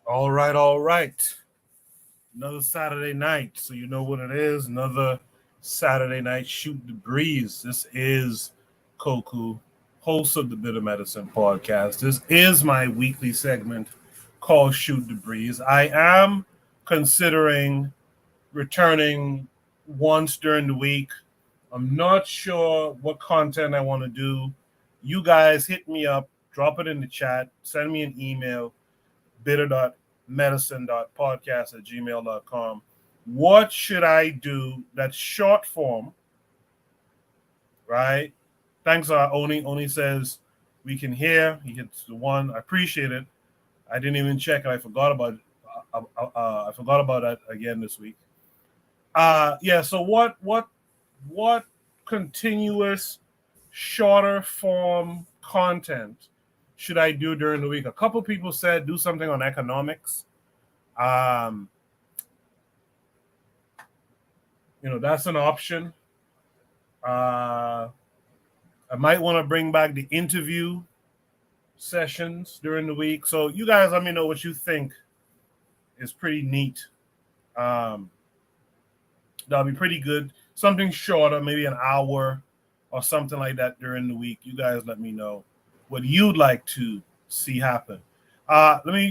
All right, all right. Another Saturday night. So you know what it is. Another Saturday night shoot the breeze. This is Koku, host of the Bitter Medicine Podcast. This is my weekly segment called Shoot the Breeze. I am considering returning once during the week. I'm not sure what content I want to do. You guys hit me up, drop it in the chat, send me an email, bitter.medicine.podcast@gmail.com. What should I do that's short form, right? Thanks, Oni. Oni says we can hear. He hits the one. I appreciate it. I didn't even check it. I forgot about it. I forgot about that again this week. Yeah. So what continuous shorter form content should I do during the week? A couple people said do something on economics. Um, that's an option. I might want to bring back the interview sessions during the week. So you guys let me know what you think is pretty neat. Um, that'll be pretty good. Something shorter, maybe an hour or something like that during the week. You guys let me know what you'd like to see happen.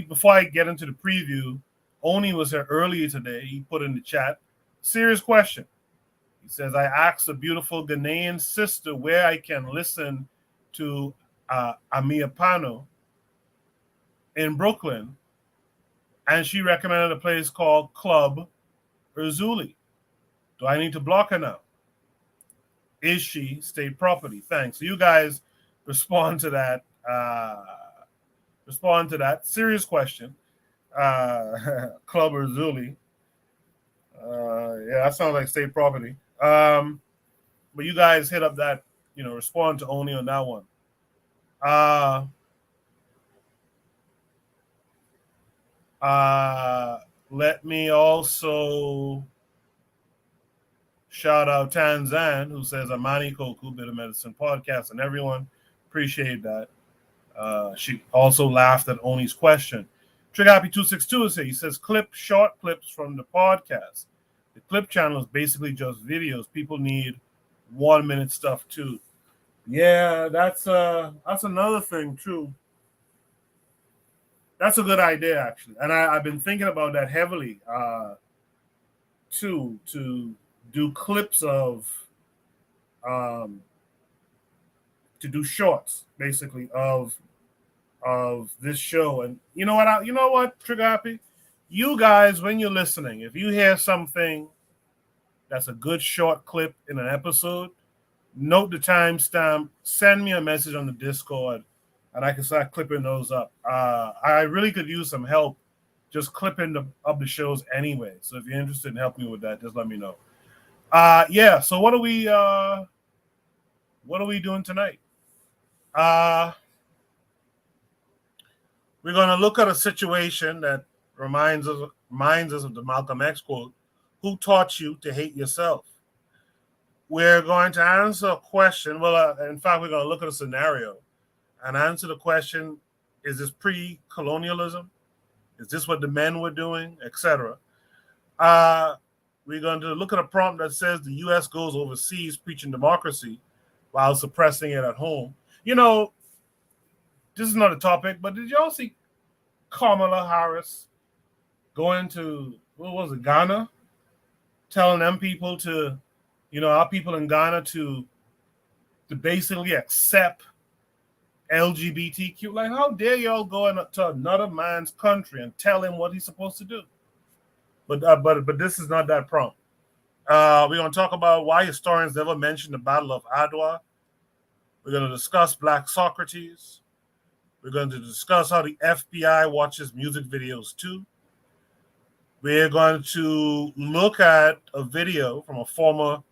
Before I get into the preview, Oni was here earlier today. He put in the chat, serious question. He says, I asked a beautiful Ghanaian sister where I can listen to Amia Pano in Brooklyn, and she recommended a place called Club Urzuli. Do I need to block her now? Is she state property? Thanks. So you guys respond to that. Serious question. Club Urzuli. Yeah, that sounds like state property. But you guys hit up that, respond to Oni on that one. Let me also shout out Tanzan, who says Amani Koku, Bitter Medicine Podcast, and everyone. Appreciate that. She also laughed at Oni's question. Trigapi262 is here. He says, short clips from the podcast. The clip channel is basically just videos. People need 1 minute stuff too. Yeah, that's another thing too. That's a good idea actually, and I've been thinking about that heavily too, to do clips of to do shorts basically of this show. And you know what, Trigger Happy, you guys, when you're listening, if you hear something that's a good short clip in an episode, note the timestamp, send me a message on the Discord, and I can start clipping those up. I really could use some help just clipping up the shows anyway. So if you're interested in helping me with that, just let me know. Yeah. So what are we doing tonight? We're going to look at a situation that reminds us of the Malcolm X quote, "Who taught you to hate yourself?" We're going to answer a question. Well, in fact, we're going to look at a scenario and answer the question, is this pre-colonialism? Is this what the men were doing, etc.? We're going to look at a prompt that says the U.S. goes overseas preaching democracy while suppressing it at home. This is not a topic, but did y'all see Kamala Harris going to, what was it, Ghana? Telling them people to, our people in Ghana to basically accept LGBTQ. Like, how dare y'all go to another man's country and tell him what he's supposed to do? But this is not that prompt. We're going to talk about why historians never mention the Battle of Adwa. We're going to discuss Black Socrates. We're going to discuss how the FBI watches music videos too. We're going to look at a video from a former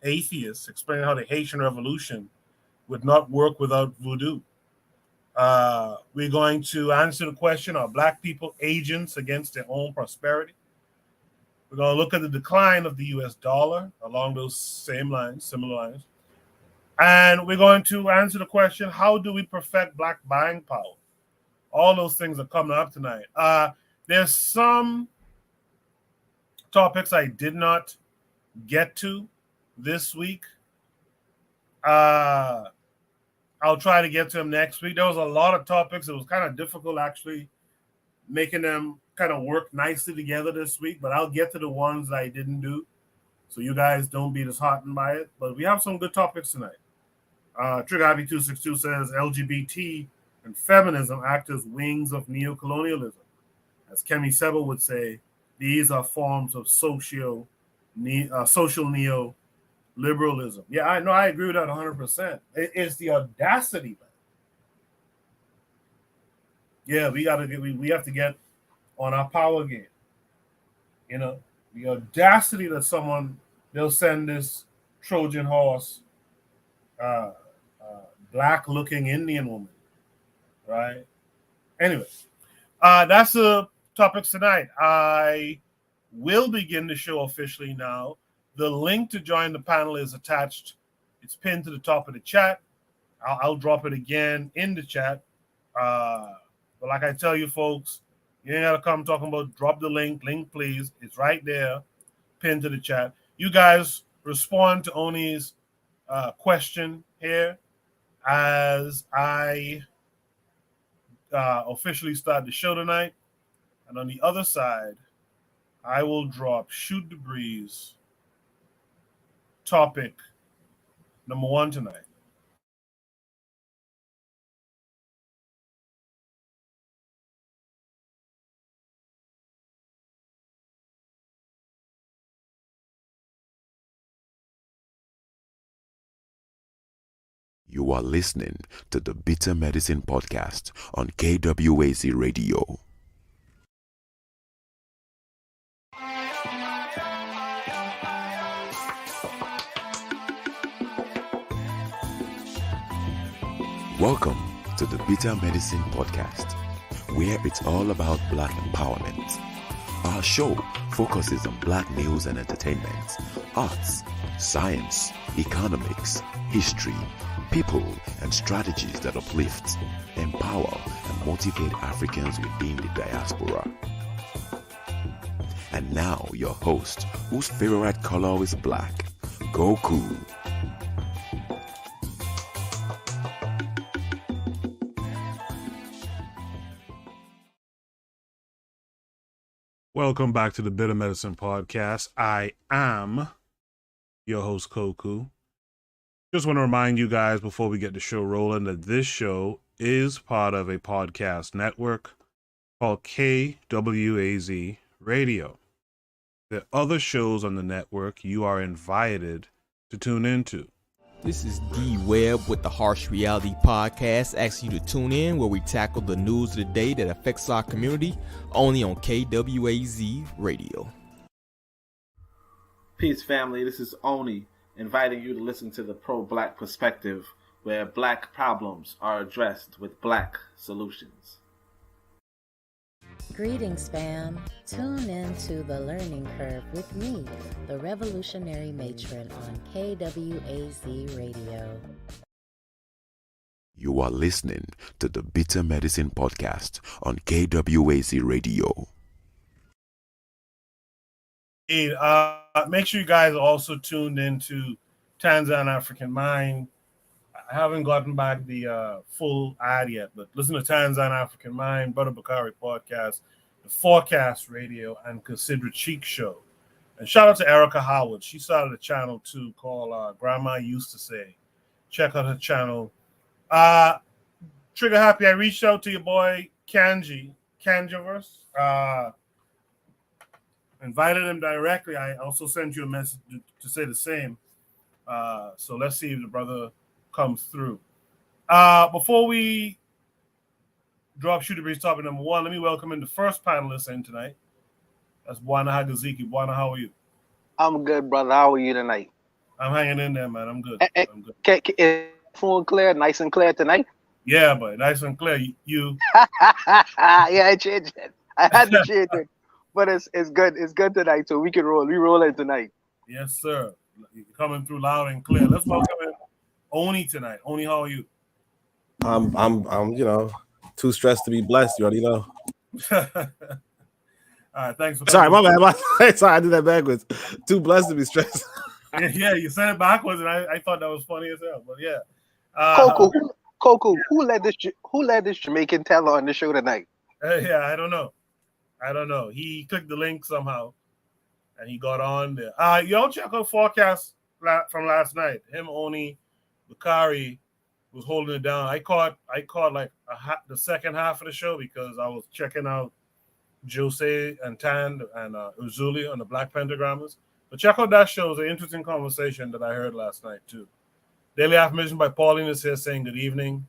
atheist explaining how the Haitian Revolution would not work without voodoo. We're going to answer the question, are Black people agents against their own prosperity? We're going to look at the decline of the U.S. dollar along those similar lines. And we're going to answer the question, how do we perfect Black buying power? All those things are coming up tonight. There's some topics I did not get to this week. I'll try to get to them next week. There was a lot of topics. It was kind of difficult actually making them kind of work nicely together this week, but I'll get to the ones I didn't do so you guys don't be disheartened by it. But we have some good topics tonight. Trigger Happy 262 says LGBT and feminism act as wings of neocolonialism. As Kemi Seba would say, these are forms of social neoliberalism. Yeah, I know. I agree with that 100%. It's the audacity, man. Yeah, we have to get on our power game. You know, the audacity that they'll send this Trojan horse, black-looking Indian woman, right? Anyway, that's the topics tonight. I will begin the show officially now. The link to join the panel is attached. It's pinned to the top of the chat. I'll drop it again in the chat. But like I tell you, folks, you ain't got to come talking about drop the link. Link, please. It's right there, pinned to the chat. You guys respond to Oni's question here as I officially start the show tonight. And on the other side, I will drop Shoot the Breeze topic number 1 tonight. You are listening to the Bitter Medicine Podcast on KWAZ Radio. Welcome to the Bitter Medicine Podcast, where it's all about Black empowerment. Our show focuses on Black news and entertainment, arts, science, economics, history, people, and strategies that uplift, empower, and motivate Africans within the diaspora. And now, your host, whose favorite color is black, Goku. Welcome back to the Bitter Medicine Podcast. I am your host, Koku. Just want to remind you guys before we get the show rolling that this show is part of a podcast network called KWAZ Radio. There are other shows on the network you are invited to tune into. This is D Webb with the Harsh Reality Podcast, asking you to tune in where we tackle the news of the day that affects our community, only on KWAZ Radio. Peace, family. This is Oni, inviting you to listen to the Pro-Black Perspective, where Black problems are addressed with Black solutions. Greetings, fam. Tune in to The Learning Curve with me, the Revolutionary Matron on KWAZ Radio. You are listening to the Bitter Medicine Podcast on KWAZ Radio. Make sure you guys are also tuned into Tanzan African Mind. I haven't gotten back the full ad yet, but listen to Tanzan African Mind, Brother Bakari Podcast, the Forecast Radio, and Consider Cheek Show. And shout out to Erica Howard. She started a channel too called Grandma Used to Say. Check out her channel. Trigger Happy, I reached out to your boy Kanjiverse. Invited him directly. I also sent you a message to say the same. So let's see if the brother comes through. Before we drop Shoot the Breeze topic number 1, let me welcome in the first panelist in tonight. That's Bwana Hagaziki. Bwana, how are you? I'm good, brother. How are you tonight? I'm hanging in there, man. I'm good. I'm good. Is full clear, nice and clear tonight? Yeah, but nice and clear. You. Yeah, I changed it. I had to change it. But it's good. It's good tonight, so we can roll. We rolling tonight. Yes, sir. You're coming through loud and clear. Let's welcome in Oni tonight. Oni, how are you? I'm too stressed to be blessed. You already know. Thanks for Sorry, coming. my bad. Sorry, I did that backwards. Too blessed to be stressed. Yeah, you said it backwards, and I thought that was funny as hell. But yeah, Coco, who led this Jamaican teller on the show tonight? yeah, I don't know. He clicked the link somehow, and he got on there. Y'all check out forecast from last night. Him, Oni, Bakari was holding it down. I caught like the second half of the show because I was checking out Jose and Tan and Uzuli on the Black Pentagrammers. But check out that show. It's an interesting conversation that I heard last night too. Daily Affirmation by Pauline is here saying good evening.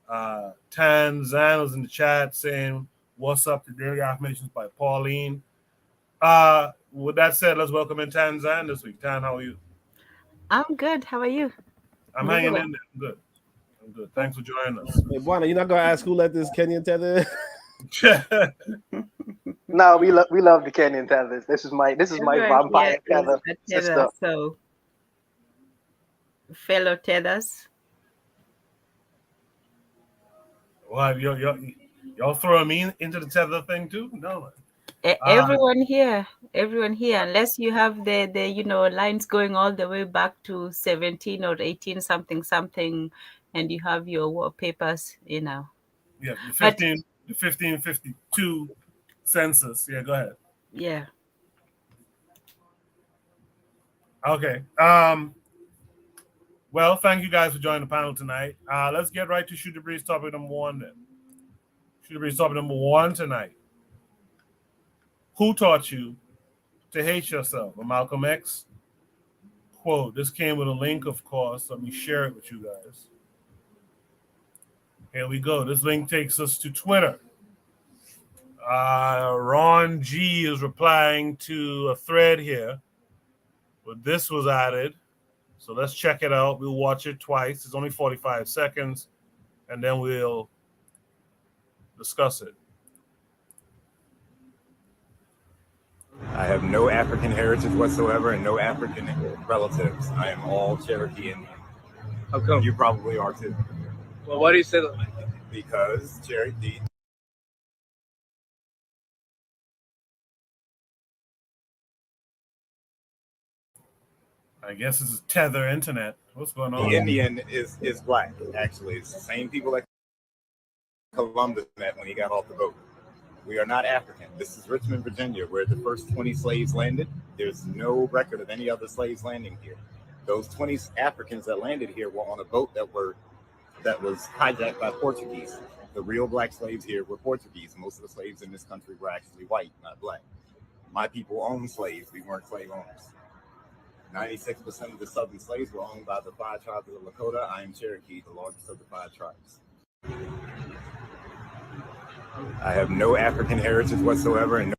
Tan Zan was in the chat saying what's up to Daily Affirmations by Pauline. With that said, let's welcome in Tan Zan this week. Tan, how are you? I'm good. How are you? I'm hanging in there. I'm good. Thanks for joining us. Hey, Buana, you're not gonna ask who let this Kenyan tether? No, we love the Kenyan tethers. This is my vampire tether sister. So, fellow tethers. Well, y'all throwing me into the tether thing too? No. Everyone here, unless you have the lines going all the way back to 17 or 18 something, and you have your war papers, Yeah, the 1552 census. Yeah, go ahead. Yeah. Okay. Well, thank you guys for joining the panel tonight. Let's get right to Shoot the Breeze topic number one then. Shoot the Breeze topic number one tonight. Who taught you to hate yourself? A Malcolm X quote. This came with a link, of course. Let me share it with you guys. Here we go. This link takes us to Twitter. Ron G is replying to a thread here, but this was added. So let's check it out. We'll watch it twice. It's only 45 seconds, and then we'll discuss it. I have no African heritage whatsoever and no African relatives. I am all Cherokee Indian. How come? You probably are too. Well, why do you say that? Because Cherokee. I guess this is Tether Internet. What's going on? The Indian is black, actually. It's the same people that Columbus met when he got off the boat. We are not African. This is Richmond, Virginia, where the first 20 slaves landed. There's no record of any other slaves landing here. Those 20 Africans that landed here were on a boat that was hijacked by Portuguese. The real black slaves here were Portuguese. Most of the slaves in this country were actually white, not black. My people owned slaves. We weren't slave owners. 96% of the southern slaves were owned by the 5 tribes of the Lakota. I am Cherokee, the largest of the 5 tribes. I have no African heritage whatsoever. And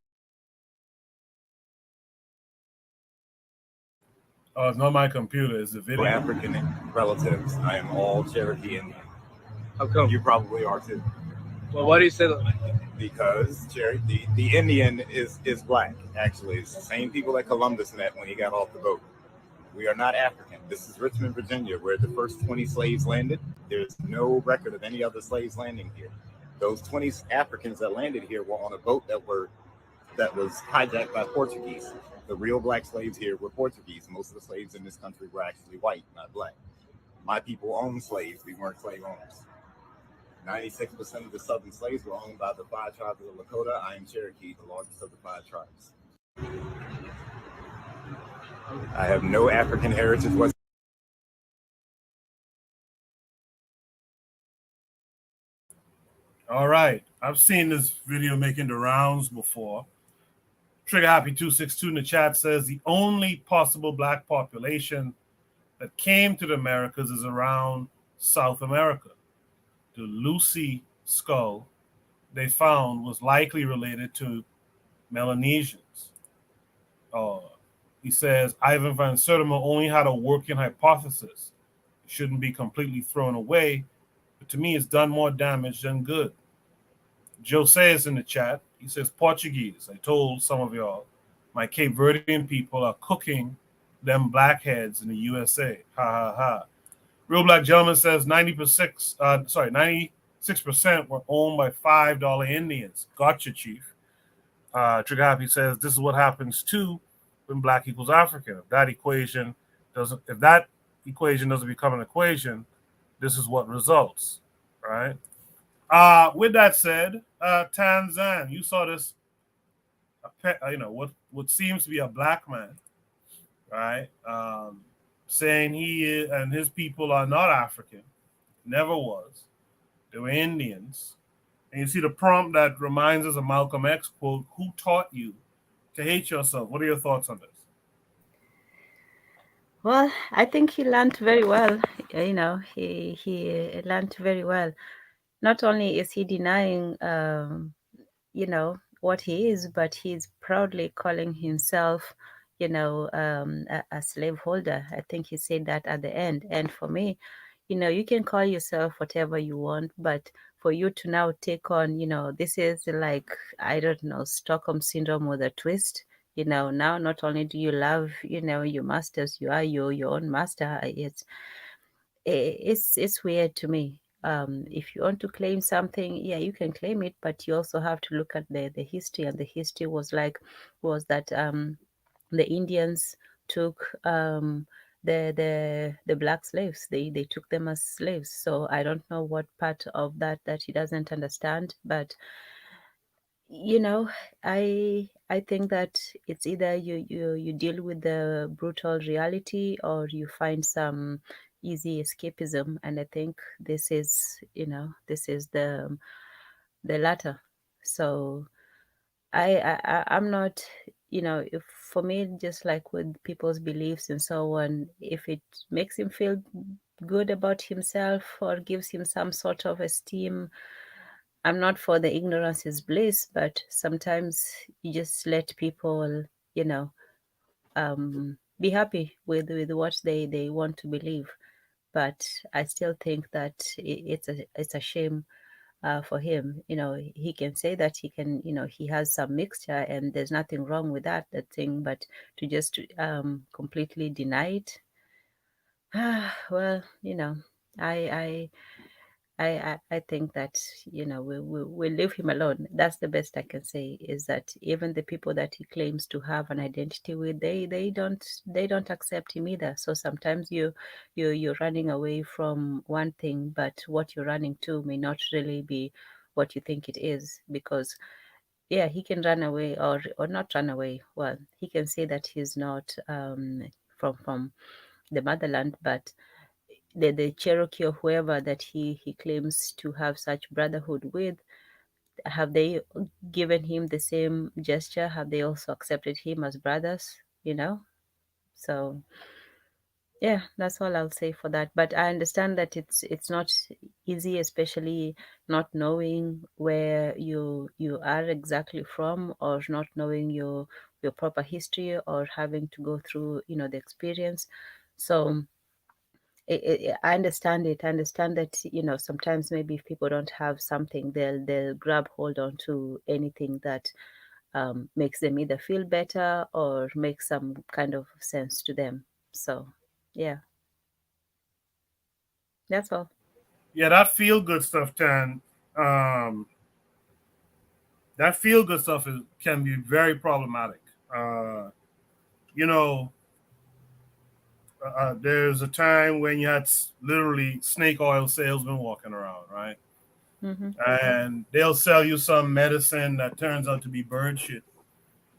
Oh, it's not my computer. It's the video. no African relatives. I am all Cherokee Indian. How come? You probably are too. Well, why do you say that? Because Cherokee, the Indian is black, actually. It's the same people that Columbus met when he got off the boat. We are not African. This is Richmond, Virginia, where the first 20 slaves landed. There's no record of any other slaves landing here. Those 20 Africans that landed here were on a boat that was hijacked by Portuguese. The real black slaves here were Portuguese. Most of the slaves in this country were actually white, not black. My people owned slaves. We weren't slave owners. 96% of the southern slaves were owned by the 5 tribes of the Lakota. I am Cherokee, the largest of the 5 tribes. I have no African heritage whatsoever. All right. I've seen this video making the rounds before. Trigger Happy 262 in the chat says the only possible black population that came to the Americas is around South America. The Lucy skull they found was likely related to Melanesians. He says Ivan van Sertima only had a working hypothesis. It shouldn't be completely thrown away, but to me it's done more damage than good. Jose is in the chat. He says Portuguese. I told some of y'all my Cape Verdean people are cooking them blackheads in the USA. Ha ha ha. Real Black Gentleman says 96% were owned by $5 Indians. Gotcha, Chief. Trigger Happy says this is what happens too when black equals African. If that equation doesn't become an equation, this is what results, right? With that said, Tanzan, you saw this, what seems to be a black man, right? Saying he and his people are not African, never was. They were Indians. And you see the prompt that reminds us of Malcolm X quote, "Who taught you to hate yourself?" What are your thoughts on this? Well, I think he learned very well. He learned very well. Not only is he denying, what he is, but he's proudly calling himself, a slaveholder. I think he said that at the end. And for me, you can call yourself whatever you want, but for you to now take on, this is like, I don't know, Stockholm syndrome with a twist. Now not only do you love, your masters, you are your own master. It's weird to me. If you want to claim something, yeah, you can claim it, but you also have to look at the history, and the history was that the Indians took the black slaves. They took them as slaves. So I don't know what part of that he doesn't understand, but I think that it's either you deal with the brutal reality, or you find some easy escapism, and I think this is the latter. So I'm not, if for me, just like with people's beliefs and so on, if it makes him feel good about himself or gives him some sort of esteem, I'm not for the ignorance is bliss, but sometimes you just let people, be happy with what they want to believe. But I still think that it's a shame for him. He can say that he can, he has some mixture, and there's nothing wrong with that thing. But to just completely deny it, well, I I think that we leave him alone. That's the best I can say. Is that even the people that he claims to have an identity with, they don't accept him either. So sometimes you're running away from one thing, but what you're running to may not really be what you think it is. Because yeah, he can run away or not run away. Well, he can say that he's not from the motherland, but the Cherokee or whoever that he claims to have such brotherhood with, have they given him the same gesture? Have they also accepted him as brothers? So yeah, that's all I'll say for that. But I understand that it's not easy, especially not knowing where you are exactly from, or not knowing your proper history, or having to go through the experience. So I understand it. I understand that sometimes maybe if people don't have something, they'll grab hold on to anything that makes them either feel better or make some kind of sense to them. So yeah, that's all. Yeah, that feel good stuff, Tan. Um, that feel good stuff can be very problematic. Uh, you know, there's a time when you had literally snake oil salesmen walking around, right? Mm-hmm. And they'll sell you some medicine that turns out to be bird shit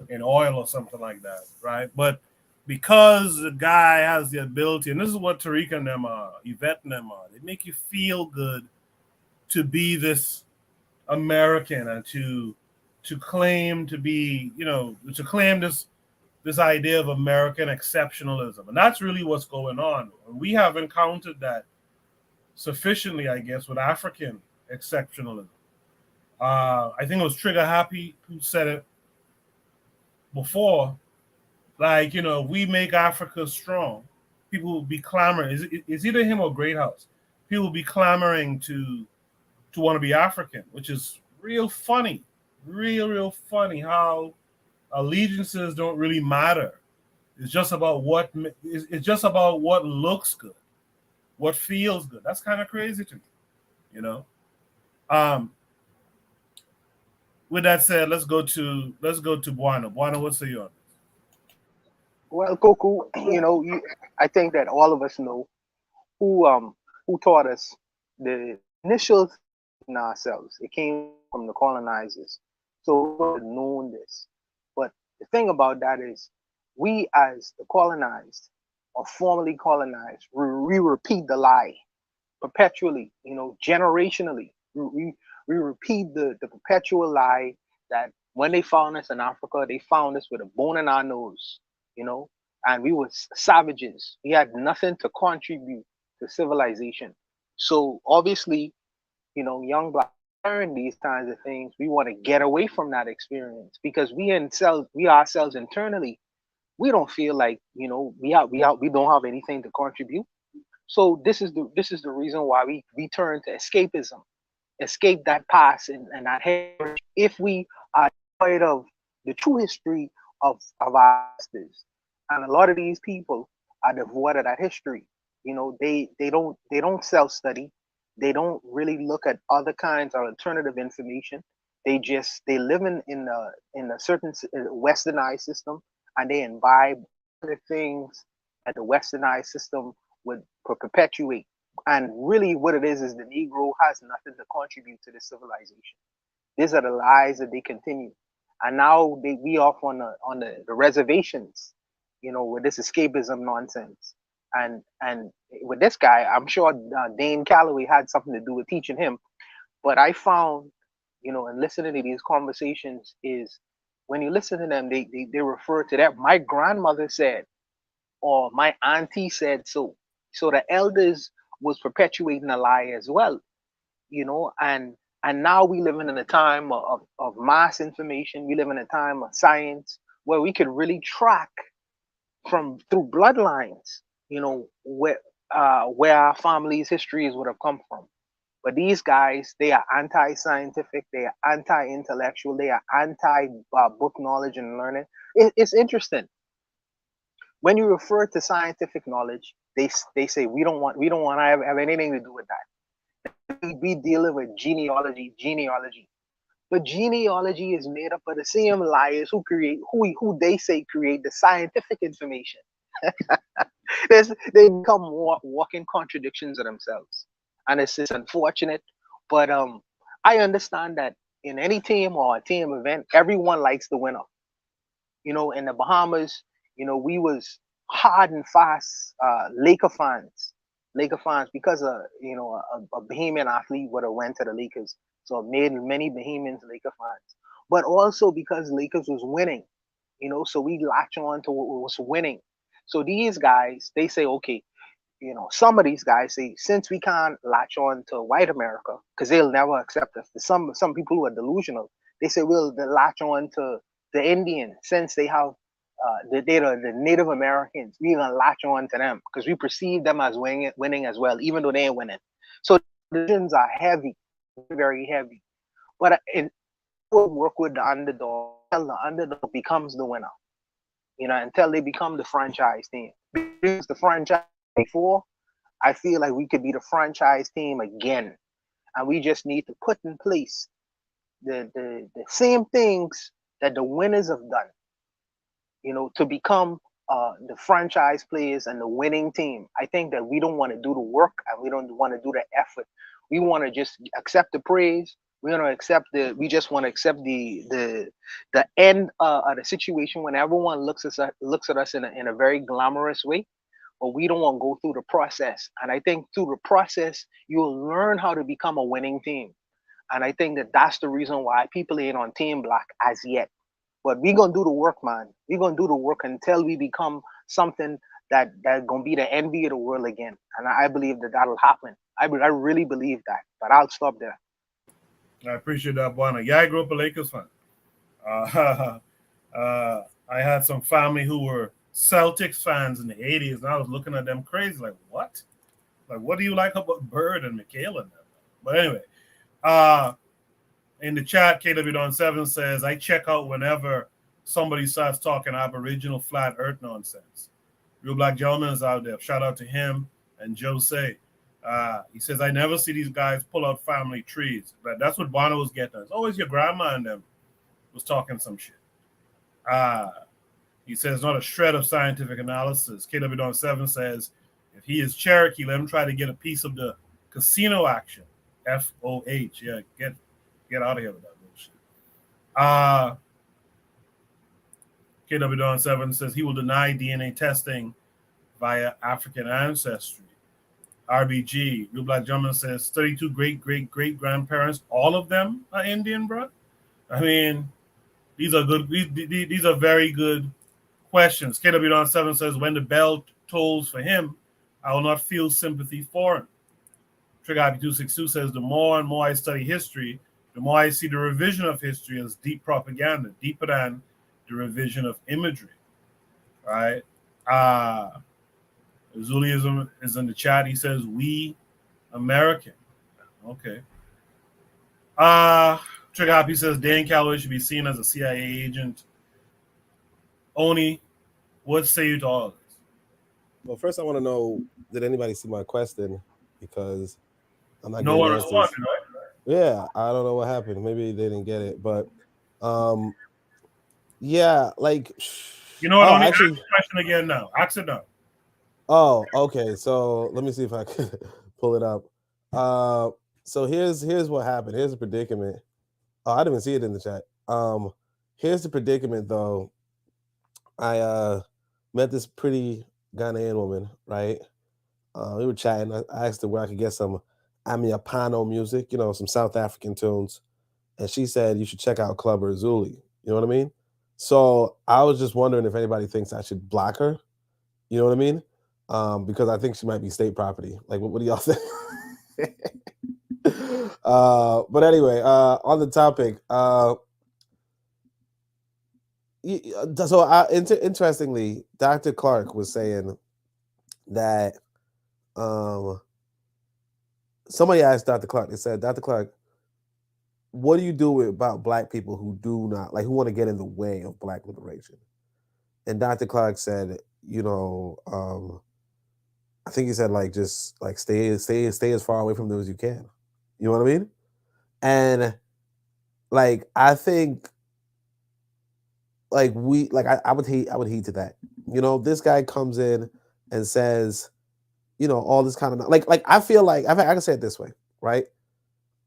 in oil or something like that, right? But because the guy has the ability, and this is what Tariq and them are, Yvette and them are, they make you feel good to be this American and to claim to be, to claim this idea of American exceptionalism. And that's really what's going on. We have encountered that sufficiently, I guess, with African exceptionalism. I think it was Trigger Happy who said it before. Like, we make Africa strong. People will be clamoring. It's either him or Great House. People will be clamoring to want to be African, which is real funny. Real funny how allegiances don't really matter. It's just about what looks good, what feels good. That's kind of crazy to me, you know. Um, with that said, let's go to Buana. Buana, what say you on? Well, Coco, I think that all of us know who taught us the initial in ourselves. It came from the colonizers, so we would have known this. But the thing about that is, we as the colonized or formerly colonized, we repeat the lie perpetually, generationally. We repeat the perpetual lie that when they found us in Africa, they found us with a bone in our nose, you know, and we were savages. We had nothing to contribute to civilization. So obviously, young black learn these kinds of things. We want to get away from that experience because we ourselves internally, we don't feel like, we don't have anything to contribute. So this is the reason why we turn to escapism, escape that past and that heritage. If we are tired of the true history of our ancestors, and a lot of these people are devoid of that history. They don't self study. They don't really look at other kinds of alternative information. They live in a certain westernized system, and they imbibe the things that the westernized system would perpetuate. And really, what it is the Negro has nothing to contribute to the civilization. These are the lies that they continue, and now we off on the reservations, with this escapism nonsense. And with this guy, I'm sure Dane Calloway had something to do with teaching him. But I found, in listening to these conversations, is when you listen to them, they refer to that. My grandmother said, or my auntie said so. So the elders was perpetuating a lie as well, and now we living in a time of mass information. We live in a time of science where we could really track from through bloodlines, where our families' histories would have come from. But these guys, they are anti-scientific, they are anti-intellectual, they are anti-book knowledge and learning. It's interesting when you refer to scientific knowledge. They say we don't want to have anything to do with that. We dealing with genealogy. But genealogy is made up of the same liars who they say create the scientific information. They become walking contradictions of themselves, and it's unfortunate. But I understand that in any team or a team event, everyone likes the winner. In the Bahamas, we was hard and fast Laker fans because a Bahamian athlete would have went to the Lakers, so it made many Bahamians Laker fans. But also because Lakers was winning, so we latch on to what was winning. So these guys, they say, okay, some of these guys say, since we can't latch on to white America, because they'll never accept us. Some people who are delusional, they say we'll latch on to the Indian, since they have the Native Americans. We're gonna latch on to them because we perceive them as winning as well, even though they ain't winning. So the decisions are heavy, very heavy. But it will work with the underdog until the underdog becomes the winner. Until they become the franchise team. Because the franchise before, I feel like we could be the franchise team again. And we just need to put in place the same things that the winners have done, to become the franchise players and the winning team. I think that we don't want to do the work and we don't want to do the effort. We want to just accept the praise. We just want to accept the end of the situation when everyone looks at us in a very glamorous way. But we don't want to go through the process. And I think through the process, you'll learn how to become a winning team. And I think that that's the reason why people ain't on Team Black as yet. But we're going to do the work, man. We're going to do the work until we become something that going to be the envy of the world again. And I believe that that'll happen. I really believe that. But I'll stop there. I appreciate that, Buana. Yeah, I grew up a Lakers fan. I had some family who were Celtics fans in the 80s, and I was looking at them crazy, like, what? Like, what do you like about Bird and McHale and them? But anyway, in the chat, KW Don 7 says, I check out whenever somebody starts talking Aboriginal flat earth nonsense. Real Black Gentleman is out there. Shout out to him and Jose. He says, I never see these guys pull out family trees. But that's what Bono was getting. It's always your grandma and them was talking some shit. He says not a shred of scientific analysis. KW Don 7 says if he is Cherokee, let him try to get a piece of the casino action. FOH. Yeah, get out of here with that bullshit. KW Don 7 says he will deny DNA testing via African ancestry. RBG, Real Black Gentleman says 32 great grandparents, all of them are Indian, bro. I mean, these are good. These are very good questions. KW Don 7 says when the bell tolls for him, I will not feel sympathy for him. Trigger IP 262 says the more and more I study history, the more I see the revision of history as deep propaganda, deeper than the revision of imagery. Right? Zuliism is in the chat. He says, we American. Okay. Trigger Happy says, Dan Calloway should be seen as a CIA agent. Oni, what say you to all of this? Well, first I want to know, did anybody see my question? Because I'm not no getting one answers. responded, right? Yeah, I don't know what happened. Maybe they didn't get it, but yeah, like you know what? Oh, Oni, actually, ask the question again now. Ask it now. Oh, okay. So let me see if I can pull it up. So here's what happened. Here's the predicament. Oh, I didn't even see it in the chat. Here's the predicament though. I met this pretty Ghanaian woman, right? We were chatting. I asked her where I could get some Amiapano music, some South African tunes. And she said you should check out Clubber Zuli. You know what I mean? So I was just wondering if anybody thinks I should block her. You know what I mean? Because I think she might be state property. Like, what do y'all think? But anyway, on the topic, interestingly, Dr. Clark was saying that somebody asked Dr. Clark, they said, Dr. Clark, what do you do about Black people who do not, who want to get in the way of Black liberation? And Dr. Clark said, I think he said just stay as far away from them as you can. You know what I mean? And I think I would heed to that. This guy comes in and says, all this kind of I feel like I can say it this way, right?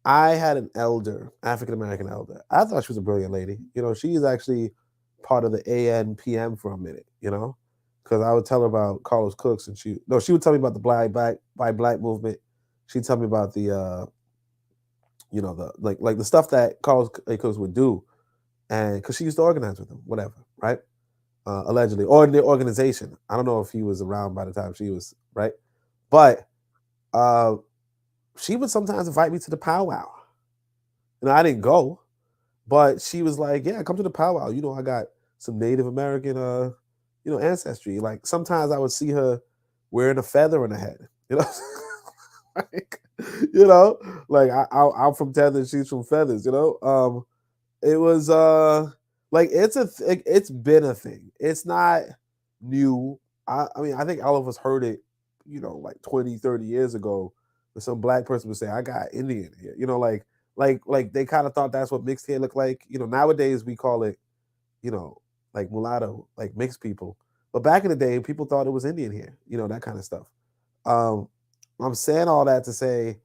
I had an elder, African American elder. I thought she was a brilliant lady. She's actually part of the ANPM for a minute, because I would tell her about Carlos Cooks, and she would tell me about the Black movement. She'd tell me about the the stuff that Carlos Cooks would do, and because she used to organize with him, whatever, right? Allegedly, or in their organization. I don't know if he was around by the time she was, right? But she would sometimes invite me to the powwow. I didn't go, but she was like, "Yeah, come to the powwow. I got some Native American, ancestry." Sometimes I would see her wearing a feather on her head. I'm from Tether, she's from Feathers. It was it's been a thing. It's not new. I mean, I think all of us heard it, 20, 30 years ago, where some Black person would say, "I got Indian here." They kind of thought that's what mixed hair looked like. Nowadays we call it, mulatto, mixed people. But back in the day, people thought it was Indian hair, that kind of stuff. I'm saying all that to say,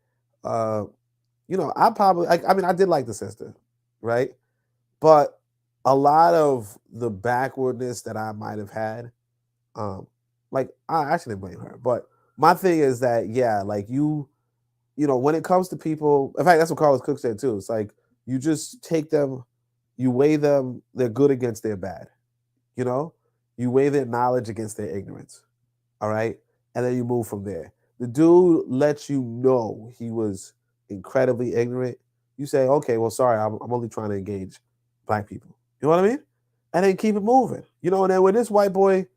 I did like the sister, right? But a lot of the backwardness that I might have had, I actually didn't blame her. But my thing is that, when it comes to people, in fact, that's what Carlos Cook said too. It's you just take them, you weigh them, they're good against their bad. You weigh their knowledge against their ignorance. All right. And then you move from there. The dude lets you know he was incredibly ignorant. You say, okay, well, sorry, I'm only trying to engage Black people. You know what I mean? And then keep it moving. And then when this white boy,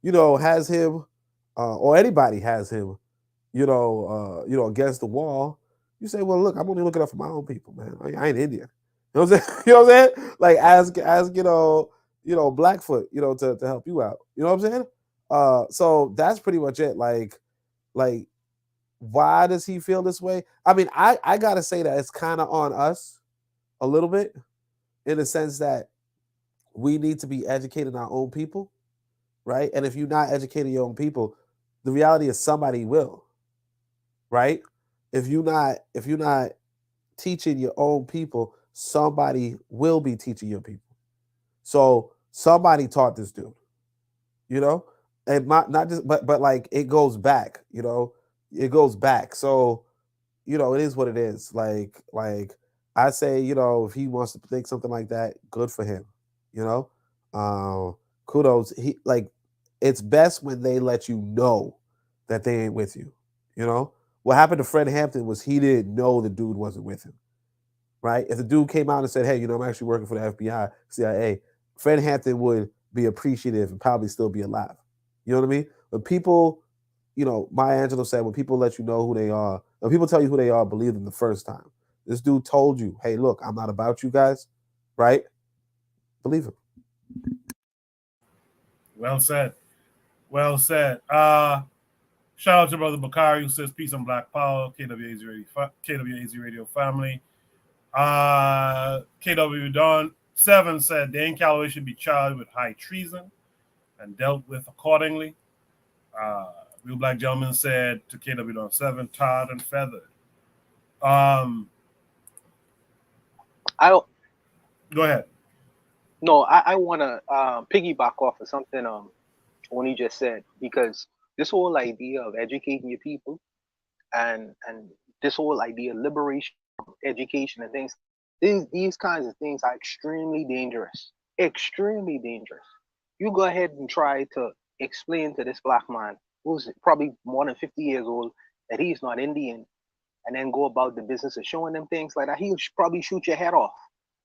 has him, or anybody has him, against the wall, you say, well, look, I'm only looking out for my own people, man. I ain't Indian. You know what I'm saying? You know what I'm saying? Ask Blackfoot, to help you out. You know what I'm saying? So that's pretty much it. Why does he feel this way? I mean, I gotta say that it's kind of on us a little bit, in the sense that we need to be educating our own people, right? And if you're not educating your own people, the reality is somebody will, right? If you're not teaching your own people, somebody will be teaching your people. So somebody taught this dude, you know, and not just but like it goes back, it goes back. So it is what it is. Like I say, if he wants to think something like that, good for him. You know, kudos. He like it's best when they let you know that they ain't with you. You know what happened to Fred Hampton was he didn't know the dude wasn't with him. Right? If the dude came out and said, "Hey, I'm actually working for the FBI, CIA," Fred Hampton would be appreciative and probably still be alive. You know what I mean? But people, Maya Angelou said, when people let you know who they are, when people tell you who they are, believe them the first time. This dude told you, "Hey, look, I'm not about you guys," right? Believe him. Well said. Well said. Shout out to Brother Bakari who says peace and black power, KWAZ Radio family. KW Don 7 said Dan Calloway should be charged with high treason and dealt with accordingly. Real Black Gentleman said to KW Don 7, tarred and feathered. I Go ahead. No, I want to piggyback off of something when he just said, because this whole idea of educating your people and this whole idea of liberation, education, and things, these kinds of things are extremely dangerous. Extremely dangerous. You go ahead and try to explain to this black man who's probably more than 50 years old that he's not Indian, and then go about the business of showing them things like that, he'll probably shoot your head off.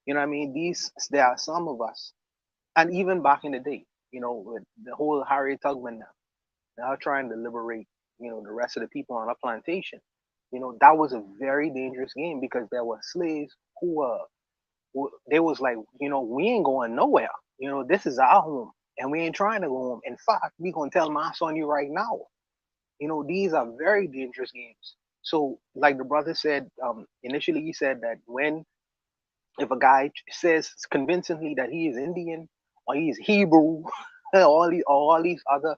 You know what I mean? There are some of us, and even back in the day, with the whole Harriet Tubman now trying to liberate, the rest of the people on a plantation. That was a very dangerous game because there were slaves they was like, we ain't going nowhere. This is our home, and we ain't trying to go home. In fact, we gonna tell mass on you right now. These are very dangerous games. So, like the brother said, initially he said that if a guy says convincingly that he is Indian or he is Hebrew, all these other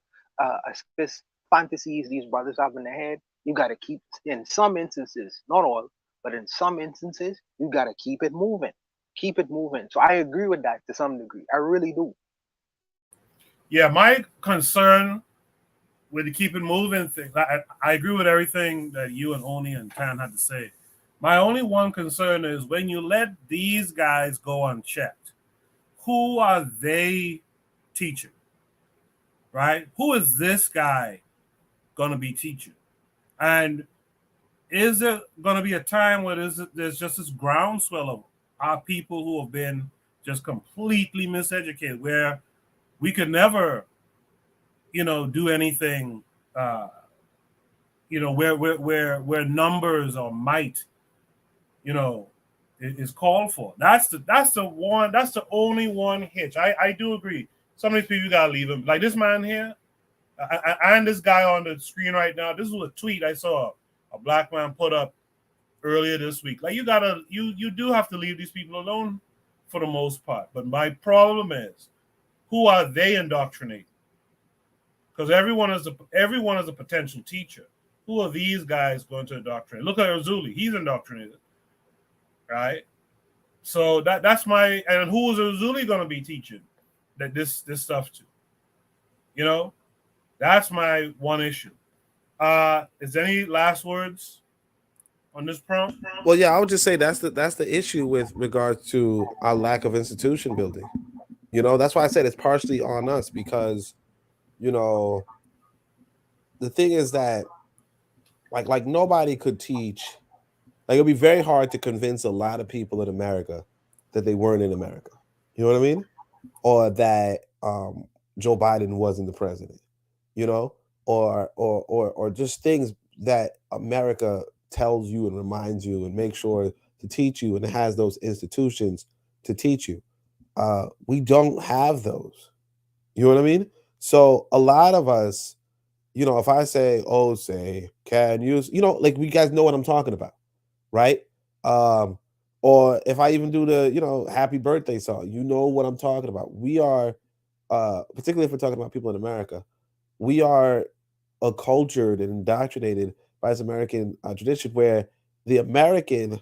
fantasies these brothers have in their head, you got to keep. In some instances, not all, but in some instances, you got to keep it moving. Keep it moving. So I agree with that to some degree. I really do. Yeah, my concern with the keep it moving thing, I agree with everything that you and Oni and Tan had to say. My only one concern is when you let these guys go unchecked, who are they teaching? Right? Who is this guy going to be teaching? And is there going to be a time where there's just this groundswell of our people who have been just completely miseducated, where we could never, do anything, where numbers or might, is called for. That's the only one hitch. I do agree. Some of these people, you gotta leave them. Like this man here, and this guy on the screen right now. This was a tweet I saw a black man put up earlier this week. Like you do have to leave these people alone for the most part. But my problem is, who are they indoctrinating? Because everyone is a potential teacher. Who are these guys going to indoctrinate? Look at Razuli. He's indoctrinated. Right? So that's my, and who is Razuli going to be teaching that this stuff to? That's my one issue. Is there any last words on this prompt? Well, yeah, I would just say that's the issue with regards to our lack of institution building. That's why I said it's partially on us because, the thing is that like nobody could teach. Like it'd be very hard to convince a lot of people in America that they weren't in America. You know what I mean? Or that Joe Biden wasn't the president. Or just things that America tells you and reminds you and makes sure to teach you and it has those institutions to teach you. We don't have those. You know what I mean? So a lot of us, if I say, can you, like you guys know what I'm talking about, right? Or if I even do the, you know, happy birthday song, you know what I'm talking about. We are, particularly if we're talking about people in America, we are accultured and indoctrinated by this American tradition where the American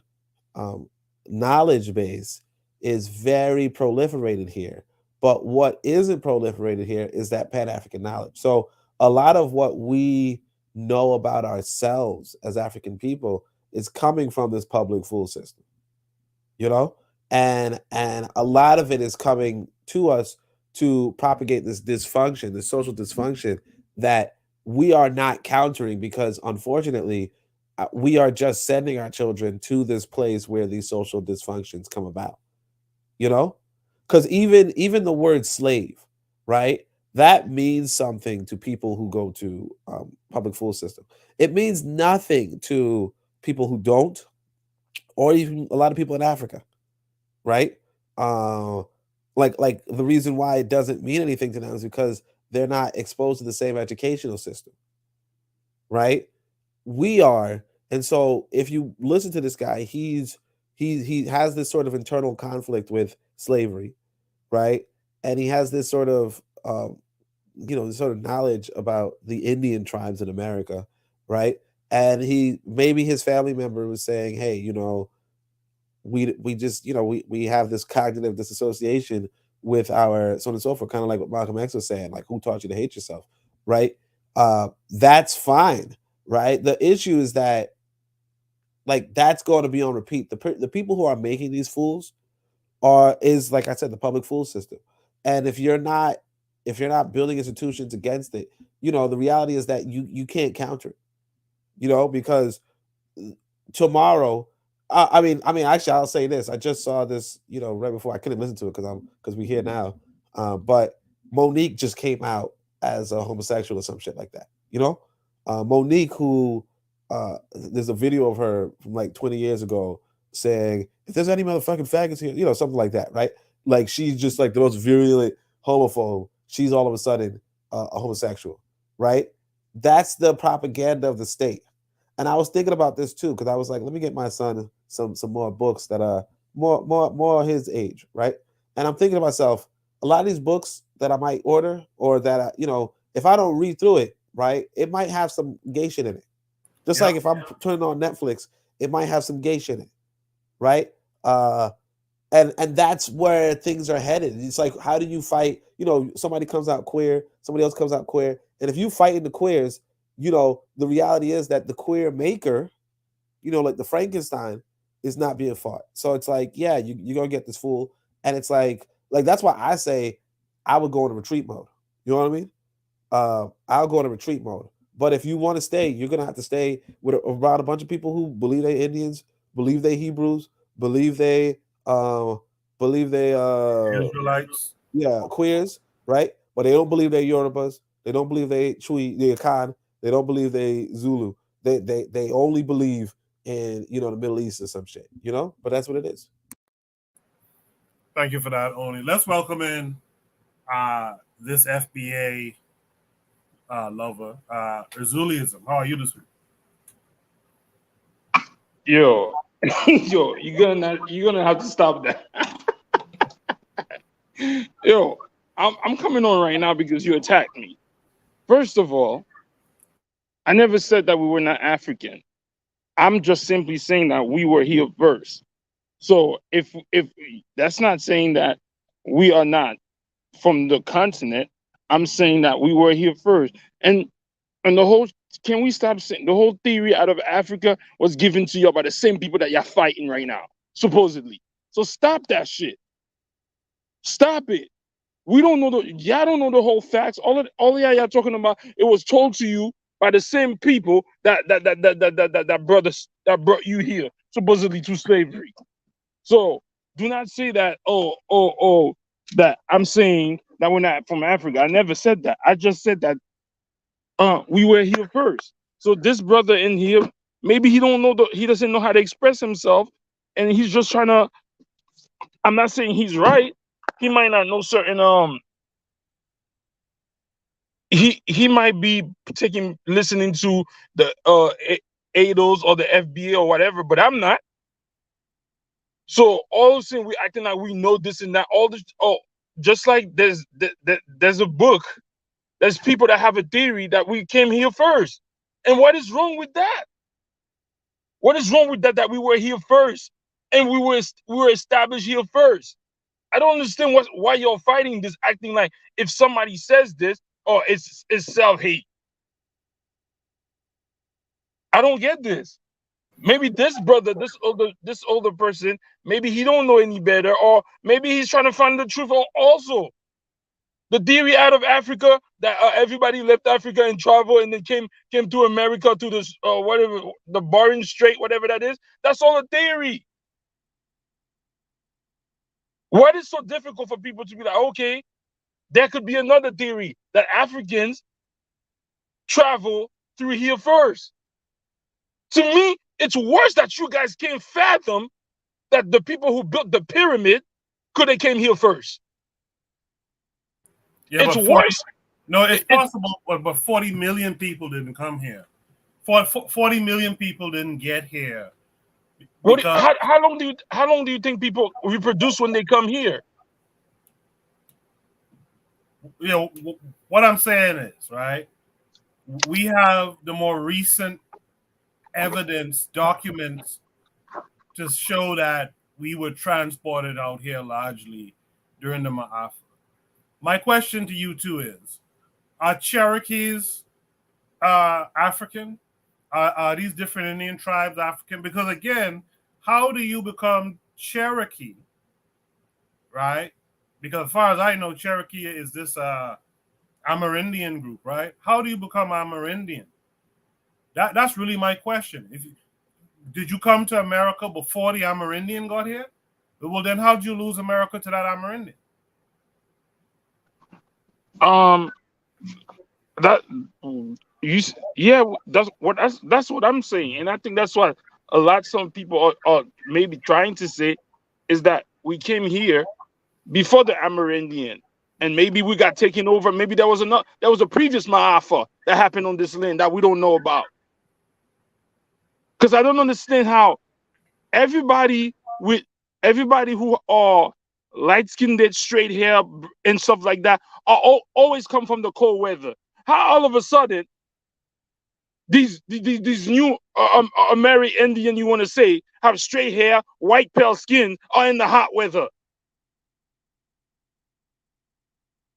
um, knowledge base is very proliferated here. But what isn't proliferated here is that Pan African knowledge. So a lot of what we know about ourselves as African people is coming from this public fool system, you know, and a lot of it is coming to us to propagate this dysfunction, this social dysfunction that we are not countering because unfortunately we are just sending our children to this place where these social dysfunctions come about, you know, because even the word slave, right, that means something to people who go to public school system. It means nothing to people who don't, or even a lot of people in Africa, right? Uh, like the reason why it doesn't mean anything to them is because they're not exposed to the same educational system, right? We are, and so if you listen to this guy, he has this sort of internal conflict with slavery, right? And he has this sort of you know, this sort of knowledge about the Indian tribes in America, right? And he maybe his family member was saying, hey, you know, we just, you know, we have this cognitive disassociation with our so on and so forth, kind of like what Malcolm X was saying, like who taught you to hate yourself, right? That's fine, right? The issue is that like that's going to be on repeat. The people who are making these fools are is like I said, the public fool system. And if you're not building institutions against it, you know, the reality is that you can't counter it, you know, because tomorrow actually I'll say this. I just saw this, you know, right before I couldn't listen to it because we're here now. But Monique just came out as a homosexual or some shit like that, you know. Monique, who there's a video of her from like 20 years ago saying, if there's any motherfucking faggots here, you know, something like that, right? Like she's just like the most virulent homophobe. She's all of a sudden a homosexual, right? That's the propaganda of the state. And I was thinking about this too because I was like, let me get my son some more books that are more his age, right? And I'm thinking to myself, a lot of these books that I might order or that you know, if I don't read through it, right, it might have some gay shit in it. Just like if I'm turning on Netflix, it might have some gay shit in it, right? And that's where things are headed. It's like, how do you fight? You know, somebody comes out queer, somebody else comes out queer, and if you fight in the queers, you know, the reality is that the queer maker, you know, like the Frankenstein, is not being fought. So it's like, yeah, you're gonna get this fool, and it's like that's why I say I would go into retreat mode. You know what I mean? I'll go into retreat mode. But if you want to stay, you're gonna have to stay with around a bunch of people who believe they Indians, believe they Hebrews, believe they uh believe they Israelites. yeah, queers, right? But they don't believe they're Yorubas. They don't believe they Chui, they Akan. They don't believe they Zulu. They only believe in, you know, the Middle East or some shit, you know? But that's what it is. Thank you for that, Oni. Let's welcome in this FBA lover, Erzuliism. How are you this week? Yo, yo, you're gonna have to stop that. Yo, I'm coming on right now because you attacked me. First of all, I never said that we were not African. I'm just simply saying that we were here first. So if that's not saying that we are not from the continent, I'm saying that we were here first. And the whole, can we stop saying the whole theory out of Africa was given to you by the same people that you're fighting right now, supposedly. So stop that shit. Stop it. We don't know y'all don't know the whole facts. All y'all talking about, it was told to you by the same people that brought you here, supposedly to slavery. So do not say that, that I'm saying that we're not from Africa. I never said that. I just said that we were here first. So this brother in here, maybe he doesn't know how to express himself, and he's just trying to. I'm not saying he's right. He might not know certain he might be listening to the ADOS or the FBA or whatever, but I'm not. So all of a sudden we acting like we know this and that. All this, just like there's a book. There's people that have a theory that we came here first. And what is wrong with that? What is wrong with that? That we were here first, and we were established here first. I don't understand why you're fighting this, acting like if somebody says this, or it's self-hate. I don't get this. Maybe this brother, this older person, maybe he don't know any better, or maybe he's trying to find the truth also. The theory out of Africa that everybody left Africa and traveled and then came to America to this whatever, the Bering Strait, whatever that is. That's all a theory. What is so difficult for people to be like, okay, there could be another theory that Africans travel through here first. To me, it's worse that you guys can't fathom that the people who built the pyramid could have came here first. Yeah, it's but worse. No, it's possible, but 40 million people didn't come here. 40 million people didn't get here. How long do you think people reproduce when they come here? You know what I'm saying is, right? We have the more recent evidence, documents to show that we were transported out here largely during the Ma'afa. My question to you too is, are Cherokees African? Are these different Indian tribes African? Because again, how do you become Cherokee, right? Because as far as I know, Cherokee is this Amerindian group, right? How do you become Amerindian? That's really my question. Did you come to America before the Amerindian got here? Well, then how did you lose America to that Amerindian? That's what I'm saying, and I think that's what some people are maybe trying to say is that we came here before the Amerindian, and maybe we got taken over. Maybe there was a previous Ma'afa that happened on this land that we don't know about. Because I don't understand how everybody who are light-skinned, straight hair and stuff like that always come from the cold weather. How all of a sudden these new Amerindian, you want to say, have straight hair, white pale skin, are in the hot weather?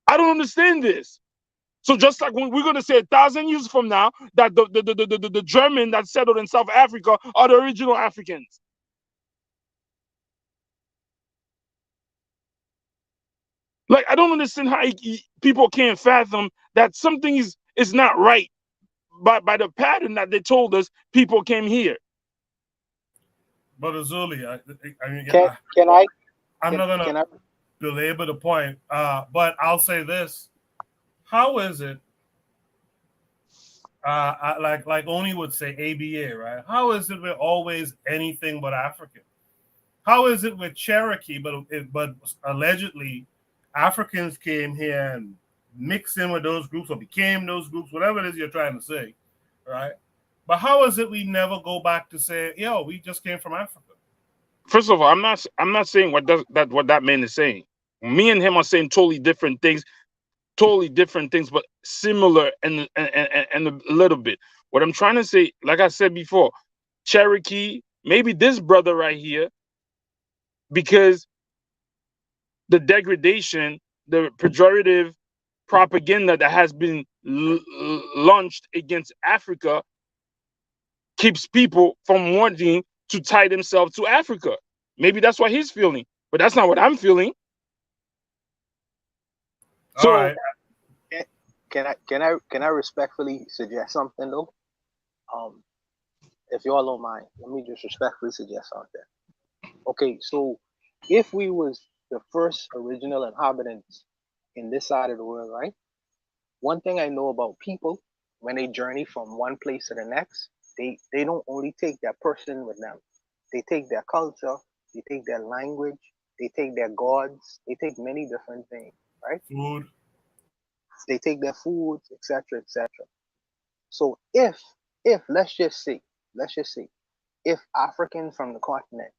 I don't understand this. So just like when we're going to say 1,000 years from now that the German that settled in South Africa are the original Africans. Like, I don't understand how people can't fathom that something is not right by the pattern that they told us people came here. But Azuli, I'm not going to belabor the point, but I'll say this. How is it, like Oni would say, ABA, right? How is it we're always anything but African? How is it with Cherokee, but allegedly Africans came here and mixed in with those groups or became those groups, whatever it is you're trying to say, right? But how is it we never go back to say, yo, we just came from Africa? First of all, I'm not saying what that man is saying. Me and him are saying totally different things, but similar and a little bit. What I'm trying to say, like I said before, Cherokee, maybe this brother right here, because the degradation, the pejorative propaganda that has been launched against Africa keeps people from wanting to tie themselves to Africa. Maybe that's what he's feeling, but that's not what I'm feeling. So, all right. Can I respectfully suggest something though? If y'all don't mind, let me just respectfully suggest something. Okay, so if we was the first original inhabitants in this side of the world, right? One thing I know about people, when they journey from one place to the next, they don't only take their person with them. They take their culture, they take their language, they take their gods, they take many different things, right? Food. They take their foods, etc., etc. So if let's just say, if Africans from the continent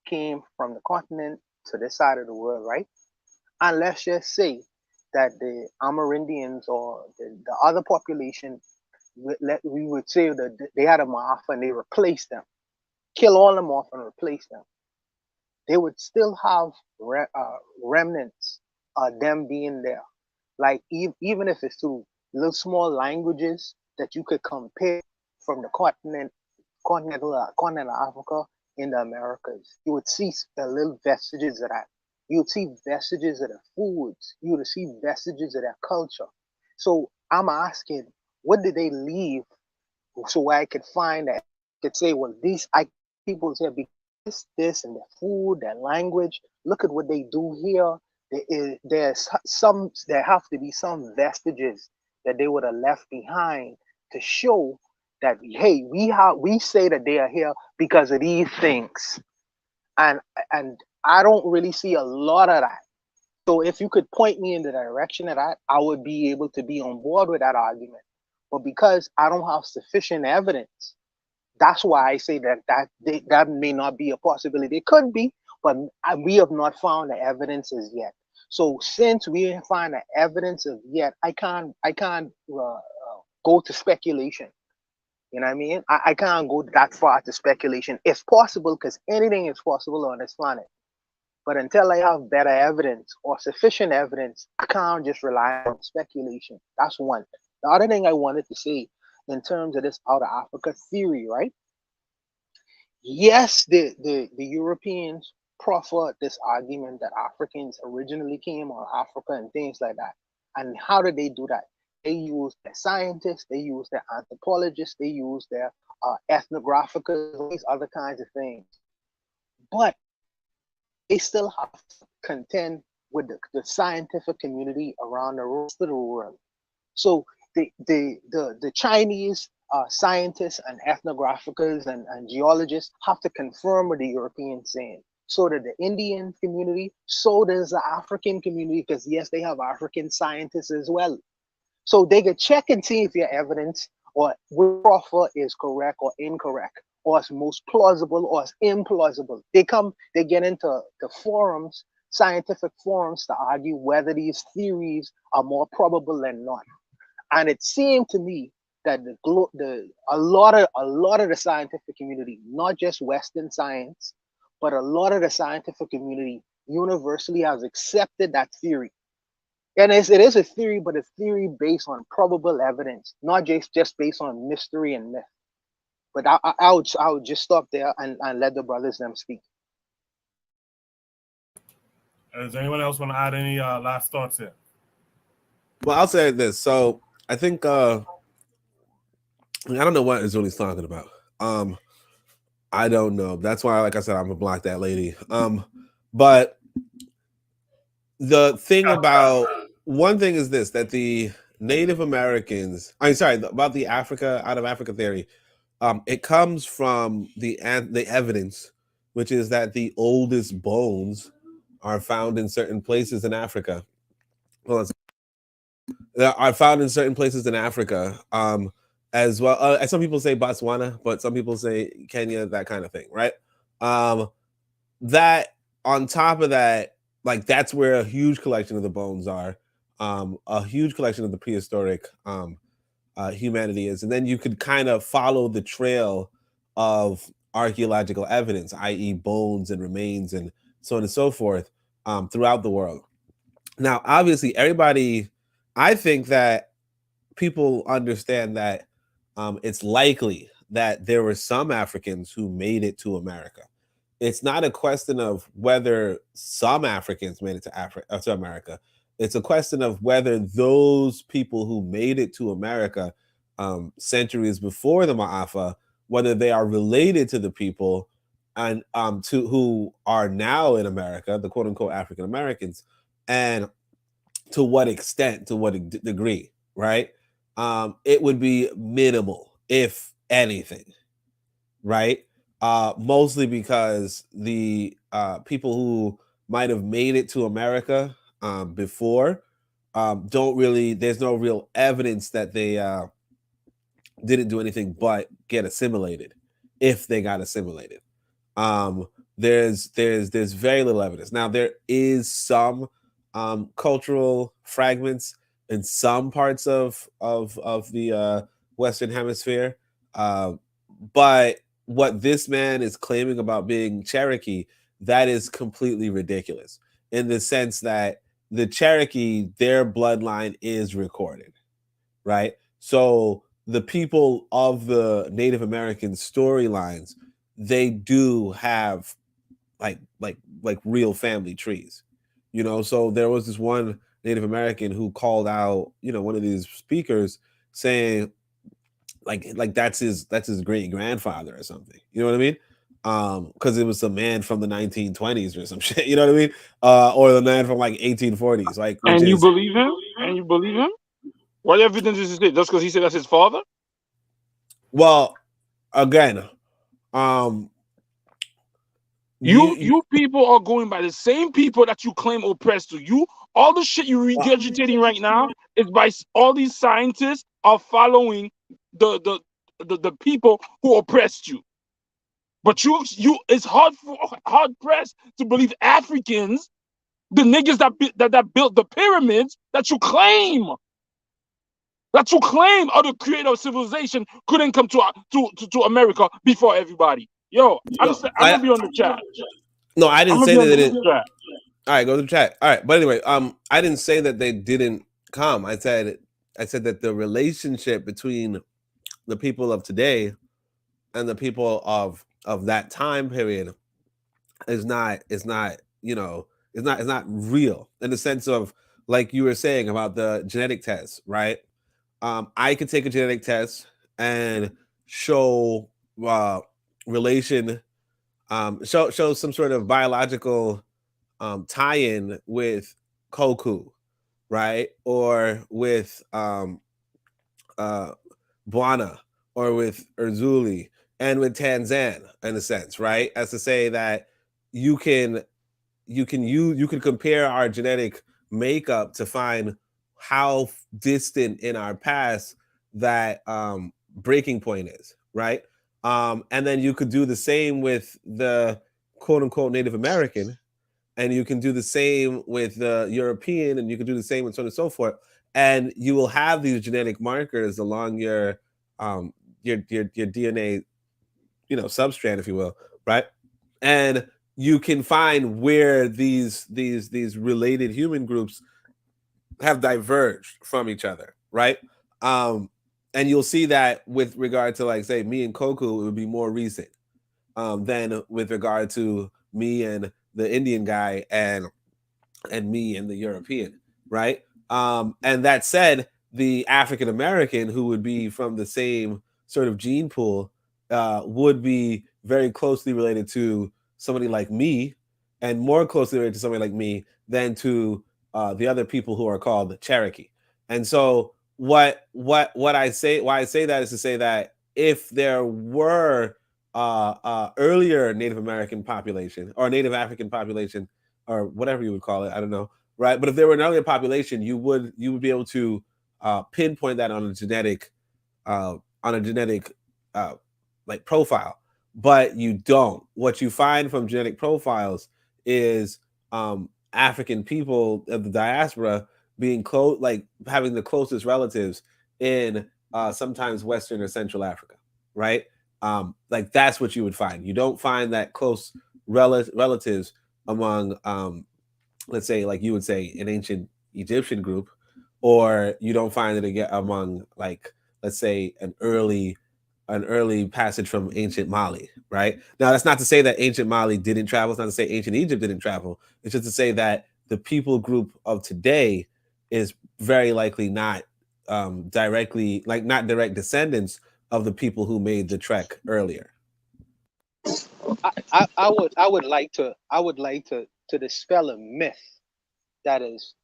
came from the continent to this side of the world, right? And let's just say that the Amerindians or the other population, we would say that they had a Ma'afa and they replaced them, kill all them off and replace them. They would still have remnants of them being there. Like even if it's through little small languages that you could compare from the continental Africa in the Americas, you would see little vestiges of that. You would see vestiges of their foods. You would see vestiges of their culture. So I'm asking, what did they leave so I could find that I could say, well, these people here this and their food, their language. Look at what they do here. There have to be some vestiges that they would have left behind to show that hey, we say that they are here because of these things, and I don't really see a lot of that. So if you could point me in the direction of that, I would be able to be on board with that argument. But because I don't have sufficient evidence, that's why I say that may not be a possibility. It could be, but we have not found the evidence as yet. So since we find the evidence of yet, I can't go to speculation. You know what I mean? I can't go that far to speculation. It's possible because anything is possible on this planet. But until I have better evidence or sufficient evidence, I can't just rely on speculation. That's one. The other thing I wanted to say in terms of this out of Africa theory, right? Yes, the Europeans proffer this argument that Africans originally came on Africa and things like that. And how did they do that? They use their scientists, they use their anthropologists, they use their ethnographers, these other kinds of things. But they still have to contend with the scientific community around the rest of the world. So the Chinese scientists and ethnographers and geologists have to confirm what the Europeans saying. So that the Indian community, so does the African community, because yes, they have African scientists as well. So they could check and see if your evidence or what offer is correct or incorrect, or it's most plausible or it's implausible. They get into the forums, scientific forums, to argue whether these theories are more probable than not. And it seemed to me that a lot of the scientific community, not just Western science, but a lot of the scientific community universally has accepted that theory. And it is a theory, but a theory based on probable evidence, not just based on mystery and myth. But I would just stop there and let the brothers them speak. Does anyone else want to add any last thoughts here? Well, I'll say this. So I think I don't know what Azuli's talking about. I don't know. That's why, like I said, I'm gonna block that lady. But the thing about one thing is this, that the Native Americans, about the out of Africa theory, it comes from the evidence, which is that the oldest bones are found in certain places in Africa. Are found in certain places in Africa, as well. Some people say Botswana, but some people say Kenya, that kind of thing, right? That on top of that, like that's where a huge collection of the bones are, a huge collection of the prehistoric humanity is, and then you could kind of follow the trail of archaeological evidence, i.e., bones and remains and so on and so forth, throughout the world. Now, obviously, I think that people understand that it's likely that there were some Africans who made it to America. It's not a question of whether some Africans made it to America. It's a question of whether those people who made it to America centuries before the Ma'afa, whether they are related to the people and to who are now in America, the quote unquote African Americans, and to what extent, to what degree, right? It would be minimal, if anything, right? Mostly because the people who might have made it to America before there's no real evidence that they didn't do anything but get assimilated, if they got assimilated. there's very little evidence. Now there is some cultural fragments in some parts of the Western Hemisphere, but what this man is claiming about being Cherokee, that is completely ridiculous in the sense that the Cherokee, their bloodline is recorded, right? So the people of the Native American storylines, they do have like real family trees, you know. So there was this one Native American who called out, you know, one of these speakers saying like that's his great grandfather or something, you know what I mean? Because it was a man from the 1920s or some shit, you know what I mean? Or the man from like 1840s, like, which And you is, believe him? And you believe him? What evidence is it? Just because he said that's his father? well, again, um You people are going by the same people that you claim oppressed you. All the shit you're regurgitating right now is by all these scientists are following the people who oppressed you. But you it's hard pressed to believe Africans, the niggas that built the pyramids that you claim are the creator of civilization couldn't come to America before everybody. Yo, I'm gonna be on the chat. no, I didn't say that they didn't. Chat. All right, go to the chat. All right, but anyway, I didn't say that they didn't come. I said that the relationship between the people of today and the people of that time period is not you know, is not real in the sense of, like you were saying about the genetic test, right? I could take a genetic test and show relation, show some sort of biological tie-in with Koku, right? Or with Bwana, or with Erzuli, and with Tanzan, in a sense, right? As to say that you can compare our genetic makeup to find how distant in our past that breaking point is, right? And then you could do the same with the quote unquote Native American, and you can do the same with the European, and you can do the same with so on and so forth. And you will have these genetic markers along your DNA, you know, substrand, if you will, right? And you can find where these related human groups have diverged from each other, right? And you'll see that with regard to, like, say, me and Koku, it would be more recent than with regard to me and the Indian guy and me and the European, right? And that said, the African American, who would be from the same sort of gene pool, would be very closely related to somebody like me, and more closely related to somebody like me than to the other people who are called Cherokee. And so, what I say, why I say that, is to say that if there were earlier Native American population or Native African population, or whatever you would call it, I don't know, right? But if there were an earlier population, you would be able to pinpoint that on a genetic uh, like profile. But you don't. What you find from genetic profiles is African people of the diaspora being close, like having the closest relatives in sometimes Western or Central Africa, right? Like that's what you would find. You don't find that close relatives among let's say, like you would say, an ancient Egyptian group, or you don't find it again among, like, let's say, an early passage from ancient Mali, right? Now, that's not to say that ancient Mali didn't travel. It's not to say ancient Egypt didn't travel. It's just to say that the people group of today is very likely not directly, like, not direct descendants of the people who made the trek earlier. I would like to dispel a myth that is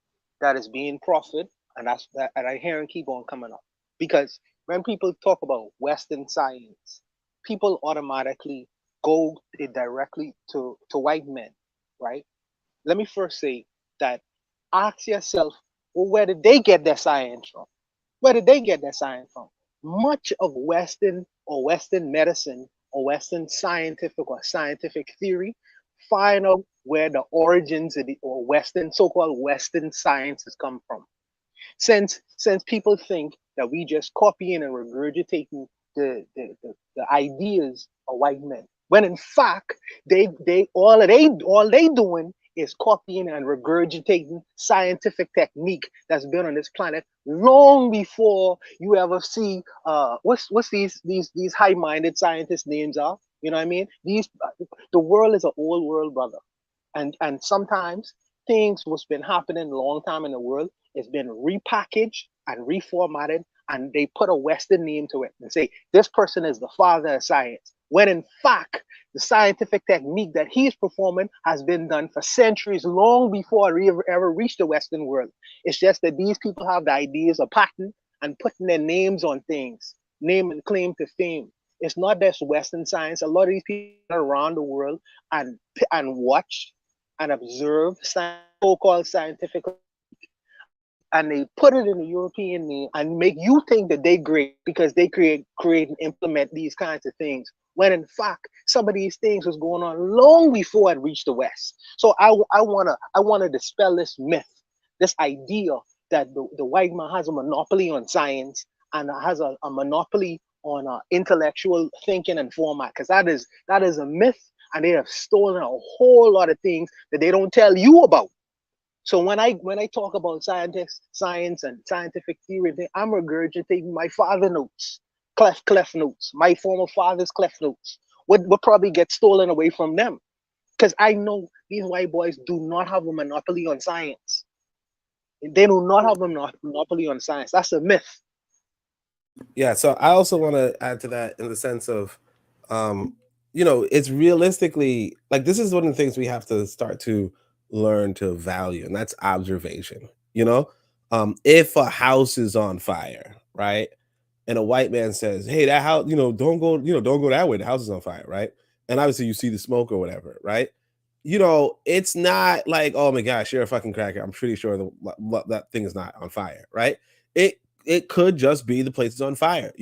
being proffered, and and I hear and keep on coming up, because when people talk about Western science, people automatically go directly to white men, right? Let me first say that, ask yourself, well, where did they get their science from? Where did they get their science from? Much of Western medicine or Western scientific theory find out where the origins of the or Western so-called Western sciences come from. Since people think that we just copying and regurgitating the ideas of white men, when in fact they doing is copying and regurgitating scientific technique that's been on this planet long before you ever see what's these high-minded scientists names are. You know what I mean? The world is an old world, brother, and sometimes things what's been happening a long time in the world it's been repackaged and reformatted, and they put a Western name to it and say this person is the father of science, when in fact the scientific technique that he's performing has been done for centuries long before we ever reached the Western world. It's just that these people have the ideas of patent and putting their names on things, name and claim to fame. It's not just Western science. A lot of these people around the world and watch and observe so-called scientific, and they put it in the European name and make you think that they great because they create and implement these kinds of things. When in fact, some of these things was going on long before it reached the West. So I wanna dispel this myth, this idea that the white man has a monopoly on science and has a monopoly on intellectual thinking and format, because that is a myth, and they have stolen a whole lot of things that they don't tell you about. So when I talk about science and scientific theory, I'm regurgitating my father notes, clef notes, my former father's clef notes. What probably gets stolen away from them? Because I know these white boys do not have a monopoly on science. They do not have a monopoly on science. That's a myth. Yeah, so I also want to add to that in the sense of, it's realistically like this is one of the things we have to start to learn to value, and that's observation. If a house is on fire, right, and a white man says, "Hey, that house, don't go that way. The house is on fire," right? And obviously you see the smoke or whatever, right? It's not like, oh my gosh, you're a fucking cracker. I'm pretty sure that thing is not on fire, right? It could just be the place is on fire.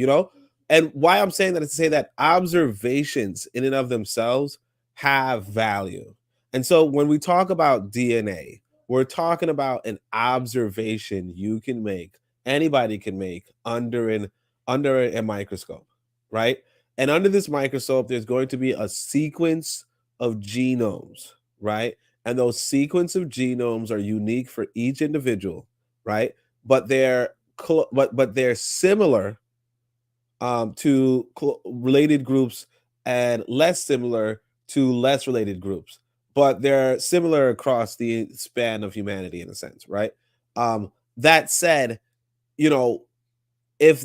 And why I'm saying that is to say that observations in and of themselves have value. And so when we talk about DNA, we're talking about an observation you can make, anybody can make under a microscope, right? And under this microscope, there's going to be a sequence of genomes, right? And those sequence of genomes are unique for each individual, right? But they're similar to related groups and less similar to less related groups, but they're similar across the span of humanity in a sense, right? That said, you know, if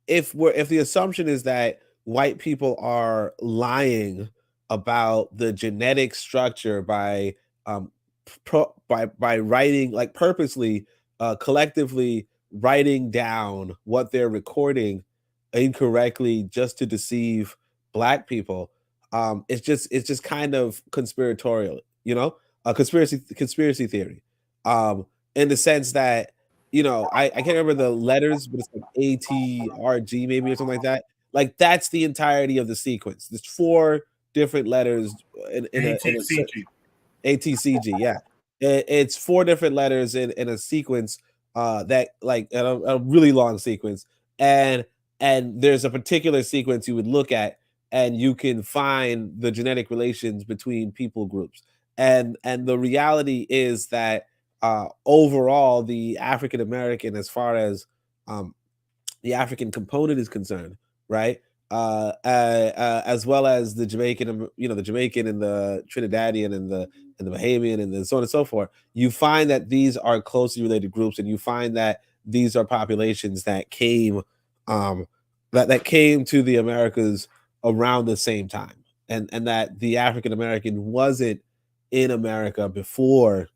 the assumption is that white people are lying about the genetic structure by by writing, like, purposely collectively writing down what they're recording incorrectly just to deceive black people, it's just kind of conspiratorial, a conspiracy theory, in the sense that, I can't remember the letters, but it's like ATRG maybe or something like that. Like, that's the entirety of the sequence. There's four different letters in a ATCG. ATCG, yeah. It's four different letters in a sequence, that, like, a really long sequence, and there's a particular sequence you would look at, and you can find the genetic relations between people groups, and the reality is that, overall, the African American, as far as the African component is concerned, right? As well as the Jamaican, the Jamaican and the Trinidadian and the Bahamian and so on and so forth. You find that these are closely related groups, and you find that these are populations that came, that came to the Americas around the same time, and that the African American wasn't in America before,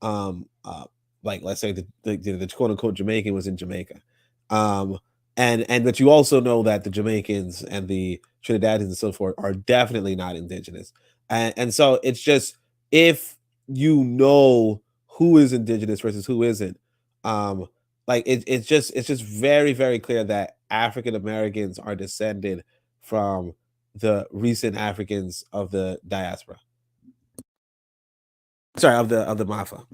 um, uh, like, let's say the quote unquote Jamaican was in Jamaica. Um, and but you also know that the Jamaicans and the Trinidadians and so forth are definitely not indigenous, and so it's just, if you know who is indigenous versus who isn't, um, like, it's just very, very clear that African Americans are descended from the recent Africans of the diaspora. Sorry, of the Mafa.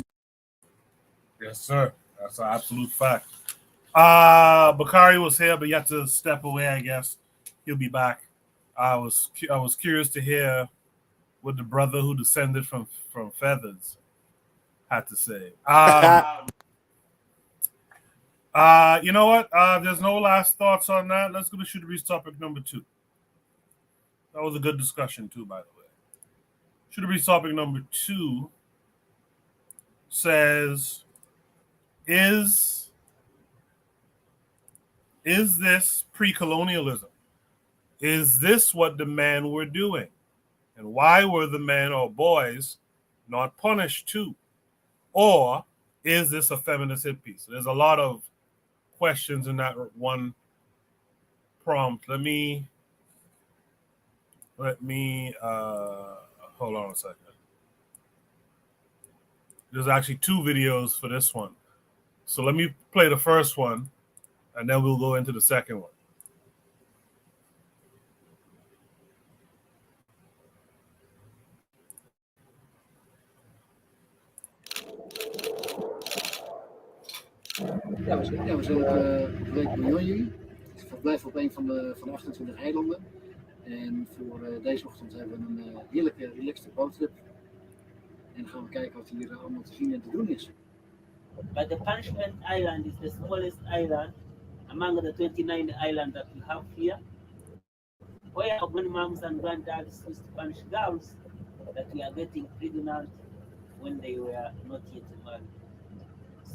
Yes, sir. That's an absolute fact. Bakari was here, but you had to step away. I guess he'll be back. I was curious to hear what the brother who descended from feathers had to say. You know what? There's no last thoughts on that. Let's go to Shoot Breeze topic number 2. That was a good discussion too, by the way. Shoot Breeze topic number 2 says, "Is this pre-colonialism? Is this what the men were doing? And why were the men or boys not punished too? Or is this a feminist hit piece?" There's a lot of questions in that one prompt. Let me hold on a second. There's actually 2 videos for this one. So let me play the first one, and then we'll go into the second one. Ja, we zijn op Lake Bouillon. Het verblijf op een van de 28 eilanden. En voor deze ochtend hebben we een heerlijke, relaxed boottrip. En dan gaan we kijken wat hier allemaal te zien en te doen is. But the Punishment Island is the smallest island among the 29 islands that we have here, where our grandmoms and granddads used to punish girls that we are getting pregnant when they were not yet married.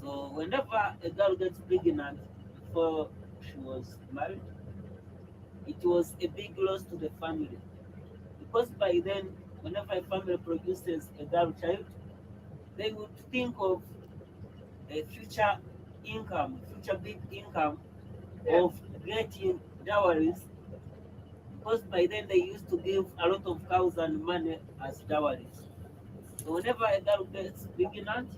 So whenever a girl gets pregnant before she was married, it was a big loss to the family. Because by then, whenever a family produces a girl child, they would think of a future big income of getting dowries, because by then they used to give a lot of cows and money as dowries. So whenever a girl gets pregnant,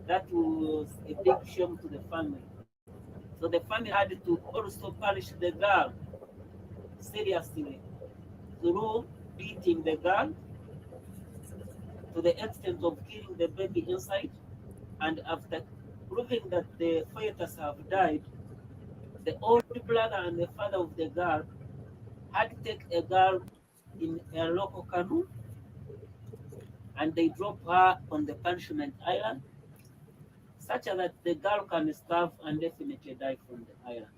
that was a big shame to the family. So the family had to also punish the girl seriously through beating the girl to the extent of killing the baby inside. And after proving that the fetus have died, the old brother and the father of the girl had to take a girl in a local canoe, and they drop her on the punishment island, such that the girl can starve and definitely die from the island.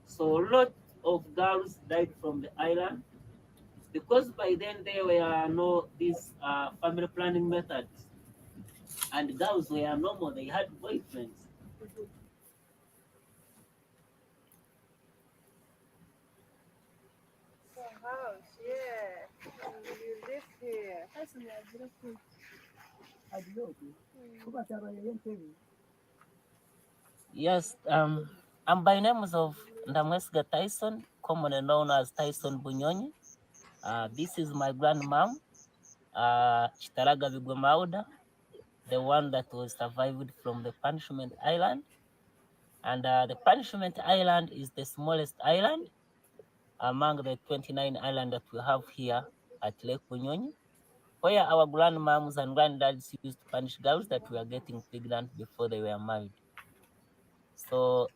So a lot of girls died from the island because by then there were no these family planning methods, and girls were normal; they had boyfriends. House, yeah. You live here. Yes, I'm by names of Ndamwesga Tyson, commonly known as Tyson Bunyonyi. This is my grandmom, Chitaraga Bigwemauda, the one that was survived from the Punishment Island. And the Punishment Island is the smallest island among the 29 islands that we have here at Lake Bunyonyi, where our grandmoms and granddads used to punish girls that were getting pregnant before they were married. So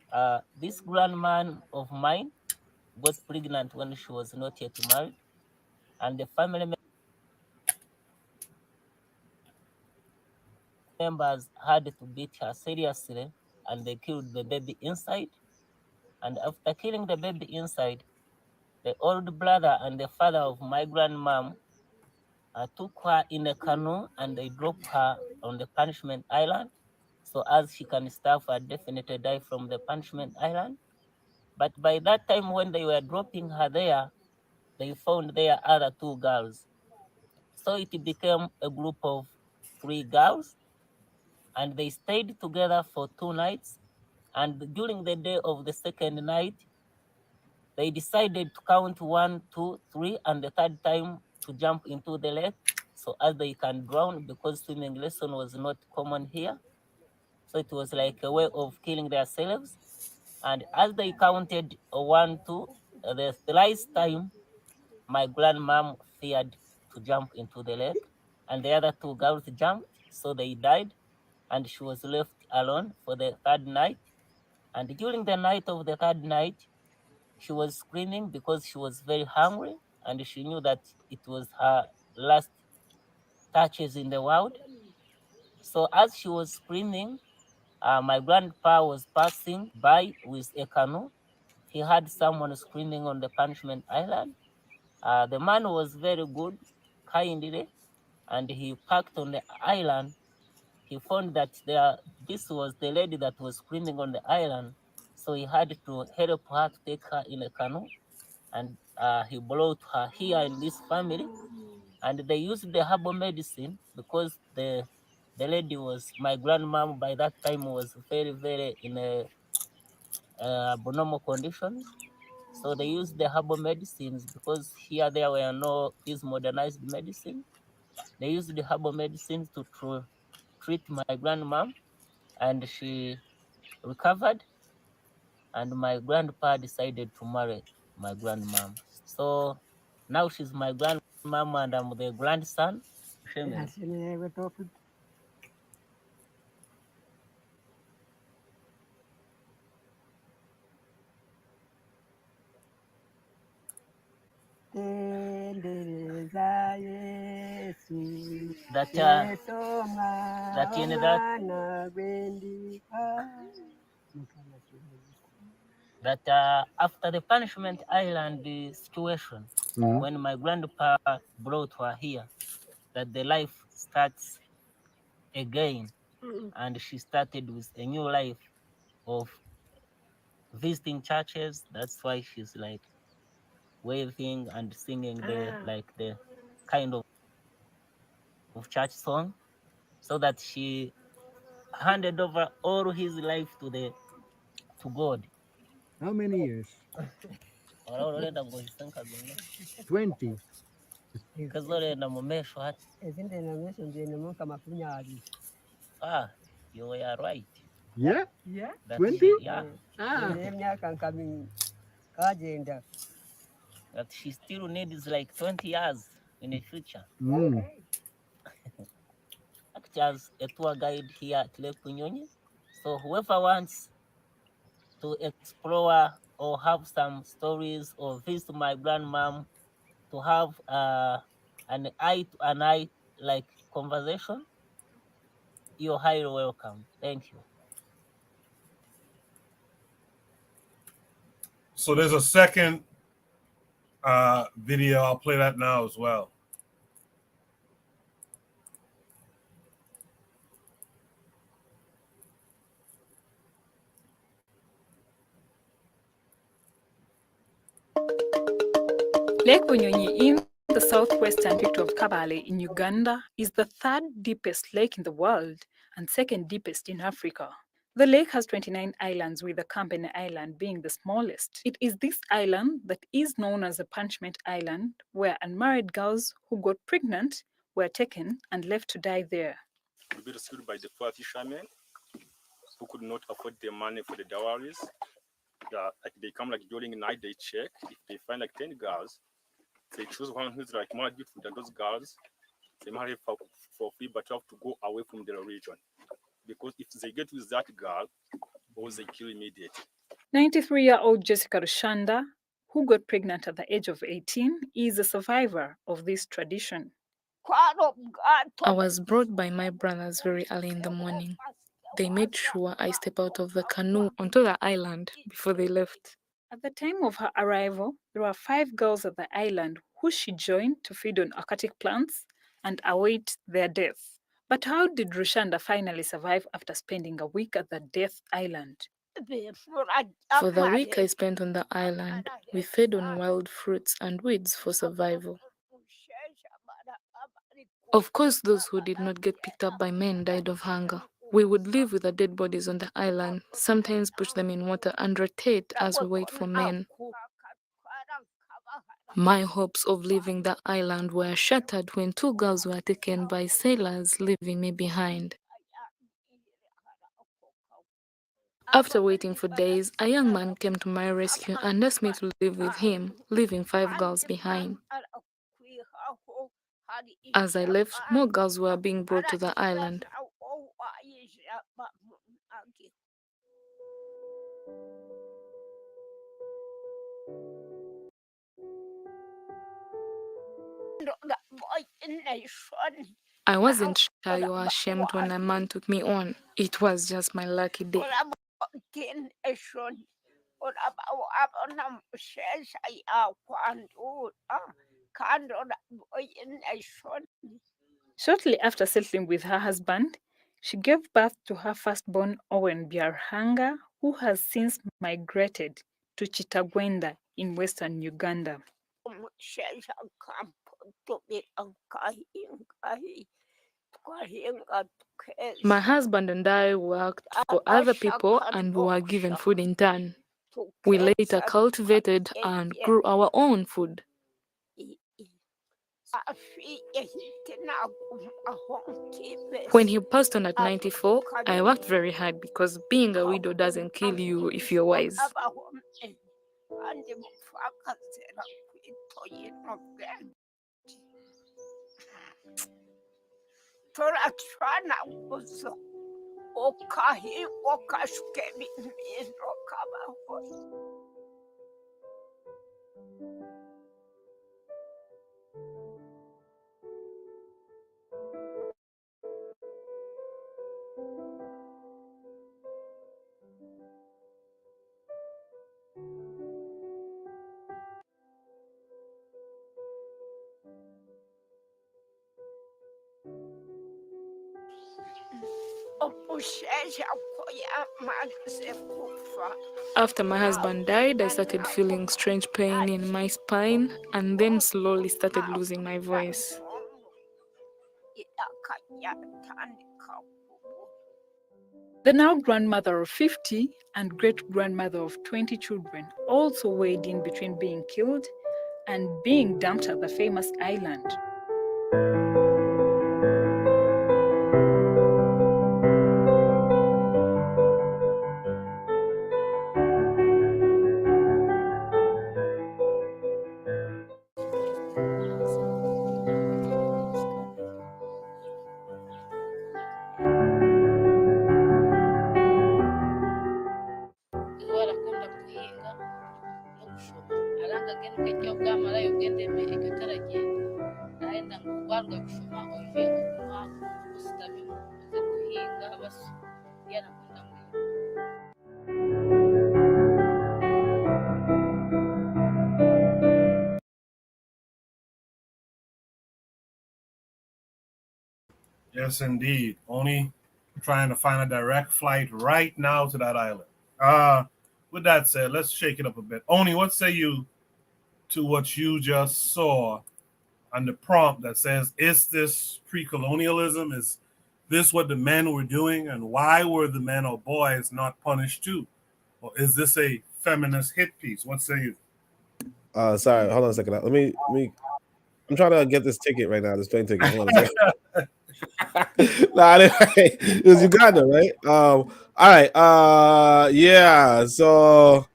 this grandma of mine got pregnant when she was not yet married, and the family members had to beat her seriously, and they killed the baby inside. And after killing the baby inside, the old brother and the father of my grandmom took her in a canoe and they dropped her on the punishment island, so as she can starve and definitely die from the punishment island. But by that time, when they were dropping her there, they found there other 2 girls. So it became a group of 3 girls, and they stayed together for 2 nights. And during the day of the second night, they decided to count 1, 2, 3, and the third time to jump into the lake so as they can drown, because swimming lesson was not common here. So it was like a way of killing themselves. And as they counted 1, 2, the last time, my grandmom feared to jump into the lake, and the other 2 girls jumped. so they died, and she was left alone for the third night. And during the night of the third night, she was screaming because she was very hungry, and she knew that it was her last touches in the world. So as she was screaming, my grandpa was passing by with a canoe. He heard someone screaming on the punishment island. The man was very good, kindly, and he parked on the island. He found that this was the lady that was screaming on the island, so he had to help her to take her in a canoe, and he brought her here in this family, and they used the herbal medicine because the lady was my grandmom by that time was very in a abnormal conditions. So they used the herbal medicines because here there were no these modernized medicine. They used the herbal medicines to treat my grandmom, and she recovered. And my grandpa decided to marry my grandmom. So now she's my grandmom, and I'm the grandson. That after the punishment island situation, when my grandpa brought her here, that the life starts again, and she started with a new life of visiting churches. That's why she's like waving and singing the kind of church song, so that she handed over all his life to God. How many years? 20. Kazorenda mu mesho hati. Ah, you are right. Yeah? That 20? yeah. Ah. That she still needs like 20 years in the future. Act as a tour guide here at Lake Bunyonyi. So whoever wants to explore or have some stories or visit my grandmom to have an eye to an eye like conversation, you're highly welcome. Thank you. So there's a second video. I'll play that now as well. Lake Bunyonyi in the southwestern district of Kabale in Uganda is the third deepest lake in the world and second deepest in Africa. The lake has 29 islands, with the Company Island being the smallest. It is this island that is known as the Punishment Island, where unmarried girls who got pregnant were taken and left to die there. Will be rescued by the poor fishermen who could not afford the money for the dowries. Like they come like during the night, they check. If they find like 10 girls, they choose one who's like more beautiful than those girls. They marry for free, but you have to go away from their region. Because if they get with that girl, or they kill immediately. 93-year-old Jessica Rushanda, who got pregnant at the age of 18, is a survivor of this tradition. I was brought by my brothers very early in the morning. They made sure I step out of the canoe onto the island before they left. At the time of her arrival, there were 5 girls at the island who she joined to feed on aquatic plants and await their death. But how did Rushanda finally survive after spending a week at the death island? For the week I spent on the island, we fed on wild fruits and weeds for survival. Of course, those who did not get picked up by men died of hunger. We would live with the dead bodies on the island, sometimes push them in water and rotate as we wait for men. My hopes of leaving the island were shattered when 2 girls were taken by sailors, leaving me behind. After waiting for days, a young man came to my rescue and asked me to live with him, leaving 5 girls behind. As I left, more girls were being brought to the island. I wasn't shy or ashamed when a man took me on. It was just my lucky day. Shortly after settling with her husband, she gave birth to her firstborn Owen Byarhanga, who has since migrated to Chitagwenda in western Uganda. My husband and I worked for other people and we were given food in turn. We later cultivated and grew our own food. When he passed on at 94, I worked very hard because being a widow doesn't kill you if you're wise. After my husband died, I started feeling strange pain in my spine and then slowly started losing my voice. The now grandmother of 50 and great-grandmother of 20 children also weighed in between being killed and being dumped at the famous island. Yes, indeed. Only trying to find a direct flight right now to that island. With that said, let's shake it up a bit. Oni, what say you to what you just saw on the prompt that says, is this pre-colonialism? Is this what the men were doing? And why were the men or boys not punished too? Or is this a feminist hit piece? What say you? Sorry, hold on a second. Let me. I'm trying to get this ticket right now. This plane ticket. Hold on a second. Nah, it was Uganda, right? All right. Yeah. So,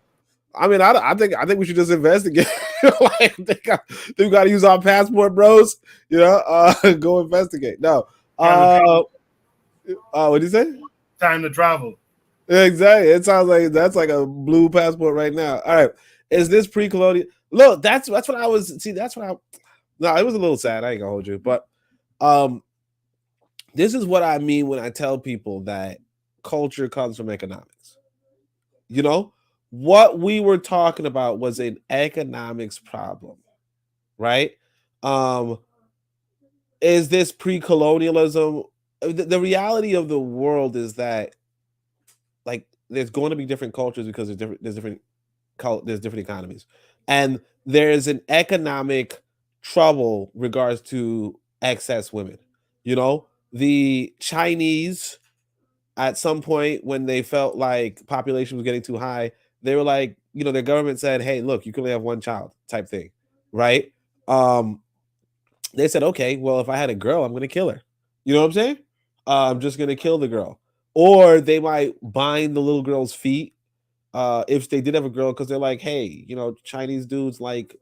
I mean, I think we should just investigate. Like, we got to use our passport, bros. You know, go investigate. No. What did you say? Time to travel. Exactly. It sounds like that's like a blue passport right now. All right. Is this pre-colonial? Look, that's what I was. See, that's what I. No, it was a little sad. I ain't gonna hold you, but this is what I mean when I tell people that culture comes from economics. You know, what we were talking about was an economics problem, right? Is this pre-colonialism? The reality of the world is that, like, there's going to be different cultures because there's different economies, and there's an economic trouble regards to excess women. You know, the Chinese at some point when they felt like population was getting too high, they were like, you know, their government said, hey, look, you can only have one child type thing, right? They said, okay, well, if I had a girl, I'm going to kill her. You know what I'm saying? I'm just going to kill the girl. Or they might bind the little girl's feet if they did have a girl, because they're like, hey, you know, Chinese dudes like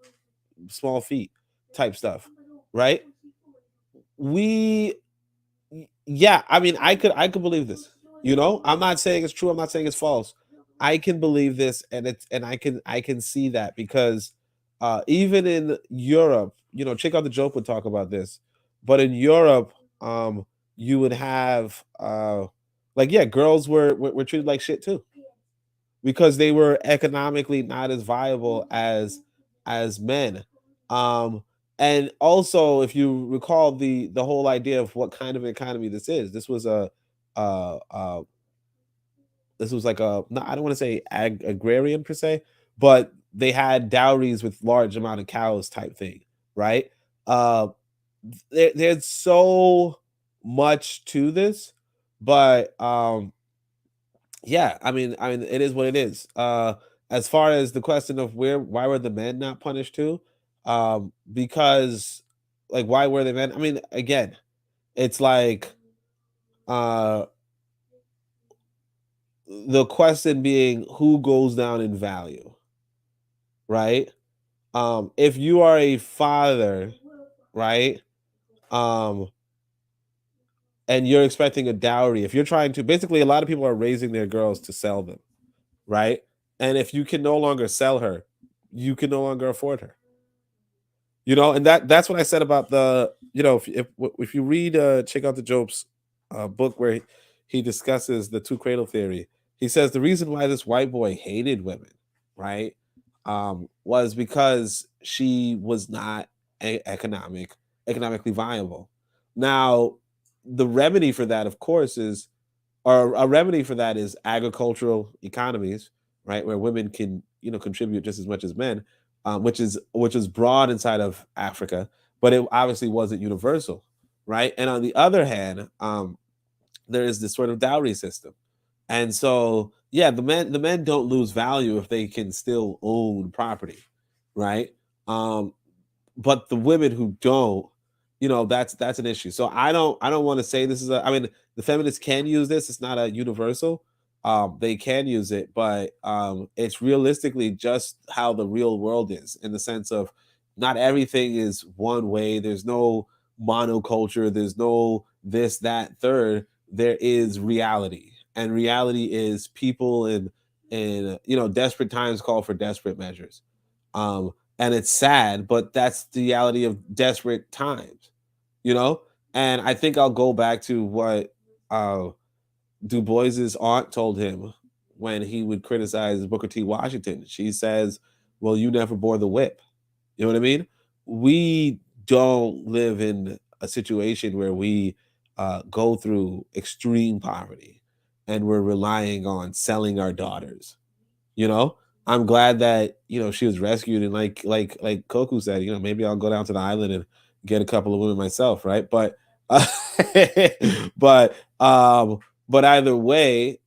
small feet type stuff, right? we, yeah, I mean, I could believe this. You know, I'm not saying it's true. I'm not saying it's false. I can believe this, and I can see that because even in Europe, you know, check out the joke would talk about this, but in Europe, you would have like, yeah, girls were treated like shit too because they were economically not as viable as men. Um, and also, if you recall the whole idea of what kind of economy this is, this was a uh, uh, this was like a, no, I don't want to say agrarian per se, but they had dowries with large amount of cows type thing, right? Uh, there's so much to this, but yeah, I mean, it is what it is. As far as the question of why were the men not punished too? Because like, why were they men? I mean, again, it's like uh the question being who goes down in value, right? If you are a father, right? Um, and you're expecting a dowry, if you're trying to, basically, a lot of people are raising their girls to sell them, right? And if you can no longer sell her, you can no longer afford her. You know, and that's what I said about the, you know, if you read check out the Job's book where he discusses the two cradle theory. He says the reason why this white boy hated women, right, was because she was not economically viable. Now, the remedy for that, of course, is, or a remedy for that is agricultural economies, right, where women can, you know, contribute just as much as men, which is broad inside of Africa, but it obviously wasn't universal, right? And on the other hand, there is this sort of dowry system, and so yeah, the men don't lose value if they can still own property, right? Um, but the women who don't, you know, that's an issue. So I don't want to say this is a, I mean, the feminists can use this, it's not a universal. They can use it, but it's realistically just how the real world is, in the sense of not everything is one way. There's no monoculture, there's no this, that, third. There is reality, and reality is people in, you know, desperate times call for desperate measures. um and it's sad, but that's the reality of desperate times, you know. And I think I'll go back to what uh Du Bois's aunt told him when he would criticize Booker T. Washington. She says, well, you never bore the whip. You know what I mean? We don't live in a situation where we go through extreme poverty and we're relying on selling our daughters. You know, I'm glad that, you know, she was rescued, and like Koku said, you know, maybe I'll go down to the island and get a couple of women myself, right? But but but either way,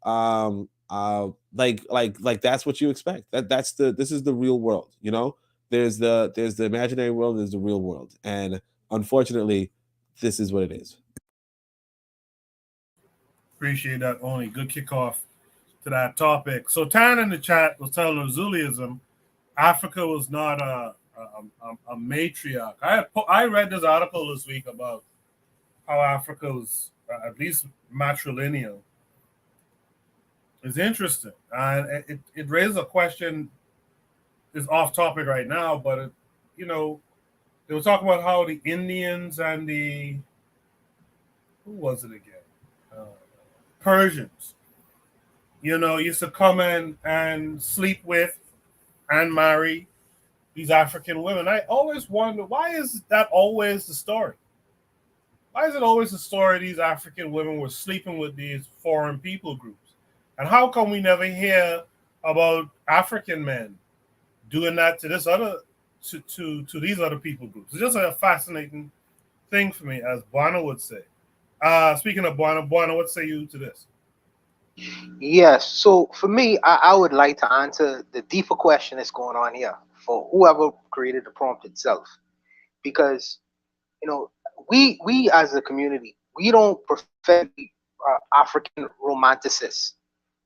like that's what you expect. That's the, this is the real world, you know. There's the imaginary world, there's the real world, and unfortunately, this is what it is. Appreciate that, Only. Good kickoff to that topic. So Tan in the chat was telling us Zuliism, Africa was not a matriarch. I read this article this week about how Africa was at least matrilineal. It's interesting, and it raises a question. It's off topic right now, but you know, they were talking about how the Indians and the, who was it again? Uh, Persians, you know, used to come in and sleep with and marry these African women. I always wonder, why is that always the story? Why is it always the story these African women were sleeping with these foreign people groups? And how come we never hear about African men doing that to this other to these other people groups? It's just a fascinating thing for me, as Buana would say. Speaking of Buana, what say you to this? Yes. So for me, I would like to answer the deeper question that's going on here for whoever created the prompt itself, because you know, we as a community, we don't perfect African romanticists.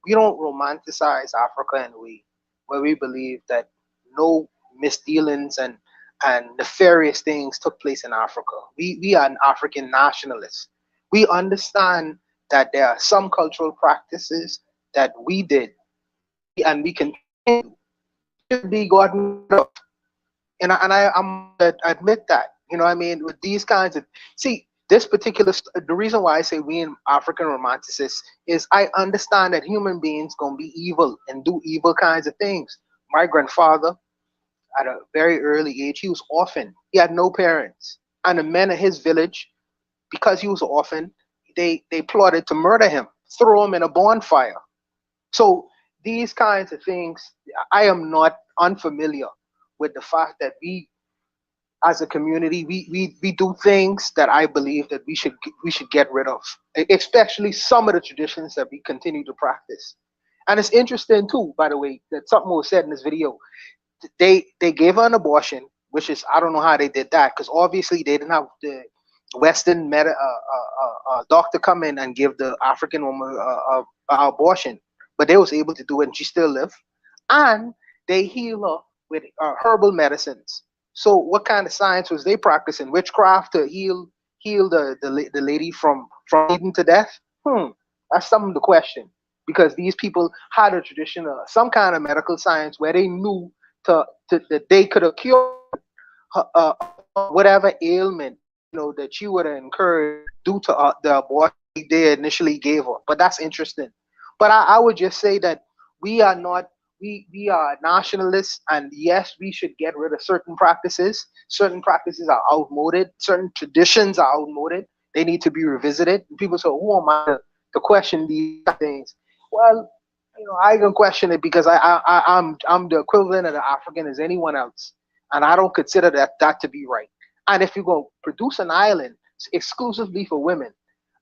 We don't romanticize Africa in a way where we believe that no misdealings and and nefarious things took place in Africa. We are an African nationalists. We understand that there are some cultural practices that we did and we continue should be gotten rid of. I'm admit that. You know what I mean? With these kinds of see this particular the reason why I say we in African romanticists is I understand that human beings gonna be evil and do evil kinds of things. My grandfather at a very early age, he was orphaned. He had no parents. And the men of his village, because he was an orphan, they plotted to murder him, throw him in a bonfire. So these kinds of things, I am not unfamiliar with the fact that we as a community, we do things that I believe that we should get rid of, especially some of the traditions that we continue to practice. And it's interesting too, by the way, that something was said in this video. They gave her an abortion, which is I don't know how they did that because obviously they didn't have the Western doctor come in and give the African woman a abortion, but they was able to do it and she still lived. And they heal her with herbal medicines. So what kind of science was they practicing? Witchcraft to heal the lady from bleeding to death? That's something to question because these people had a tradition of some kind of medical science where they knew that they could have cured whatever ailment that you would have incurred due to the abortion they initially gave her. But that's interesting. But I would just say that we are not we are nationalists, and yes, we should get rid of certain practices. Certain practices are outmoded. Certain traditions are outmoded. They need to be revisited. People say, "Who am I to question these things?" Well, I can question it because I'm the equivalent of the African as anyone else, and I don't consider that to be right. And if you go produce an island exclusively for women,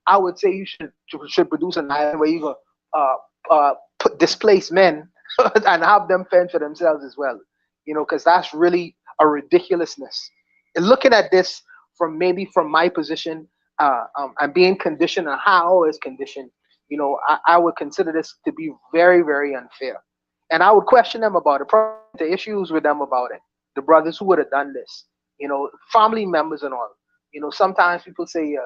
I would say you should produce an island where you go displace men and have them fend for themselves as well. Because that's really a ridiculousness. And looking at this from my position, and being conditioned and how I was conditioned, I would consider this to be very, very unfair. And I would question them about it, the issues with them about it, the brothers who would have done this, family members and all. Sometimes people say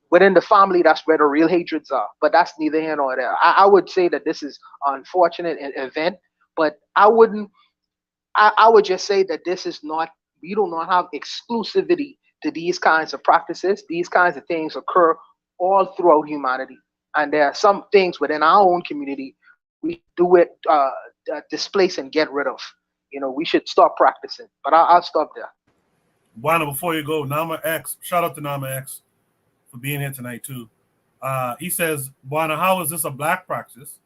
within the family, that's where the real hatreds are. But that's neither here nor there. I would say that this is an unfortunate event, but I wouldn't. I would just say that this is not. We do not have exclusivity to these kinds of practices. These kinds of things occur all throughout humanity, and there are some things within our own community we do it displace and get rid of. We should stop practicing. But I'll stop there. Buana, before you go, Nama X, shout out to Nama X for being here tonight too. He says, Buana, how is this a black practice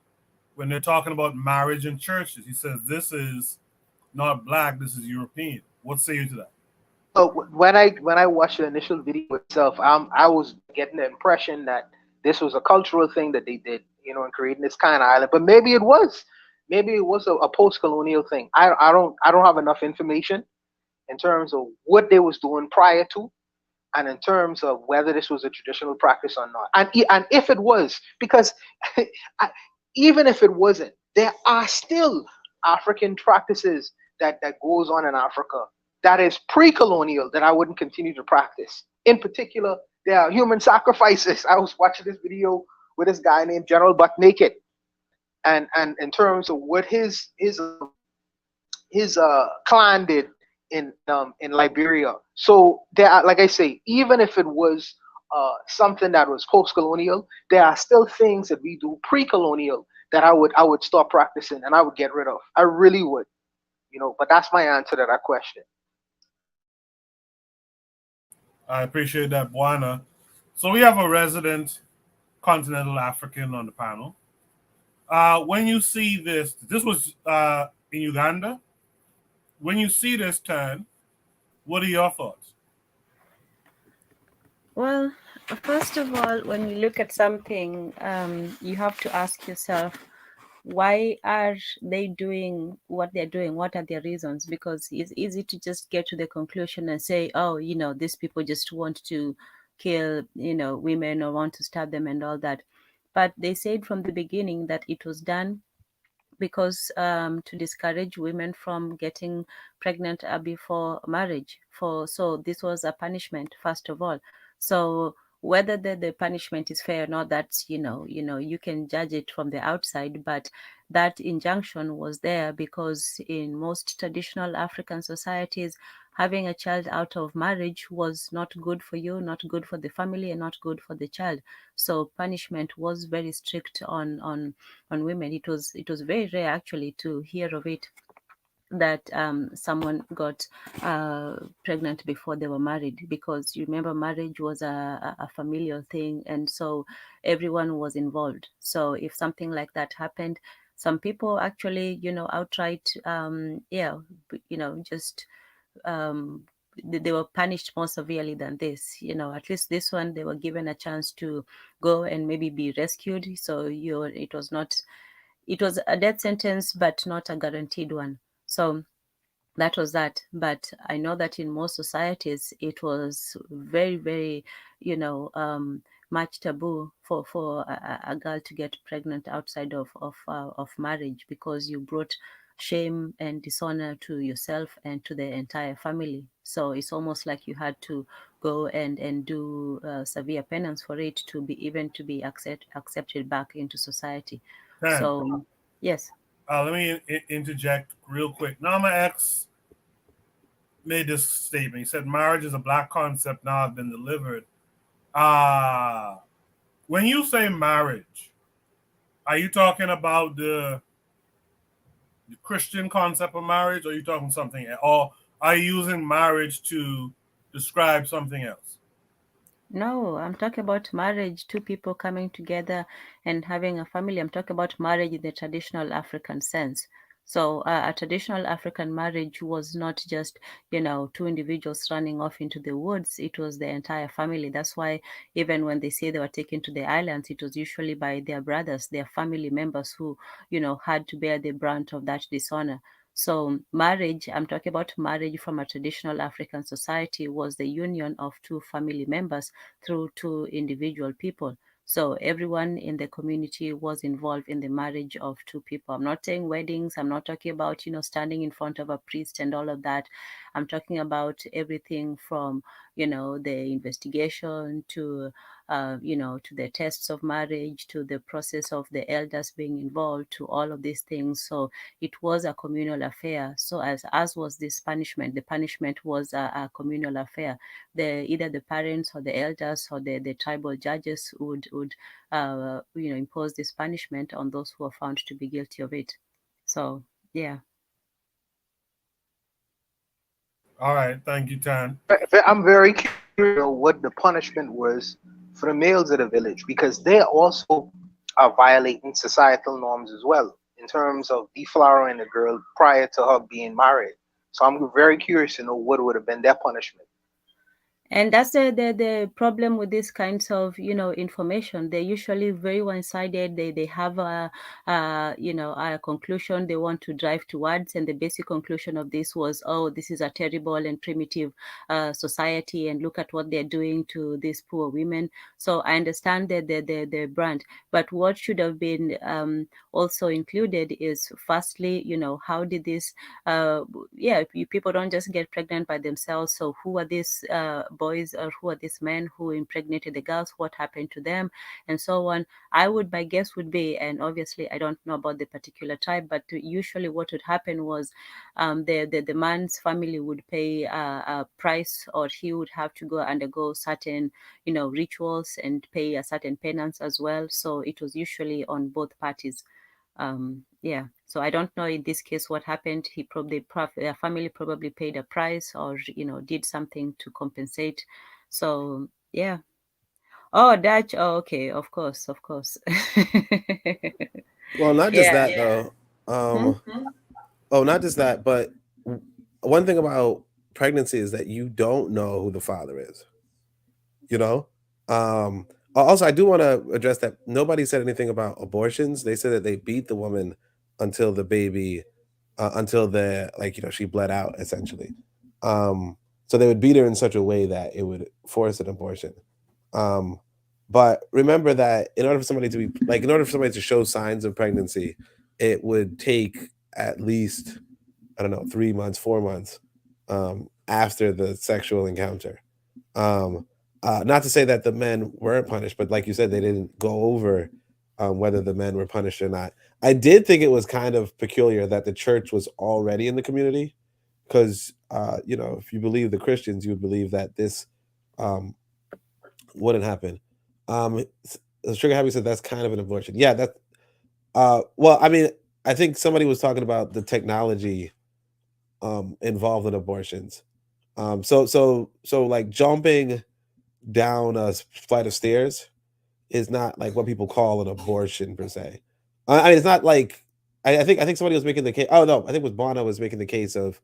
when they're talking about marriage in churches? He says this is not black, this is European. What say you to that? So when I watched the initial video itself, I was getting the impression that this was a cultural thing that they did, in creating this kind of island. But maybe it was a post-colonial thing. I don't have enough information in terms of what they was doing prior to, and in terms of whether this was a traditional practice or not. And if it was, because even if it wasn't, there are still African practices that goes on in Africa that is pre-colonial that I wouldn't continue to practice. In particular, there are human sacrifices. I was watching this video with this guy named General Buck Naked, and in terms of what his clan did in Liberia. So there are, like I say, even if it was something that was post-colonial, there are still things that we do pre-colonial that I would stop practicing and I would get rid of. I really would, But that's my answer to that question. I appreciate that, Buana. So we have a resident continental African on the panel. When you see this was in Uganda. When you see this turn, what are your thoughts? Well, first of all, when you look at something, you have to ask yourself, why are they doing what they're doing? What are their reasons? Because it's easy to just get to the conclusion and say, oh, these people just want to kill, women or want to stab them and all that. But they said from the beginning that it was done because to discourage women from getting pregnant before marriage. So this was a punishment, first of all. So whether the punishment is fair or not, that's you can judge it from the outside, but that injunction was there because in most traditional African societies, having a child out of marriage was not good for you, not good for the family, and not good for the child. So punishment was very strict on women. It was very rare actually to hear of it that someone got pregnant before they were married, because you remember marriage was a familial thing, and so everyone was involved. So if something like that happened, some people actually outright just they were punished more severely than this. At least this one, they were given a chance to go and maybe be rescued. So it was a death sentence, but not a guaranteed one. So that was that. But I know that in most societies, it was very, very, much taboo for a girl to get pregnant outside of marriage, because you brought shame and dishonor to yourself and to the entire family. So it's almost like you had to go and do severe penance for it to be accepted back into society. So yes. Let me interject real quick. Nama X made this statement. He said, marriage is a black concept now has been delivered. When you say marriage, are you talking about the Christian concept of marriage, or are you talking something else? Or are you using marriage to describe something else? No, I'm talking about marriage, two people coming together and having a family. I'm talking about marriage in the traditional African sense. So a traditional African marriage was not just, two individuals running off into the woods. It was the entire family. That's why even when they say they were taken to the islands, it was usually by their brothers, their family members who, had to bear the brunt of that dishonor. So marriage, I'm talking about marriage from a traditional African society, was the union of two family members through two individual people. So everyone in the community was involved in the marriage of two people. I'm not saying weddings. I'm not talking about, standing in front of a priest and all of that. I'm talking about everything from, the investigation to, to the tests of marriage, to the process of the elders being involved, to all of these things. So it was a communal affair. So as was this punishment, the punishment was a communal affair. Either the parents or the elders or the tribal judges would impose this punishment on those who are found to be guilty of it. So yeah. All right, thank you, Tan. I'm very curious what the punishment was for the males of the village, because they also are violating societal norms as well in terms of deflowering a girl prior to her being married. So I'm very curious to know what would have been their punishment. And that's the problem with these kinds of information. They're usually very one-sided. They have a conclusion they want to drive towards, and the basic conclusion of this was, oh, this is a terrible and primitive society, and look at what they're doing to these poor women. So I understand that the brand, but what should have been also included is, firstly, how did this people don't just get pregnant by themselves. So who are these boys, or who are these men who impregnated the girls? What happened to them, and so on? My guess would be, and obviously I don't know about the particular tribe, but usually what would happen was the man's family would pay a price, or he would have to go undergo certain rituals and pay a certain penance as well. So it was usually on both parties. So I don't know in this case what happened. Their family probably paid a price, or did something to compensate. So yeah. Oh, Dutch. Oh, okay. Of course. Well, not just that though. Oh, not just that, but one thing about pregnancy is that you don't know who the father is. Also, I do want to address that nobody said anything about abortions. They said that they beat the woman until the baby, until she bled out essentially. So they would beat her in such a way that it would force an abortion. But remember that in order for somebody to show signs of pregnancy, it would take at least, I don't know, 3 months, 4 months after the sexual encounter. Not to say that the men weren't punished, but like you said, they didn't go over whether the men were punished or not. I did think it was kind of peculiar that the church was already in the community, because you know, if you believe the Christians, you would believe that this um, wouldn't happen. Sugar Happy said that's kind of an abortion. Yeah, that. Well, I mean, I think somebody was talking about the technology involved in abortions. So like jumping down a flight of stairs is not like what people call an abortion per se. I mean, it's not like I think somebody was making the case. Oh no, I think it was Bono was making the case of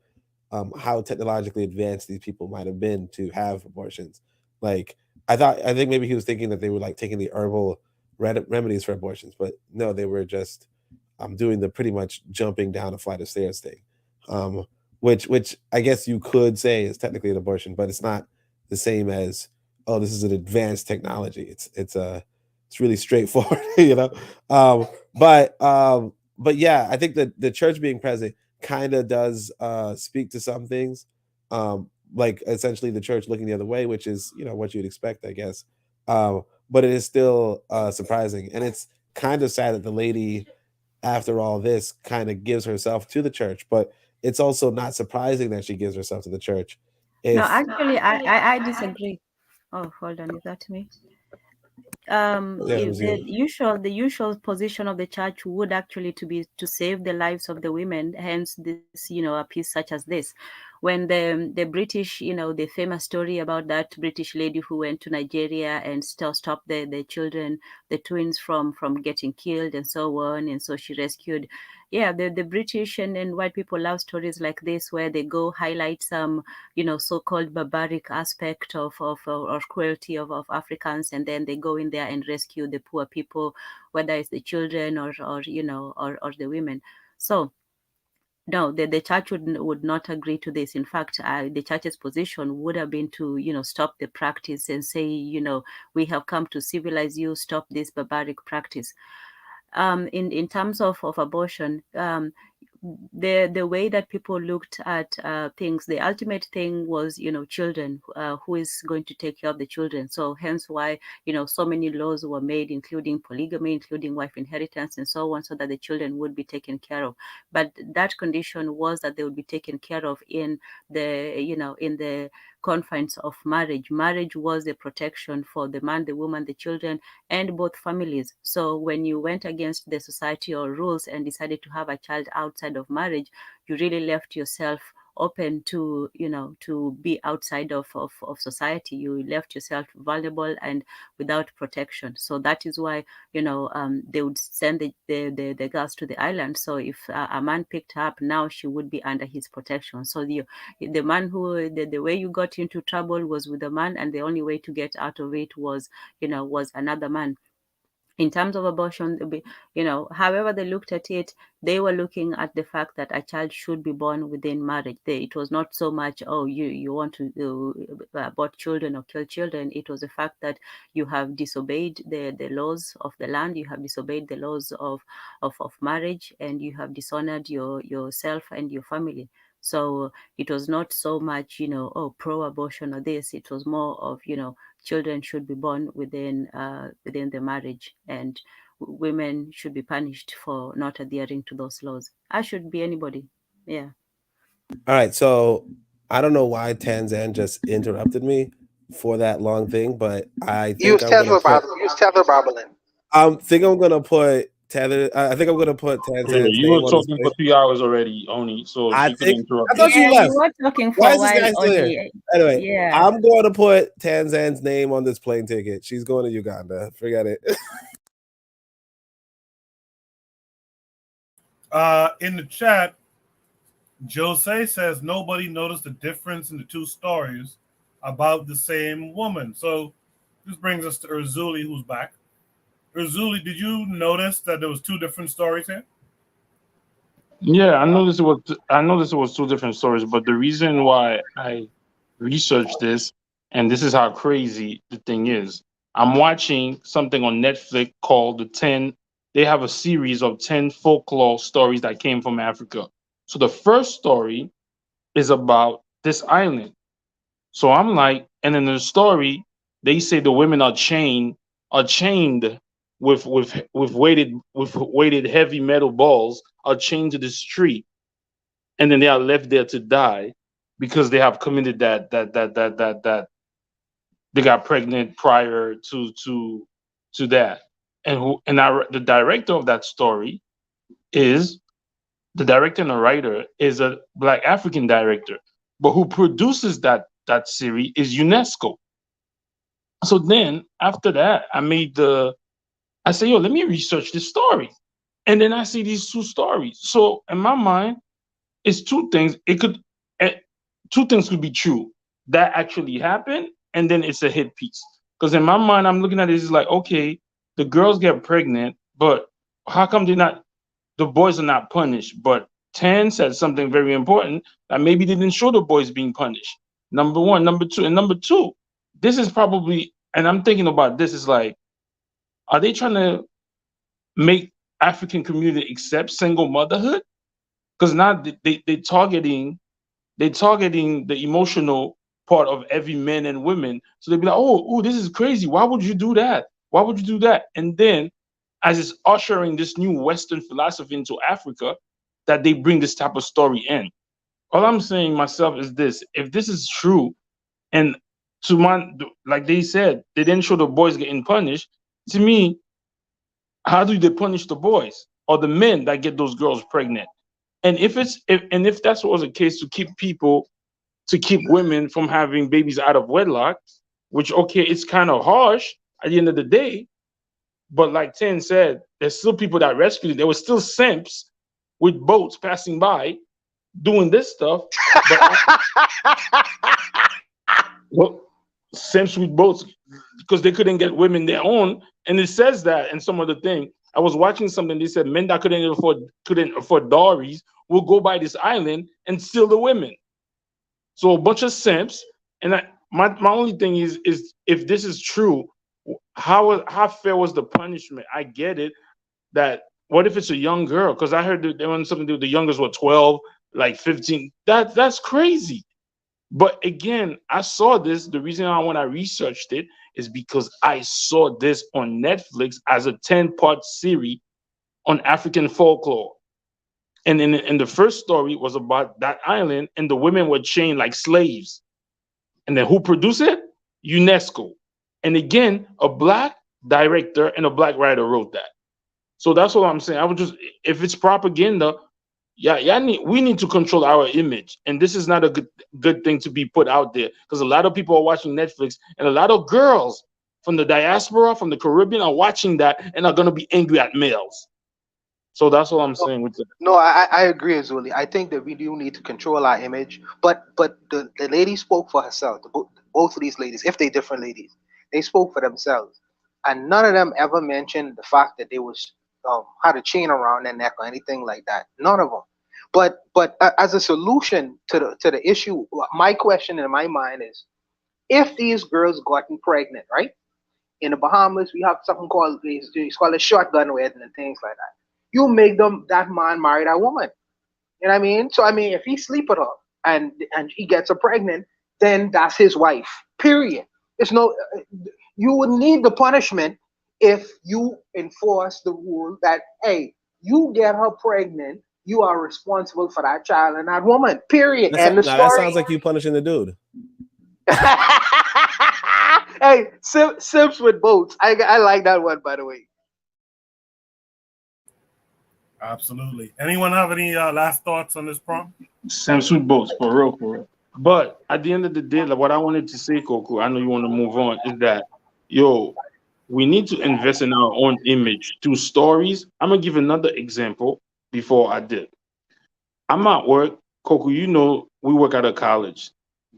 how technologically advanced these people might have been to have abortions. Like I think maybe he was thinking that they were like taking the herbal remedies for abortions, but no, they were just doing the pretty much jumping down a flight of stairs thing, um, which I guess you could say is technically an abortion, but it's not the same as, oh, this is an advanced technology. It's really straightforward, you know. But yeah, I think that the church being present kind of does speak to some things, like essentially the church looking the other way, which is, you know, what you'd expect, I guess. But it is still surprising, and it's kind of sad that the lady, after all this, kind of gives herself to the church. But it's also not surprising that she gives herself to the church. No, If actually, I disagree. Oh, hold on, is that me? Yeah, it was you. The usual position of the church would actually to be to save the lives of the women. Hence, this, you know, a piece such as this, when the British, you know, the famous story about that British lady who went to Nigeria and still stopped the children, the twins from getting killed and so on, and so she rescued. Yeah, the British and white people love stories like this, where they go highlight some, you know, so-called barbaric aspect of or cruelty of Africans, and then they go in there and rescue the poor people, whether it's the children or you know, or the women. So no, the church would not agree to this. In fact, the church's position would have been to, you know, stop the practice and say, you know, we have come to civilize you, stop this barbaric practice. In terms of abortion, the way that people looked at things, the ultimate thing was, you know, children. Who is going to take care of the children? So hence why, you know, so many laws were made, including polygamy, including wife inheritance, and so on, so that the children would be taken care of. But that condition was that they would be taken care of in the, you know, in the confines of marriage. Marriage was the protection for the man, the woman, the children, and both families. So when you went against the society or rules and decided to have a child outside of marriage, you really left yourself open to, you know, to be outside of society. You left yourself vulnerable and without protection. So that is why, you know, they would send the girls to the island. So if a man picked her up, now she would be under his protection. So the man who the way you got into trouble was with the man, and the only way to get out of it was, you know, was another man. In terms of abortion, you know, however they looked at it, they were looking at the fact that a child should be born within marriage. It was not so much, oh, you want to abort children or kill children. It was the fact that you have disobeyed the laws of the land, you have disobeyed the laws of marriage, and you have dishonored yourself and your family. So it was not so much, you know, oh, pro-abortion or this. It was more of, you know, children should be born within the marriage, and women should be punished for not adhering to those laws. I should be anybody. Yeah. All right, so I don't know why Tanzan just interrupted me for that long thing, but I think I'm gonna put. Use tether babbling. Think I'm gonna put tether. I think I'm gonna put Yeah, Tanzan's you name were on this talking plate. for 3 hours already, Oni, so I she could think interrupt I thought you. you left. You were talking for Why a is this guy while, still here? Oni. Anyway, Yeah. I'm going to put Tanzan's name on this plane ticket. She's going to Uganda. Forget it. In the chat, Jose says nobody noticed the difference in the two stories about the same woman. So this brings us to Urzuli, who's back. Urzuli, did you notice that there was two different stories here? Yeah, I noticed it was two different stories, but the reason why I researched this, and this is how crazy the thing is, I'm watching something on Netflix called The 10 they have a series of 10 folklore stories that came from Africa. So the first story is about this island. So I'm like, and in the story, they say the women are chained with weighted heavy metal balls, are chained to this tree, and then they are left there to die because they have committed that they got pregnant prior to that. The director of that story is the director and the writer is a Black African director, but who produces that series is UNESCO. So then after that, I say, yo, let me research this story. And then I see these two stories. So in my mind, it's two things. Eh, two things could be true. That actually happened, and then it's a hit piece. Because in my mind, I'm looking at it, it's like, okay, the girls get pregnant, but how come the boys are not punished? But Tan said something very important that maybe they didn't show the boys being punished. Number one, number two, this is probably, and I'm thinking about this, is like, are they trying to make African community accept single motherhood? Because now they targeting the emotional part of every man and women. So they'd be like, oh, this is crazy. Why would you do that? Why would you do that? And then as it's ushering this new Western philosophy into Africa, that they bring this type of story in. All I'm saying myself is this: if this is true, and like they said, they didn't show the boys getting punished. To me, how do they punish the boys or the men that get those girls pregnant? And if that's what was the case, to keep women from having babies out of wedlock, which, okay, it's kind of harsh at the end of the day, but like Ten said, there's still people that rescued it. There were still simps with boats passing by doing this stuff. Well, simps with boats because they couldn't get women their own. And it says that in some of the thing. I was watching something, they said men that couldn't afford dowries will go by this island and steal the women. So a bunch of simps. And my only thing is if this is true, how fair was the punishment? I get it. That what if it's a young girl? Because I heard that they want something to do. The youngest were 12, like 15. That's crazy. But again, I saw this. The reason when I researched it is because I saw this on Netflix as a 10-part series on African folklore. And in the first story was about that island, and the women were chained like slaves. And then who produced it? UNESCO. And again, a Black director and a Black writer wrote that. So that's what I'm saying. If it's propaganda, we need to control our image, and this is not a good thing to be put out there, because a lot of people are watching Netflix, and a lot of girls from the diaspora, from the Caribbean, are watching that and are going to be angry at males. So that's what I'm saying with that. No, I agree, Azuli. I think that we do need to control our image, but the lady spoke for herself. Both of these ladies, if they different ladies, they spoke for themselves, and none of them ever mentioned the fact that they was had a chain around their neck or anything like that. None of them. But as a solution to the issue, my question in my mind is, if these girls gotten pregnant, right? In the Bahamas, we have something called it's called a shotgun wedding and things like that. You make that man marry that woman. You know what I mean? So I mean, if he sleep with her and he gets her pregnant, then that's his wife. Period. It's no. You would need the punishment if you enforce the rule that, hey, you get her pregnant, you are responsible for that child and that woman. Period. And the story. That sounds like you punishing the dude. Hey, simps with boats. I like that one, by the way. Absolutely. Anyone have any last thoughts on this prompt? Simps with boats, for real. But at the end of the day, like, what I wanted to say, Coco, I know you want to move on, is that, we need to invest in our own image through stories. I'm going to give another example before I did. I'm at work. Coco, we work at a college.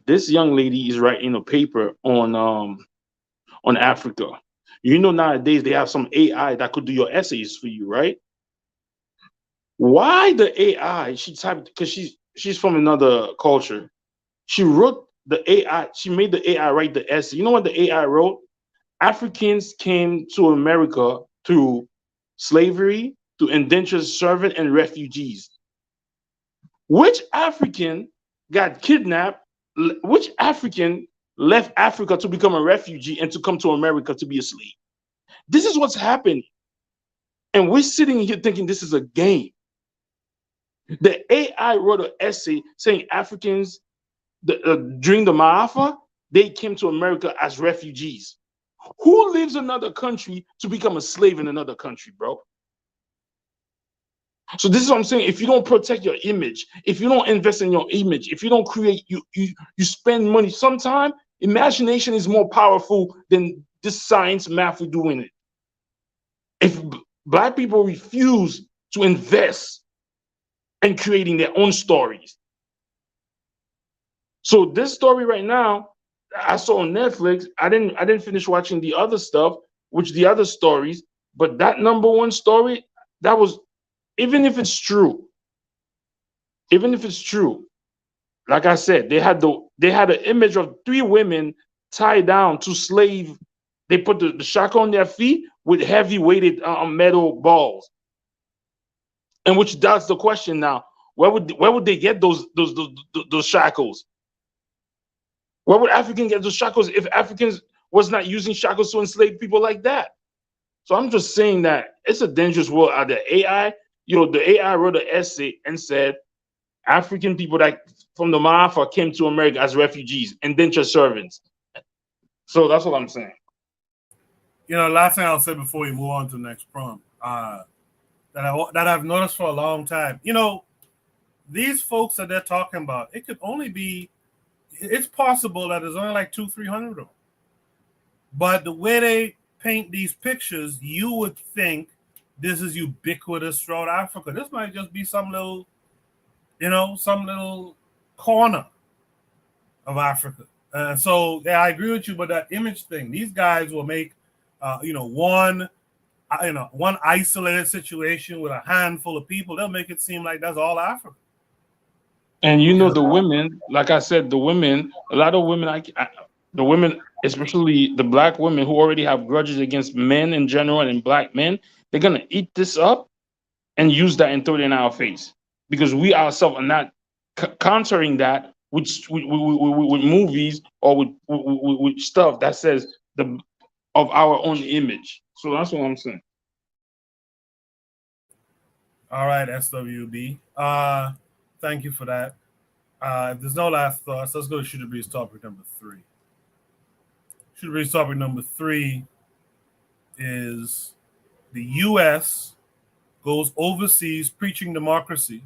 This young lady is writing a paper on Africa. Nowadays they have some AI that could do your essays for you, right? Why the AI? She typed, because she's from another culture. She wrote the AI. She made the AI write the essay. You know what the AI wrote? Africans came to America through slavery to indentured servant and refugees. Which African got kidnapped? Which African left Africa to become a refugee and to come to America to be a slave? This is what's happening. And we're sitting here thinking this is a game. The AI wrote an essay saying Africans during the Maafa, they came to America as refugees. Who leaves another country to become a slave in another country, bro? So this is what I'm saying. If you don't protect your image, if you don't invest in your image, if you don't create, you spend money. Sometimes imagination is more powerful than this science math we're doing it. If Black people refuse to invest in creating their own stories. So this story right now, I saw on Netflix. I didn't finish watching the other stuff, which the other stories, but that number one story, that was, even if it's true, like I said, they had an image of 3 women tied down to slave. They put the shackle on their feet with heavy weighted metal balls. And which that's the question now. Where would they get those shackles? Where would Africans get those shackles if Africans was not using shackles to enslave people like that? So I'm just saying that it's a dangerous world out there. AI, the AI wrote an essay and said African people that from the Maafa came to America as refugees, indentured servants. So that's what I'm saying. Last thing I'll say before we move on to the next prompt, that I've noticed for a long time. These folks that they're talking about, it could only be, it's possible that there's only like 200-300 of them. But the way they paint these pictures, you would think this is ubiquitous throughout Africa. This might just be some little corner of Africa. So yeah, I agree with you, but that image thing, these guys will make, one isolated situation with a handful of people, they'll make it seem like that's all Africa. And the women, like I said, a lot of women, the women, especially the Black women who already have grudges against men in general and Black men, they're going to eat this up and use that and throw it in our face. Because we ourselves are not countering that with movies or with stuff that says of our own image. So that's what I'm saying. All right, SWB. Thank you for that. If there's no last thoughts, let's go to Shooter Breeze topic number 3. Shooter Breeze topic number 3 is the U.S. goes overseas preaching democracy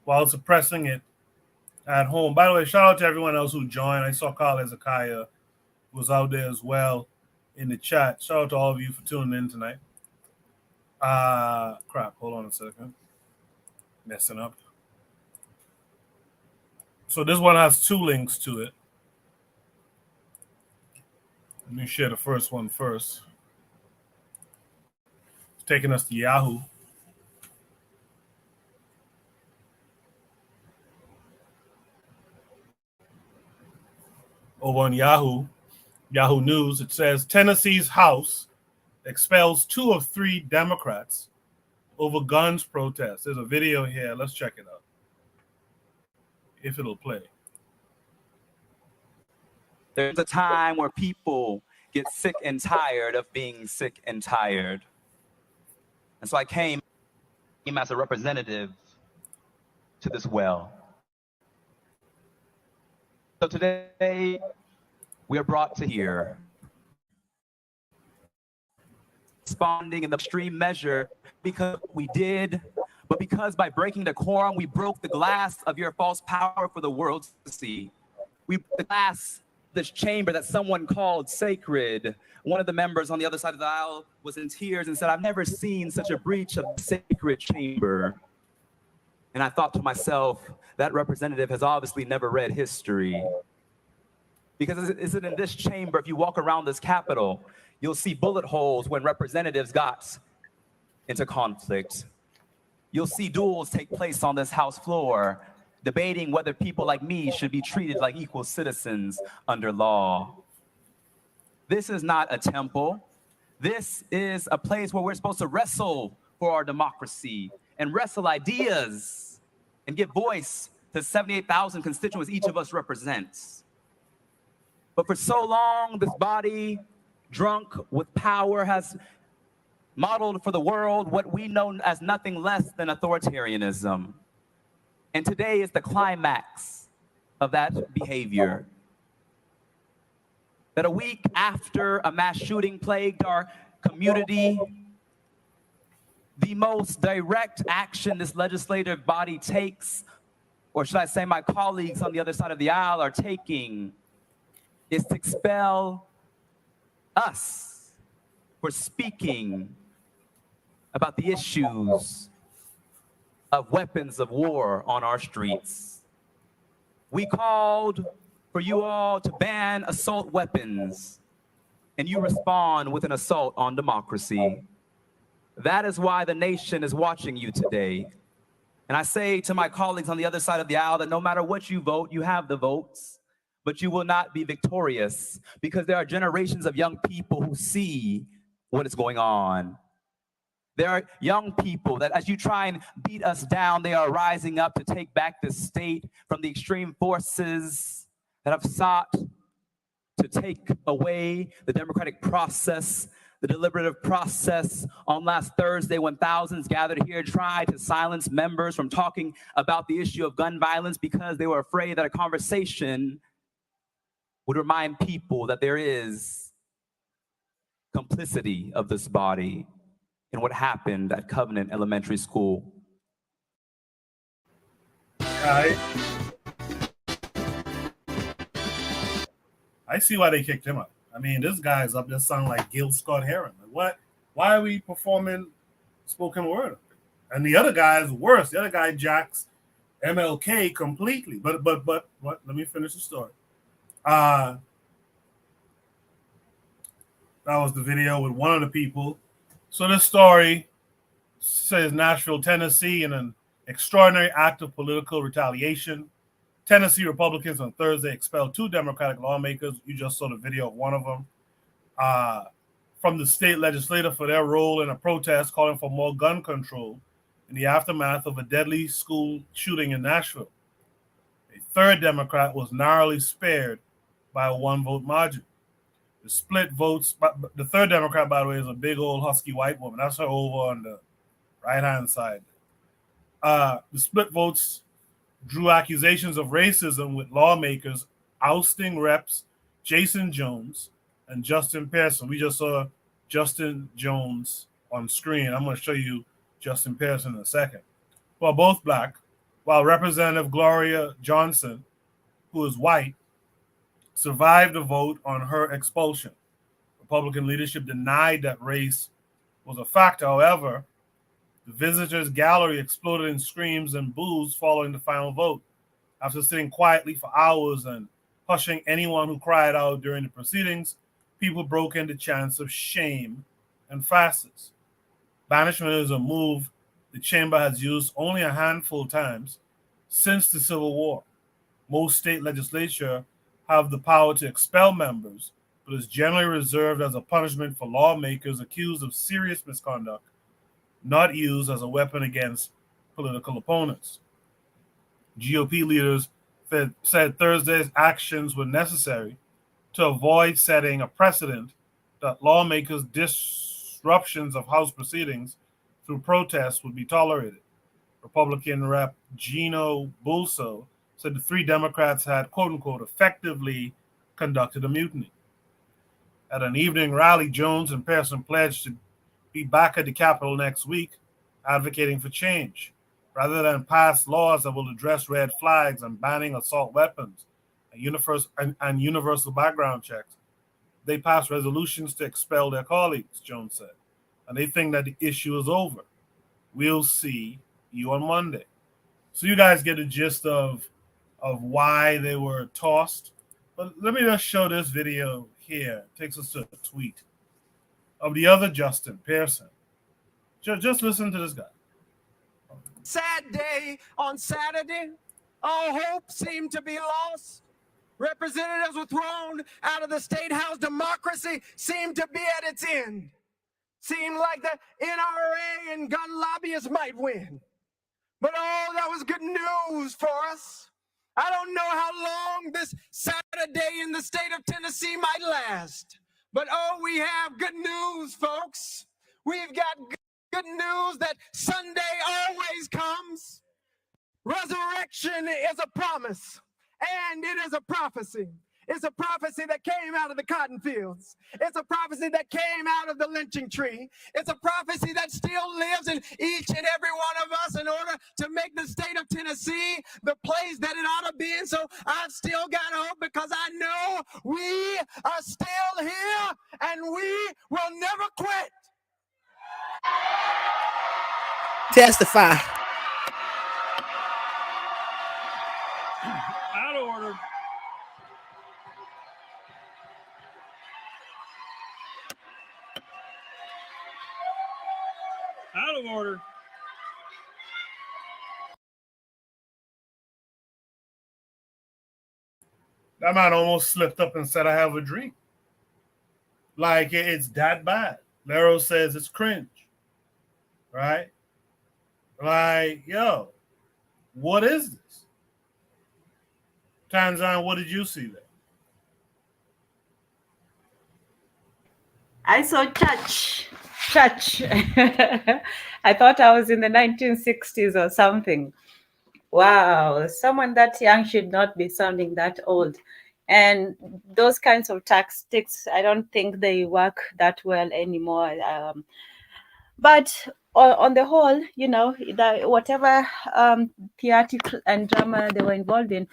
while suppressing it at home. By the way, shout out to everyone else who joined. I saw Carl Hezekiah was out there as well in the chat. Shout out to all of you for tuning in tonight. Crap, hold on a second. Messing up. So this one has 2 links to it. Let me share the first one first. It's taking us to Yahoo. Over on Yahoo News, it says Tennessee's House expels 2 of 3 Democrats over guns protests. There's a video here. Let's check it out. If it'll play. There's a time where people get sick and tired of being sick and tired. And so I came as a representative to this well. So today, we are brought to here, responding in the extreme measure because we did, but because by breaking the quorum, we broke the glass of your false power for the world to see. We broke the glass, this chamber that someone called sacred. One of the members on the other side of the aisle was in tears and said, "I've never seen such a breach of the sacred chamber." And I thought to myself, that representative has obviously never read history. Because it's in this chamber, if you walk around this Capitol, you'll see bullet holes when representatives got into conflict. You'll see duels take place on this House floor, debating whether people like me should be treated like equal citizens under law. This is not a temple. This is a place where we're supposed to wrestle for our democracy and wrestle ideas and give voice to 78,000 constituents each of us represents. But for so long, this body, drunk with power, has modeled for the world what we know as nothing less than authoritarianism. And today is the climax of that behavior. That a week after a mass shooting plagued our community, the most direct action this legislative body takes, or should I say my colleagues on the other side of the aisle are taking, is to expel us for speaking about the issues of weapons of war on our streets. We called for you all to ban assault weapons, and you respond with an assault on democracy. That is why the nation is watching you today. And I say to my colleagues on the other side of the aisle that no matter what you vote, you have the votes, but you will not be victorious because there are generations of young people who see what is going on. There are young people that as you try and beat us down, they are rising up to take back this state from the extreme forces that have sought to take away the democratic process, the deliberative process. On last Thursday, when thousands gathered here, tried to silence members from talking about the issue of gun violence because they were afraid that a conversation would remind people that there is complicity of this body in what happened at Covenant Elementary School. I see why they kicked him out. I mean, this guy's up there sounding like Gil Scott Heron. Like, what? Why are we performing spoken word? And the other guy is worse. The other guy jacks MLK completely. But what? Let me finish the story. That was the video with one of the people. So this story says Nashville, Tennessee, in an extraordinary act of political retaliation, Tennessee Republicans on Thursday expelled 2 Democratic lawmakers. You just saw the video of one of them from the state legislature for their role in a protest calling for more gun control in the aftermath of a deadly school shooting in Nashville. A third Democrat was narrowly spared by a 1-vote margin. The split votes, the third Democrat, by the way, is a big old husky white woman. That's her over on the right-hand side. The split votes drew accusations of racism, with lawmakers ousting reps Jason Jones and Justin Pearson. We just saw Justin Jones on screen. I'm going to show you Justin Pearson in a second. Well, both black, while Representative Gloria Johnson, who is white, survived a vote on her expulsion. Republican leadership denied that race was a factor. However, the visitors' gallery exploded in screams and boos following the final vote. After sitting quietly for hours and hushing anyone who cried out during the proceedings, people broke into chants of shame and fastest. Banishment is a move the chamber has used only a handful of times since the Civil War. Most state legislatures have the power to expel members, but is generally reserved as a punishment for lawmakers accused of serious misconduct, not used as a weapon against political opponents. GOP leaders said Thursday's actions were necessary to avoid setting a precedent that lawmakers' disruptions of House proceedings through protests would be tolerated. Republican Rep. Gino Bulso said the 3 Democrats had, quote-unquote, effectively conducted a mutiny. At an evening rally, Jones and Pearson pledged to be back at the Capitol next week, advocating for change. Rather than pass laws that will address red flags and banning assault weapons and universal background checks, they passed resolutions to expel their colleagues, Jones said. And they think that the issue is over. We'll see you on Monday. So you guys get a gist of why they were tossed. But let me just show this video here. It takes us to a tweet of the other Justin Pearson. Just listen to this guy. Sad day on Saturday. All hope seemed to be lost. Representatives were thrown out of the State House. Democracy seemed to be at its end. Seemed like the NRA and gun lobbyists might win. But oh, that was good news for us. I don't know how long this Saturday in the state of Tennessee might last. But oh, we have good news, folks. We've got good news that Sunday always comes. Resurrection is a promise, and it is a prophecy. It's a prophecy that came out of the cotton fields. It's a prophecy that came out of the lynching tree. It's a prophecy that still lives in each and every one of us in order to make the state of Tennessee the place that it ought to be. And so I've still got hope because I know we are still here and we will never quit. Testify. Out of order. Out of order. That man almost slipped up and said, I have a dream. Like, it's that bad. Lero says it's cringe. Right? Like, yo, what is this? Tanzan, what did you see there? I saw church. I thought I was in the 1960s or something. Wow, someone that young should not be sounding that old. And those kinds of tactics, I don't think they work that well anymore. But on the whole, you know, whatever theatrical and drama they were involved in,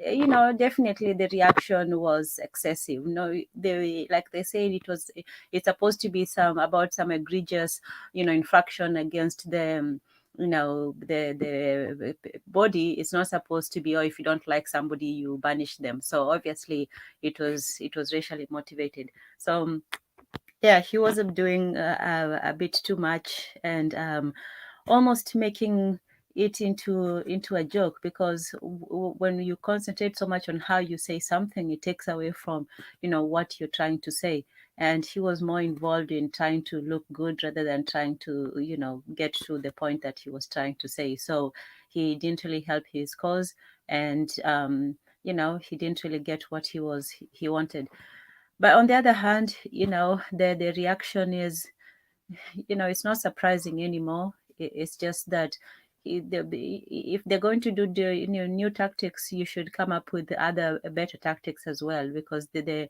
you know, definitely the reaction was excessive. No, they, like they said, it's supposed to be about some egregious, you know, infraction against the, you know, the body. It's not supposed to be, or if you don't like somebody, you banish them. So obviously, it was racially motivated. So yeah, he was doing a bit too much and almost making it into a joke, because when you concentrate so much on how you say something, it takes away from, you know, what you're trying to say. And he was more involved in trying to look good rather than trying to, you know, get to the point that he was trying to say. So he didn't really help his cause, and you know, he didn't really get what he wanted. But on the other hand, you know, the reaction is, you know, it's not surprising anymore. It's just that if they're going to do the, you know, new tactics, you should come up with other better tactics as well, because the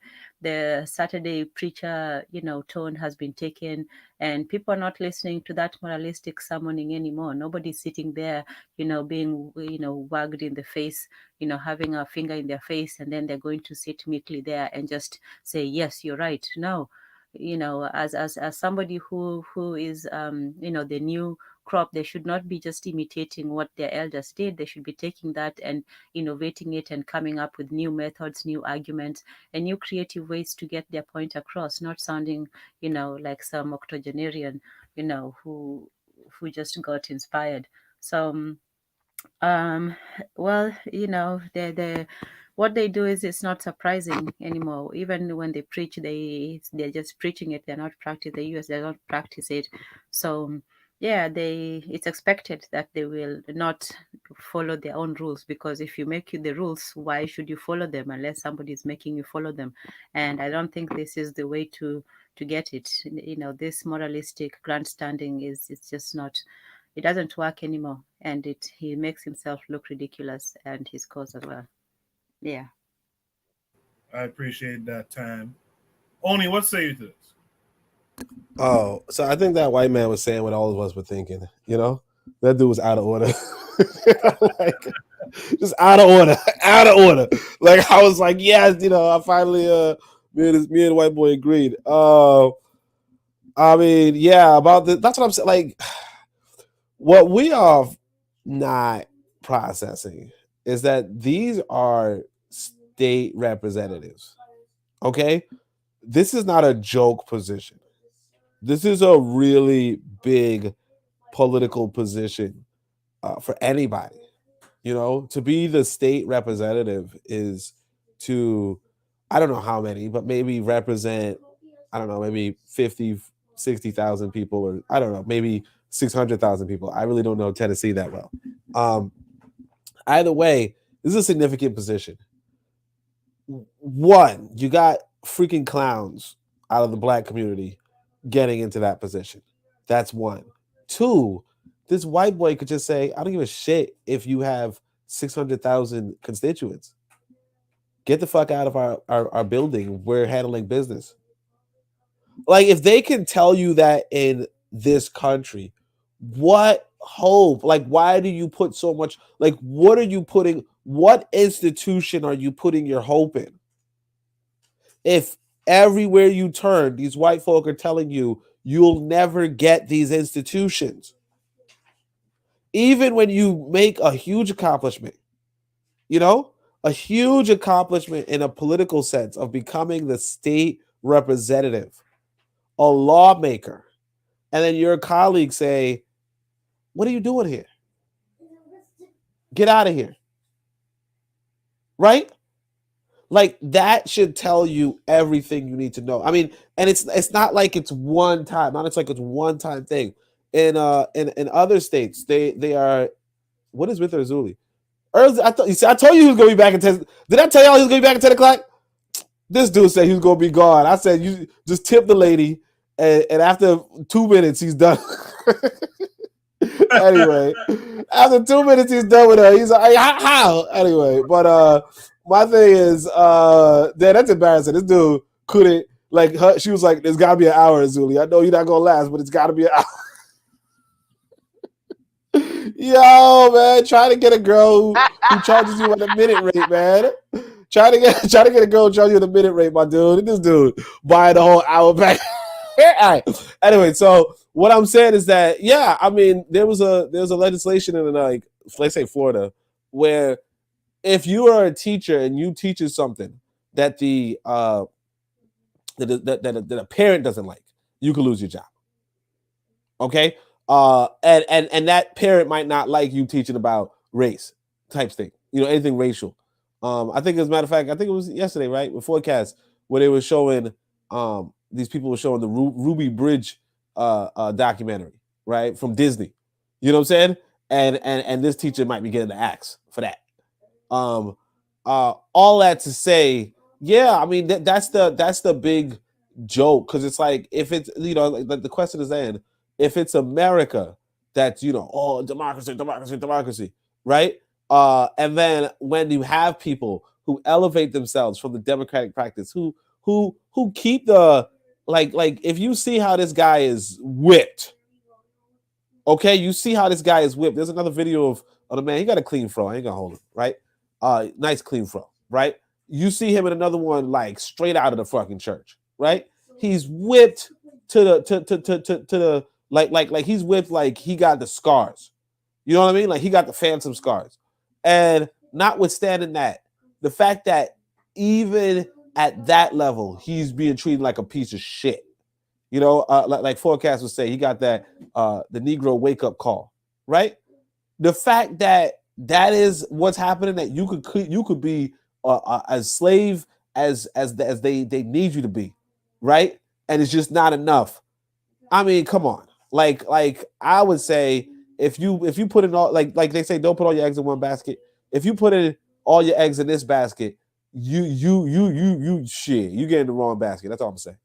Saturday preacher, you know, tone has been taken, and people are not listening to that moralistic summoning anymore. Nobody's sitting there, you know, being, you know, wagged in the face, you know, having a finger in their face, and then they're going to sit meekly there and just say, yes, you're right. No, you know, as somebody who is you know, the new crop, they should not be just imitating what their elders did. They should be taking that and innovating it and coming up with new methods, new arguments, and new creative ways to get their point across, not sounding, you know, like some octogenarian, you know, who just got inspired. So well, you know, the what they do is, it's not surprising anymore. Even when they preach, they're just preaching it. They're not practice. The US, they don't practice it. So yeah, it's expected that they will not follow their own rules, because if you make the rules, why should you follow them unless somebody is making you follow them? And I don't think this is the way to get it. You know, this moralistic grandstanding it's just not, it doesn't work anymore, and he makes himself look ridiculous and his cause as well. Yeah. I appreciate that time. Oni, what say you to this? Oh, so I think that white man was saying what all of us were thinking. You know, that dude was out of order. Like, just out of order, out of order. Like, I was like, yes, you know, I finally me and the white boy agreed. I mean, yeah, about that's what I'm saying. Like, what we are not processing is that these are state representatives. Okay, this is not a joke position. This is a really big political position for anybody. You know, to be the state representative is to, I don't know how many, but maybe represent, I don't know, maybe 50 60,000 people, or I don't know, maybe 600,000 people. I really don't know Tennessee that well. Either way, this is a significant position. One, you got freaking clowns out of the black community getting into that position. That's one. Two, this white boy could just say, I don't give a shit if you have 600,000 constituents. Get the fuck out of our building. We're handling business. Like, if they can tell you that in this country, what hope? Like, why do you put so much? Like, what are you putting? What institution are you putting your hope in? If everywhere you turn, these white folk are telling you you'll never get these institutions. Even when you make a huge accomplishment, a huge accomplishment in a political sense of becoming the state representative, a lawmaker, and then your colleagues say, what are you doing here? Get out of here. Right? Like, that should tell you everything you need to know. I mean, and it's not like it's one time. Not it's like it's one time thing. In other states, they are. What is with Zuli? I told you he was gonna be back at 10. Did I tell y'all he was gonna be back at 10 o'clock? This dude said he was gonna be gone. I said, you just tip the lady, and after 2 minutes he's done. Anyway, after 2 minutes he's done with her. He's like, how? Anyway, but my thing is, damn, that's embarrassing. This dude couldn't, like, her. She was like, there's gotta be an hour, Zuli. I know you're not gonna last, but it's gotta be an hour. Yo, man, try to get a girl who charges you at a minute rate, man. Try to get a girl who charges you at a minute rate, my dude. And this dude buying the whole hour back. All right. Anyway, so what I'm saying is that, yeah, I mean, there was a legislation in, like, let's say Florida, where if you are a teacher and you teach something that that a parent doesn't like, you can lose your job. Okay. And that parent might not like you teaching about race type thing, anything racial. I think, as a matter of fact, I think it was yesterday, right, with Forecast, where they were showing these people were showing the Ruby Bridge documentary, right, from Disney. You know what I'm saying? And this teacher might be getting the axe for that. All that to say, yeah, I mean, that's the big joke, because it's like, if it's, like the question is then, if it's America that's, oh, democracy, right? And then when you have people who elevate themselves from the democratic practice, who keep the, like if you see how this guy is whipped, okay, you see how this guy is whipped. There's another video of the man. He got a clean fro. I ain't gonna hold him, right? Nice clean fro, right? You see him in another one, like straight out of the fucking church, right? He's whipped to the like he's whipped, like he got the scars. You know what I mean? Like he got the phantom scars. And notwithstanding that, the fact that even at that level, he's being treated like a piece of shit. Like Forecast would say, he got that the Negro wake up call, right? The fact that is what's happening, that you could be a slave as they need you to be, right? And it's just not enough. I mean, come on. Like I would say, if you put in all, like they say, don't put all your eggs in one basket. If you put in all your eggs in this basket, you shit, you get in the wrong basket. That's all I'm saying.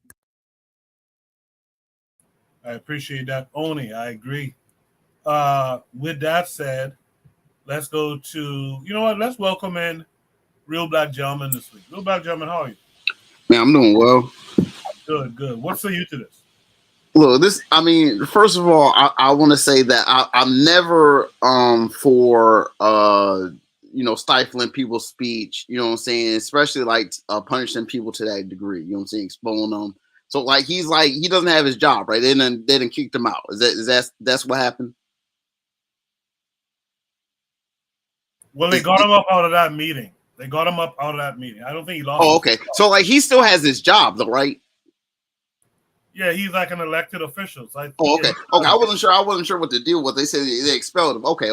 I appreciate that, Oni. I agree. With that said, let's go to, let's welcome in Real Black Gentleman this week. Real Black Gentleman, how are you? Man, I'm doing well. Good. What's for you to this? Look, first of all, I want to say that I'm never for stifling people's speech, you know what I'm saying, especially like punishing people to that degree, you know what I'm saying, exposing them. So like he doesn't have his job, right? They didn't kicked him out. That's what happened? Well, they got him up out of that meeting. I don't think he lost. Oh, okay. So like he still has his job though, right? Yeah, he's like an elected official. So okay. Okay. I wasn't sure what the deal was. They said they expelled him. Okay.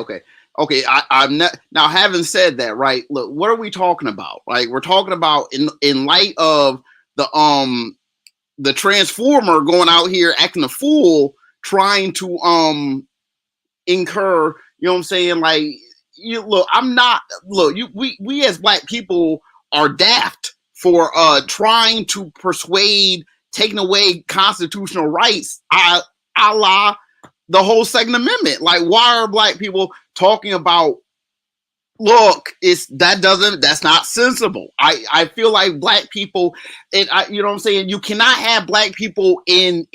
I'm not, now, having said that, right? Look, what are we talking about? Like, we're talking about in light of the the transformer going out here acting a fool, trying to incur, you know what I'm saying? Like, you look, we as black people are daft for trying to persuade taking away constitutional rights, a la the whole Second Amendment. Like, why are black people talking about, look, that's not sensible. I feel like black people, you know what I'm saying? You cannot have black people in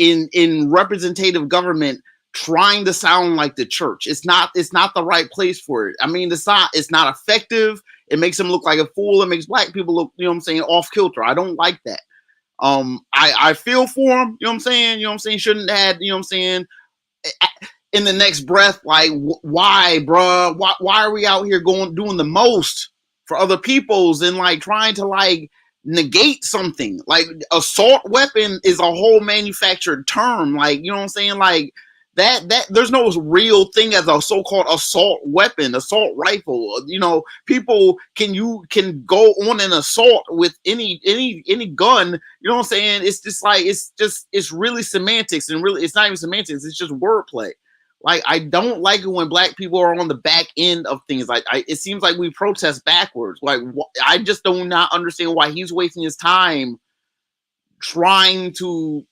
representative government trying to sound like the church. It's not the right place for it. I mean, it's not effective. It makes them look like a fool. It makes black people look, you know what I'm saying, off kilter. I don't like that. I feel for them, you know what I'm saying? You know what I'm saying? Shouldn't have, you know what I'm saying? In the next breath, like, why, bruh? Why are we out here doing the most for other peoples and like trying to like negate something? Like, assault weapon is a whole manufactured term. Like, you know what I'm saying? Like, that there's no real thing as a so-called assault weapon, assault rifle. You know, people can go on an assault with any gun. You know what I'm saying? It's just like it's really semantics, and really it's not even semantics. It's just wordplay. Like, I don't like it when black people are on the back end of things. Like, it seems like we protest backwards. Like, I just do not understand why he's wasting his time trying to.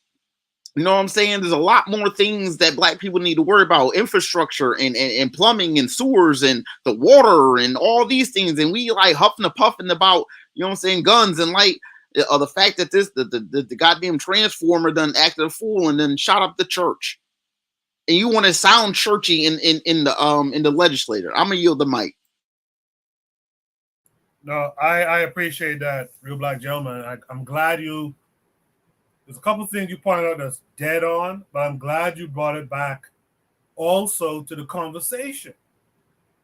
You know what I'm saying? There's a lot more things that black people need to worry about. Infrastructure and plumbing and sewers and the water and all these things. And we like huffing and puffing about, you know what I'm saying, guns and like the fact that the goddamn transformer done acted a fool and then shot up the church. And you want to sound churchy in the legislature. I'm gonna yield the mic. No, I appreciate that, real black gentleman. I'm glad you. There's a couple things you pointed out that's dead on, but I'm glad you brought it back also to the conversation.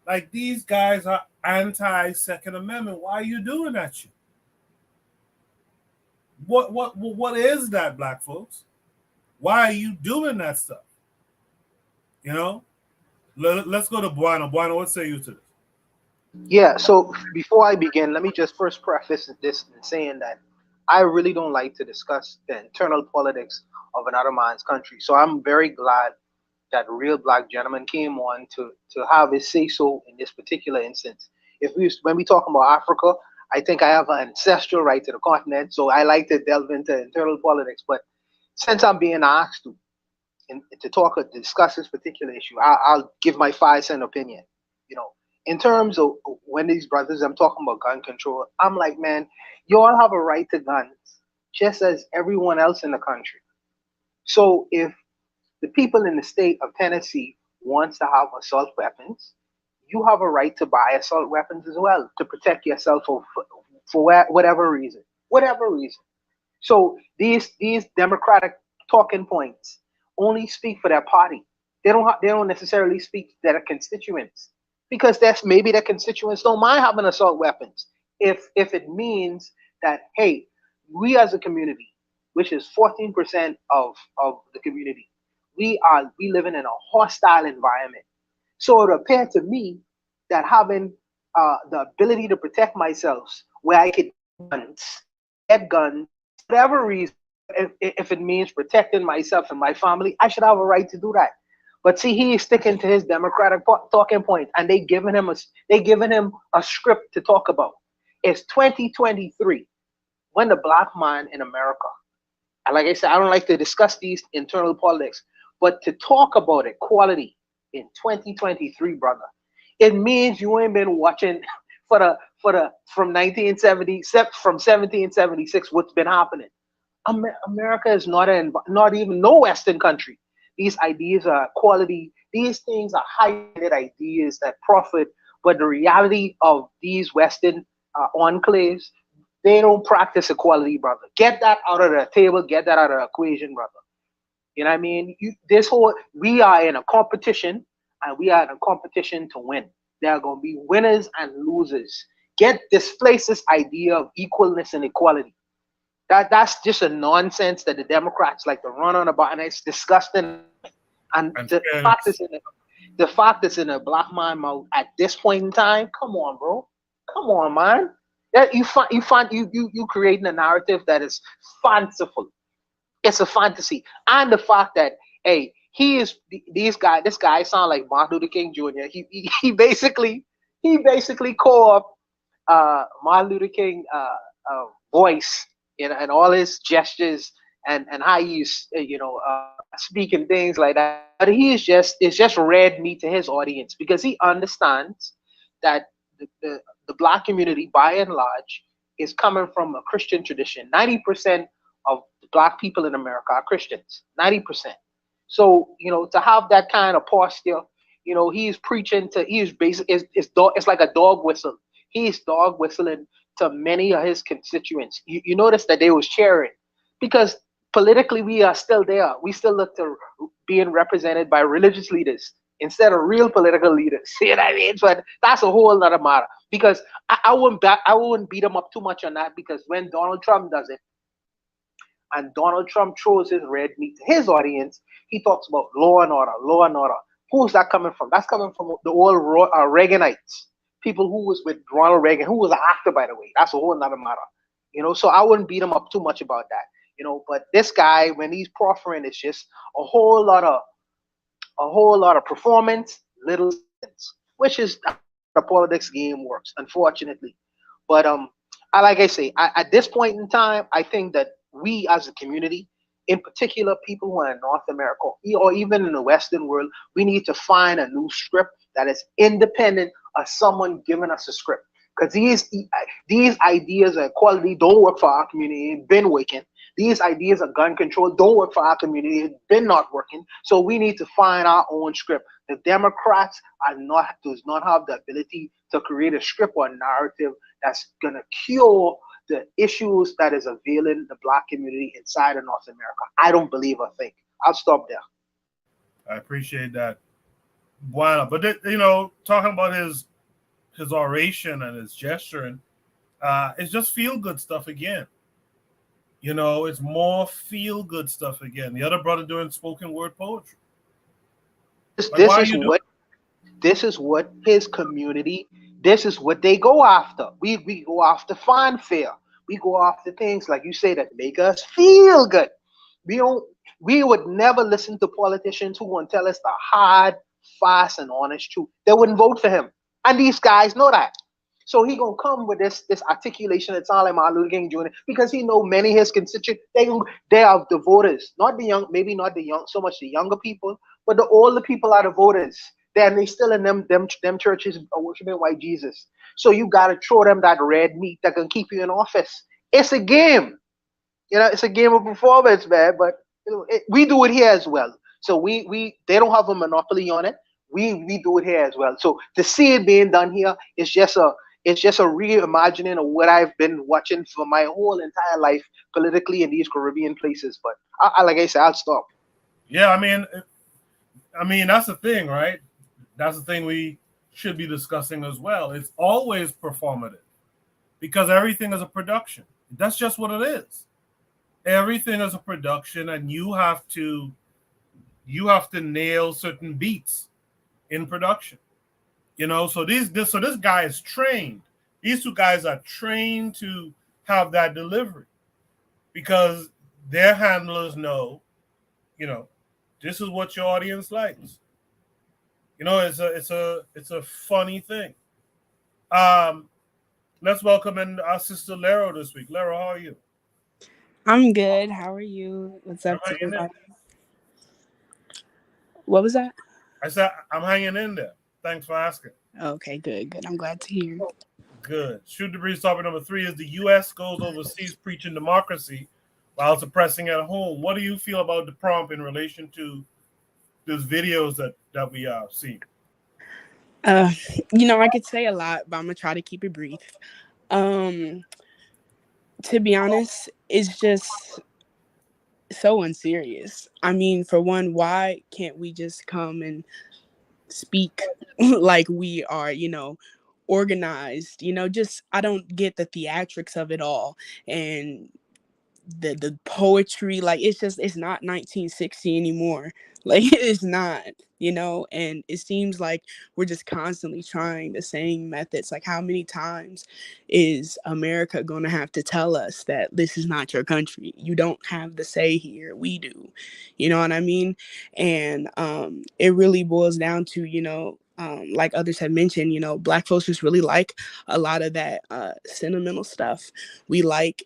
Like, these guys are anti-Second Amendment. Why are you doing that shit? What is that, black folks? Why are you doing that stuff? You know? Let's go to Buano. Buano, what say you to this? Yeah, so before I begin, let me just first preface this in saying that I really don't like to discuss the internal politics of another man's country. So I'm very glad that real black gentleman came on to have his say so in this particular instance. When we talk about Africa, I think I have an ancestral right to the continent, so I like to delve into internal politics. But since I'm being asked to discuss this particular issue, I'll give my 5-cent opinion. You know, in terms of when these brothers, I'm talking about gun control, I'm like, man, you all have a right to guns just as everyone else in the country. So if the people in the state of Tennessee wants to have assault weapons, you have a right to buy assault weapons as well to protect yourself for whatever reason. So these democratic talking points only speak for their party. They don't necessarily speak to their constituents, because maybe their constituents don't mind having assault weapons if it means that, hey, we as a community, which is 14% of the community, we living in a hostile environment. So it appeared to me that having the ability to protect myself, where I could get guns, whatever reason, if it means protecting myself and my family, I should have a right to do that. But see, he is sticking to his democratic talking point, and they giving him a script to talk about. It's 2023, when the black man in America, and like I said, I don't like to discuss these internal politics, but to talk about equality in 2023, brother, it means you ain't been watching from 1776 what's been happening. America is not even no Western country. These ideas are equality. These things are high-minded ideas that profit, but the reality of these Western enclaves, they don't practice equality, brother. Get that out of the table. Get that out of the equation, brother. You know what I mean? We are in a competition, and we are in a competition to win. There are going to be winners and losers. Displace this idea of equalness and equality. That's just a nonsense that the Democrats like to run on about, and it's disgusting. And the fact is in a black man mouth at this point in time. Come on, bro. Come on, man. You creating a narrative that is fanciful. It's a fantasy, and the fact that hey, this guy sound like Martin Luther King Jr. He basically called Martin Luther King voice, and all his gestures and how he's speaking things like that. But he is just it's just red meat to his audience because he understands that the black community by and large is coming from a Christian tradition. 90% of the black people in America are Christians. 90%. So to have that kind of posture, he's preaching to he's basically it's like a dog whistle. He's dog whistling to many of his constituents. You notice that they was cheering because politically we are still there. We still look to being represented by religious leaders instead of real political leaders. You know what I mean? But that's a whole other matter. Because I wouldn't beat him up too much on that because when Donald Trump does it, and Donald Trump throws his red meat to his audience, he talks about law and order, law and order. Who's that coming from? That's coming from the old Reaganites, people who was with Ronald Reagan, who was an actor, by the way. That's a whole other matter. So I wouldn't beat him up too much about that. But this guy, when he's proffering, it's just a whole lot of performance, little sense, which is how the politics game works, unfortunately. But like I say, at this point in time, I think that we as a community, in particular people who are in North America or even in the Western world, we need to find a new script that is independent of someone giving us a script. Because these ideas of equality don't work for our community. It's been working. These ideas of gun control don't work for our community. It's been not working. So we need to find our own script. The Democrats does not have the ability to create a script or a narrative that's gonna cure the issues that is availing the black community inside of North America. I don't believe a thing. I'll stop there. I appreciate that. Wow. But talking about his oration and his gesturing, it's just feel good stuff again. It's more feel good stuff again. The other brother doing spoken word poetry. This is what his community. This is what they go after. We go after fanfare. We go after things like you say that make us feel good. We would never listen to politicians who want to tell us the hard, fast, and honest truth. They wouldn't vote for him, and these guys know that. So he gonna come with this articulation that sounds like Martin Luther King Jr. because he know many of his constituents. They are the voters, not the young, maybe not the young, so much the younger people, but the older people are the voters. They still in them churches are worshiping white Jesus. So you gotta throw them that red meat that can keep you in office. It's a game, it's a game of performance, man. But we do it here as well. So they don't have a monopoly on it. We do it here as well. So to see it being done here is just a reimagining of what I've been watching for my whole entire life politically in these Caribbean places. But like I said, I'll stop. Yeah, I mean that's the thing, right? That's the thing we should be discussing as well. It's always performative because everything is a production. That's just what it is. Everything is a production, and you have to nail certain beats in production. So this guy is trained. These two guys are trained to have that delivery because their handlers know, this is what your audience likes. It's a funny thing. Let's welcome in our sister Lero this week. Lero, how are you? I'm good. How are you? What's up to everybody? What was that? I said I'm hanging in there. Thanks for asking. Okay, good. I'm glad to hear. Good. Shoot the breeze topic number 3 is the U.S. goes overseas preaching democracy while suppressing at home. What do you feel about the prompt in relation to those videos that we are seeing? I could say a lot, but I'm gonna try to keep it brief. To be honest, it's just so unserious. I mean, for one, why can't we just come and speak like we are, organized? I don't get the theatrics of it all. And the poetry, like it's not 1960 anymore. Like it's not, and it seems like we're just constantly trying the same methods. Like, how many times is America going to have to tell us that this is not your country? You don't have the say here, we do. You know what I mean? And it really boils down to, like others have mentioned, Black folks just really like a lot of that sentimental stuff. We like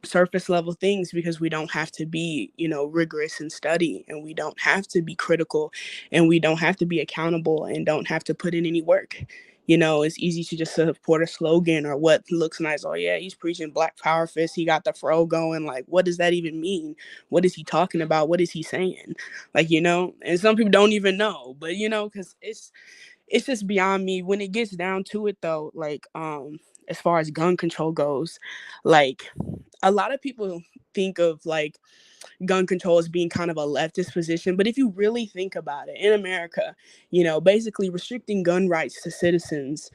surface level things because we don't have to be, rigorous in study, and we don't have to be critical, and we don't have to be accountable, and don't have to put in any work. It's easy to just support a slogan or what looks nice. Oh yeah, he's preaching Black Power fist. He got the fro going. Like, what does that even mean? What is he talking about? What is he saying? Like, and some people don't even know, but because it's just beyond me. When it gets down to it though, like as far as gun control goes, like a lot of people think of like gun control as being kind of a leftist position, but if you really think about it, in America, basically restricting gun rights to citizens,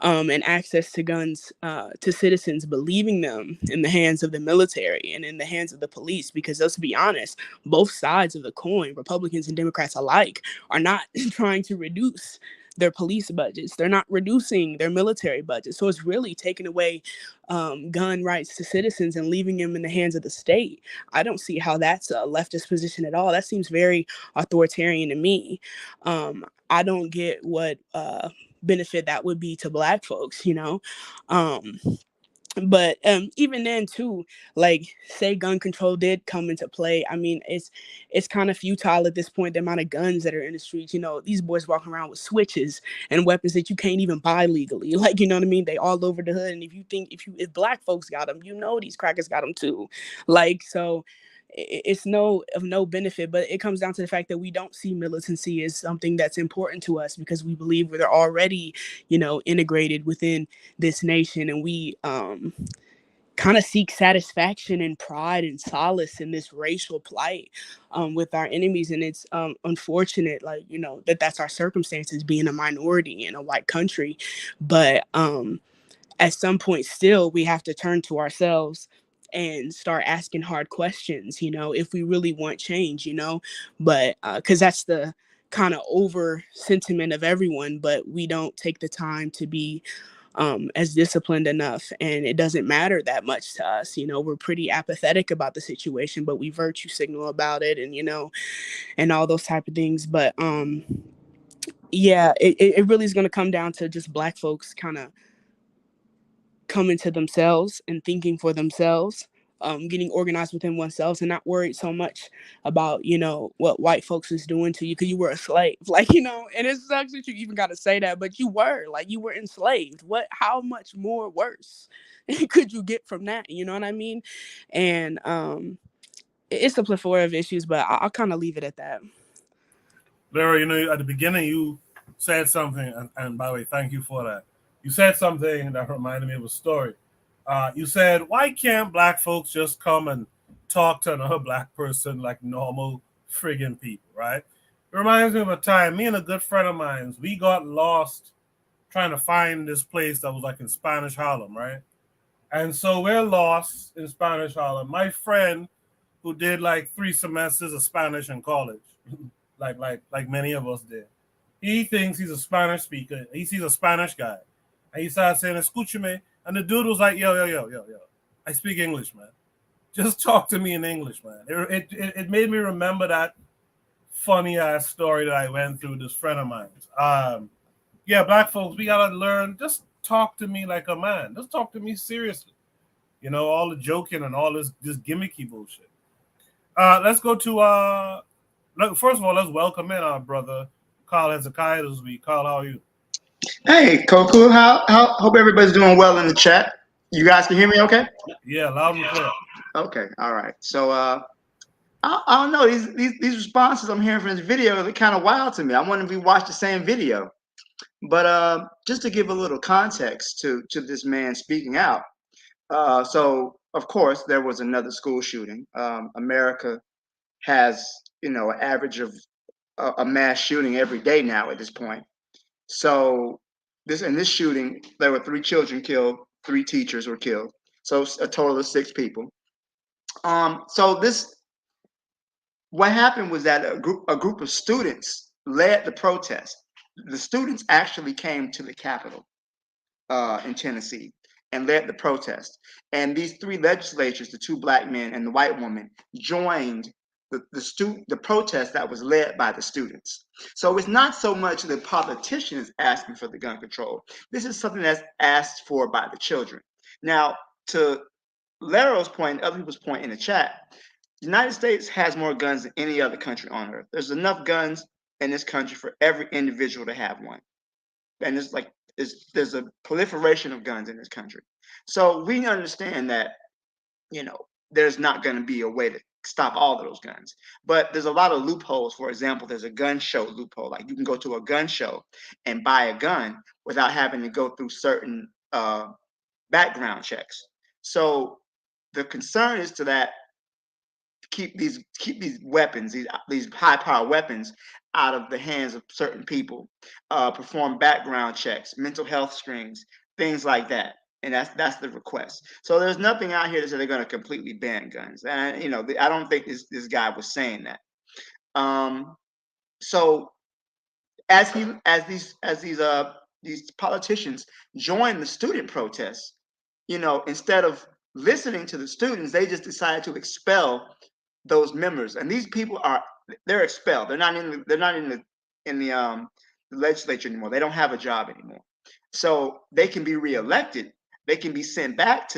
and access to guns to citizens, but leaving them in the hands of the military and in the hands of the police. Because let's be honest, both sides of the coin, Republicans and Democrats alike, are not trying to reduce their police budgets. They're not reducing their military budgets. So it's really taking away gun rights to citizens and leaving them in the hands of the state. I don't see how that's a leftist position at all. That seems very authoritarian to me. I don't get what benefit that would be to Black folks, but even then too, like, say gun control did come into play, I mean, it's kind of futile at this point, the amount of guns that are in the streets. These boys walking around with switches and weapons that you can't even buy legally. Like, you know what I mean? They all over the hood, and if Black folks got them, these crackers got them too. Like, so it's of no benefit. But it comes down to the fact that we don't see militancy as something that's important to us, because we believe they're already, integrated within this nation, and we kind of seek satisfaction and pride and solace in this racial plight with our enemies. And it's unfortunate, like, that's our circumstances, being a minority in a white country. But at some point still, we have to turn to ourselves and start asking hard questions, if we really want change, but because that's the kind of over sentiment of everyone, but we don't take the time to be as disciplined enough, and it doesn't matter that much to us. We're pretty apathetic about the situation, but we virtue signal about it, and and all those type of things. But yeah, it really is going to come down to just Black folks kind of coming to themselves and thinking for themselves, getting organized within oneself, and not worried so much about, what white folks is doing to you because you were a slave. Like, and it sucks that you even got to say that, but you were enslaved. How much more worse could you get from that? You know what I mean? And it's a plethora of issues, but I'll kind of leave it at that. Larry, at the beginning you said something, and by the way, thank you for that. You said something that reminded me of a story. You said, why can't Black folks just come and talk to another Black person like normal friggin' people, right? It reminds me of a time, me and a good friend of mine, we got lost trying to find this place that was like in Spanish Harlem, right? And so we're lost in Spanish Harlem. My friend, who did like 3 semesters of Spanish in college, like many of us did, he thinks he's a Spanish speaker. He sees a Spanish guy. And he started saying, escúchame. And the dude was like, yo. I speak English, man. Just talk to me in English, man. It made me remember that funny ass story that I went through with this friend of mine. Yeah, Black folks, we gotta learn. Just talk to me like a man. Just talk to me seriously. All the joking and all this gimmicky bullshit. Let's go to first of all, let's welcome in our brother Carl Hezekiah this week. Carl, how are you? Hey, Koku, how hope everybody's doing well in the chat. You guys can hear me okay? Yeah, loud and clear. Okay, all right. So I don't know, these responses I'm hearing from this video are kind of wild to me. I wonder if we watched the same video. But just to give a little context to this man speaking out. So of course there was another school shooting. America has, an average of a mass shooting every day now at this point. So in this shooting, there were 3 children killed, 3 teachers were killed. So a total of 6 people. So what happened was that a group of students led the protest. The students actually came to the Capitol in Tennessee and led the protest. And these three legislators, the two black men and the white woman, joined the protest that was led by the students. So it's not so much the politicians asking for the gun control. This is something that's asked for by the children. Now, to Laro's point, other people's point in the chat, the United States has more guns than any other country on earth. There's enough guns in this country for every individual to have one. And there's a proliferation of guns in this country. So we understand that, there's not going to be a way to stop all of those guns. But there's a lot of loopholes. For example, there's a gun show loophole. Like you can go to a gun show and buy a gun without having to go through certain background checks. So the concern is to that keep these weapons, these high power weapons out of the hands of certain people, perform background checks, mental health screenings, things like that. And that's the request. So there's nothing out here that says they're going to completely ban guns. And I don't think this guy was saying that. So as these politicians join the student protests, instead of listening to the students, they just decided to expel those members. And these people they're expelled. They're not in the legislature anymore. They don't have a job anymore. So they can be reelected. They can be sent back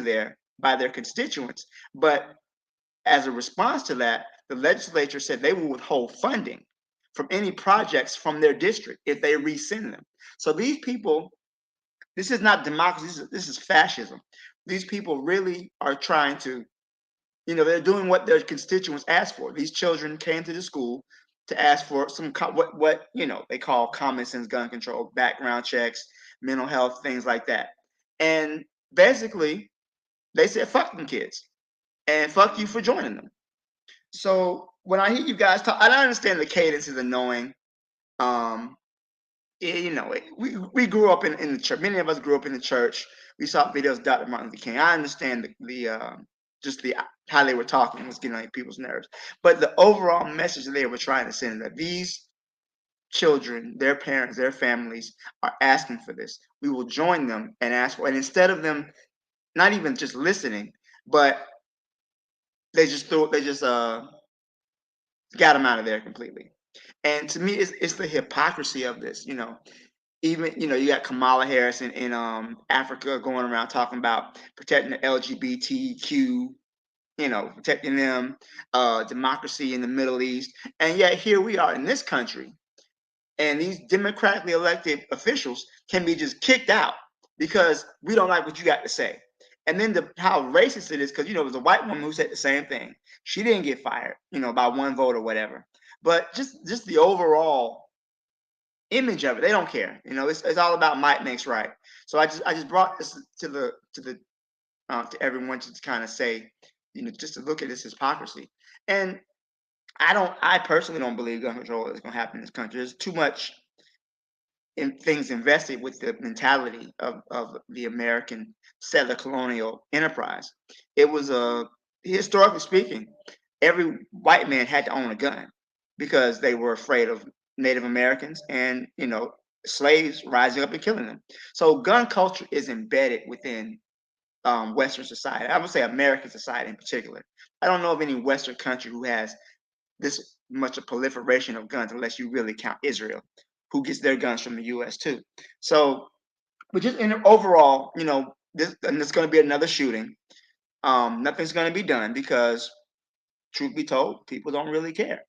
by their constituents. But as a response to that, the legislature said they will withhold funding from any projects from their district if they rescind them. So these people, this is not democracy, this is fascism. These people really are trying to, they're doing what their constituents asked for. These children came to the school to ask for some what they call common sense gun control, background checks, mental health, things like that. And basically, they said, fuck them kids. And fuck you for joining them. So when I hear you guys talk, I understand the cadence is annoying. We grew up in the church. Many of us grew up in the church. We saw videos of Dr. Martin Luther King. I understand how they were talking was getting on people's nerves. But the overall message that they were trying to send, that these children, their parents, their families are asking for this. We will join them and ask for it. And instead of them not even just listening, but they just got them out of there completely. And to me, it's the hypocrisy of this. Even you got Kamala Harris in Africa going around talking about protecting the LGBTQ, protecting them, democracy in the Middle East, and yet here we are in this country, and these democratically elected officials can be just kicked out because we don't like what you got to say. And then how racist it is, because it was a white woman who said the same thing. She didn't get fired, by one vote or whatever. But just the overall image of it, they don't care. It's all about might makes right. So I just brought this to everyone to kind of say, just to look at this hypocrisy. And I personally don't believe gun control is going to happen in this country. There's too much things invested with the mentality of the American settler colonial enterprise. It was historically speaking, every white man had to own a gun because they were afraid of Native Americans and slaves rising up and killing them. So gun culture is embedded within Western society. I would say American society in particular. I don't know of any Western country who has this much a proliferation of guns, unless you really count Israel, who gets their guns from the U.S. too. So, but just in overall, there's going to be another shooting. Nothing's going to be done because, truth be told, people don't really care.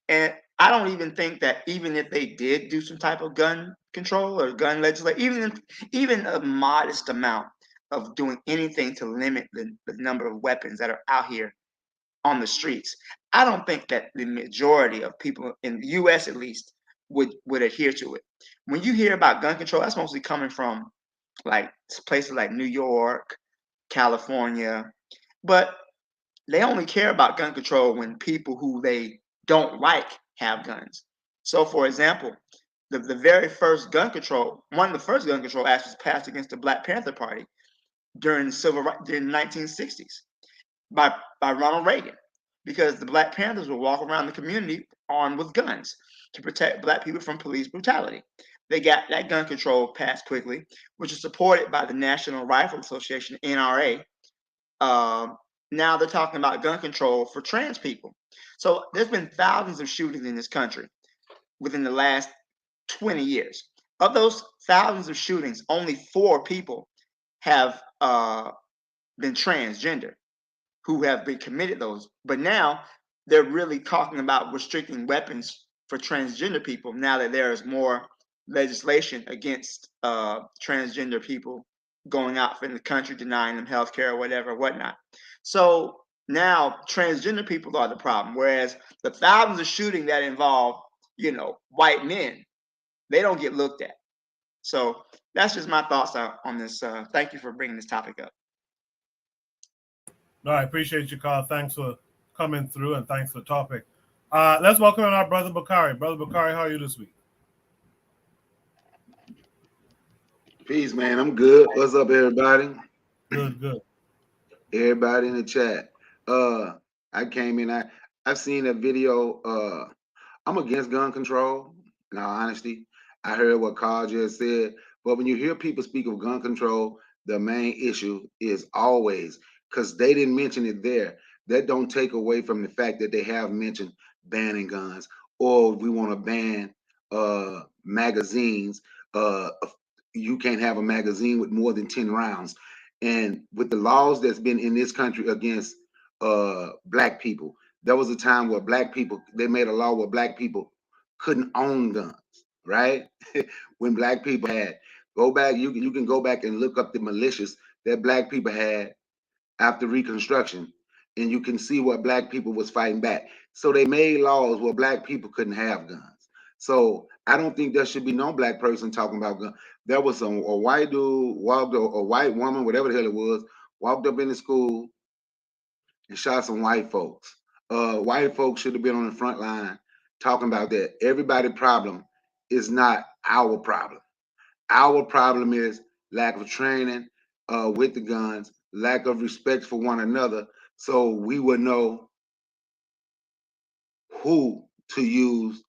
And I don't even think that even if they did do some type of gun control or gun legislation, even a modest amount of doing anything to limit the number of weapons that are out here on the streets, I don't think that the majority of people in the U.S. at least would adhere to it. When you hear about gun control, that's mostly coming from like places like New York, California, but they only care about gun control when people who they don't like have guns. So, for example, the very first gun control, one of the first gun control acts was passed against the Black Panther Party during the 1960s. by Ronald Reagan, because the Black Panthers would walk around the community armed with guns to protect Black people from police brutality. They got that gun control passed quickly, which is supported by the National Rifle Association, NRA. Now they're talking about gun control for trans people. So there's been thousands of shootings in this country within the last 20 years. Of those thousands of shootings, only 4 people have been transgender who have been committed those. But now they're really talking about restricting weapons for transgender people now that there is more legislation against transgender people going out in the country, denying them health care or whatever, whatnot. So now transgender people are the problem, whereas the thousands of shooting that involve, white men, they don't get looked at. So that's just my thoughts on this. Thank you for bringing this topic up. No, I appreciate you, Carl. Thanks for coming through and thanks for the topic. Let's welcome in our brother Bakari. Brother Bakari, how are you this week? Peace, man. I'm good. What's up, everybody? Good. Everybody in the chat. I came in. I've seen a video. I'm against gun control. In all honesty, I heard what Carl just said. But when you hear people speak of gun control, the main issue is always, because they didn't mention it there. That don't take away from the fact that they have mentioned banning guns, or we want to ban magazines. You can't have a magazine with more than 10 rounds. And with the laws that's been in this country against Black people, there was a time where they made a law where Black people couldn't own guns, right? When Black people had, you can go back and look up the militias that Black people had after Reconstruction, and you can see what Black people was fighting back. So they made laws where Black people couldn't have guns. So I don't think there should be no Black person talking about guns. There was a white dude walked, a white woman, whatever the hell it was, walked up in the school and shot some white folks. White folks should have been on the front line talking about that. Everybody's problem is not our problem. Our problem is lack of training with the guns, lack of respect for one another, so we would know who to use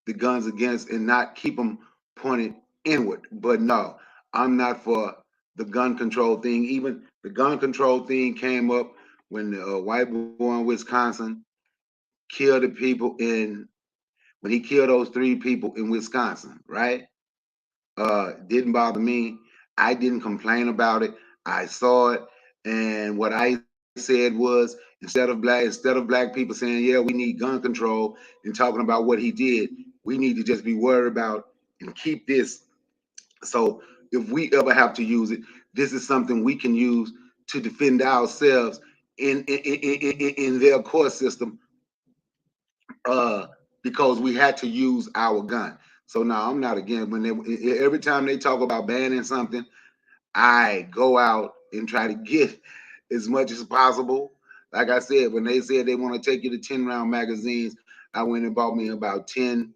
the guns against and not keep them pointed inward. But no, I'm not for the gun control thing. Even the gun control thing came up when the white boy in Wisconsin killed the people when he killed those 3 people in Wisconsin, right? Didn't bother me. I didn't complain about it. I saw it, and what I said was, instead of black people saying, yeah, we need gun control and talking about what he did, we need to just be worried about and keep this. So if we ever have to use it, this is something we can use to defend ourselves in their court system, because we had to use our gun. So no, I'm not against. Every time they talk about banning something, I go out and try to get as much as possible. Like I said, when they said they want to take you to 10-round magazines, I went and bought me about 10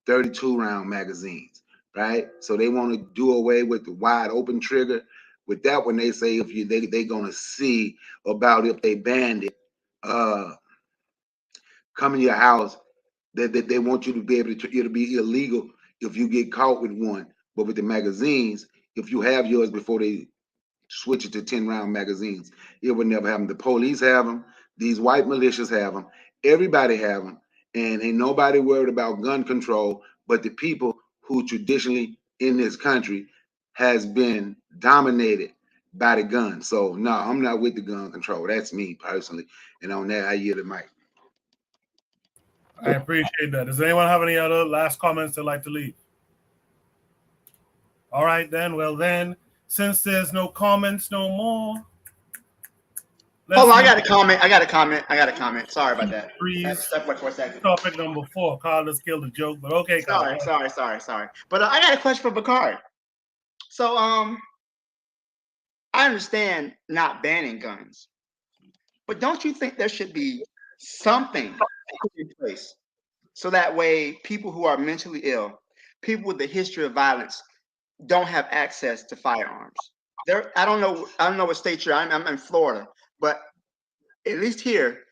32-round magazines, right? So they want to do away with the wide open trigger. With that one, they say they're gonna see about if they banned it, come in your house, that they want you to be able to, it'll be illegal if you get caught with one. But with the magazines, if you have yours before they switch it to 10-round magazines, it would never happen. The police have them, these white militias have them, everybody have them, and ain't nobody worried about gun control but the people who traditionally in this country has been dominated by the gun. So no, I'm not with the gun control. That's me personally. And on that, I yield the mic. I appreciate that. Does anyone have any other last comments they'd like to leave? All right, then. Well, then, since there's no comments no more. Hold on, I got a comment. Sorry about that. Step away for a second. Topic number 4. Carl just killed a joke, but okay, Carl. Sorry. But I got a question for Bakari. So, I understand not banning guns, but don't you think there should be something put in place so that way people who are mentally ill, people with a history of violence, don't have access to firearms? I don't know what state you're in. I'm in Florida, but at least here,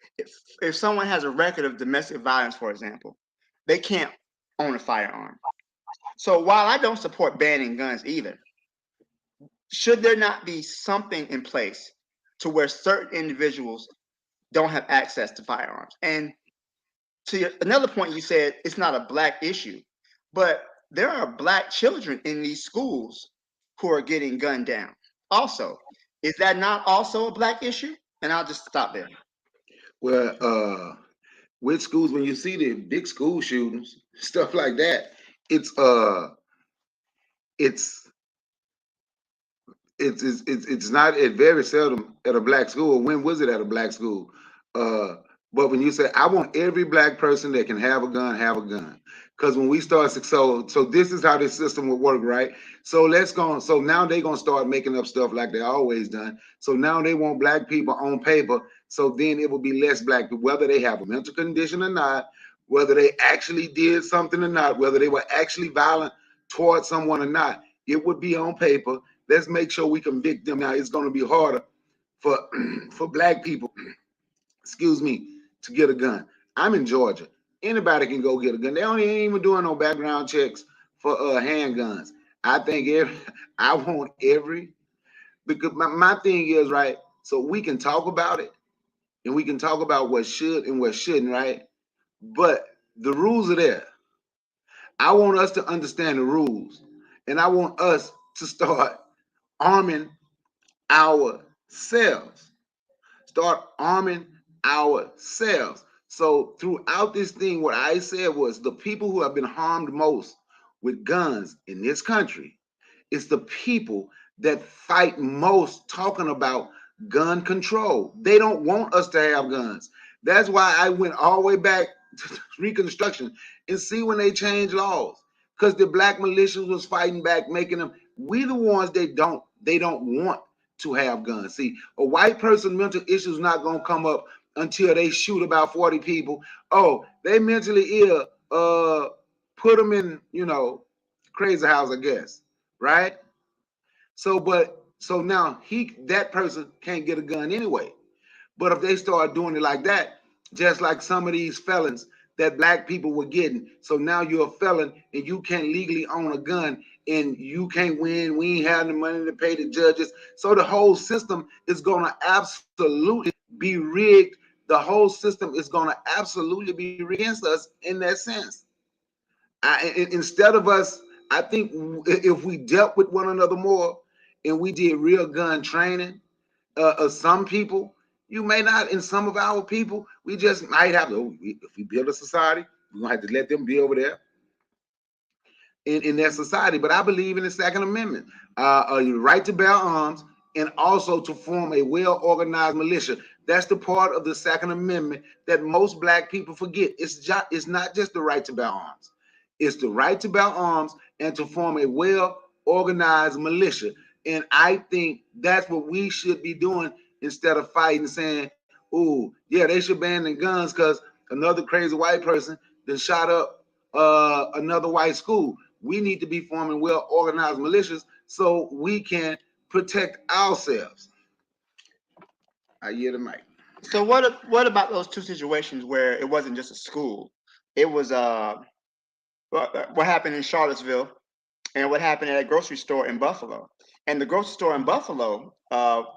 if someone has a record of domestic violence, for example, they can't own a firearm. So while I don't support banning guns either, should there not be something in place to where certain individuals don't have access to firearms? And another point, you said it's not a black issue, but there are black children in these schools who are getting gunned down. Also, is that not also a black issue? And I'll just stop there. Well, with schools, when you see the big school shootings, stuff like that, it's it's not very seldom at a black school. When was it at a black school? But when you say, I want every black person that can have a gun, because when we start, so this is how this system would work, right? So let's go. So now they're gonna start making up stuff like they always done. So now they want black people on paper. So then it will be less black people, whether they have a mental condition or not, whether they actually did something or not, whether they were actually violent towards someone or not. It would be on paper. Let's make sure we convict them. Now it's going to be harder for for black people, excuse me, to get a gun. I'm in Georgia. Anybody can go get a gun. They ain't even doing no background checks for handguns. I think I want every, because my thing is, right, so we can talk about it and we can talk about what should and what shouldn't, right? But the rules are there. I want us to understand the rules, and I want us to start arming ourselves. Start arming ourselves. So throughout this thing, what I said was the people who have been harmed most with guns in this country is the people that fight most talking about gun control. They don't want us to have guns. That's why I went all the way back to Reconstruction and see when they changed laws. Because the black militias was fighting back, making them, we the ones they don't want to have guns. See, a white person mental issue is not gonna come up until they shoot about 40 people. Oh, they mentally ill, put them in, crazy house, I guess, right? So now that person can't get a gun anyway. But if they start doing it like that, just like some of these felons that black people were getting, so now you're a felon and you can't legally own a gun and you can't win. We ain't having the money to pay the judges. So the whole system is going to absolutely be rigged. The whole system is going to absolutely be rigged against us in that sense. Instead of us, I think if we dealt with one another more and we did real gun training, some people, you may not, in some of our people, we just might have to, if we build a society, we're going to have to let them be over there in their society. But I believe in the Second Amendment, a right to bear arms and also to form a well-organized militia. That's the part of the Second Amendment that most black people forget. It's not just the right to bear arms. It's the right to bear arms and to form a well-organized militia. And I think that's what we should be doing instead of fighting, saying, oh, yeah, they should ban the guns because another crazy white person that shot up another white school. We need to be forming well-organized militias so we can protect ourselves. I hear the mic. So what about those two situations where it wasn't just a school? It was what happened in Charlottesville and what happened at a grocery store in Buffalo. And the grocery store in Buffalo,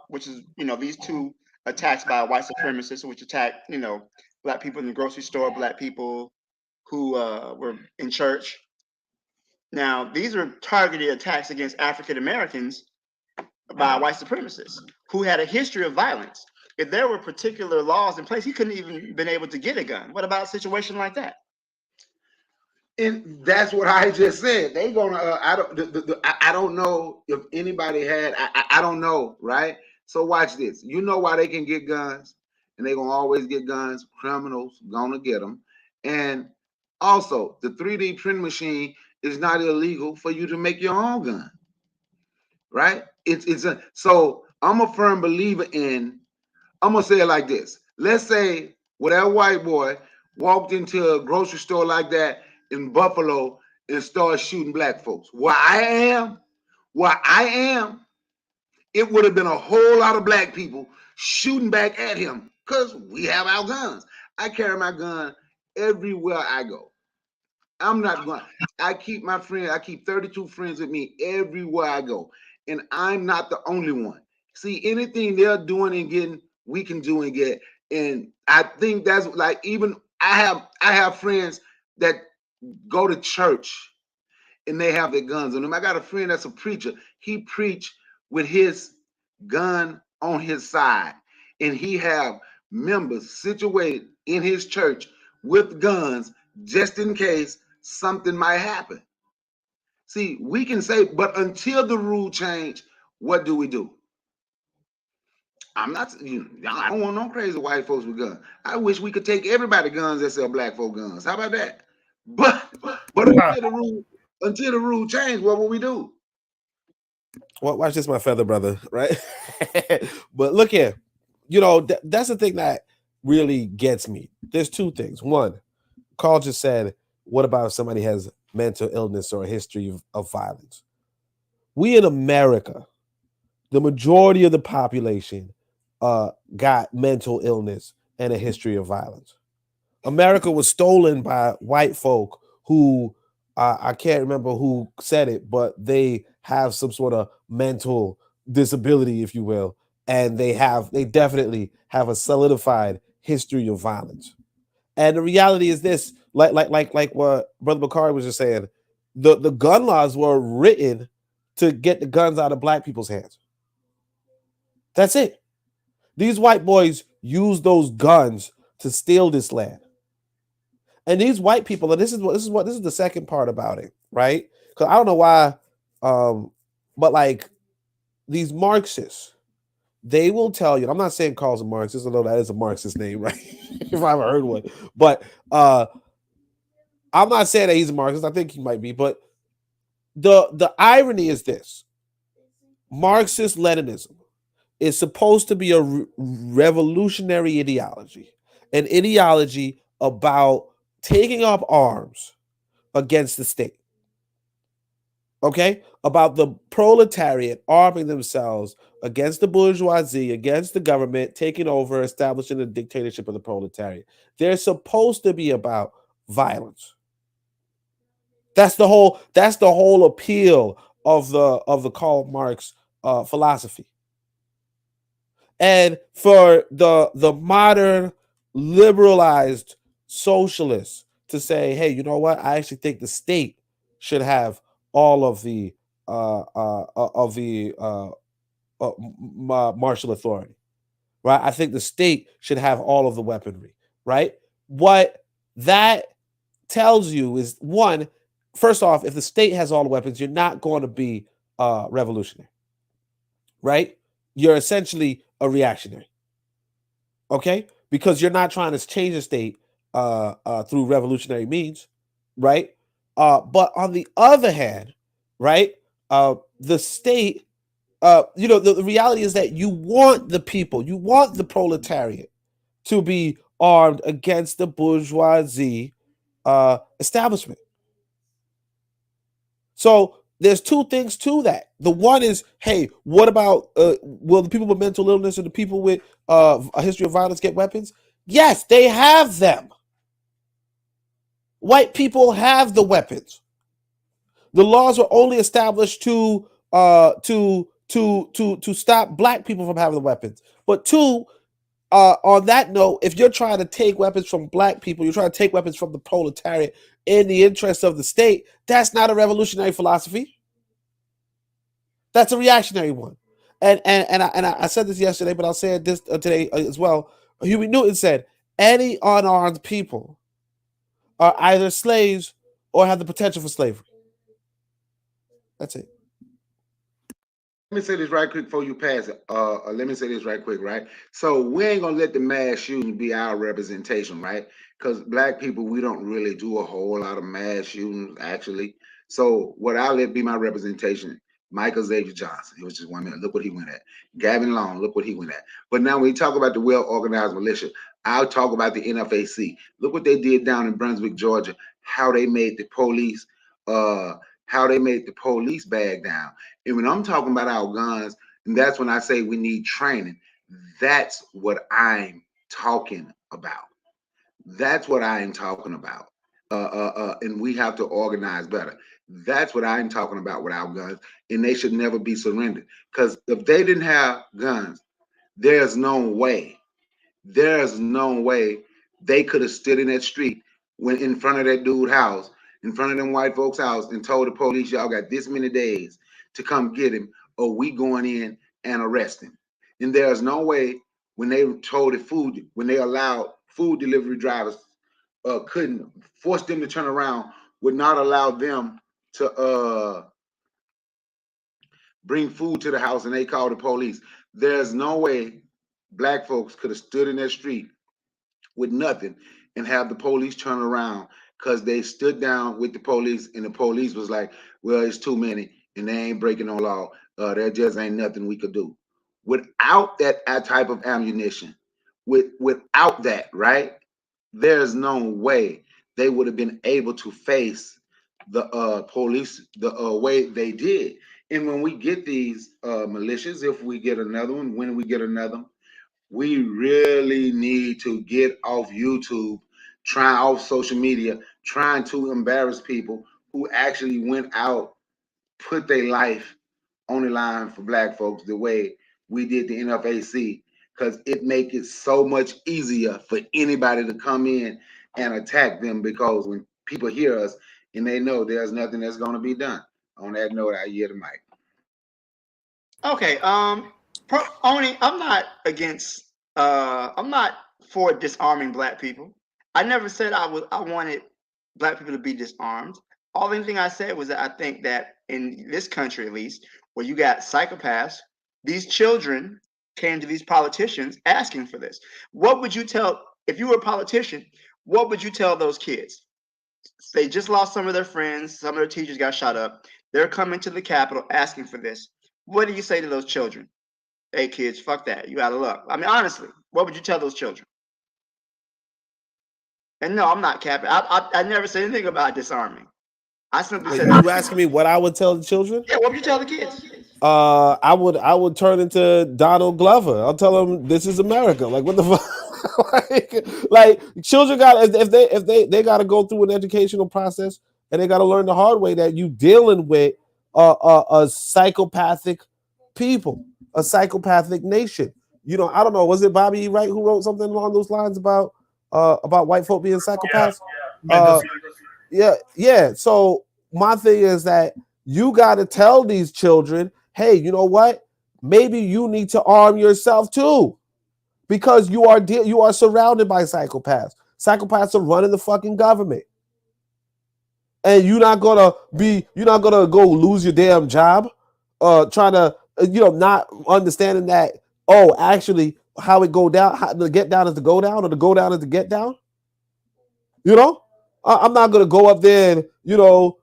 which is, these two attacks by white supremacists, which attacked, black people in the grocery store, black people who were in church. Now, these are targeted attacks against African Americans by white supremacists who had a history of violence. If there were particular laws in place, he couldn't even been able to get a gun. What about a situation like that? And that's what I just said. They gonna. I don't know if anybody had. I don't know, right? So watch this. You know why they can get guns, and they gonna always get guns. Criminals gonna get them, and also the 3D print machine is not illegal for you to make your own gun, right? So I'm a firm believer in. I'm gonna say it like this. Let's say whatever white boy walked into a grocery store like that in Buffalo and started shooting black folks. Where I am, it would have been a whole lot of black people shooting back at him because we have our guns. I carry my gun everywhere I go. I'm not going. I keep my friend. I keep 32 friends with me everywhere I go, and I'm not the only one. See, anything they're doing and getting, we can do and get. And I think that's like even I have friends that go to church and they have their guns on them. I got a friend that's a preacher. He preach with his gun on his side, and he have members situated in his church with guns just in case something might happen. See, we can say, but until the rule change, what do? I'm not, I don't want no crazy white folks with guns. I wish we could take everybody guns that sell black folk guns. How about that? But until the rule change, what will we do? Well, watch this, my feather brother, right? But look here, that's the thing that really gets me. There's two things. One, Carl just said, what about if somebody has mental illness or a history of violence? We in America, the majority of the population got mental illness and a history of violence. America was stolen by white folk who I can't remember who said it, but they have some sort of mental disability, if you will, and they definitely have a solidified history of violence. And the reality is this, like what Brother Bakari was just saying, the gun laws were written to get the guns out of black people's hands. That's it. These white boys use those guns to steal this land. And these white people, and this is the second part about it, right? Because I don't know why, but like these Marxists, they will tell you. I'm not saying Carl's a Marxist, although that is a Marxist name, right? If I ever heard one, but I'm not saying that he's a Marxist. I think he might be, but the irony is this: Marxist Leninism is supposed to be a revolutionary ideology, an ideology about taking up arms against the state. Okay? About the proletariat arming themselves against the bourgeoisie, against the government, taking over, establishing a dictatorship of the proletariat. They're supposed to be about violence. That's the whole appeal of the Karl Marx philosophy. And for the modern liberalized socialists to say, hey, you know what? I actually think the state should have all of the martial authority, right? I think the state should have all of the weaponry, right? What that tells you is, one, first off, if the state has all the weapons, you're not going to be revolutionary, right? You're essentially a reactionary, okay? Because you're not trying to change the state through revolutionary means, right? But on the other hand, right, the state, the reality is that you want the people, you want the proletariat to be armed against the bourgeoisie establishment. So there's two things to that. The one is, hey, what about will the people with mental illness or the people with a history of violence get weapons? Yes, they have them. White people have the weapons. The laws were only established to stop black people from having the weapons. But two, on that note, if you're trying to take weapons from black people, you're trying to take weapons from the proletariat in the interest of the state, that's not a revolutionary philosophy. That's a reactionary one. And I said this yesterday, but I'll say it this today as well. Huey Newton said, any unarmed people are either slaves or have the potential for slavery. That's it. Let me say this right quick before you pass it. Let me say this right quick, right? So we ain't gonna let the mass shooting be our representation, right? Because black people, we don't really do a whole lot of mass shootings, actually. So what I'll let be my representation, Michael Xavier Johnson. It was just 1 minute. Look what he went at. Gavin Long, look what he went at. But now when you talk about the well-organized militia, I'll talk about the NFAC. Look what they did down in Brunswick, Georgia, how they made the police bag down. And when I'm talking about our guns, and that's when I say we need training. That's what I'm talking about. That's what I am talking about. And we have to organize better. That's what I'm talking about with our guns, and they should never be surrendered. Because if they didn't have guns, there's no way they could have stood in that street when in front of that dude's house, in front of them white folks' house, and told the police, y'all got this many days to come get him, or we going in and arrest him. And there's no way when they told the food, when they allowed food delivery drivers, couldn't force them to turn around, would not allow them to bring food to the house, and they called the police. There's no way black folks could have stood in that street with nothing and have the police turn around, because they stood down with the police, and the police was like, well, it's too many and they ain't breaking no law. There just ain't nothing we could do. Without that type of ammunition, without that, right, there's no way they would have been able to face the police the way they did. And when we get these militias, if we get another one, when we get another one, we really need to get off YouTube, try off social media, trying to embarrass people who actually went out, put their life on the line for black folks the way we did the NFAC, because it makes it so much easier for anybody to come in and attack them, because when people hear us and they know there's nothing that's going to be done. On that note, I yield the mic. Okay, Oni, I'm not against. I'm not for disarming black people. I never said I wanted black people to be disarmed. All anything I said was that I think that in this country, at least, where you got psychopaths, these children came to these politicians asking for this. What would you tell if you were a politician? What would you tell those kids? They just lost some of their friends. Some of their teachers got shot up. They're coming to the Capitol asking for this. What do you say to those children? Hey, kids, fuck that. You out of luck. I mean, honestly, what would you tell those children? And no, I'm not capping. I never said anything about disarming. I simply said. You asking me what I would tell the children? Yeah, what would you tell the kids? I would turn into Donald Glover. I'll tell them this is America. Like, what the fuck? like children got if they got to go through an educational process, and they got to learn the hard way that you dealing with a psychopathic people, a psychopathic nation. You know, I don't know. Was it Bobby Wright who wrote something along those lines about white folk being psychopaths? Yeah. So my thing is that you got to tell these children, hey, you know what? Maybe you need to arm yourself too, because you are surrounded by psychopaths. Psychopaths are running the fucking government, and you're not gonna go lose your damn job, trying to not understanding that. Oh, actually, how it go down, how the get down is to go down, or the go down is to get down. You know, I'm not gonna go up there and go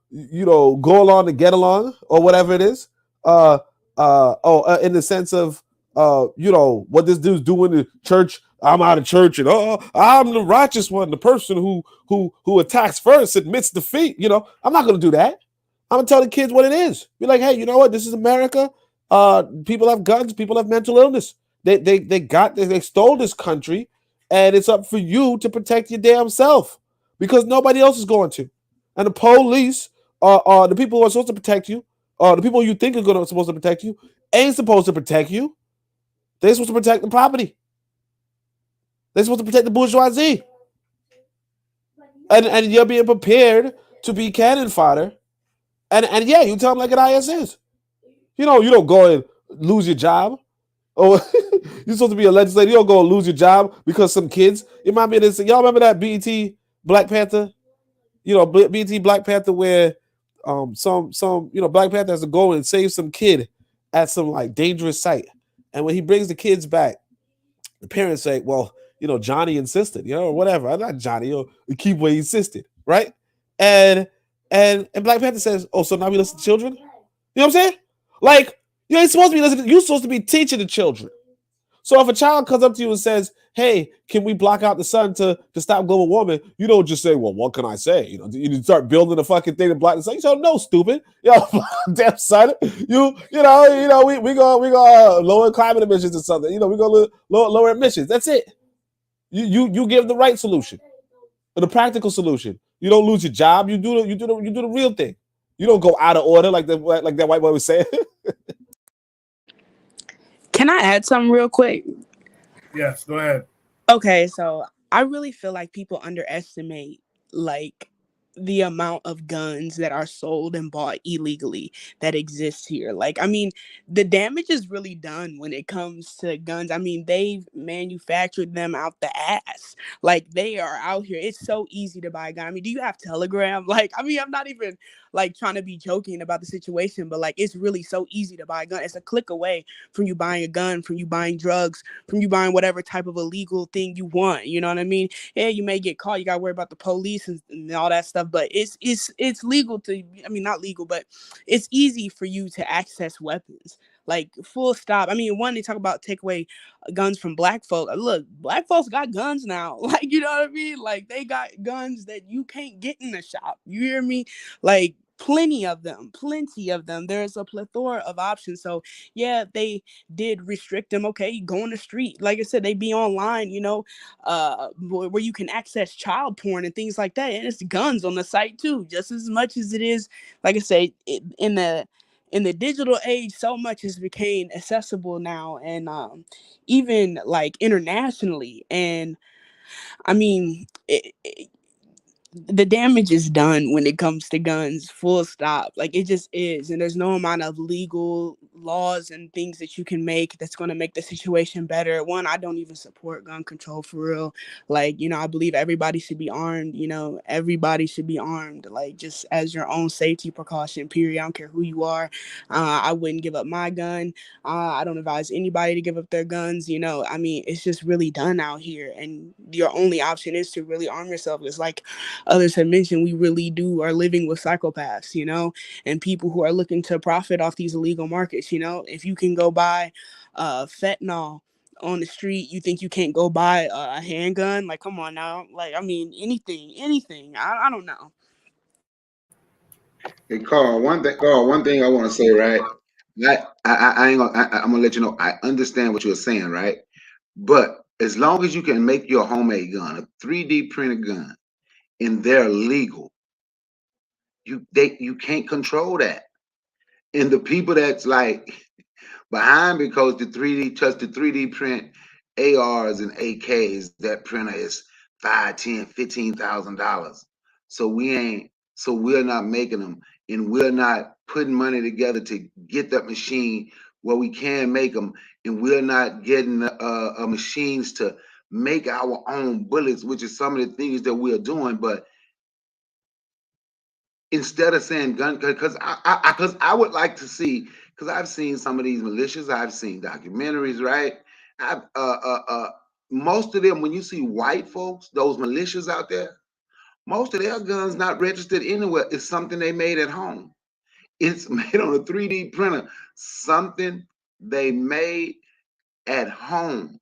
along to get along or whatever it is. In the sense of what this dude's doing in church. I'm out of church, and I'm the righteous one, the person who attacks first admits defeat. I'm not gonna do that. I'm gonna tell the kids what it is. Be like, hey, you know what? This is America. People have guns. People have mental illness. They stole this country, and it's up for you to protect your damn self, because nobody else is going to. And the police are the people who are supposed to protect you. The people you think are supposed to protect you ain't supposed to protect you. They're supposed to protect the property. They're supposed to protect the bourgeoisie. And you're being prepared to be cannon fodder. And yeah, you tell them like an IS is. You don't go and lose your job. Or you're supposed to be a legislator. You don't go and lose your job because some kids. It might be this. Y'all remember that BET Black Panther? BET Black Panther where some Black Panther has to go and save some kid at some like dangerous site. And when he brings the kids back, the parents say, well, Johnny insisted, or whatever. Not Johnny, keep what he insisted, right? And Black Panther says, oh, so now we listen to children? You know what I'm saying? Like, you ain't supposed to be listening. You're supposed to be teaching the children. So if a child comes up to you and says, hey, can we block out the sun to stop global warming? You don't just say, well, what can I say? You start building a fucking thing to block the sun. You say, no, stupid. Damn son. We gonna lower climate emissions or something. We gonna lower emissions. That's it. You give the right solution, the practical solution. You don't lose your job. You do the real thing. You don't go out of order like that white boy was saying. Can I add something real quick? Yes, go ahead. Okay, so I really feel like people underestimate like the amount of guns that are sold and bought illegally that exists here. Like, I mean, the damage is really done when it comes to guns. I mean, they've manufactured them out the ass. Like, they are out here. It's so easy to buy a gun. I mean, do you have Telegram? Like, I mean, I'm not even like trying to be joking about the situation, but like, it's really so easy to buy a gun. It's a click away from you buying a gun, from you buying drugs, from you buying whatever type of illegal thing you want. You know what I mean? Yeah, you may get caught. You gotta worry about the police and all that stuff. But it's legal to. I mean, not legal, but it's easy for you to access weapons. Like, full stop. I mean, one, they talk about take away guns from black folk. Look, black folks got guns now. Like, you know what I mean? Like, they got guns that you can't get in the shop. You hear me? Like, plenty of them. There's a plethora of options. So yeah, they did restrict them. Okay, you go on the street. Like I said, they be online, you know, where you can access child porn and things like that. And it's guns on the site too, just as much as it is, like I say, in the digital age, so much has became accessible now, and even like internationally. And I mean, the damage is done when it comes to guns, full stop. Like, it just is. And there's no amount of legal laws and things that you can make that's going to make the situation better. One, I don't even support gun control for real. Like, you know, I believe everybody should be armed. You know, everybody should be armed, like, just as your own safety precaution, period. I don't care who you are. I wouldn't give up my gun. I don't advise anybody to give up their guns. You know, I mean, it's just really done out here. And your only option is to really arm yourself. It's like others have mentioned, we really are living with psychopaths, you know, and people who are looking to profit off these illegal markets. You know, if you can go buy fentanyl on the street, you think you can't go buy a handgun? Like, come on now. Like, I mean, anything. I don't know. Hey, Carl, one thing I want to say, right? I ain't gonna, I'm gonna let you know. I understand what you're saying, right? But as long as you can make your homemade gun, a 3D printed gun, and they're legal, you can't control that. And the people that's like behind, because the 3D print ARs and AKs, that printer is $5, $10, $15,000. So we're not making them, and we're not putting money together to get that machine where we can make them, and we're not getting machines to make our own bullets, which is some of the things that we're doing. But instead of saying gun, because I would like to see, because I've seen some of these militias, I've seen documentaries, right? I've most of them, when you see white folks, those militias out there, most of their guns not registered anywhere. It's something they made at home. It's made on a 3D printer, something they made at home.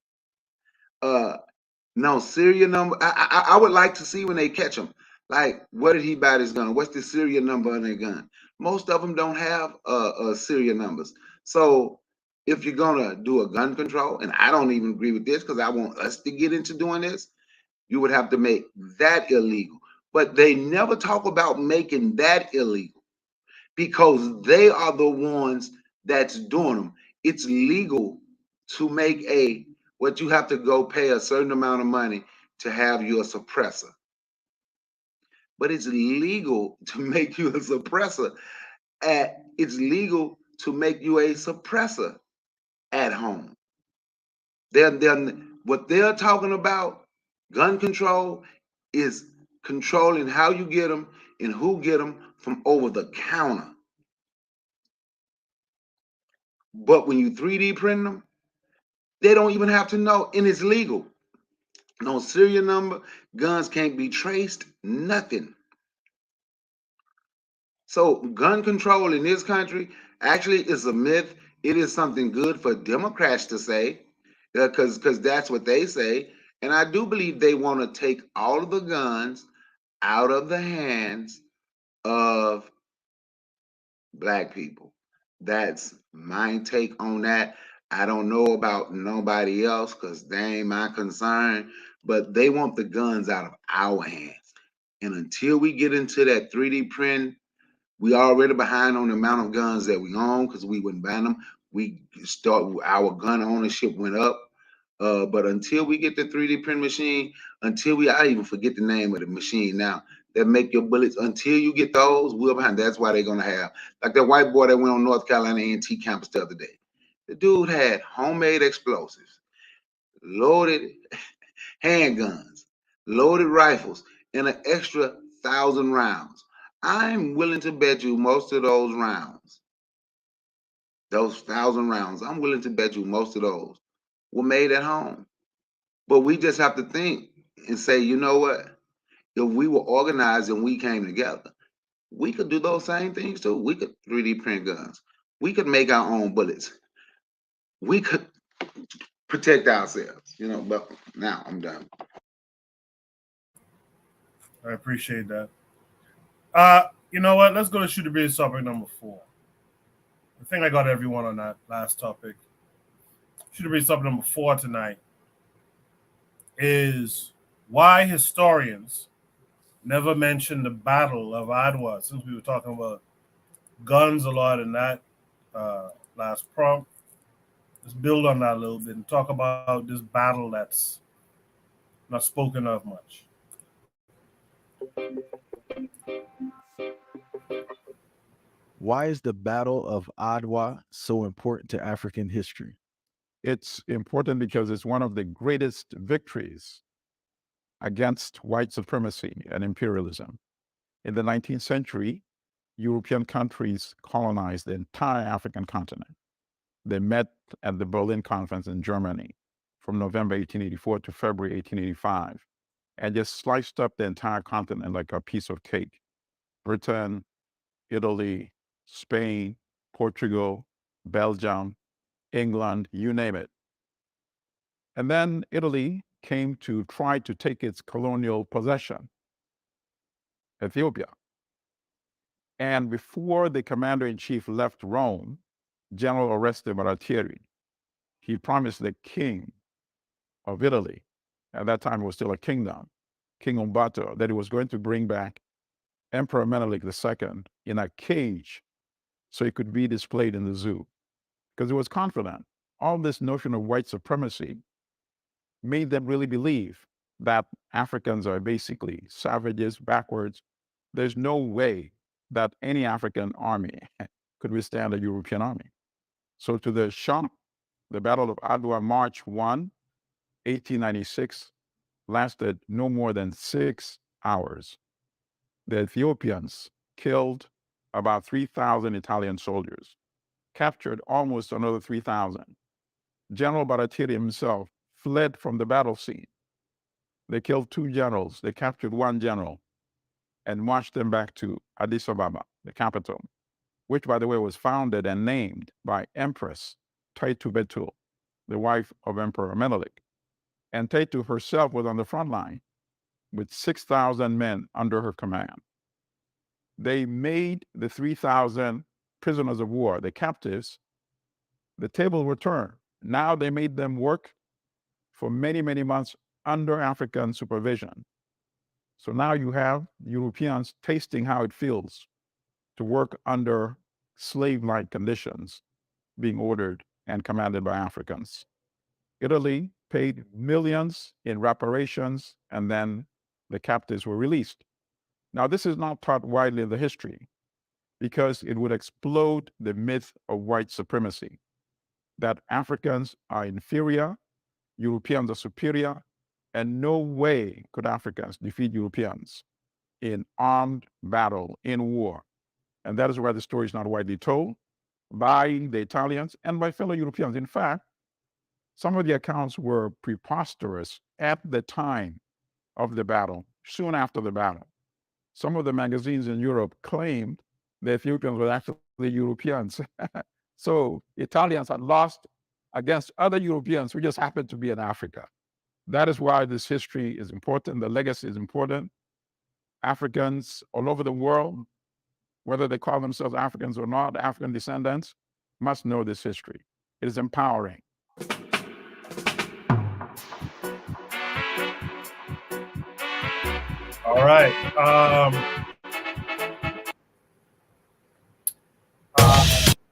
No serial number. I would like to see when they catch them. Like, where did he buy this gun? What's the serial number on their gun? Most of them don't have serial numbers. So if you're gonna do a gun control, and I don't even agree with this because I want us to get into doing this, you would have to make that illegal. But they never talk about making that illegal because they are the ones that's doing them. It's legal to make what you have to go pay a certain amount of money to have your suppressor. But it's legal to make you a suppressor it's legal to make you a suppressor at home. They're what they're talking about, gun control, is controlling how you get them and who get them from over the counter. But when you 3D print them, they don't even have to know, and it's legal. No serial number, guns can't be traced, nothing. So gun control in this country actually is a myth. It is something good for Democrats to say, because that's what they say. And I do believe they want to take all of the guns out of the hands of Black people. That's my take on that. I don't know about nobody else because they ain't my concern. but they want the guns out of our hands. And until we get into that 3D print, we already behind on the amount of guns that we own because we wouldn't ban them. Our gun ownership went up. But until we get the 3D print machine, I even forget the name of the machine now that make your bullets. Until you get those, we're behind. That's why they're gonna have like that white boy that went on North Carolina A&T campus the other day. The dude had homemade explosives, loaded handguns, loaded rifles, and an extra 1,000 rounds. I'm willing to bet you most of those rounds, those 1,000 rounds, I'm willing to bet you most of those were made at home. But we just have to think and say, you know what? If we were organized and we came together, we could do those same things too. We could 3D print guns. We could make our own bullets. We could protect ourselves, but now I'm done. I appreciate that. You know what? Let's go to Shoot the Breeze topic number 4. I think I got everyone on that last topic. Shoot the Breeze topic number 4 tonight is why historians never mention the Battle of Adwa, since we were talking about guns a lot in that last prompt. Let's build on that a little bit and talk about this battle that's not spoken of much. Why is the Battle of Adwa so important to African history? It's important because it's one of the greatest victories against white supremacy and imperialism. In the 19th century, European countries colonized the entire African continent. They met at the Berlin Conference in Germany from November 1884 to February 1885, and just sliced up the entire continent like a piece of cake. Britain, Italy, Spain, Portugal, Belgium, England, you name it. And then Italy came to try to take its colonial possession, Ethiopia. And before the commander-in-chief left Rome, General Oreste Baratieri, he promised the king of Italy, at that time it was still a kingdom, King Umberto, that he was going to bring back Emperor Menelik II in a cage so he could be displayed in the zoo, because he was confident. All this notion of white supremacy made them really believe that Africans are basically savages, backwards. There's no way that any African army could withstand a European army. So to the shock, the Battle of Adwa, March 1, 1896, lasted no more than 6 hours. The Ethiopians killed about 3,000 Italian soldiers, captured almost another 3,000. General Baratieri himself fled from the battle scene. They killed 2 generals, they captured 1 general, and marched them back to Addis Ababa, the capital, which, by the way, was founded and named by Empress Taitu Betul, the wife of Emperor Menelik. And Taitu herself was on the front line with 6,000 men under her command. They made the 3,000 prisoners of war, the captives. The tables were turned. Now they made them work for many, many months under African supervision. So now you have Europeans tasting how it feels to work under slave-like conditions, being ordered and commanded by Africans. Italy paid millions in reparations, and then the captives were released. Now, this is not taught widely in the history because it would explode the myth of white supremacy, that Africans are inferior, Europeans are superior, and no way could Africans defeat Europeans in armed battle, in war. And that is why the story is not widely told by the Italians and by fellow Europeans. In fact, some of the accounts were preposterous at the time of the battle, soon after the battle. Some of the magazines in Europe claimed the Ethiopians were actually Europeans. So Italians had lost against other Europeans who just happened to be in Africa. That is why this history is important. The legacy is important. Africans all over the world, whether they call themselves Africans or not, African descendants, must know this history. It is empowering. All right.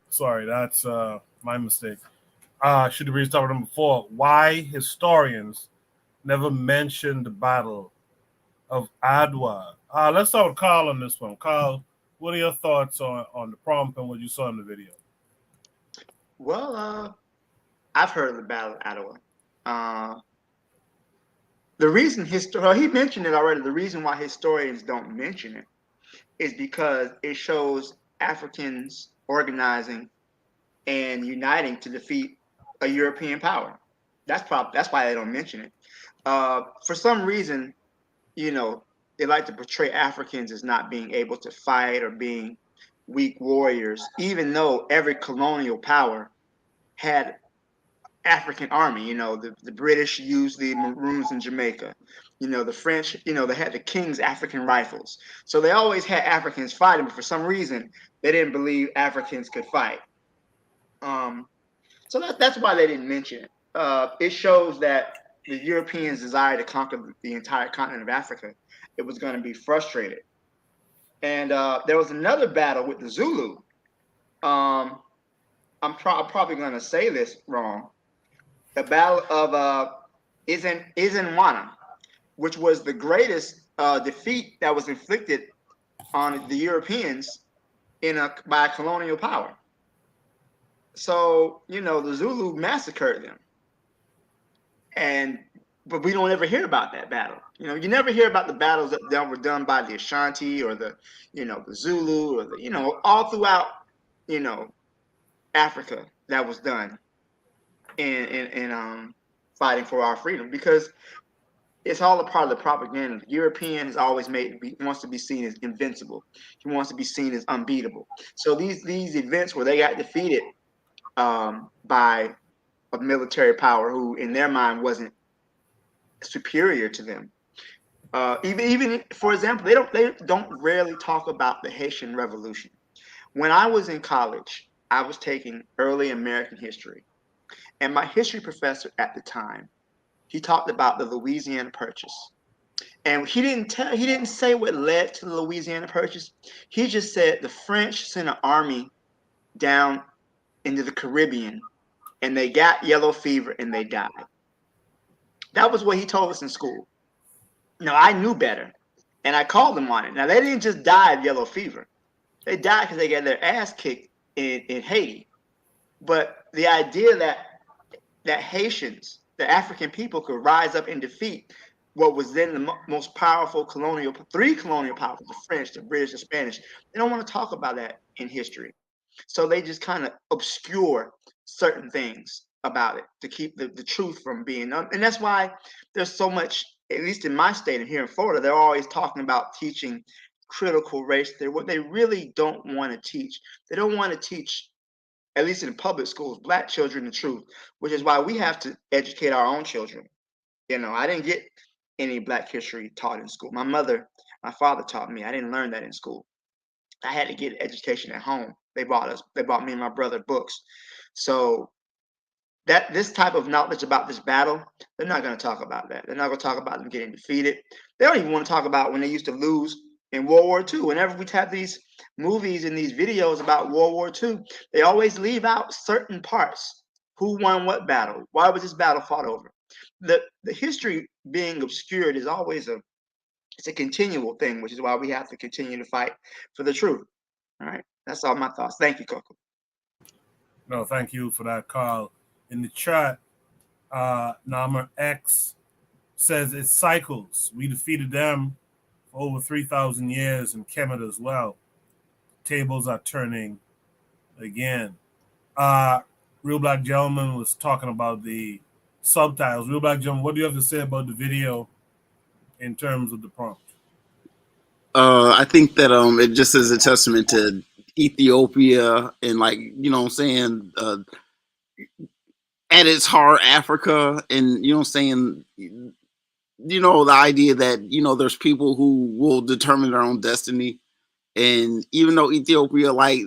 Sorry, that's my mistake. Should have talked about them before. Why historians never mentioned the Battle of Adwa? Let's start with Carl on this one. Carl, what are your thoughts on the prompt and what you saw in the video? Well, I've heard of the Battle of Adwa. The reason he mentioned it already. The reason why historians don't mention it is because it shows Africans organizing and uniting to defeat a European power. That's why they don't mention it. For some reason, you know, they like to portray Africans as not being able to fight or being weak warriors, even though every colonial power had African army. You know, the British used the Maroons in Jamaica. You know, the French, you know, they had the King's African rifles. So they always had Africans fighting, but for some reason, they didn't believe Africans could fight. So that's why they didn't mention it. It shows that the Europeans' desire to conquer the entire continent of Africa, it was going to be frustrated. And there was another battle with the Zulu. I'm probably going to say this wrong. The Battle of Izinwana, which was the greatest defeat that was inflicted on the Europeans by a colonial power. So, you know, the Zulu massacred them. But we don't ever hear about that battle. You know, you never hear about the battles that were done by the Ashanti or the Zulu or all throughout, Africa that was done in fighting for our freedom, because it's all a part of the propaganda. The European has always wants to be seen as invincible. He wants to be seen as unbeatable. So these events where they got defeated by a military power who, in their mind, wasn't superior to them. Even for example, they don't rarely talk about the Haitian Revolution. When I was in college, I was taking early American history, and my history professor at the time, he talked about the Louisiana Purchase, and he didn't say what led to the Louisiana Purchase. He just said the French sent an army down into the Caribbean, and they got yellow fever and they died. That was what he told us in school. Now, I knew better, and I called them on it. Now, they didn't just die of yellow fever. They died because they got their ass kicked in Haiti. But the idea that Haitians, the African people, could rise up and defeat what was then the most powerful three colonial powers, the French, the British, the Spanish, they don't want to talk about that in history. So they just kind of obscure certain things about it to keep the truth from being known. And that's why there's so much, at least in my state and here in Florida, they're always talking about teaching critical race theory. What they really don't want to teach, they don't want to teach, at least in public schools, Black children the truth, which is why we have to educate our own children. You know, I didn't get any Black history taught in school. My father taught me. I didn't learn that in school. I had to get education at home. They bought me and my brother books. So this type of knowledge about this battle, they're not going to talk about that. They're not going to talk about them getting defeated. They don't even want to talk about when they used to lose in World War II. Whenever we have these movies and these videos about World War II, they always leave out certain parts. Who won what battle? Why was this battle fought over? The history being obscured is always it's a continual thing, which is why we have to continue to fight for the truth. All right. That's all my thoughts. Thank you, Coco. No, thank you for that, Carl. In the chat, Nama X says it cycles. We defeated them for over 3,000 years in Kemet as well. Tables are turning again. Real Black Gentleman was talking about the subtitles. Real Black Gentleman, what do you have to say about the video in terms of the prompt? I think that it just is a testament to Ethiopia and, like, you know what I'm saying, at its heart, Africa, and, you know what I'm saying, you know, the idea that, you know, there's people who will determine their own destiny. And even though Ethiopia, like,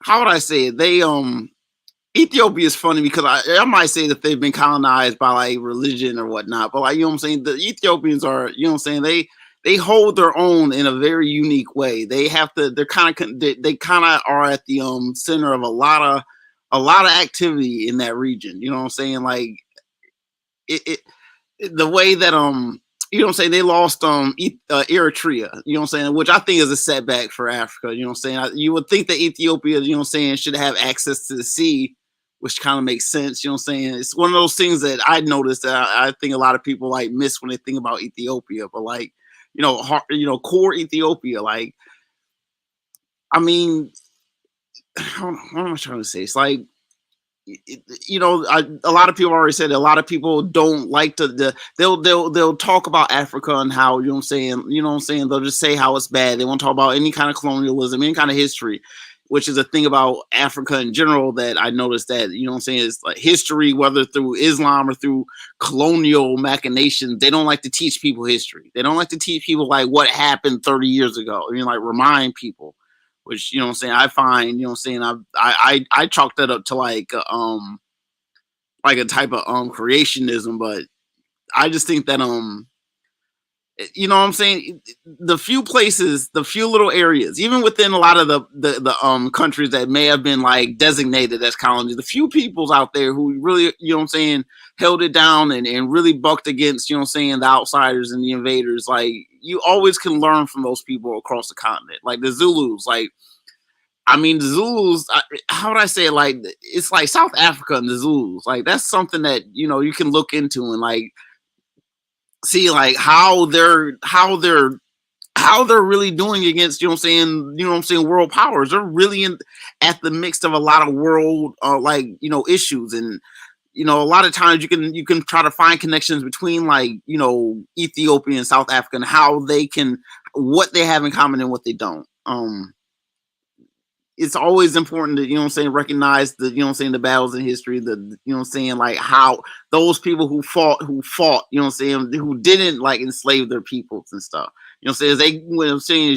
how would I say it? Ethiopia is funny because I might say that they've been colonized by, like, religion or whatnot, but, like, you know what I'm saying, the Ethiopians are, you know what I'm saying, they hold their own in a very unique way. They have to. They're kind of. They kind of are at the center of a lot of activity in that region. You know what I'm saying? Like it the way that you know what I'm saying, they lost Eritrea, you know what I'm saying, which I think is a setback for Africa. You know what I'm saying? You would think that Ethiopia, you know what I'm saying, should have access to the sea, which kind of makes sense. You know what I'm saying? It's one of those things that I noticed that I think a lot of people like miss when they think about Ethiopia. But like, core Ethiopia, like, I mean, what am I trying to say? It's like, a lot of people already said that a lot of people don't like they'll talk about Africa and how, you know what I'm saying, they'll just say how it's bad. They won't talk about any kind of colonialism, any kind of history, which is a thing about Africa in general that I noticed that, you know what I'm saying, is like history, whether through Islam or through colonial machinations, they don't like to teach people history. They don't like to teach people like what happened 30 years ago, like remind people. Which, you know what I'm saying, I find, you know what I'm saying, I chalk that up to like a type of creationism, but I just think that you know what I'm saying, the few places, the few little areas, even within a lot of the countries that may have been like designated as colonies, the few peoples out there who really, you know what I'm saying, held it down and really bucked against, you know what I'm saying, the outsiders and the invaders, like you always can learn from those people across the continent. Like the Zulus, like, I mean, the Zulus, how would I say it? Like, it's like South Africa and the Zulus. Like, that's something that, you can look into and like see like how they're really doing against, you know what I'm saying, world powers. They're really at the mix of a lot of world issues. And, a lot of times you can try to find connections between like, Ethiopia and South Africa and how what they have in common and what they don't. It's always important to, recognize the, the battles in history, like how those people who fought, who didn't like enslave their peoples and stuff. As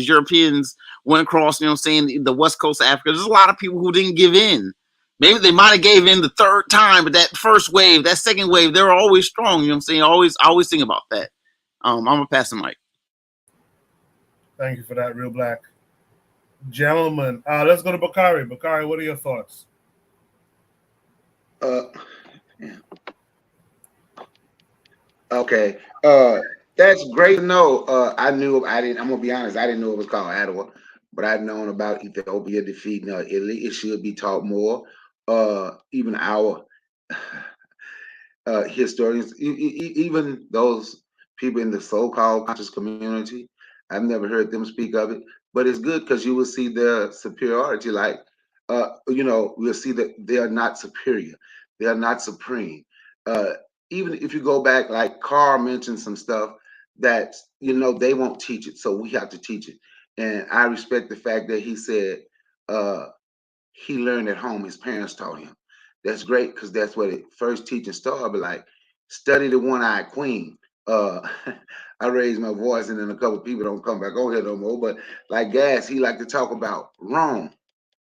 Europeans went across, the west coast of Africa, there's a lot of people who didn't give in. Maybe they might have gave in the third time, but that first wave, that second wave, they were always strong. I always think about that. I'm gonna pass the mic. Thank you for that, Real Black. Gentlemen, let's go to Bakari. Bakari, what are your thoughts? Okay. That's great to know. I'm gonna be honest, I didn't know it was called Adwa, but I've known about Ethiopia defeating Italy. It should be taught more. Even our historians, even those people in the so-called conscious community, I've never heard them speak of it. But it's good because you will see their superiority. Like, we'll see that they are not superior, they are not supreme. Even if you go back, like Carl mentioned some stuff that they won't teach it, so we have to teach it. And I respect the fact that he said he learned at home, his parents taught him. That's great because that's what it first teaching started. But like, study the one-eyed queen. I raised my voice, and then a couple people don't come back on here no more. But like Gas, he like to talk about Rome.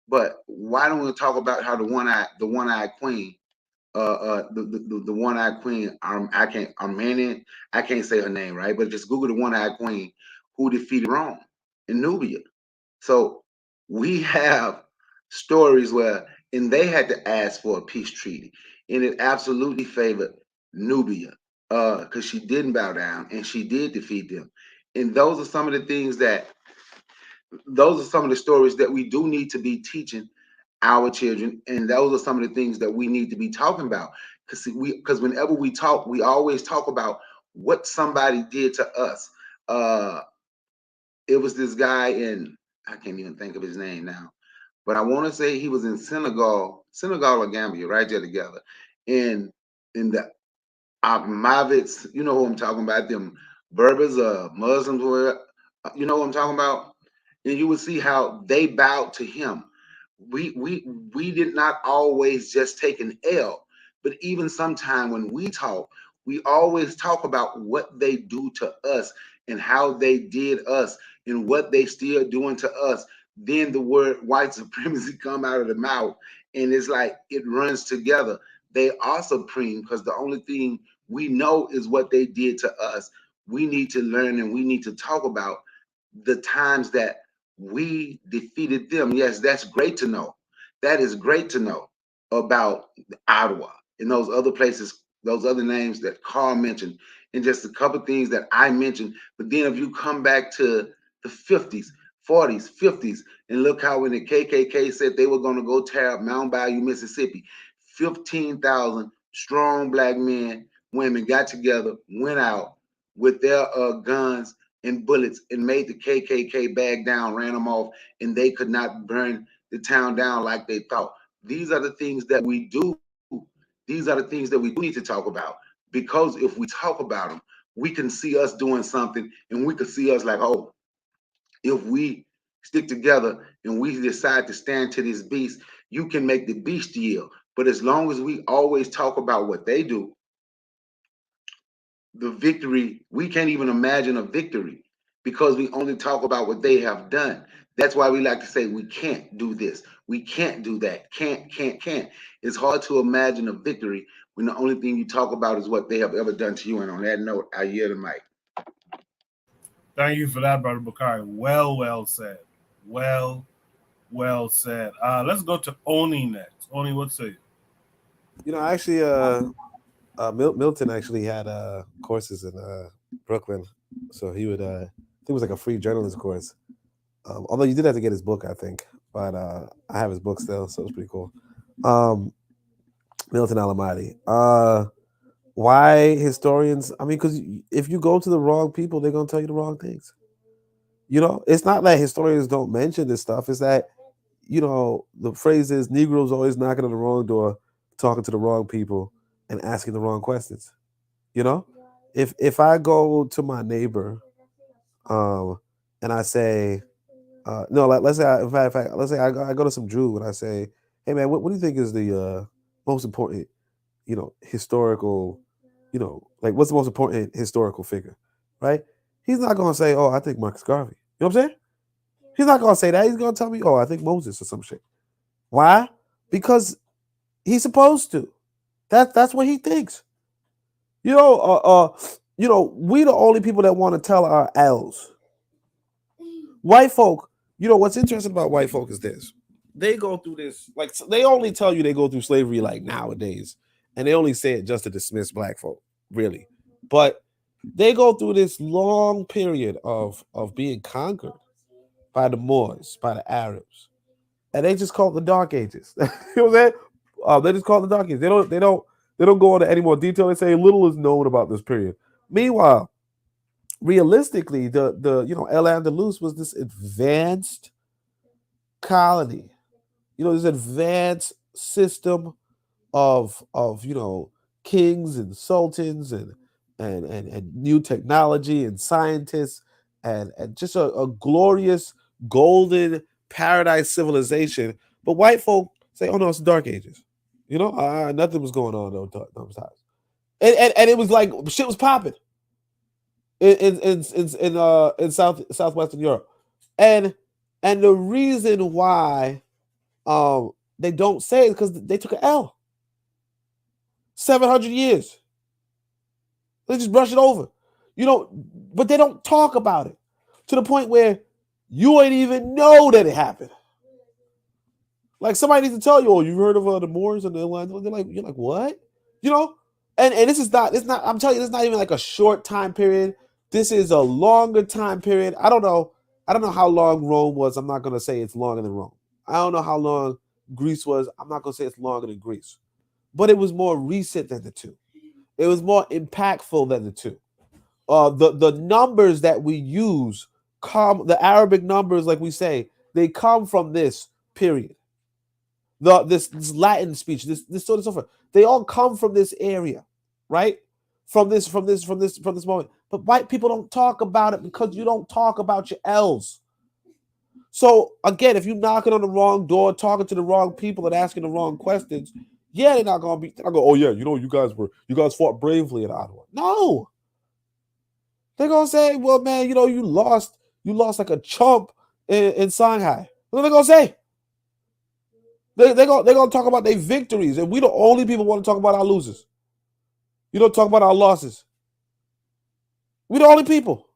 But why don't we talk about how the one-eyed queen, the one-eyed queen, Armenian, I can't say her name right, but just Google the one-eyed queen who defeated Rome in Nubia. So we have stories and they had to ask for a peace treaty, and it absolutely favored Nubia because she didn't bow down and she did defeat them. And those are some of the stories that we do need to be teaching our children, and those are some of the things that we need to be talking about, because whenever we talk, we always talk about what somebody did to us. It was this guy I can't even think of his name now, but I want to say he was in Senegal or Gambia, right there together. In the Mavids, you know who I'm talking about, them Berbers, Muslims, you know what I'm talking about? And you would see how they bowed to him. We did not always just take an L, but even sometime when we talk, we always talk about what they do to us and how they did us and what they still doing to us. Then the word white supremacy come out of the mouth, and it's like it runs together. They are supreme because the only thing we know is what they did to us. we need to learn and we need to talk about the times that we defeated them. Yes, that's great to know. That is great to know about Ottawa and those other places, those other names that Carl mentioned, and just a couple things that I mentioned. But then if you come back to the 50s, 40s, 50s, and look how when the KKK said they were going to go tear up Mount Bayou, Mississippi, 15,000 strong black men, women got together, went out with their guns and bullets and made the KKK back down, ran them off, and they could not burn the town down like they thought. These are the things that we do. These are the things that we do need to talk about, because if we talk about them, we can see us doing something, and we can see us like, oh, if we stick together and we decide to stand to this beast, you can make the beast yield. But as long as we always talk about what they do, the victory, we can't even imagine a victory because we only talk about what they have done. That's why we like to say we can't do this, we can't do that, can't. It's hard to imagine a victory when the only thing you talk about is what they have ever done to you. And on that note, I yield the mic. Thank you for that, Brother Bakari. Well said. Well said. Let's go to Oni next. Oni, what say you? You know, actually, Milton actually had courses in Brooklyn, so he would. I think it was like a free journalist course. Although you did have to get his book, I think, but I have his book still, so it's pretty cool. Milton Alamati. Why historians? I mean, because if you go to the wrong people, they're gonna tell you the wrong things. You know, it's not that historians don't mention this stuff. It's that, you know, the phrase is Negroes always knocking on the wrong door, talking to the wrong people, and asking the wrong questions. You know, if I go to my neighbor, and I say, no, like let's say, in fact, let's say I go to some Jew and I say, hey man, what do you think is the most important, you know, historical, you know, like what's the most important historical figure, right? He's not gonna say, oh, I think Marcus Garvey. You know what I'm saying? He's not gonna say that. He's gonna tell me, oh, I think Moses or some shit. Why? Because he's supposed to. That's what he thinks. You know, we the only people that want to tell our L's. White folk, you know, what's interesting about white folk is this. They go through this, like they only tell you they go through slavery like nowadays, and they only say it just to dismiss black folk, really. But they go through this long period of being conquered by the Moors, by the Arabs, and they just call it the Dark Ages. You know what I'm saying? They just call it the Dark Ages. They don't go into any more detail. They say little is known about this period. Meanwhile, realistically, the you know, El Andalus was this advanced colony, you know, this advanced system of you know, kings and sultans and new technology and scientists and just a glorious golden paradise civilization. But white folk say, oh no, it's the Dark Ages. You know, nothing was going on those times. And it was like shit was popping in southwestern Europe. And the reason why they don't say it because they took an L. 700 years. They just brush it over. You know, but they don't talk about it to the point where you ain't even know that it happened. Like somebody needs to tell you, oh, you heard of the Moors and the Atlantic? You're like, what? You know? And this is not, I'm telling you, it's not even like a short time period. This is a longer time period. I don't know how long Rome was. I'm not going to say it's longer than Rome. I don't know how long Greece was. I'm not going to say it's longer than Greece. But it was more recent than the two. It was more impactful than the two. The numbers that we use the Arabic numbers, like we say, they come from this period. This Latin speech, this sort of stuff. They all come from this area, right? From this moment. But white people don't talk about it because you don't talk about your L's. So again, if you're knocking on the wrong door, talking to the wrong people, and asking the wrong questions, yeah, they're not gonna go, oh yeah, you know, you guys fought bravely in Ottawa. No. They're gonna say, well, man, you know, you lost like a chump in Shanghai. What are they gonna say? They're gonna talk about their victories, and we the only people want to talk about our losers. You don't talk about our losses. We the only people.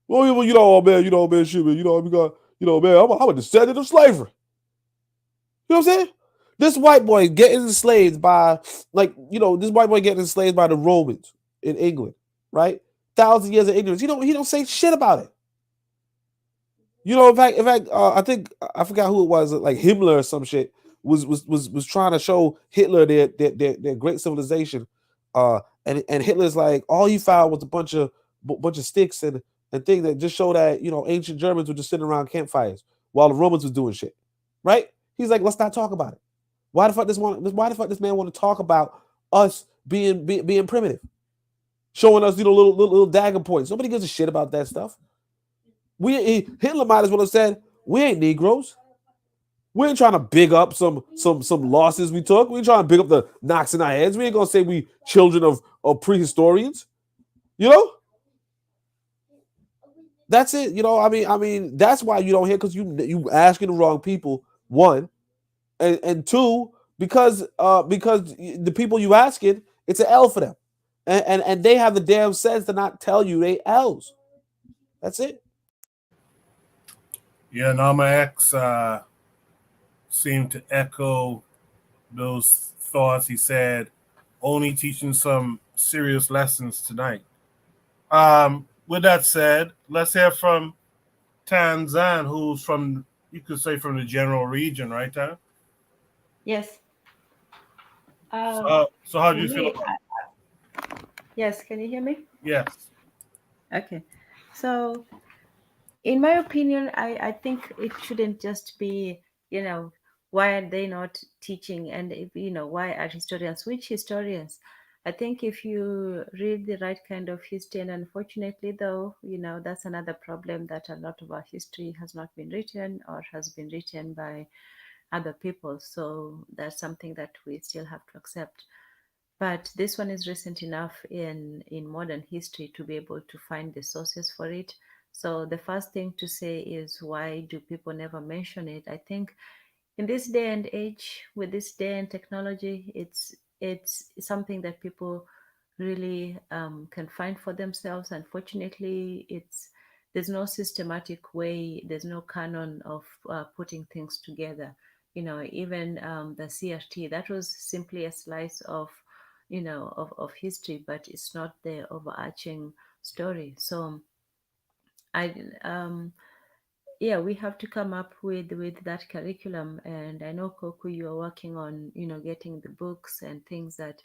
Well, oh man, man, shit, man, we got, man, I'm a descendant of slavery. You know what I'm saying? This white boy getting enslaved by, this white boy getting enslaved by the Romans in England, right? 1,000 years of ignorance. He don't say shit about it. In fact, I think I forgot who it was, like Himmler or some shit, was trying to show Hitler their great civilization, and Hitler's like, all he found was a bunch of sticks and things that just show that ancient Germans were just sitting around campfires while the Romans was doing shit, right? He's like, let's not talk about it. Why the fuck this man want to talk about us being primitive, showing us little dagger points? Nobody gives a shit about that stuff. Hitler might as well have said, we ain't Negroes. We ain't trying to big up some losses we took. We ain't trying to big up the knocks in our heads. We ain't gonna say we children of prehistorians. That's it. I mean, that's why you don't hear, because you asking the wrong people. One, and two, because the people you asking, it's an L for them, and they have the damn sense to not tell you they L's. That's it. Yeah, Nama X seemed to echo those thoughts. He said, only teaching some serious lessons tonight. With that said, let's hear from Tanzan, who's from, you could say, from the general region, right, Tan? Yes. So how do For you feel me, about it? Yes, can you hear me? Yes. Okay. So, in my opinion, I think it shouldn't just be, why are they not teaching, and why are historians? Which historians? I think if you read the right kind of history, and unfortunately, though, that's another problem, that a lot of our history has not been written or has been written by other people. So that's something that we still have to accept. But this one is recent enough in modern history to be able to find the sources for it. So the first thing to say is, why do people never mention it? I think in this day and age, with this day and technology, it's something that people really can find for themselves. Unfortunately, there's no systematic way, there's no canon of putting things together. Even the CRT, that was simply a slice of of history, but it's not the overarching story. So I yeah, we have to come up with that curriculum. And I know, Koku, you're working on getting the books and things that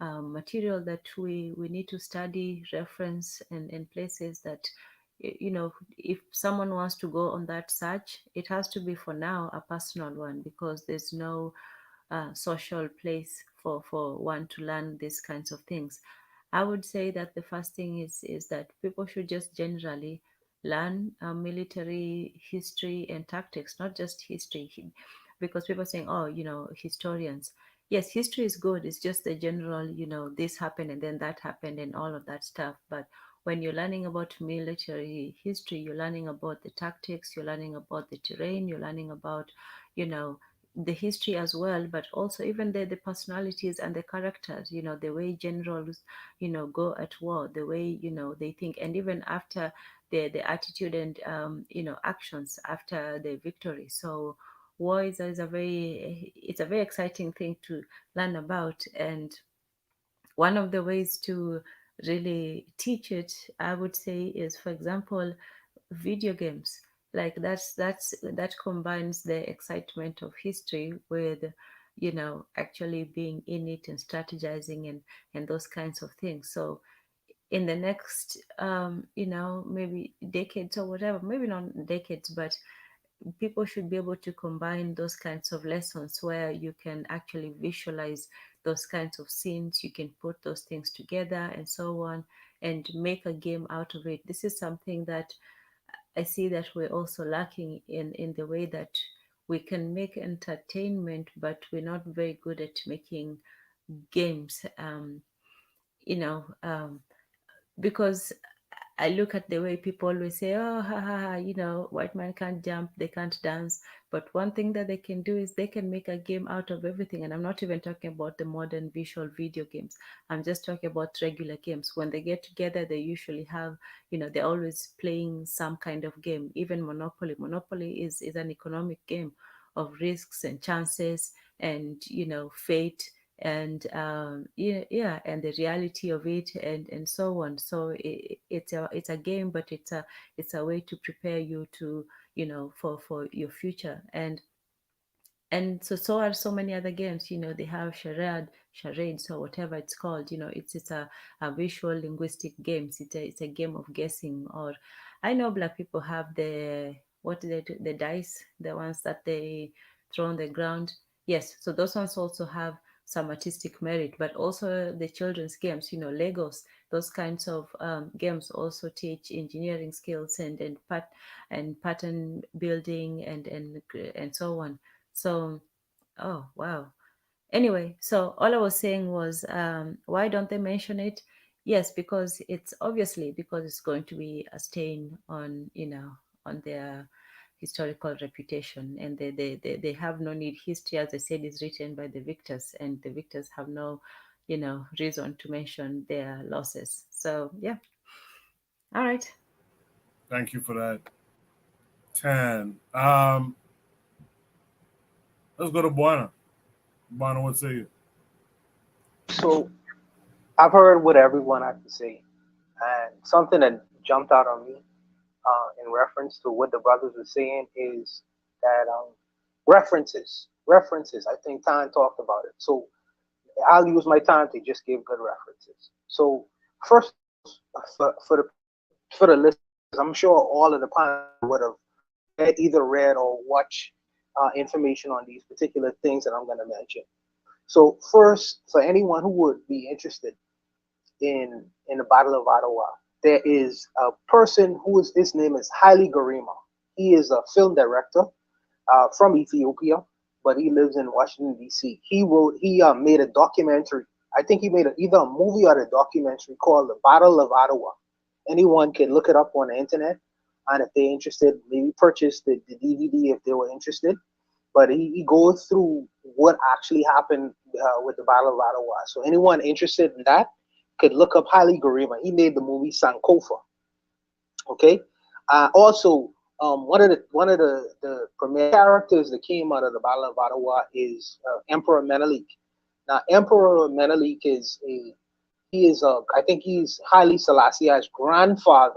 material that we need to study, reference, and places that if someone wants to go on that search, it has to be, for now, a personal one, because there's no social place for one to learn these kinds of things. I would say that the first thing is that people should just generally learn military history and tactics, not just history, because people are saying, oh, historians. Yes, history is good. It's just the general, this happened and then that happened and all of that stuff. But when you're learning about military history, you're learning about the tactics, you're learning about the terrain, you're learning about, the history as well, but also even the personalities and the characters, the way generals, go at war, the way, they think, and even after the attitude and, actions after the victory. So war is a very exciting thing to learn about. And one of the ways to really teach it, I would say, is, for example, video games. Like that combines the excitement of history with actually being in it and strategizing and those kinds of things. So in the next maybe decades or whatever, maybe not decades, but people should be able to combine those kinds of lessons where you can actually visualize those kinds of scenes, you can put those things together and so on, and make a game out of it. This is something that I see that we're also lacking in the way that we can make entertainment, but we're not very good at making games. You know, because I look at the way people always say, oh, ha, ha, ha, white man can't jump, they can't dance. But one thing that they can do is they can make a game out of everything. And I'm not even talking about the modern visual video games. I'm just talking about regular games. When they get together, they usually have, they're always playing some kind of game. Even Monopoly. Monopoly is an economic game of risks and chances and, fate and and the reality of it and so on. So it's a game, but it's a way to prepare you to for your future. And so are so many other games. They have charades or whatever it's called. It's a visual linguistic games. It's a game of guessing. Or I know Black people have the what do they do? The dice, the ones that they throw on the ground. Yes, so those ones also have some artistic merit, but also the children's games, Legos, those kinds of games also teach engineering skills and pattern building and so on. So, oh wow. Anyway, so all I was saying was, why don't they mention it? Yes, because it's going to be a stain on on their historical reputation, and they have no need. History, as I said, is written by the victors, and the victors have no reason to mention their losses. So yeah. All right. Thank you for that. 10. Let's go to Buana. Buana, what say you? So I've heard what everyone has to say, and something that jumped out on me in reference to what the brothers were saying is that references. I think Tan talked about it. So I'll use my time to just give good references. So first, for the listeners, I'm sure all of the panel would have either read or watched information on these particular things that I'm going to mention. So first, for anyone who would be interested in the Battle of Ottawa, there is a person his name is Haile Garima. He is a film director from Ethiopia, but he lives in Washington D.C. He made a documentary. I think he made either a movie or a documentary called The Battle of Ottawa. Anyone can look it up on the internet, and if they're interested, maybe purchase the DVD if they were interested. But he goes through what actually happened with the Battle of Ottawa. So anyone interested in that could look up Haile Garima. He made the movie Sankofa. Okay. Also, one of the premier characters that came out of the Battle of Ottawa is Emperor Menelik. Now, Emperor Menelik I think he's Haile Selassie's grandfather,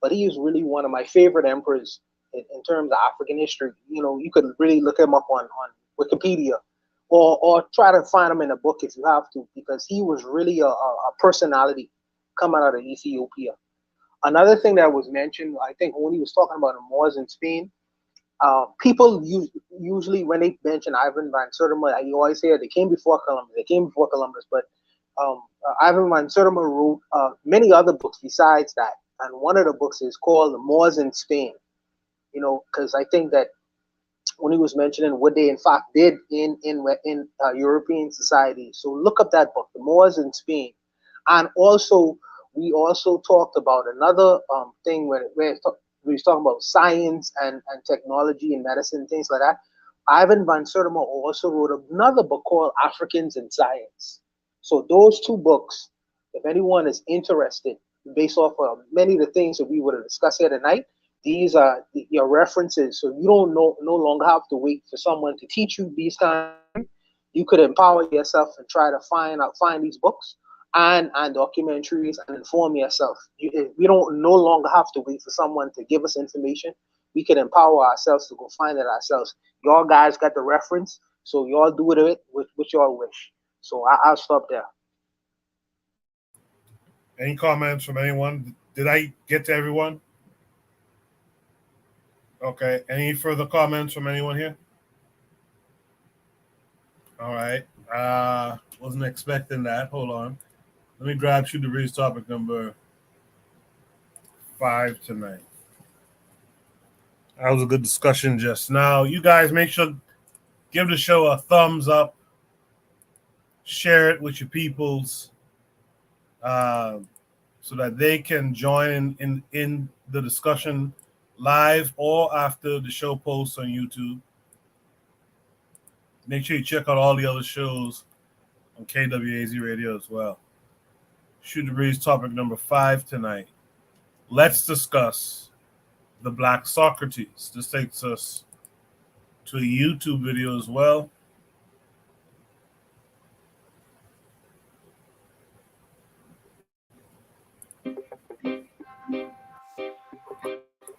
but he is really one of my favorite emperors in terms of African history. You could really look him up on Wikipedia or try to find him in a book if you have to, because he was really a personality coming out of Ethiopia. Another thing that was mentioned, I think, when he was talking about the Moors in Spain, people usually, when they mention Ivan van Sertima, you always hear they came before Columbus. But Ivan van Sertima wrote many other books besides that, and one of the books is called The Moors in Spain. Because I think that when he was mentioning what they in fact did in European society, so look up that book, The Moors in Spain. And also, we also talked about another thing where we was talking about science and technology and medicine, things like that. Ivan van Sertima also wrote another book called Africans in Science. So those two books, if anyone is interested, based off of many of the things that we would have discussed here tonight, these are your references. So you don't no longer have to wait for someone to teach you these kind of things. You could empower yourself and try to find these books and documentaries and inform yourself. We don't no longer have to wait for someone to give us information. We can empower ourselves to go find it ourselves. Y'all guys got the reference, so y'all do it with y'all wish. So I'll stop there. Any comments from anyone? Did I get to everyone? Okay. Any further comments from anyone here? All right. Wasn't expecting that. Hold on. Let me grab you to read topic number 5 tonight. That was a good discussion just now. You guys make sure give the show a thumbs up. Share it with your peoples. so that they can join in the discussion live or after the show posts on YouTube. Make sure you check out all the other shows on KWAZ Radio as well. Shoot the Breeze topic number 5 tonight. Let's discuss the Black Socrates. This takes us to a YouTube video as well.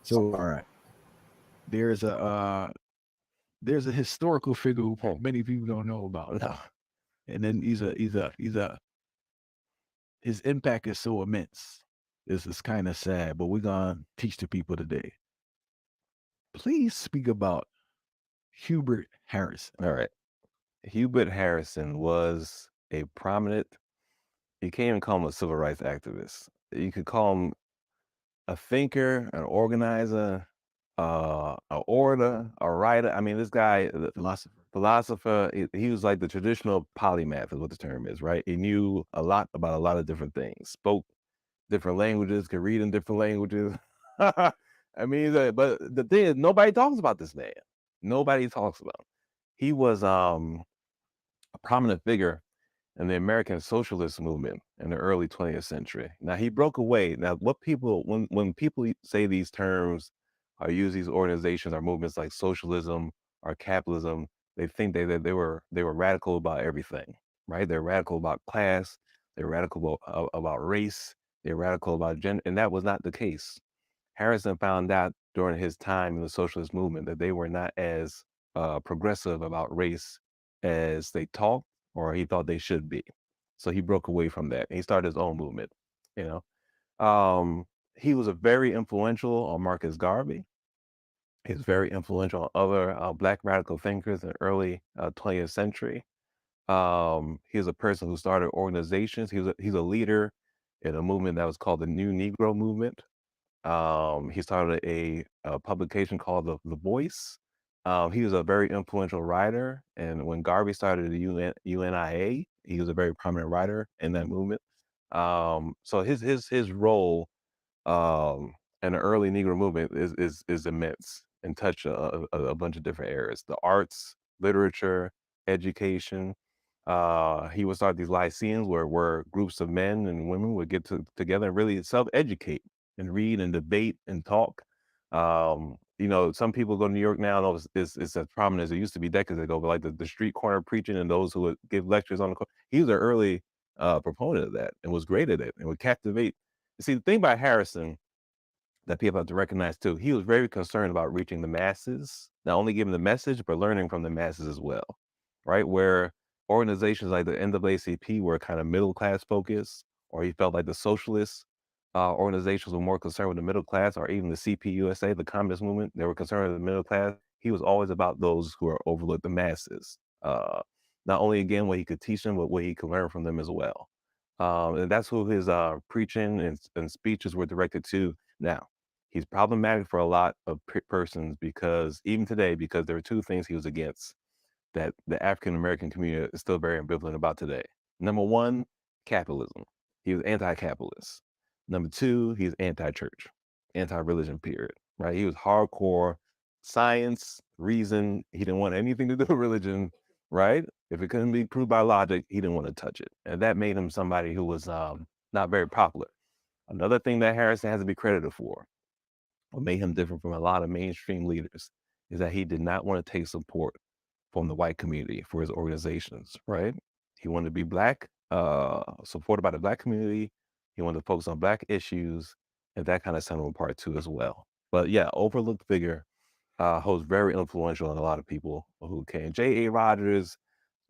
So, all right, there's a historical figure who many people don't know about now, and then his impact is so immense. This is kind of sad, but we're gonna teach the people today. Please speak about Hubert Harrison. All right. Hubert Harrison was a prominent, you can't even call him a civil rights activist. You could call him a thinker, an organizer, an orator, a writer. I mean, this guy, the philosopher, he was like the traditional polymath is what the term is, right? He knew a lot about a lot of different things, spoke different languages, could read in different languages. I mean, but the thing is, nobody talks about this man. Nobody talks about him. He was a prominent figure in the American socialist movement in the early 20th century. Now, he broke away. Now, what people, when people say these terms or use these organizations or movements like socialism or capitalism, they think they were radical about everything, right? They're radical about class, they're radical about race, they're radical about gender, and that was not the case. Harrison found out during his time in the socialist movement that they were not as progressive about race as they talked or he thought they should be. So he broke away from that. He started his own movement, you know. He was a very influential on Marcus Garvey. He was very influential on other Black radical thinkers in the early 20th century. He was a person who started organizations. He's a leader in a movement that was called the New Negro Movement. He started a publication called The Voice. He was a very influential writer, and when Garvey started the UNIA, he was a very prominent writer in that movement. So his role in the early Negro movement is immense and touched a bunch of different areas: the arts, literature, education. He would start these lyceums where groups of men and women would get together and really self-educate and read and debate and talk. You know, some people go to New York now, and it's as prominent as it used to be decades ago, but like the street corner preaching and those who would give lectures on the corner, he was an early proponent of that and was great at it and would captivate. See, the thing about Harrison that people have to recognize too, he was very concerned about reaching the masses, not only giving the message, but learning from the masses as well, right? Where organizations like the NAACP were kind of middle class focused, or he felt like the socialist organizations were more concerned with the middle class, or even the CPUSA, the communist movement, they were concerned with the middle class. He was always about those who are overlooked, the masses. Not only again what he could teach them, but what he could learn from them as well. And that's who his preaching and speeches were directed to. Now, he's problematic for a lot of persons because even today, because there are two things he was against that the African American community is still very ambivalent about today. Number one, capitalism. He was anti-capitalist. Number two, he's anti-church, anti-religion, period. Right? He was hardcore science, reason. He didn't want anything to do with religion. Right? If it couldn't be proved by logic, he didn't want to touch it, and that made him somebody who was not very popular. Another thing that Harrison has to be credited for, what made him different from a lot of mainstream leaders, is that he did not want to take support from the white community for his organizations, right? He wanted to be Black, supported by the Black community. He wanted to focus on Black issues, and that kind of set him apart too as well. But yeah, overlooked figure, who's very influential on a lot of people who came. J.A. Rogers,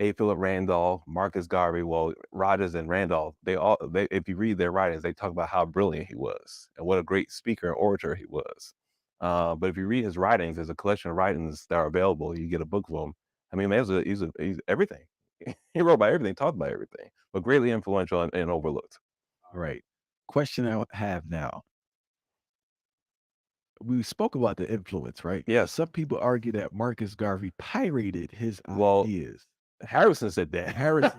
A. Philip Randolph, Marcus Garvey. Well, Rogers and Randolph, if you read their writings, they talk about how brilliant he was and what a great speaker and orator he was. But if you read his writings, there's a collection of writings that are available. You get a book from him. I mean, man, he's everything. He wrote about everything, talked about everything, but greatly influential and overlooked. All right. Question I have now. We spoke about the influence, right? Yeah. Some people argue that Marcus Garvey pirated his Well, ideas. Harrison said that. Harrison.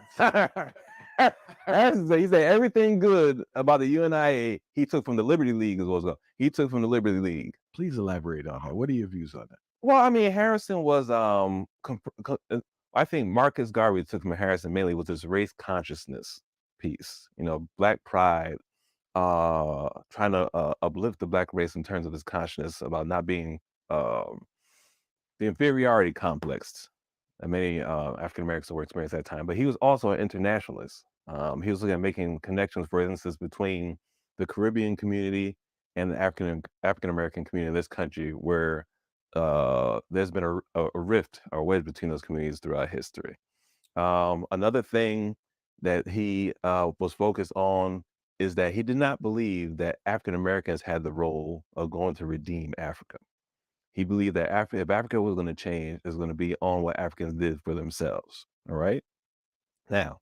He said everything good about the UNIA he took from the Liberty League he took from the Liberty League. Please elaborate on that. What are your views on that? Well, I mean, Harrison was I think Marcus Garvey took from Harrison mainly with his race consciousness piece. You know, black pride, trying to uplift the black race in terms of his consciousness about not being the inferiority complex that many African Americans were experiencing at that time. But he was also an internationalist. He was looking at making connections, for instance, between the Caribbean community and the African American community in this country, where there's been a rift or wedge between those communities throughout history. Another thing that he was focused on is that he did not believe that African Americans had the role of going to redeem Africa. He believed that if Africa was going to change, it's going to be on what Africans did for themselves. All right. Now,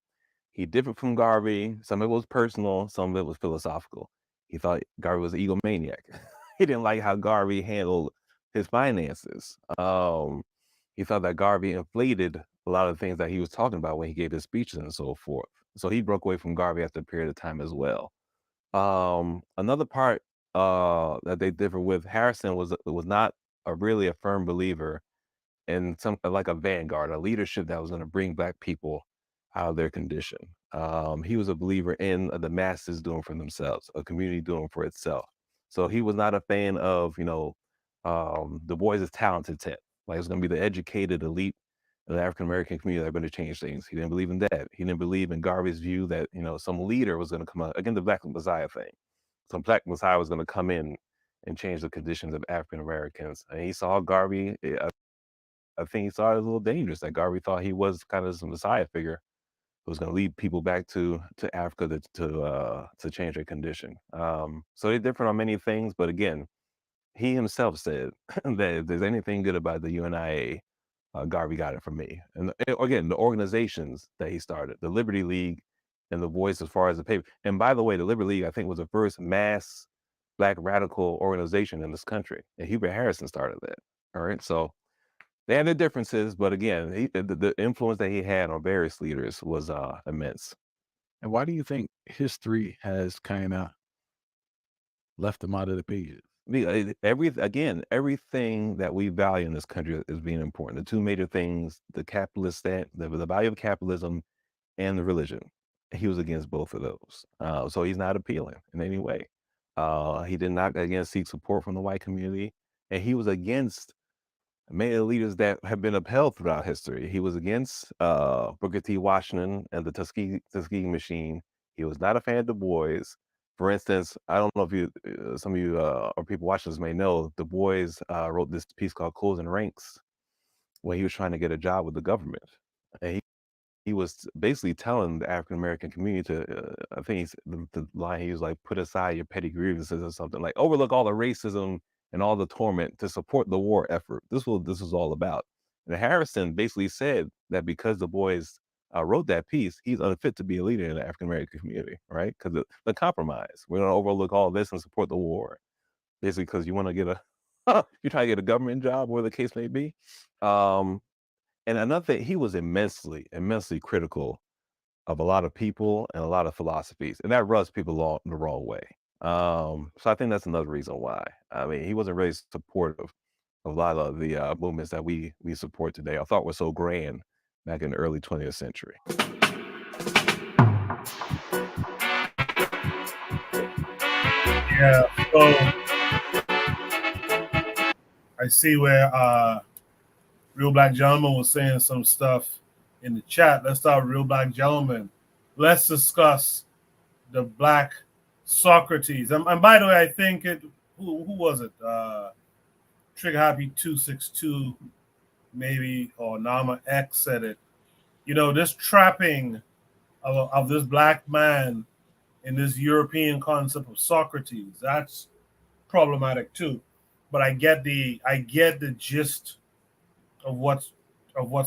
he differed from Garvey. Some of it was personal, some of it was philosophical. He thought Garvey was an egomaniac. He didn't like how Garvey handled his finances. He thought that Garvey inflated a lot of things that he was talking about when he gave his speeches and so forth. So he broke away from Garvey after a period of time as well. Another part that they differ with, Harrison was not really a firm believer in some like a vanguard, a leadership that was going to bring black people out of their condition. He was a believer in the masses doing for themselves, a community doing for itself. So he was not a fan of, Du Bois' talented tent. Like it's going to be the educated elite of the African American community that are going to change things. He didn't believe in that. He didn't believe in Garvey's view that, some leader was going to come out, again, the Black Messiah thing. Some Black Messiah was going to come in and change the conditions of African Americans. And he saw Garvey, I think he saw it as a little dangerous, that Garvey thought he was kind of some Messiah figure who was going to lead people back to Africa to change their condition. So they're different on many things, but again, he himself said that if there's anything good about the UNIA, Garvey got it from me. And again, the organizations that he started, the Liberty League and the Voice, as far as the paper. And by the way, the Liberty League, I think, was the first mass Black radical organization in this country. And Hubert Harrison started that. All right. So they had their differences, but again, the influence that he had on various leaders was immense. And why do you think history has kind of left him out of the pages? Everything that we value in this country is being important. The two major things: the value of capitalism and the religion. He was against both of those, so he's not appealing in any way. He did not, again, seek support from the white community, and he was against many of the leaders that have been upheld throughout history. He was against Booker T. Washington and the Tuskegee Machine. He was not a fan of Du Bois. For instance, I don't know if some of you or people watching this may know, Du Bois wrote this piece called Closing Ranks when he was trying to get a job with the government. And he was basically telling the African American community to, I think the line he was like, put aside your petty grievances or something, like overlook all the racism and all the torment to support the war effort. This was all about. And Harrison basically said that because Du Bois wrote that piece, he's unfit to be a leader in the African American community, right? Because the compromise, we're going to overlook all this and support the war, basically because you want to get you try to get a government job, whatever the case may be. And another thing, he was immensely critical of a lot of people and a lot of philosophies, and that rubs people the wrong way. So I think that's another reason why. I mean, he wasn't really supportive of a lot of the movements that we support today. I thought were so grand back in the early 20th century. Yeah, so I see where Real Black Gentleman was saying some stuff in the chat. Let's start with Real Black Gentleman. Let's discuss the Black Socrates. And by the way, I think who was it? Trigger Happy 262 maybe, or Nama X said it. This trapping of this black man in this European concept of Socrates, that's problematic too. But I get the gist of what's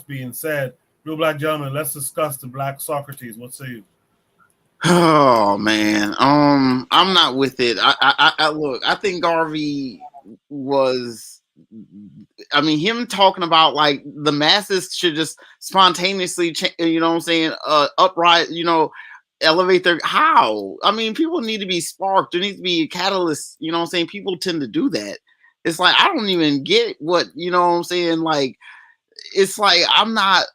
being said. Real Black Gentleman, let's discuss the Black Socrates. What say you? Oh man, I'm not with it. I look. I think Garvey was. I mean, him talking about like the masses should just spontaneously, you know what I'm saying, upright. elevate their how? I mean, people need to be sparked. There needs to be a catalyst. You know what I'm saying? People tend to do that. It's like I don't even get what you know what I'm saying. Like it's like I'm not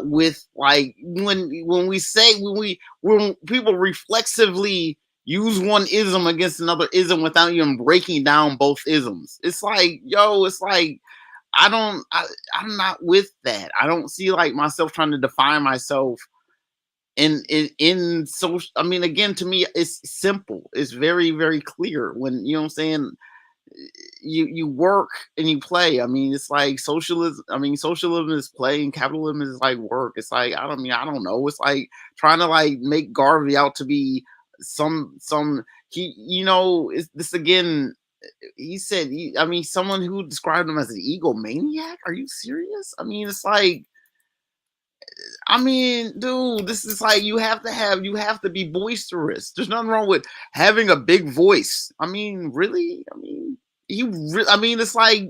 with like when we say when people reflexively use one ism against another ism without even breaking down both isms. It's like, yo, it's like I'm not with that. I don't see like myself trying to define myself in social. I mean, again, to me, it's simple. It's very, very clear when you know what I'm saying. You work and you play. I mean, it's like socialism. I mean, socialism is play and capitalism is like work. It's like I don't know. It's like trying to like make Garvey out to be some he you know it's this again. He said I mean someone who described him as an egomaniac. Are you serious? I mean, it's like I mean, dude, this is like you have to be boisterous. There's nothing wrong with having a big voice. I mean, really? I mean, I mean, it's like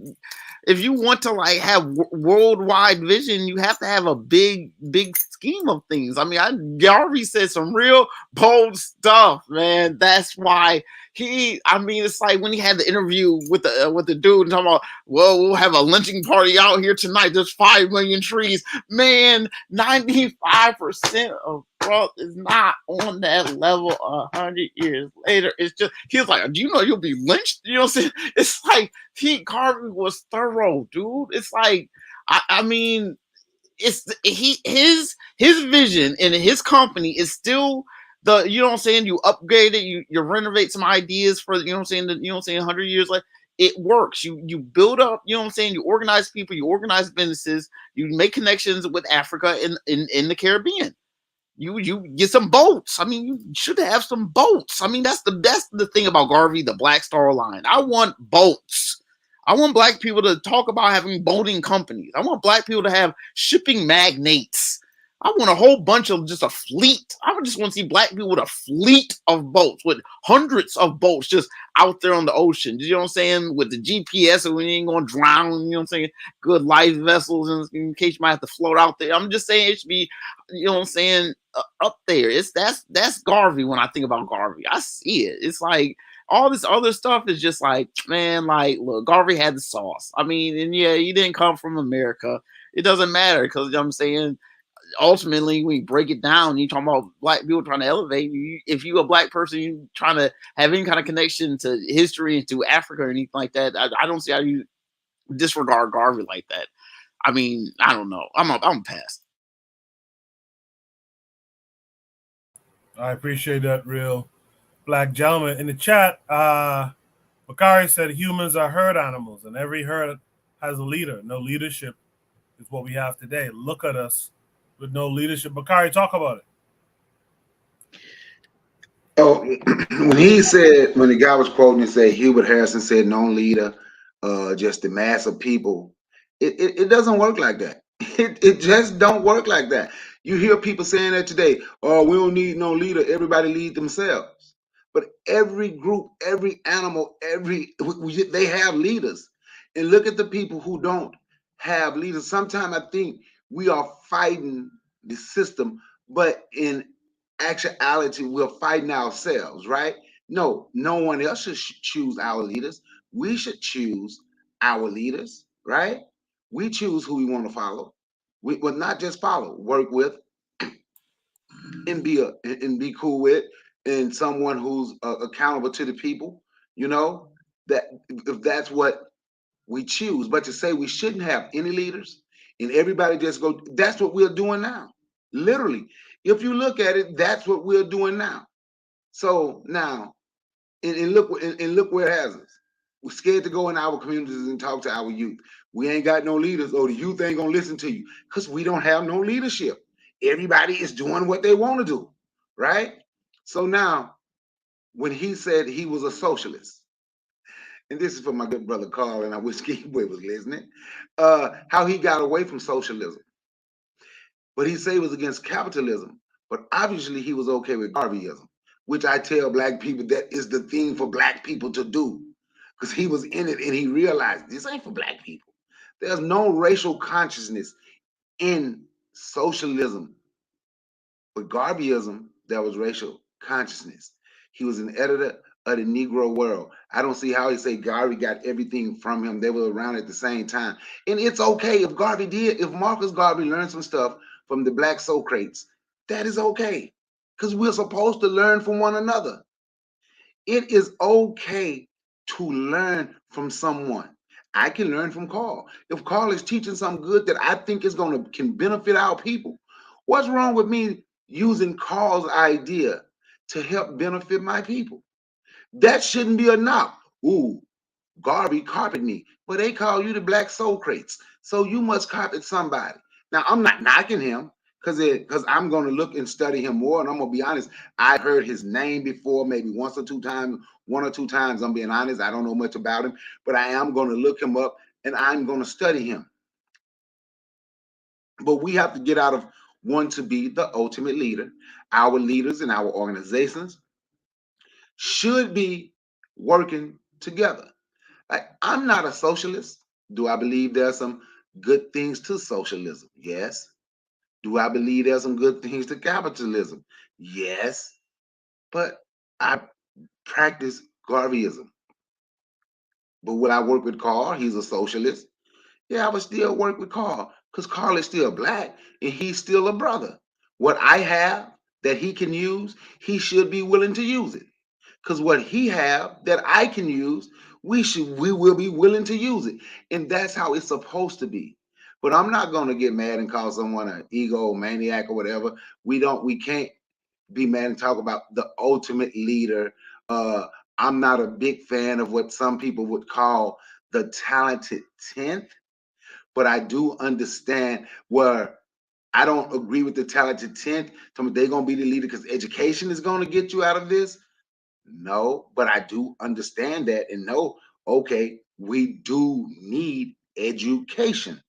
if you want to like have worldwide vision, you have to have a big scheme of things. I mean, Garvey said some real bold stuff, man. That's why I mean, it's like when he had the interview with the dude and talking about, well, we'll have a lynching party out here tonight. There's 5 million trees. Man, 95% of bro is not on that level 100 years later. It's just he was like, do you know you'll be lynched? You know what I'm saying? It's like Garvey was thorough, dude. It's like I mean, it's his vision and his company is still the you know what I'm saying. You upgrade it, you renovate some ideas for you know what I'm saying. You know what I'm saying. 100 years later, it works. You build up. You know what I'm saying. You organize people. You organize businesses. You make connections with Africa in the Caribbean. You get some boats. I mean, you should have some boats. I mean, that's the thing about Garvey, the Black Star Line. I want boats. I want black people to talk about having boating companies. I want black people to have shipping magnates. I want a whole bunch of just a fleet. I just want to see black people with a fleet of boats, with hundreds of boats just out there on the ocean. You know what I'm saying? With the GPS, so we ain't gonna drown. You know what I'm saying? Good life vessels in case you might have to float out there. I'm just saying it should be, you know what I'm saying, up there. That's Garvey. When I think about Garvey, I see it. It's like all this other stuff is just like, man, like, look, Garvey had the sauce. I mean, and yeah, he didn't come from America. It doesn't matter because you know what I'm saying, ultimately, when you break it down, you talking about black people trying to elevate. If you a black person, you trying to have any kind of connection to history and to Africa or anything like that, I don't see how you disregard Garvey like that. I mean, I don't know. I'm past. I appreciate that, real black gentleman. In the chat, Bakari said humans are herd animals, and every herd has a leader. No leadership is what we have today. Look at us with no leadership. Bakari, talk about it. Oh, when the guy was quoting and said Hubert Harrison said no leader, just the mass of people, it doesn't work like that. It just don't work like that. You hear people saying that today, oh, we don't need no leader, everybody lead themselves. But every group, every animal, they have leaders. And look at the people who don't have leaders. Sometimes I think we are fighting the system, but in actuality, we're fighting ourselves, right? No one else should choose our leaders. We should choose our leaders, right? We choose who we want to follow. We will not just follow, work with, and be cool with, and someone who's accountable to the people. You know that if that's what we choose, but to say we shouldn't have any leaders and everybody just go, that's what we're doing now. Literally, if you look at it, that's what we're doing now. So now, and look where it has us. We're scared to go in our communities and talk to our youth. We ain't got no leaders, or the youth ain't gonna listen to you because we don't have no leadership. Everybody is doing what they want to do, right? So now, when he said he was a socialist, and this is for my good brother Carl, and I wish Keithway was listening, how he got away from socialism. But he said he was against capitalism, but obviously he was okay with Garveyism, which I tell black people that is the thing for black people to do, because he was in it and he realized this ain't for black people. There's no racial consciousness in socialism. With Garveyism, there was racial consciousness. He was an editor of the Negro World. I don't see how he say Garvey got everything from him. They were around at the same time. And it's okay if Garvey did, if Marcus Garvey learned some stuff from the black Socrates, that is okay. Because we're supposed to learn from one another. It is okay to learn from someone. I can learn from Carl. If Carl is teaching something good that I think is can benefit our people, what's wrong with me using Carl's idea to help benefit my people? That shouldn't be a knock. Ooh, Garvey copied me. But they call you the black Socrates. So you must copy somebody. Now, I'm not knocking him because I'm going to look and study him more. And I'm going to be honest, I heard his name before, maybe one or two times. I'm being honest. I don't know much about him, but I am going to look him up and I'm going to study him. But we have to get out of wanting to be the ultimate leader. Our leaders and our organizations should be working together. I'm not a socialist. Do I believe there's some good things to socialism? Yes. Do I believe there's some good things to capitalism? Yes. But I practice Garveyism. But would I work with Carl? He's a socialist. Yeah, I would still work with Carl because Carl is still black and he's still a brother. What I have that he can use, he should be willing to use it. Because what he have that I can use, we will be willing to use it. And that's how it's supposed to be. But I'm not going to get mad and call someone an ego maniac or whatever. We can't be mad and talk about the ultimate leader. I'm not a big fan of what some people would call the talented 10th, but I do understand where I don't agree with the talented 10th. They're going to be the leader because education is going to get you out of this. No, but I do understand that and know, okay, we do need education.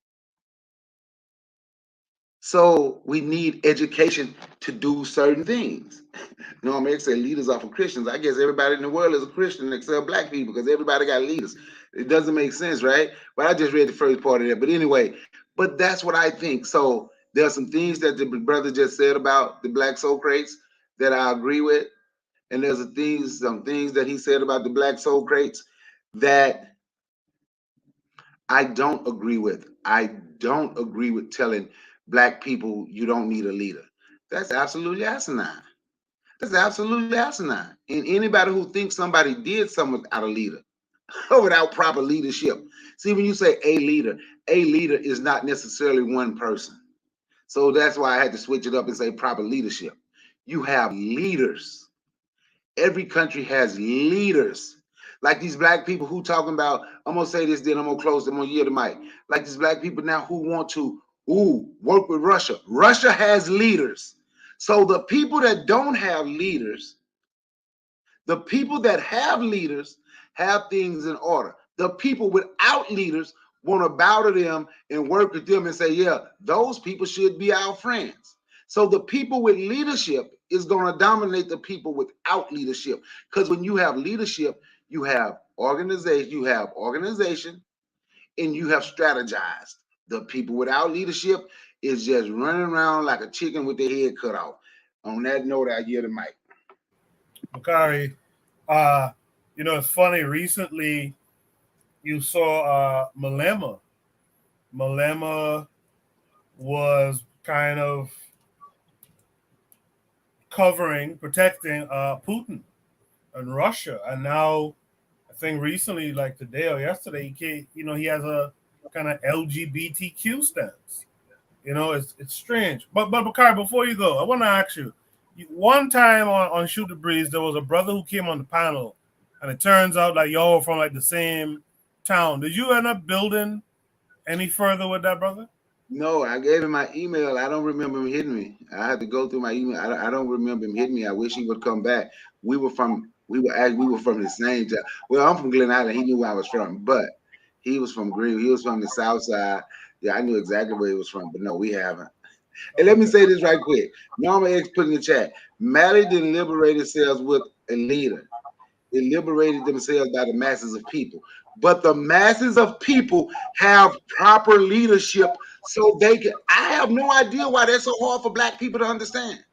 So we need education to do certain things. No, I'm say leaders are for Christians. I guess everybody in the world is a Christian except black people because everybody got leaders. It doesn't make sense, right? But I just read the first part of that. But anyway, but that's what I think. So there are some things that the brother just said about the black Socrates that I agree with. And there's some things that he said about the black Socrates that I don't agree with. I don't agree with telling black people you don't need a leader. That's absolutely asinine. That's absolutely asinine. And anybody who thinks somebody did something without a leader, without proper leadership. See, when you say a leader is not necessarily one person. So that's why I had to switch it up and say proper leadership. You have leaders. Every country has leaders. Like these black people who talking about, I'm gonna say this, then I'm gonna close, I'm gonna yield the mic. Like these black people now who want to work with Russia. Russia has leaders. So the people that don't have leaders, the people that have leaders have things in order. The people without leaders want to bow to them and work with them and say, yeah, those people should be our friends. So the people with leadership is going to dominate the people without leadership. Because when you have leadership, you have organization, and you have strategized. The people without leadership is just running around like a chicken with their head cut off. On that note, I yield the mic. Bakari, it's funny. Recently, you saw Malema. Malema was kind of protecting Putin and Russia, and now I think recently, like today or yesterday, he has a kind of LGBTQ stance. It's strange. But Bakari, before you go, I want to ask you. One time on Shoot the Breeze, there was a brother who came on the panel, and it turns out like y'all were from like the same town. Did you end up building any further with that brother? No, I gave him my email. I don't remember him hitting me. I had to go through my email. I don't remember him hitting me. I wish he would come back. We were from the same town. Well, I'm from Glen Island. He knew where I was from, but he was from Green. He was from the South Side. Yeah, I knew exactly where he was from, but no, we haven't. And let me say this right quick. Norma X put in the chat. Mali didn't liberate itself with a leader. It liberated themselves by the masses of people. But the masses of people have proper leadership so they can. I have no idea why that's so hard for black people to understand.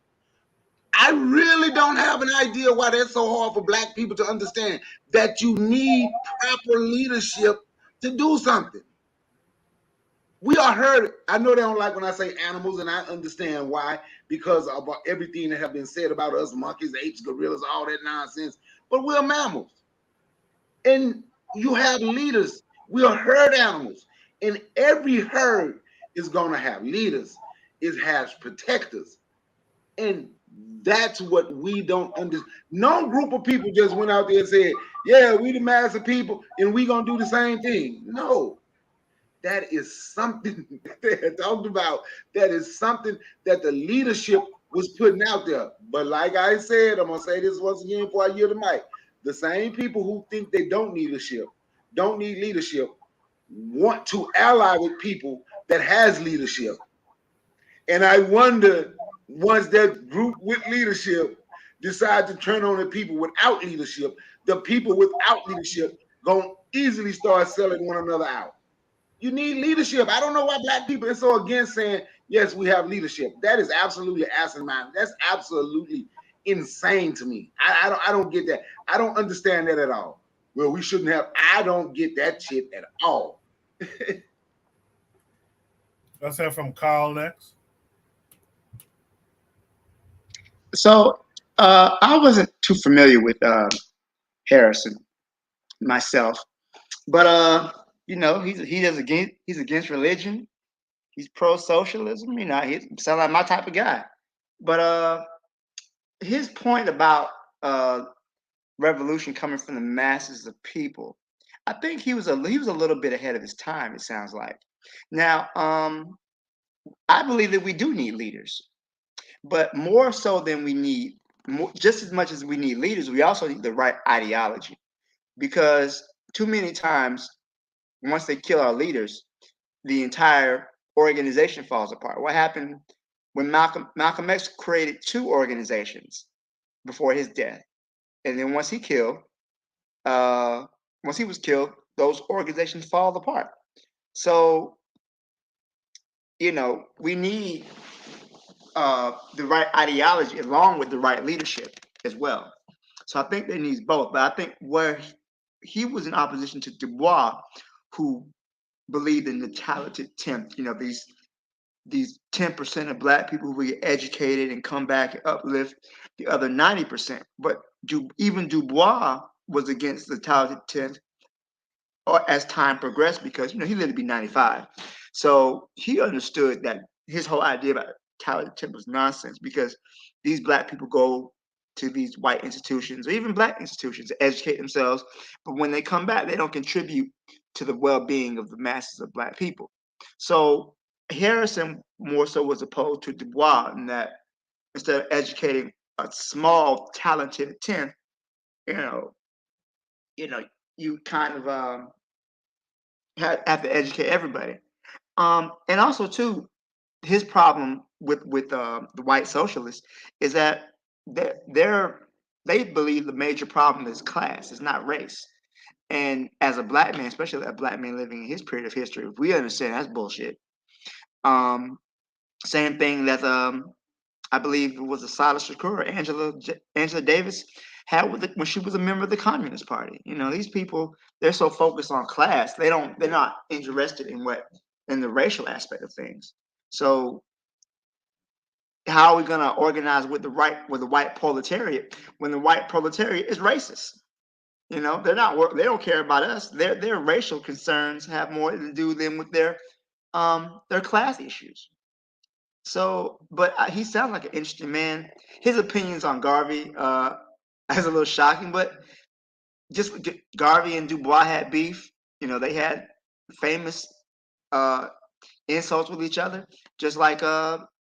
I really don't have an idea why that's so hard for black people to understand that you need proper leadership to do something. We are hurt. I know they don't like when I say animals, and I understand why, because of everything that have been said about us, monkeys, apes, gorillas, all that nonsense. But we're mammals. And you have leaders. We are herd animals. And every herd is going to have leaders. It has protectors. And that's what we don't understand. No group of people just went out there and said, yeah, we the mass of people, and we going to do the same thing. No. That is something that they talked about. That is something that the leadership was putting out there. But like I said, I'm going to say this once again before I yield the mic. The same people who think they don't need leadership, want to ally with people that has leadership. And I wonder, once that group with leadership decide to turn on the people without leadership, the people without leadership going to easily start selling one another out. You need leadership. I don't know why black people are so against saying, yes, we have leadership. That is absolutely asinine. That's absolutely insane to me. I don't get that. I don't understand that at all. Well, we shouldn't have. I don't get that shit at all. Let's hear from Carl next. So I wasn't too familiar with Harrison myself, but he's against religion. He's pro-socialism. He sounds like my type of guy. But his point about revolution coming from the masses of people, I think he was a little bit ahead of his time. It sounds like. Now, I believe that we do need leaders, but more so than we need, just as much as we need leaders, we also need the right ideology. Because too many times, once they kill our leaders, the entire organization falls apart. What happened when Malcolm X created two organizations before his death, and then once he was killed, those organizations fall apart. So we need the right ideology along with the right leadership as well. So I think they needs both. But I think where he was in opposition to Du Bois, who believed in the talented 10th, these 10% of black people who get educated and come back and uplift the other 90%. But even Du Bois was against the talented 10th or as time progressed, because he lived to be 95. So he understood that his whole idea about talented 10 was nonsense, because these black people go to these white institutions or even black institutions to educate themselves, but when they come back, they don't contribute to the well-being of the masses of black people. So Harrison more so was opposed to Du Bois in that instead of educating a small talented 10, you kind of have to educate everybody. And also too, his problem with the white socialists is that they believe the major problem is class, it's not race. And as a black man, especially a black man living in his period of history, we understand that's bullshit. Same thing that I believe it was Asada Shakur, Angela Davis had when she was a member of the Communist Party. These people, they're so focused on class, they're not interested in the racial aspect of things. So how are we going to organize with the white proletariat when the white proletariat is racist? They don't care about us. Their racial concerns have more to do than with their class issues. So, but he sounds like an interesting man. His opinions on Garvey is a little shocking, but just Garvey and Du Bois had beef. They had famous insults with each other, just like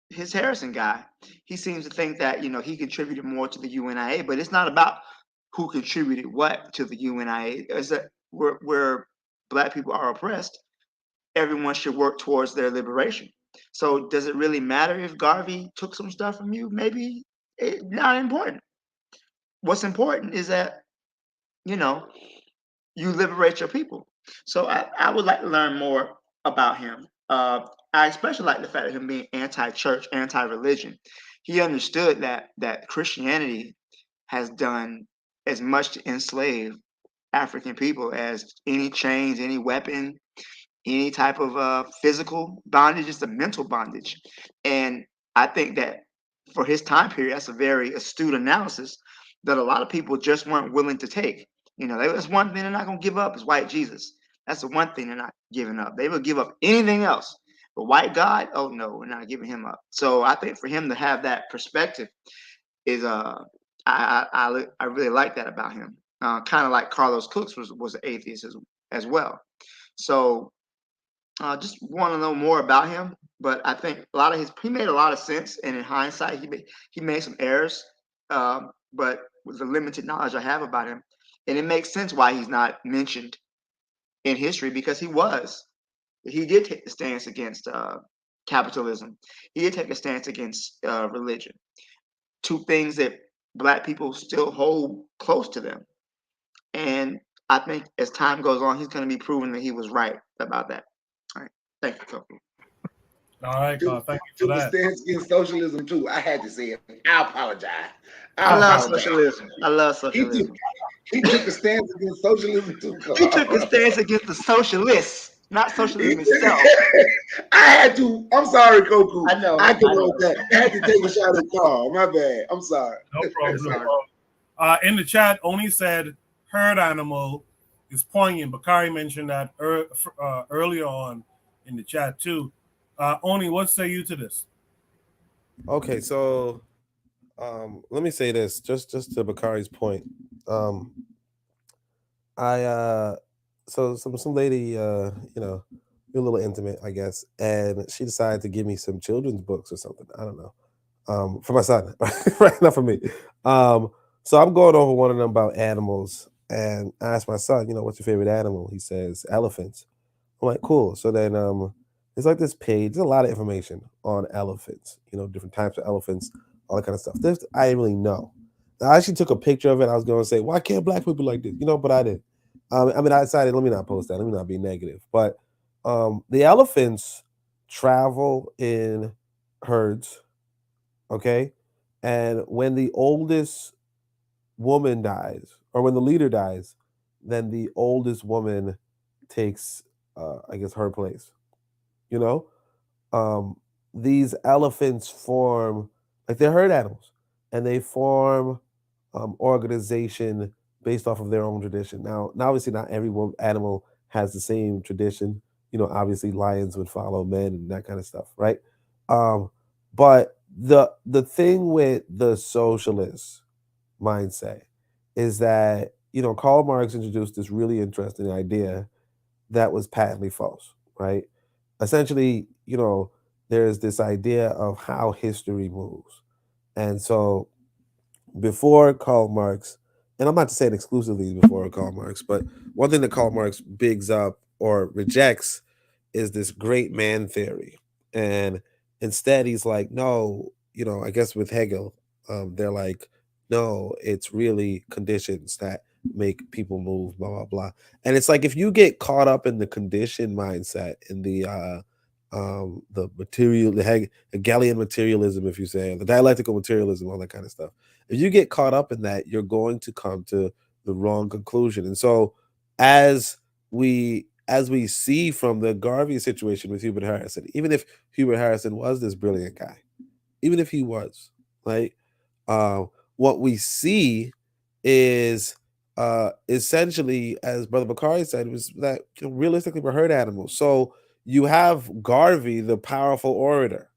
his Harrison guy. He seems to think that he contributed more to the UNIA, but it's not about who contributed what to the UNIA. It's that where black people are oppressed, everyone should work towards their liberation. So does it really matter if Garvey took some stuff from you? Maybe it's not important. What's important is that you liberate your people. So I would like to learn more about him. I especially like the fact of him being anti-church, anti-religion. he understood that Christianity has done as much to enslave African people as any chains, any weapon, any type of physical bondage, it's a mental bondage. And I think that for his time period, that's a very astute analysis that a lot of people just weren't willing to take. That's one thing they're not going to give up is white Jesus. That's the one thing they're not giving up. They will give up anything else. But white God, oh no, we're not giving him up. So I think for him to have that perspective is I really like that about him. Kind of like Carlos Cooks was an atheist as well. So just want to know more about him. But I think he made a lot of sense, and in hindsight, he made some errors. But with the limited knowledge I have about him, and it makes sense why he's not mentioned in history because he did take the stance against capitalism. He did take a stance against religion. Two things that Black people still hold close to them. And I think as time goes on, he's going to be proven that he was right about that. All right. Thank you, Kofi. All right, Carl. Thank you Took for a that. stance against socialism too. I had to say it. I apologize. I love socialism. I love socialism. He took a stance against socialism too, Carl. He took a stance against the socialists, not socialism itself. I had to. I'm sorry, Koku. I know. I had to I know. write that. I had to take a shot at Carl. My bad. I'm sorry. No problem. No problem. In the chat, Oni said herd animal is poignant. Bakari mentioned that earlier on in the chat too. Oni, what say you to this? Okay, so let me say this just to Bakari's point. So some lady, we're a little intimate, I guess, and she decided to give me some children's books or something. I don't know. For my son, right? Not for me. So I'm going over one of them about animals, and I asked my son, what's your favorite animal? He says elephants. I'm like, cool. So then it's like this page. There's a lot of information on elephants, different types of elephants, all that kind of stuff. I didn't really know. I actually took a picture of it. I was going to say, why can't Black people like this? But I didn't. I decided, let me not post that. Let me not be negative. But the elephants travel in herds, okay? And when the oldest woman dies, or when the leader dies, then the oldest woman takes, I guess, her place. These elephants form, like they're herd animals, and they form organization based off of their own tradition. Now obviously, not every animal has the same tradition. Obviously, lions would follow men and that kind of stuff, right? But the thing with the socialist mindset is that Karl Marx introduced this really interesting idea that was patently false, right? Essentially, there's this idea of how history moves. And so before Karl Marx, and I'm not saying exclusively before Karl Marx, but one thing that Karl Marx bigs up or rejects is this great man theory. And instead he's like, no, I guess with Hegel, they're like, no, it's really conditions that make people move, blah, blah, blah. And it's like, if you get caught up in the condition mindset, in the material, the Hegelian materialism, if you say, the dialectical materialism, all that kind of stuff. If you get caught up in that, you're going to come to the wrong conclusion. And so as we see from the Garvey situation with Hubert Harrison, even if Hubert Harrison was this brilliant guy, even if he was, right, what we see is essentially, as Brother Bakari said, was that realistically we're herd animals. So you have Garvey, the powerful orator,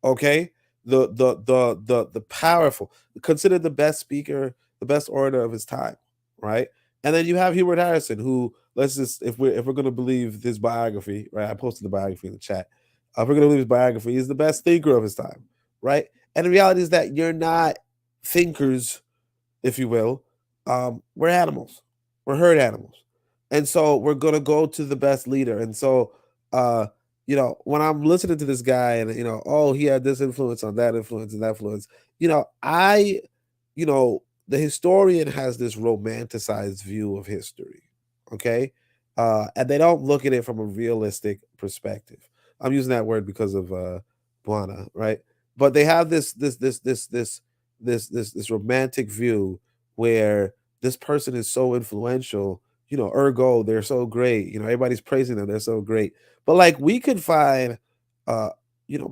okay, the powerful, considered the best speaker, the best orator of his time, right? And then you have Hubert Harrison, who, if we're going to believe his biography, right? I posted the biography in the chat. If we're going to believe his biography, he's the best thinker of his time, right? And the reality is that you're not thinkers, if you will. We're animals. We're herd animals. And so we're going to go to the best leader. And so, when I'm listening to this guy and, he had this influence on that influence and that influence, the historian has this romanticized view of history. Okay. And they don't look at it from a realistic perspective. I'm using that word because of Buana, right? but they have this romantic view where this person is so influential, ergo they're so great, everybody's praising them, they're so great. But like we could find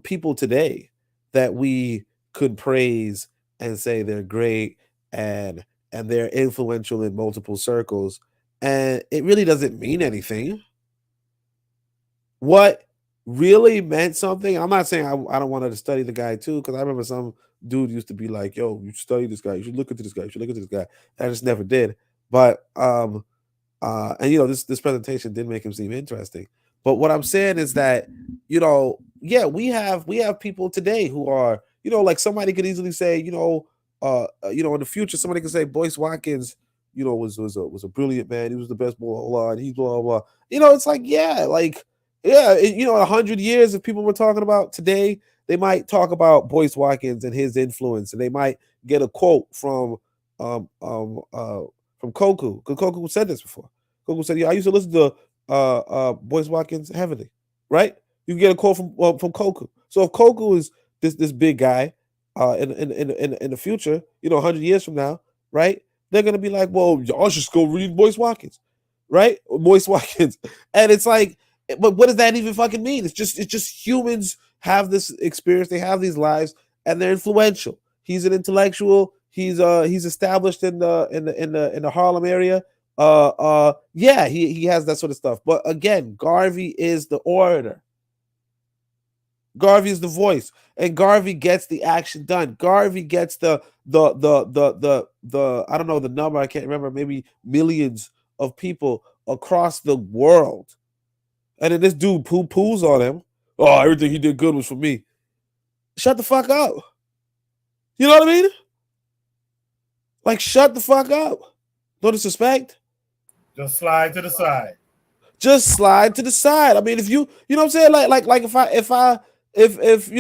people today that we could praise and say they're great and they're influential in multiple circles, and it really doesn't mean anything. What really meant something, I'm not saying I don't want to study the guy too, because I remember some dude used to be like, yo, you study this guy, you should look into this guy, you should look into this guy. I just never did. But and this presentation did make him seem interesting. But what I'm saying is that, yeah, we have people today who are, like somebody could easily say, in the future, somebody could say Boyce Watkins, was a brilliant man. He was the best, blah, blah, blah, and he's blah, blah. It's like, yeah, like, yeah, 100 years, if people were talking about today, they might talk about Boyce Watkins and his influence, and they might get a quote from Koku, because Koku said this before. Koku said, "Yeah, I used to listen to Boyce Watkins heavily." Right? You can get a quote from Koku. So if Koku is this big guy in the future, 100 years from now, right? They're gonna be like, "Well, y'all just go read Boyce Watkins," right? Or Boyce Watkins, and it's like, but what does that even fucking mean? It's just humans have this experience, they have these lives, and they're influential. He's an intellectual. He's established in the Harlem area. Yeah, he has that sort of stuff. But again, Garvey is the orator. Garvey is the voice, and Garvey gets the action done. Garvey gets the I don't know the number, I can't remember, maybe millions of people across the world. And then this dude poo-poos on him. Oh, everything he did good was for me. Shut the fuck up. You know what I mean? Like, shut the fuck up. No disrespect. Just slide to the side. Just slide to the side. I mean, if you know what I'm saying? Like if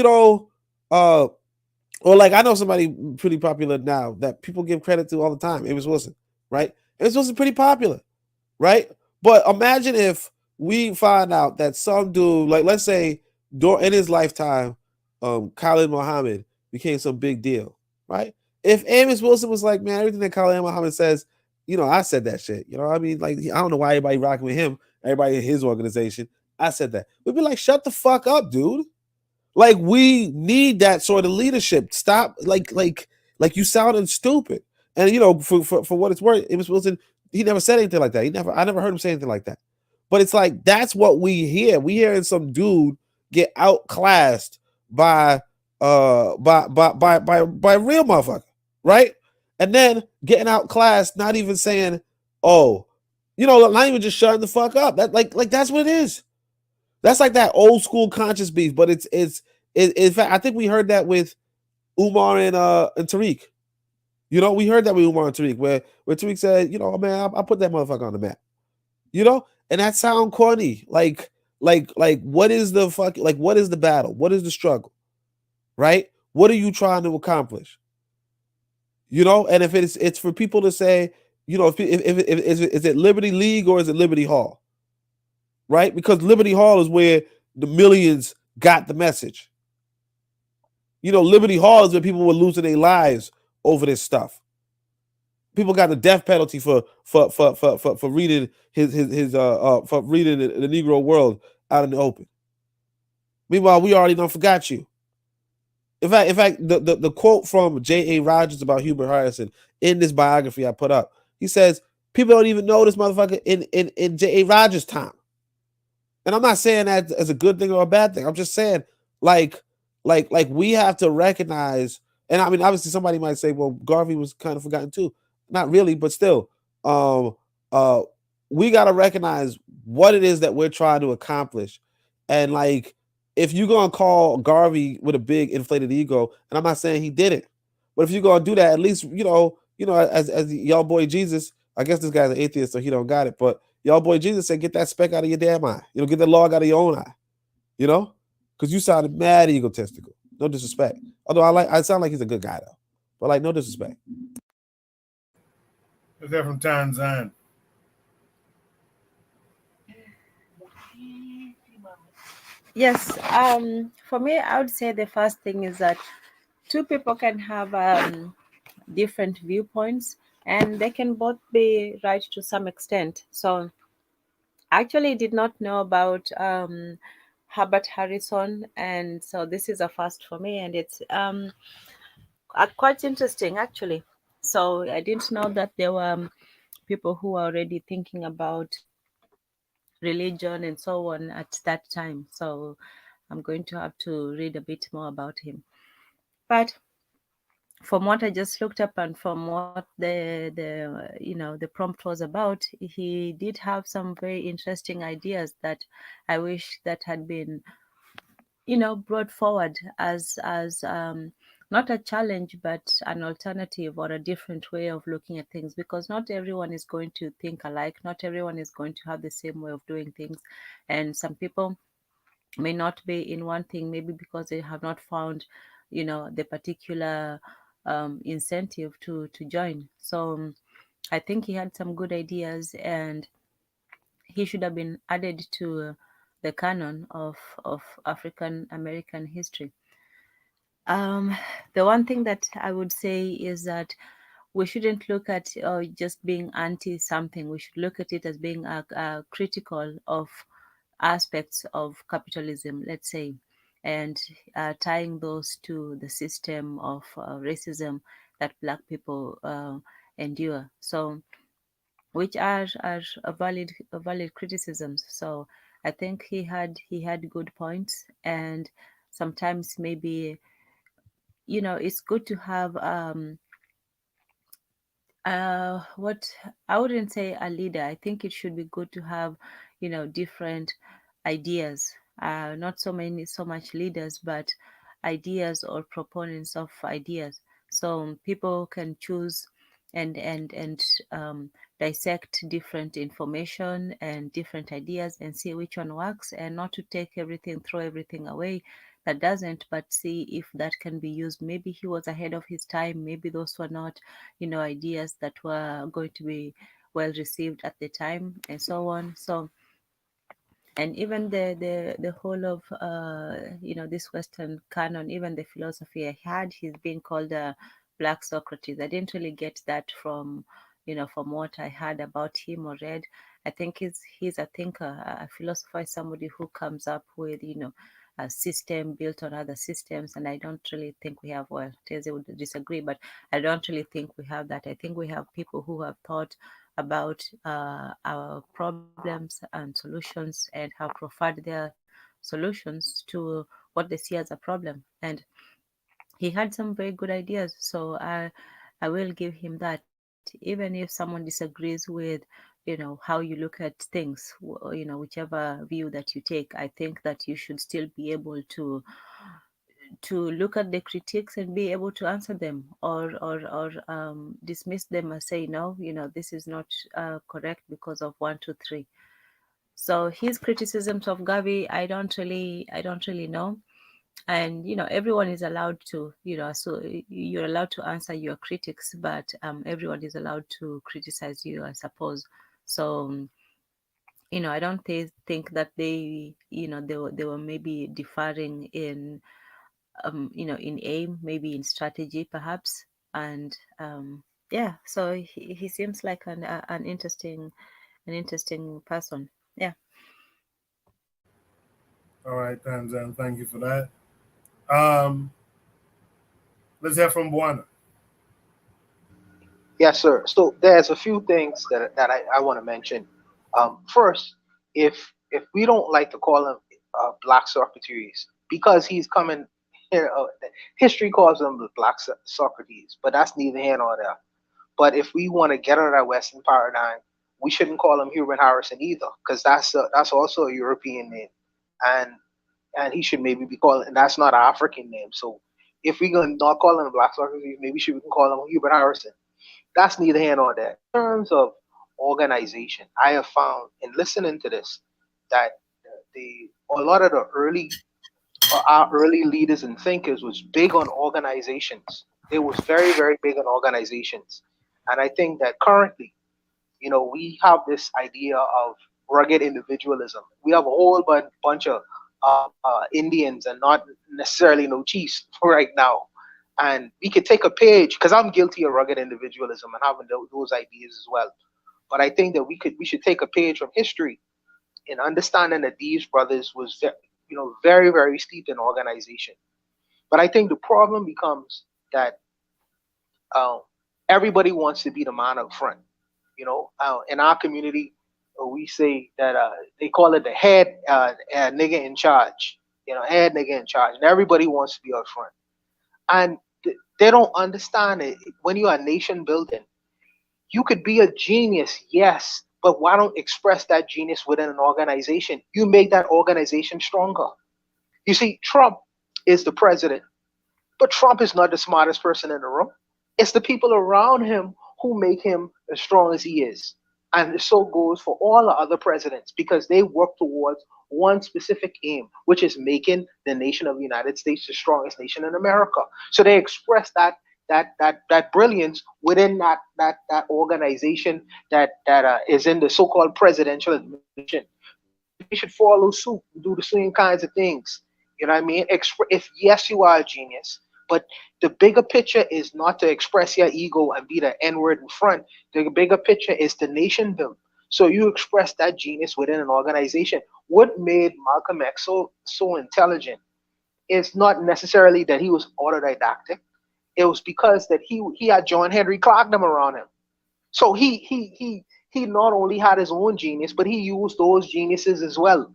or like I know somebody pretty popular now that people give credit to all the time, Amos Wilson, right? Amos Wilson's pretty popular, right? But imagine if we find out that some dude, like let's say in his lifetime, Khalid Muhammad became some big deal, right? If Amos Wilson was like, man, everything that Khalid Muhammad says, I said that shit. You know what I mean? Like, I don't know why everybody rocking with him, everybody in his organization. I said that. We'd be like, shut the fuck up, dude. Like, we need that sort of leadership. Stop, like you sounding stupid. And for what it's worth, Amos Wilson, he never said anything like that. I never heard him say anything like that. But it's like that's what we hear. We hearing some dude get outclassed by real motherfucker, right? And then getting outclassed, not even saying, oh, not even just shutting the fuck up. That like that's what it is. That's like that old school conscious beef, but it's in fact, I think we heard that with Umar and Tariq. We heard that with Umar and Tariq, where Tariq said, man, I put that motherfucker on the map. And that sound corny. Like what is the fuck? Like, what is the battle? What is the struggle? Right? What are you trying to accomplish? And if it's for people to say, if is it Liberty League or is it Liberty Hall? Right? Because Liberty Hall is where the millions got the message. Liberty Hall is where people were losing their lives over this stuff. People got the death penalty for reading for reading the Negro World out in the open. Meanwhile, we already done forgot you. In fact, the quote from J.A. Rogers about Hubert Harrison in this biography I put up, he says, people don't even know this motherfucker in J.A. Rogers' time. And I'm not saying that as a good thing or a bad thing. I'm just saying, like we have to recognize, and I mean, obviously somebody might say, well, Garvey was kind of forgotten too. Not really, but still, we got to recognize what it is that we're trying to accomplish. And like, if you're going to call Garvey with a big inflated ego, and I'm not saying he didn't, but if you're going to do that, at least, as y'all boy Jesus, I guess this guy's an atheist, so he don't got it, but y'all boy Jesus said, get that speck out of your damn eye. Get that log out of your own eye, because you sounded mad egotistical. No disrespect. Although I sound like he's a good guy though, but like, no disrespect. Is that from Tanzania? Yes. For me, I would say the first thing is that two people can have different viewpoints, and they can both be right to some extent. So, I actually did not know about Herbert Harrison, and so this is a first for me, and it's quite interesting actually. So I didn't know that there were people who were already thinking about religion and so on at that time. So I'm going to have to read a bit more about him. But from what I just looked up and from what the prompt was about, he did have some very interesting ideas that I wish that had been brought forward as not a challenge but an alternative or a different way of looking at things, because not everyone is going to think alike, not everyone is going to have the same way of doing things, and some people may not be in one thing, maybe because they have not found the particular incentive to join. So I think he had some good ideas, and he should have been added to the canon of African American history. Um, the one thing that I would say is that we shouldn't look at just being anti something. We should look at it as being a critical of aspects of capitalism, let's say, and tying those to the system of racism that Black people endure. So, which are a valid criticisms. So, I think he had good points, and sometimes maybe it's good to have what I wouldn't say a leader. I think it should be good to have different ideas, not so much leaders, but ideas or proponents of ideas, so people can choose and dissect different information and different ideas and see which one works, and not to throw everything away that doesn't, but see if that can be used. Maybe he was ahead of his time, maybe those were not ideas that were going to be well received at the time, and so on. So, and even the whole of this Western canon, even the philosophy I had, he's being called a Black Socrates. I didn't really get that from what I heard about him or read. I think he's a thinker. A philosopher is somebody who comes up with a system built on other systems, and I don't really think we have. Well, Teze would disagree, but I don't really think we have that. I think we have people who have thought about our problems and solutions and have proffered their solutions to what they see as a problem. And he had some very good ideas, so I will give him that. Even if someone disagrees with how you look at things, whichever view that you take, I think that you should still be able to look at the critiques and be able to answer them, or dismiss them and say no, this is not correct because of 1, 2, 3. So his criticisms of Gavi, I don't really know. And everyone is allowed to, so you're allowed to answer your critics, but everyone is allowed to criticize you, I suppose. So I don't think that they were maybe differing in in aim, maybe in strategy, perhaps. And yeah, so he seems like an interesting person. Yeah. All right, Tanzan, thank you for that. Um, let's hear from Buana. Yes, sir. So there's a few things that I want to mention. First, if we don't like to call him Black Socrates because he's coming, history calls him the Black Socrates, but that's neither here nor there. But if we want to get out of that Western paradigm, we shouldn't call him Hubert Harrison either, because that's also a European name, and and he should maybe be called, and that's not an African name. So if we're gonna not call him Black Socrates, maybe we can call him Hubert Harrison. That's neither here nor there. In terms of organization, I have found in listening to this that a lot of the our early leaders and thinkers was big on organizations. They was very, very big on organizations. And I think that currently, we have this idea of rugged individualism. We have a whole bunch of Indians and not necessarily no chiefs right now. And we could take a page, because I'm guilty of rugged individualism and having those ideas as well. But I think that we should take a page from history in understanding that these brothers was very, very steeped in organization. But I think the problem becomes that uh, everybody wants to be the man up front. In our community, we say that they call it the head nigga in charge. Head nigga in charge, and everybody wants to be up front. And they don't understand it. When you are nation building, you could be a genius, yes, but why don't express that genius within an organization? You make that organization stronger. You see, Trump is the president, but Trump is not the smartest person in the room. It's the people around him who make him as strong as he is. And so goes for all the other presidents, because they work towards one specific aim, which is making the nation of the United States the strongest nation in America. So they express that brilliance within that organization that is in the so-called presidential administration. They should follow suit, do the same kinds of things. You know what I mean? If yes, you are a genius, but the bigger picture is not to express your ego and be the N-word in front. The bigger picture is the nation build. So you express that genius within an organization. What made Malcolm X so intelligent is not necessarily that he was autodidactic. It was because that he had John Henry Clark around him. So he not only had his own genius, but he used those geniuses as well.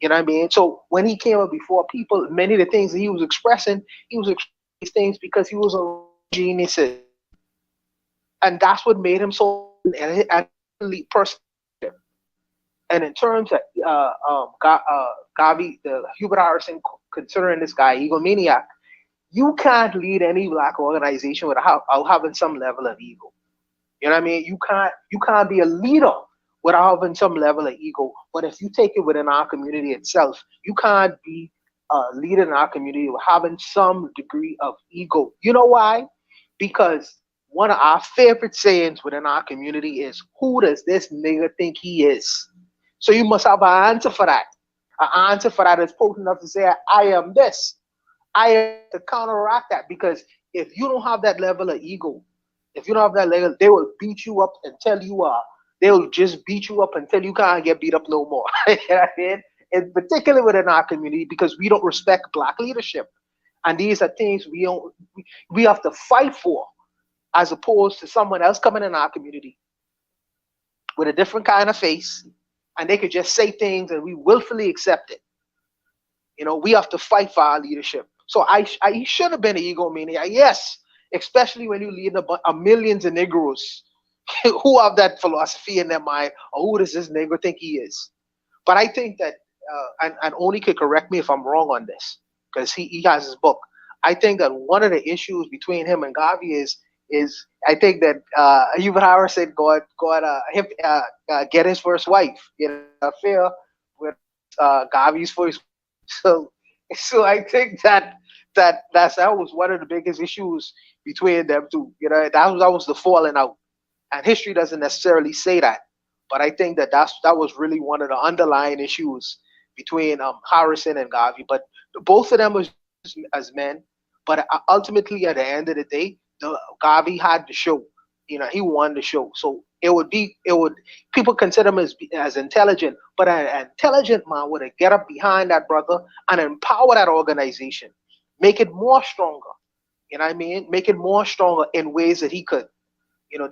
You know what I mean? So when he came up before people, many of the things that he was expressing these things because he was a geniuses. And that's what made him so an elite person. And in terms of Gavi, the Hubert Harrison, considering this guy egomaniac, you can't lead any black organization without having some level of ego. You know what I mean? You can't be a leader without having some level of ego. But if you take it within our community itself, you can't be a leader in our community with having some degree of ego. You know why? Because one of our favorite sayings within our community is, "Who does this nigga think he is?" So you must have an answer for that. An answer for that is potent enough to say, "I am this." I am to counteract that, because if you don't have that level of ego, if you don't have that level, they will beat you up until you are. They'll just beat you up until you can't get beat up no more. You know what I mean? And particularly within our community, because we don't respect black leadership, and these are things we have to fight for, as opposed to someone else coming in our community with a different kind of face, and they could just say things and we willfully accept it. We have to fight for our leadership. So he should have been an egomaniac, yes, especially when you lead a millions of Negroes who have that philosophy in their mind, or who does this Negro think he is? But I think that, and Oni could correct me if I'm wrong on this, because he has his book. I think that one of the issues between him and Gavi is I think that Hubert Harrison get his first wife, affair with Gavi's first. So I think that was one of the biggest issues between them two. That was the falling out, and history doesn't necessarily say that, but I think that was really one of the underlying issues between Harrison and Gavi. But both of them was as men, but ultimately at the end of the day, Gavi had the show. He won the show. So people consider him as intelligent, but an intelligent man would get up behind that brother and empower that organization, make it more stronger. You know what I mean? Make it more stronger in ways that he could.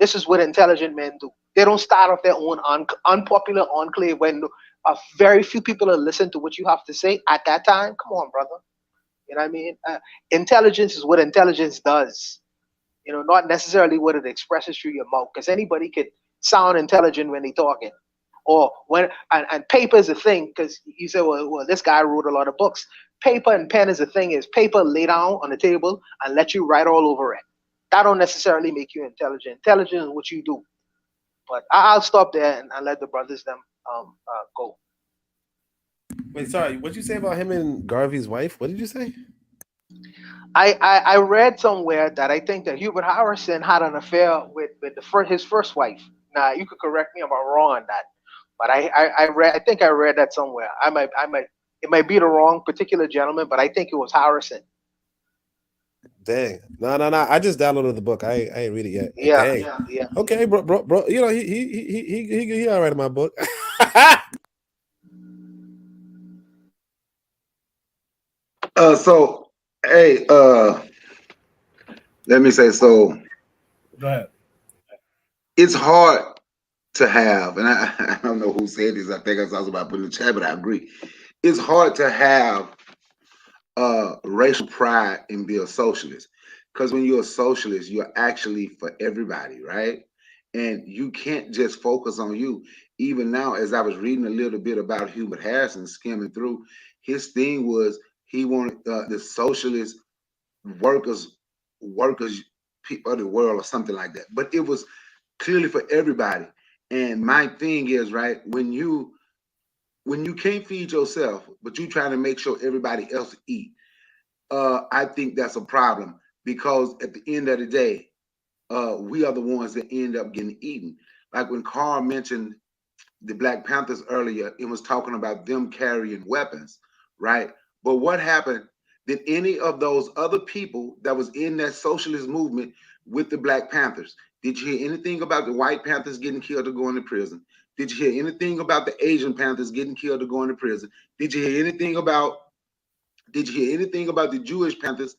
This is what intelligent men do. They don't start off their own unpopular enclave when very few people will listen to what you have to say at that time. Come on, brother. You know what I mean? Intelligence is what intelligence does. Not necessarily what it expresses through your mouth, because anybody could sound intelligent when they're talking. Or and paper is a thing, because you say, well, this guy wrote a lot of books. Paper and pen is a thing. Is paper lay down on the table and let you write all over it. That don't necessarily make you intelligent. Intelligent is what you do. But I'll stop there and let the brothers them go. Wait, sorry. What'd you say about him and Garvey's wife? What did you say? I read somewhere that I think that Hubert Harrison had an affair with his first wife. Now you could correct me if I'm wrong on that, but I think I read that somewhere. I might It might be the wrong particular gentleman, but I think it was Harrison. Dang. No. I just downloaded the book. I ain't read it yet. But Yeah, dang. yeah. Okay, bro. You know, he all right in my book. So, hey, let me say, so Go ahead. it's hard to have, and I don't know who said this. I think I was about putting in the chat, but I agree. It's hard to have racial pride and be a socialist, because when you're a socialist, you're actually for everybody, right? And you can't just focus on you. Even now, as I was reading a little bit about Hubert Harrison, skimming through, his thing was he wanted the socialist workers people of the world or something like that. But it was clearly for everybody. And my thing is, right, when you can't feed yourself, but you trying to make sure everybody else eat, I think that's a problem, because at the end of the day, we are the ones that end up getting eaten. Like when Carl mentioned the Black Panthers earlier, it was talking about them carrying weapons, right? But what happened? Did any of those other people that was in that socialist movement with the Black Panthers, did you hear anything about the White Panthers getting killed or going to prison? Did you hear anything about the Asian Panthers getting killed or going to prison? Did you hear anything about the Jewish Panthers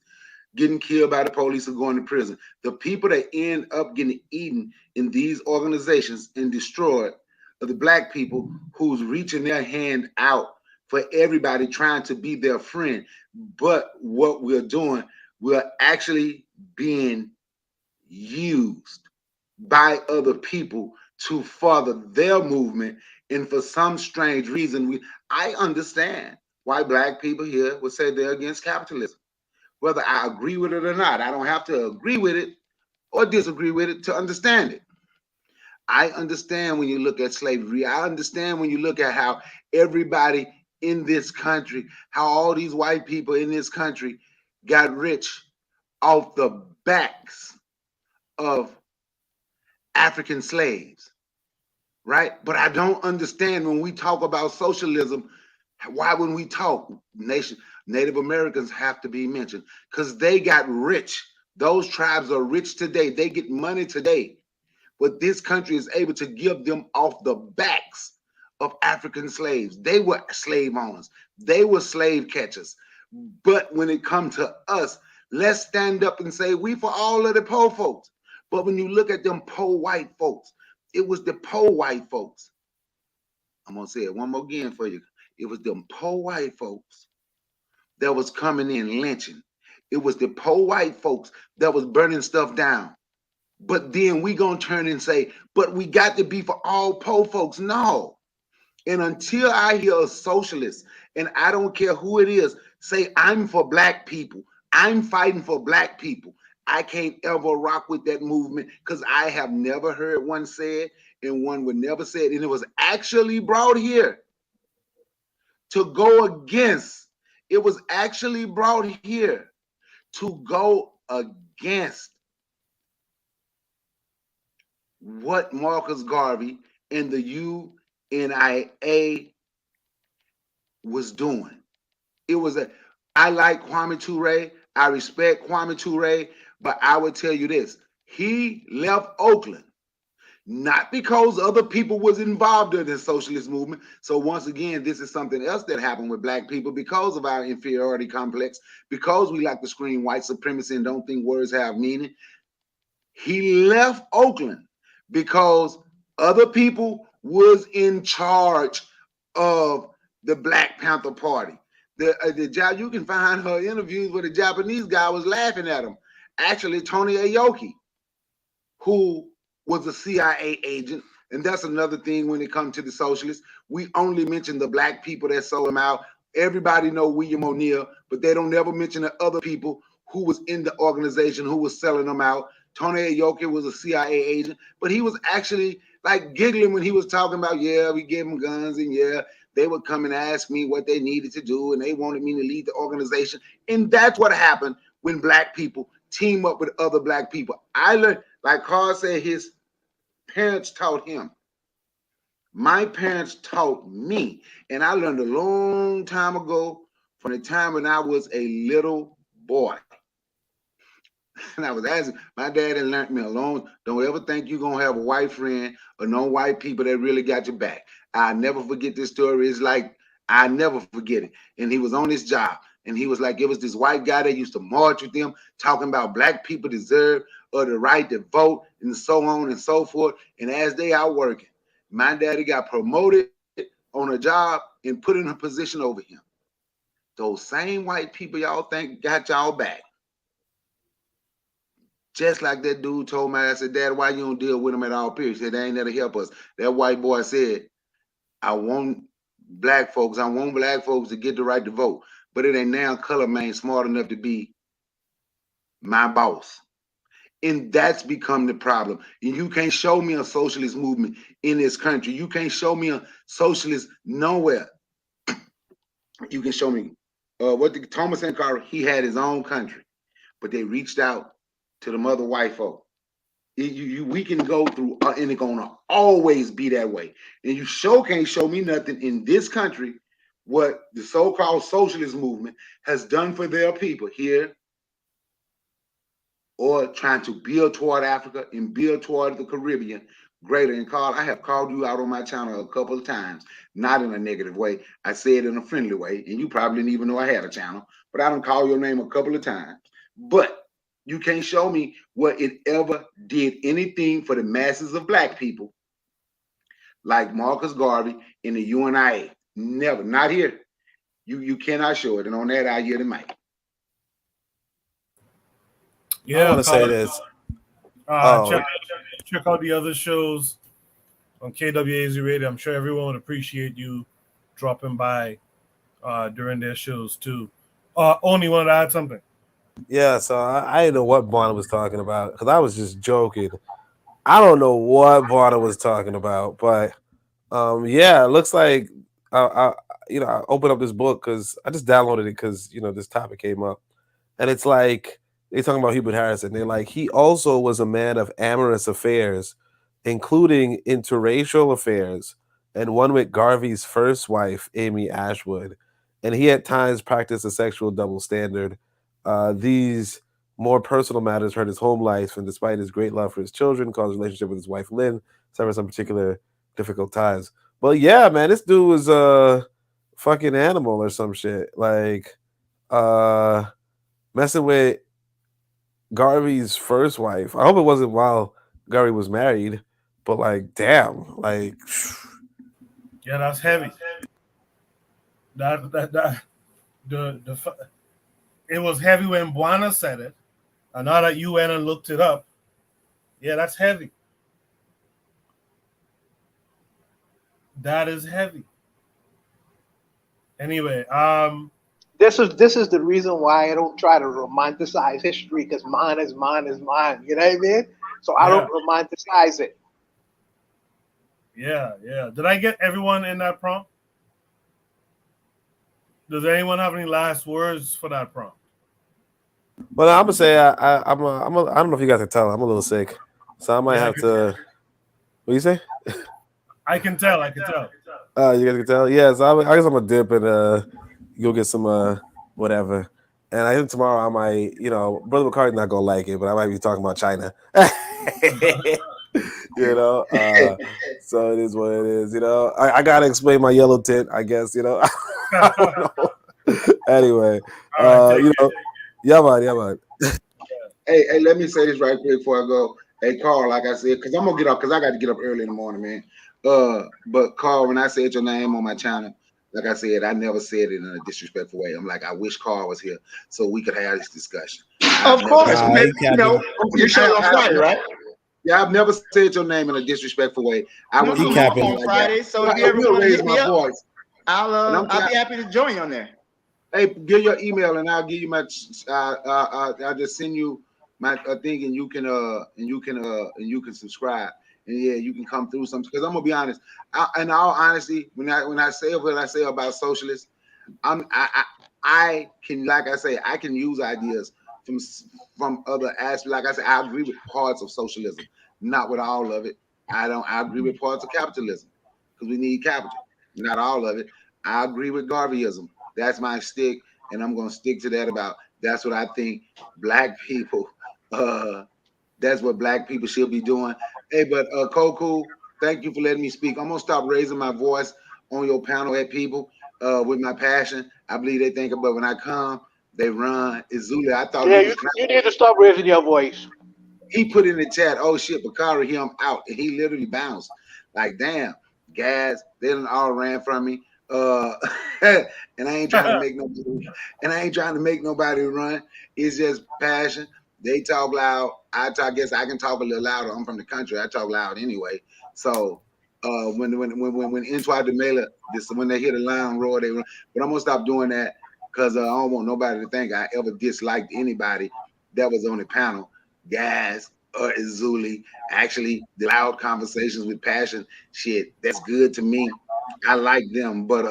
getting killed by the police or going to prison? The people that end up getting eaten in these organizations and destroyed are the Black people who's reaching their hand out for everybody, trying to be their friend. But what we're doing, we're actually being used by other people to further their movement. And for some strange reason, I understand why Black people here would say they're against capitalism. Whether I agree with it or not, I don't have to agree with it or disagree with it to understand it. I understand when you look at slavery. I understand when you look at how everybody in this country, how all these white people in this country got rich off the backs of African slaves, right? But I don't understand when we talk about socialism, why when we talk Native Americans have to be mentioned, because they got rich. Those tribes are rich today. They get money today. But this country is able to give them off the backs of African slaves. They were slave owners. They were slave catchers. But when it comes to us, let's stand up and say, we for all of the poor folks. But when you look at them poor white folks, it was the poor white folks. I'm going to say it one more again for you. It was them poor white folks that was coming in lynching. It was the poor white folks that was burning stuff down. But then we gonna turn and say, but we got to be for all poor folks. No. And until I hear a socialist, and I don't care who it is, say I'm for Black people, I'm fighting for Black people, I can't ever rock with that movement, because I have never heard one said, and one would never say it. And it was actually brought here to go against. It was actually brought here to go against what Marcus Garvey and the UNIA was doing. It was I like Kwame Ture. I respect Kwame Ture, but I would tell you this. He left Oakland not because other people was involved in the socialist movement. So once again, this is something else that happened with Black people because of our inferiority complex, because we like to scream white supremacy and don't think words have meaning. He left Oakland because other people was in charge of the Black Panther Party. You can find her interviews where the Japanese guy was laughing at him. Actually, Tony Aoki, who was a CIA agent, and that's another thing when it comes to the socialists. We only mention the Black people that sold him out. Everybody know William O'Neill, but they don't never mention the other people who was in the organization who was selling them out. Tony Aoki was a CIA agent, but he was actually like giggling when he was talking about, yeah, we gave them guns, and yeah, they would come and ask me what they needed to do, and they wanted me to lead the organization. And that's what happened when Black people team up with other Black people. I learned, like Carl said, his parents taught him My parents taught me, and I learned a long time ago from the time when I was a little boy. And I was asking, my dad had learned me alone. Don't ever think you're gonna have a white friend or no white people that really got your back. I never forget this story. It's like I never forget it. And he was on his job, and he was like, it was this white guy that used to march with them, talking about black people deserve or the right to vote and so on and so forth. And as they out working, my daddy got promoted on a job and put in a position over him. Those same white people y'all think got y'all back. Just like that dude told me, I said, Dad, why you don't deal with them at all, period? He said, they ain't there to help us. That white boy said, I want black folks to get the right to vote. But it ain't now color man smart enough to be my boss. And that's become the problem. And you can't show me a socialist movement in this country. You can't show me a socialist nowhere. You can show me what the Thomas Sankara, he had his own country, but they reached out to the mother white folk. We can go through, and it's gonna always be that way. And you sure can't show me nothing in this country what the so-called socialist movement has done for their people here, or trying to build toward Africa and build toward the Caribbean greater. And Carl, I have called you out on my channel a couple of times, not in a negative way. I say it in a friendly way, and you probably didn't even know I had a channel, but I don't call your name a couple of times. But you can't show me what it ever did anything for the masses of black people, like Marcus Garvey in the UNIA. Never, not here. You cannot show it. And on that, I yield the mic. I want to say this. Check out the other shows on KWAZ Radio. I'm sure everyone would appreciate you dropping by during their shows too. Only wanted to add something. Yeah, so I didn't know what Barner was talking about because I was just joking. I don't know what Barner was talking about, but yeah, it looks like I opened up this book because I just downloaded it because this topic came up, and it's like they're talking about Hubert Harrison. They're like he also was a man of amorous affairs, including interracial affairs, and one with Garvey's first wife, Amy Ashwood, and he at times practiced a sexual double standard. These more personal matters hurt his home life, and despite his great love for his children, caused his relationship with his wife Lynn suffer some particular difficult times. But yeah, man, this dude was a fucking animal or some shit. Like messing with Garvey's first wife. I hope it wasn't while Garvey was married, but like, damn, like yeah, that's heavy. It was heavy when Buana said it, and now that you went and looked it up, yeah, that's heavy. That is heavy. Anyway, this is the reason why I don't try to romanticize history, because mine is mine is mine. You know what I mean? So I don't romanticize it. Yeah. Did I get everyone in that prompt? Does anyone have any last words for that prompt? Well, I'm gonna say I don't know if you guys can tell. I'm a little sick, so I might have to. What do you say? I can tell. You guys can tell. Yeah, so I guess I'm gonna dip and go get some whatever. And I think tomorrow I might, Brother McCarthy's not gonna like it, but I might be talking about China. So it is what it is. I gotta explain my yellow tint, I guess. I don't know. Anyway, yeah, man. Hey, let me say this right quick before I go. Hey, Carl, like I said, because I'm gonna get up, because I got to get up early in the morning, man. But Carl, when I said your name on my channel, like I said, I never said it in a disrespectful way. I'm like, I wish Carl was here so we could have this discussion. Of course, your show on Friday, right? Yeah, I've never said your name in a disrespectful way. I was on Friday, so if you ever want to hit me up, I'll be happy to join you on there. Hey, give your email and I'll give you my. I'll just send you my thing, and you can subscribe, and yeah, you can come through something. Because I'm gonna be honest, in all honesty, when I say what I say about socialists, I can, like I say, I can use ideas from other aspects. Like I said, I agree with parts of socialism, not with all of it. I agree with parts of capitalism. because we need capital. Not all of it. I agree with Garveyism. That's my stick, and I'm gonna stick to that. About that's what I think. Black people. That's what black people should be doing. Hey, but Koku, thank you for letting me speak. I'm gonna stop raising my voice on your panel at people with my passion. I believe they think about when I come, they run. It's Zuli. I thought Yeah, he you, was you need to stop raising your voice. he put in the chat, oh shit, Bakari, him out. And he literally bounced. Like, damn, guys, they done all ran from me. And I ain't trying to make nobody run. It's just passion. They talk loud. I guess I can talk a little louder. I'm from the country. I talk loud anyway. So when Intwa de Mela, this when they hear the lion roar, they run. But I'm gonna stop doing that because I don't want nobody to think I ever disliked anybody that was on the panel. Guys or Izuli, actually the loud conversations with passion, shit, that's good to me. I like them, but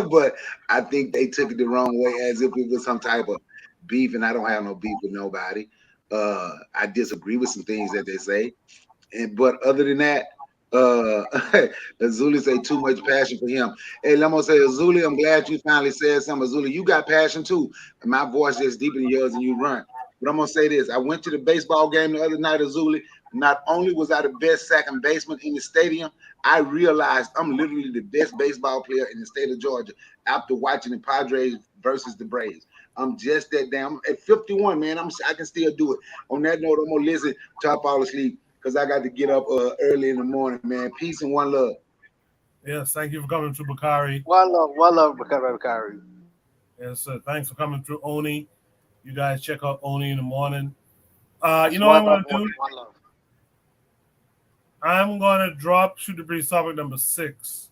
but I think they took it the wrong way as if it was some type of beef, and I don't have no beef with nobody. I disagree with some things that they say, but other than that, Azuli say too much passion for him. Hey, let me say, Azuli, I'm glad you finally said something. Azuli, you got passion too. My voice is deeper than yours, and you run. But I'm gonna say this: I went to the baseball game the other night, Azuli. Not only was I the best second baseman in the stadium, I realized I'm literally the best baseball player in the state of Georgia after watching the Padres versus the Braves. I'm just that damn at 51, man. I can still do it. On that note, I'm gonna listen till I fall asleep because I got to get up early in the morning, man. Peace and one love. Yes, thank you for coming through, Bakari. One love, Bakari. Yes, sir. Thanks for coming through, Oni. You guys check out Oni in the morning. That's You know what I'm one going to love, do? one love. I'm going to drop Shoot the Breeze topic number 6.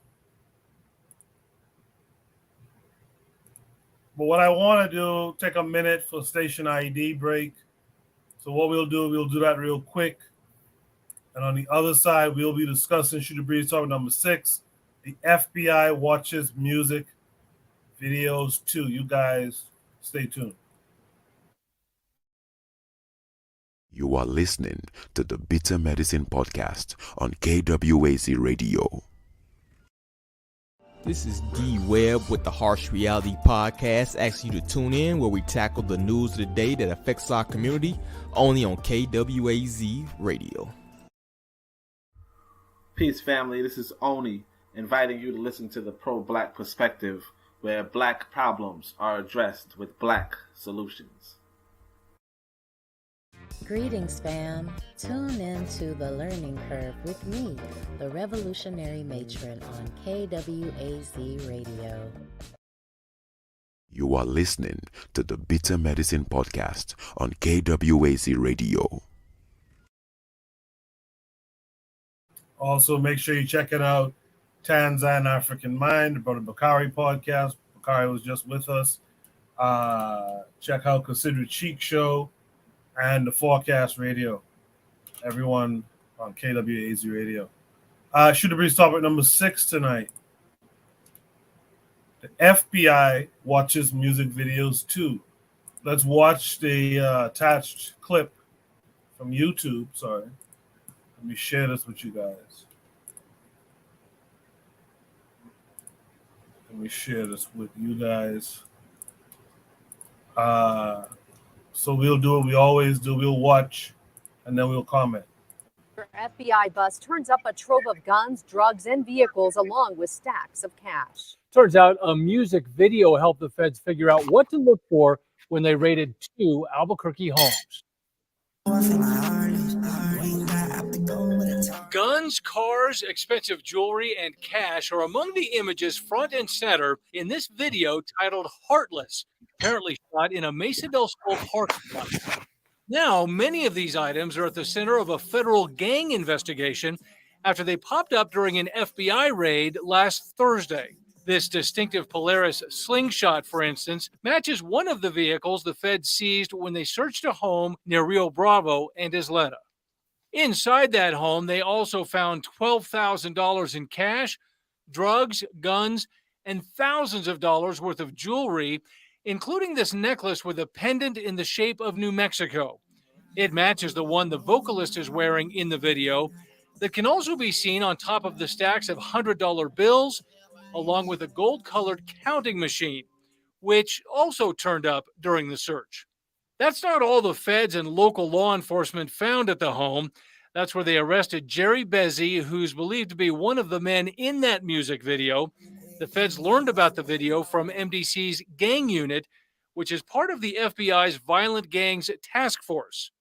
But what I want to do, take a minute for station ID break. So what we'll do that real quick. And on the other side, we'll be discussing Shoot the Breeze topic number 6. The FBI watches music videos too. You guys stay tuned. You are listening to the Bitter Medicine Podcast on KWAZ Radio. This is D Webb with the Harsh Reality Podcast, asking you to tune in where we tackle the news of the day that affects our community, only on KWAZ Radio. Peace, family. This is Oni, inviting you to listen to the Pro-Black Perspective, where black problems are addressed with black solutions. Greetings, fam. Tune in to The Learning Curve with me, the Revolutionary Matron on KWAZ Radio. You are listening to the Bitter Medicine Podcast on KWAZ Radio. Also, make sure you check it out. Tanzan African Mind, the Brother Bakari podcast. Bakari was just with us. Check out Consider Cheek Show and the Forecast Radio. Everyone on KWAZ Radio. Shoot the Breeze topic number 6 tonight. The FBI watches music videos too. Let's watch the attached clip from YouTube. Sorry. Let me share this with you guys. Let me share this with you guys. So we'll do what we always do. We'll watch, and then we'll comment. FBI bus turns up a trove of guns, drugs, and vehicles, along with stacks of cash. Turns out a music video helped the feds figure out what to look for when they raided 2 Albuquerque homes. Guns, cars, expensive jewelry, and cash are among the images front and center in this video titled Heartless, apparently shot in a Mesa del Sol parking lot. Now, many of these items are at the center of a federal gang investigation after they popped up during an FBI raid last Thursday. This distinctive Polaris slingshot, for instance, matches one of the vehicles the feds seized when they searched a home near Rio Bravo and Isleta. Inside that home, they also found $12,000 in cash, drugs, guns, and thousands of dollars worth of jewelry, including this necklace with a pendant in the shape of New Mexico. It matches the one the vocalist is wearing in the video. that can also be seen on top of the stacks of $100 bills, along with a gold-colored counting machine, which also turned up during the search. That's not all the feds and local law enforcement found at the home. That's where they arrested Jerry Bezzi, who's believed to be one of the men in that music video. The feds learned about the video from MDC's gang unit, which is part of the FBI's Violent Gangs Task Force.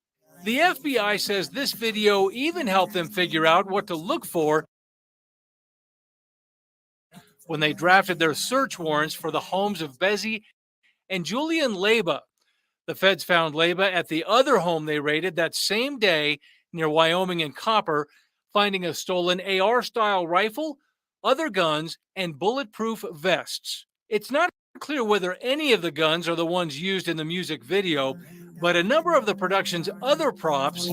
The FBI says this video even helped them figure out what to look for when they drafted their search warrants for the homes of Bezzi and Julian Leyba. The feds found Leyba at the other home they raided that same day near Wyoming and Copper, finding a stolen AR-style rifle, other guns, and bulletproof vests. It's not clear whether any of the guns are the ones used in the music video, but a number of the production's other props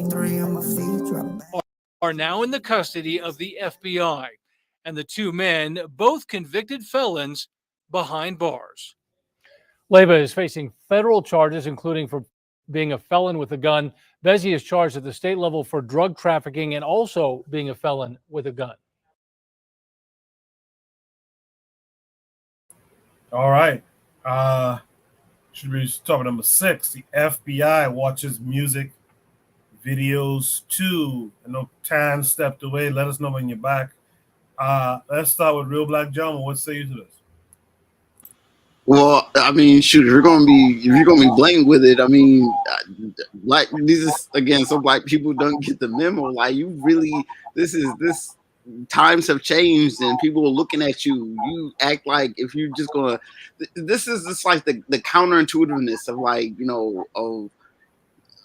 are now in the custody of the FBI, and the two men, both convicted felons, behind bars. Leyba is facing federal charges, including for being a felon with a gun. Bezzi is charged at the state level for drug trafficking and also being a felon with a gun. All right. Should be topic number 6. The FBI watches music videos too. I know Tan stepped away. Let us know when you're back. Let's start with Real Black Gentleman. What say you to this? Well, I mean, shoot, if you're gonna be blatant with it, I mean, like this is again, so black people don't get the memo. Like you really, this times have changed and people are looking at you. You act like if you're just gonna. This is just like the counterintuitiveness of like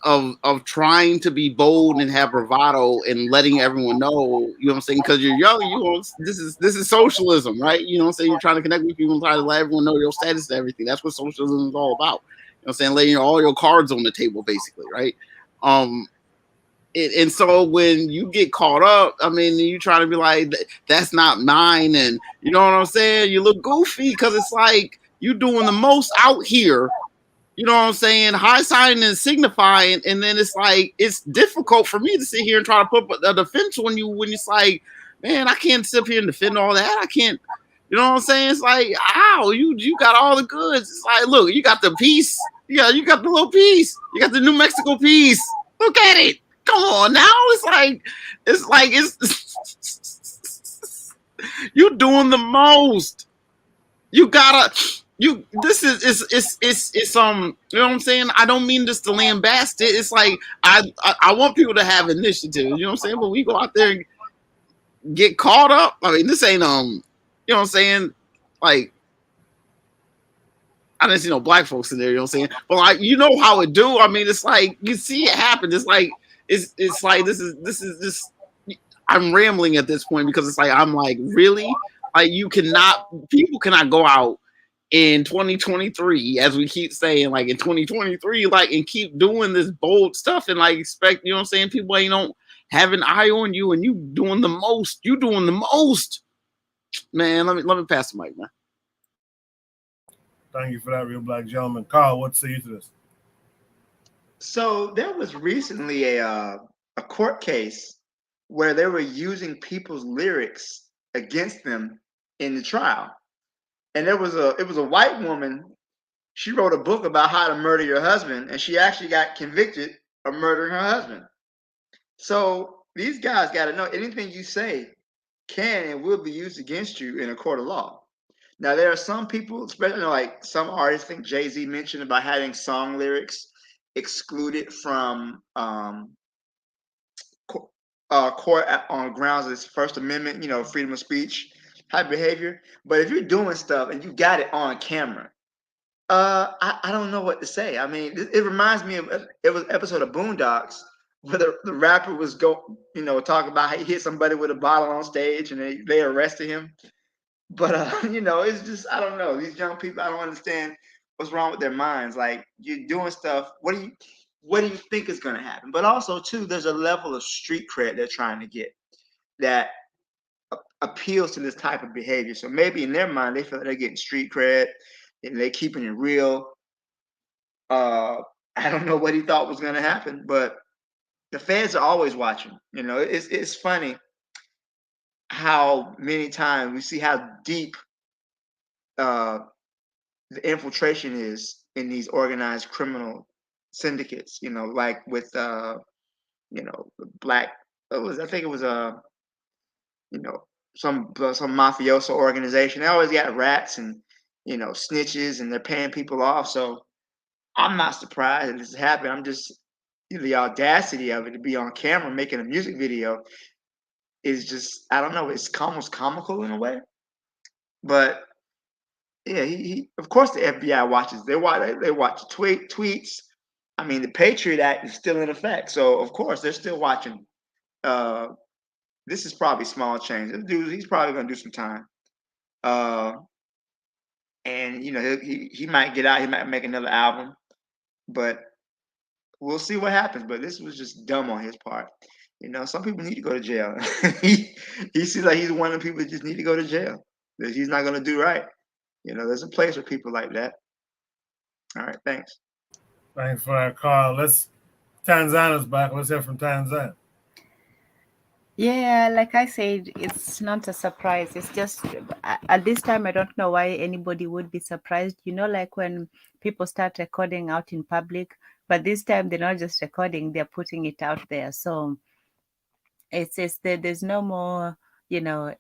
of trying to be bold and have bravado and letting everyone know, you know what I'm saying? Because you're young, this is socialism, right? You know what I'm saying? You're trying to connect with people and try to let everyone know your status and everything. That's what socialism is all about. You know what I'm saying? Laying all your cards on the table, basically, right? And so when you get caught up, I mean, you try to be like, that's not mine, and you know what I'm saying? You look goofy because it's like you doing the most out here. You know what I'm saying? High signing and signifying, and then it's like it's difficult for me to sit here and try to put a defense on you when it's like, man, I can't sit here and defend all that. I can't. You know what I'm saying? It's like, ow, you got all the goods. It's like, look, you got the piece. You got the little piece. You got the New Mexico piece. Look at it. Come on now. It's like you doing the most. You gotta. This is you know what I'm saying? I don't mean this to lambast it. It's like I want people to have initiative, you know what I'm saying? But we go out there and get caught up. I mean, this ain't you know what I'm saying? Like I didn't see no black folks in there, you know what I'm saying? But like you know how it do. I mean, it's like you see it happen. It's like it's like this is I'm rambling at this point because it's like I'm like, really? Like people cannot go out in 2023, as we keep saying, like in 2023, like and keep doing this bold stuff and like expect, you know what I'm saying, people ain't don't have an eye on you and you doing the most. Man, let me pass the mic, man. Thank you for that, Real Black Gentleman. Carl, what say you to this? So there was recently a court case where they were using people's lyrics against them in the trial. And it was a white woman. She wrote a book about how to murder your husband, and she actually got convicted of murdering her husband. So these guys got to know anything you say can and will be used against you in a court of law. Now there are some people, especially like some artists, I think Jay-Z mentioned about having song lyrics excluded from court on grounds of this First Amendment, freedom of speech type behavior. But if you're doing stuff and you got it on camera, I don't know what to say. I mean, it reminds me of it was an episode of Boondocks where the rapper was talking about how he hit somebody with a bottle on stage and they arrested him. But it's just I don't know. These young people, I don't understand what's wrong with their minds. Like you're doing stuff. What do you think is going to happen? But also too, there's a level of street cred they're trying to get that appeals to this type of behavior. So maybe in their mind, they feel like they're getting street cred and they're keeping it real. I don't know what he thought was going to happen, but the feds are always watching. It's funny. how many times we see how deep the infiltration is in these organized criminal syndicates. Like with black. I think it was some mafioso organization. They always got rats and snitches, and they're paying people off. So I'm not surprised that this is happening. I'm just the audacity of it to be on camera making a music video is just, I don't know, it's almost comical in a way. But yeah, he of course the FBI watches. They watch tweets. I mean, the Patriot Act is still in effect, so of course they're still watching. Uh, this is probably small change. This dude, he's probably gonna do some time. Uh, and he might get out. He might make another album, but we'll see what happens. But this was just dumb on his part. Some people need to go to jail. he seems like he's one of the people that just need to go to jail. That he's not gonna do right. There's a place for people like that. All right, thanks. Thanks for that, Carl. Tanzania's back. Let's hear from Tanzania. Yeah, like I said, it's not a surprise. It's just at this time, I don't know why anybody would be surprised. Like when people start recording out in public, but this time they're not just recording, they're putting it out there. So there's no more,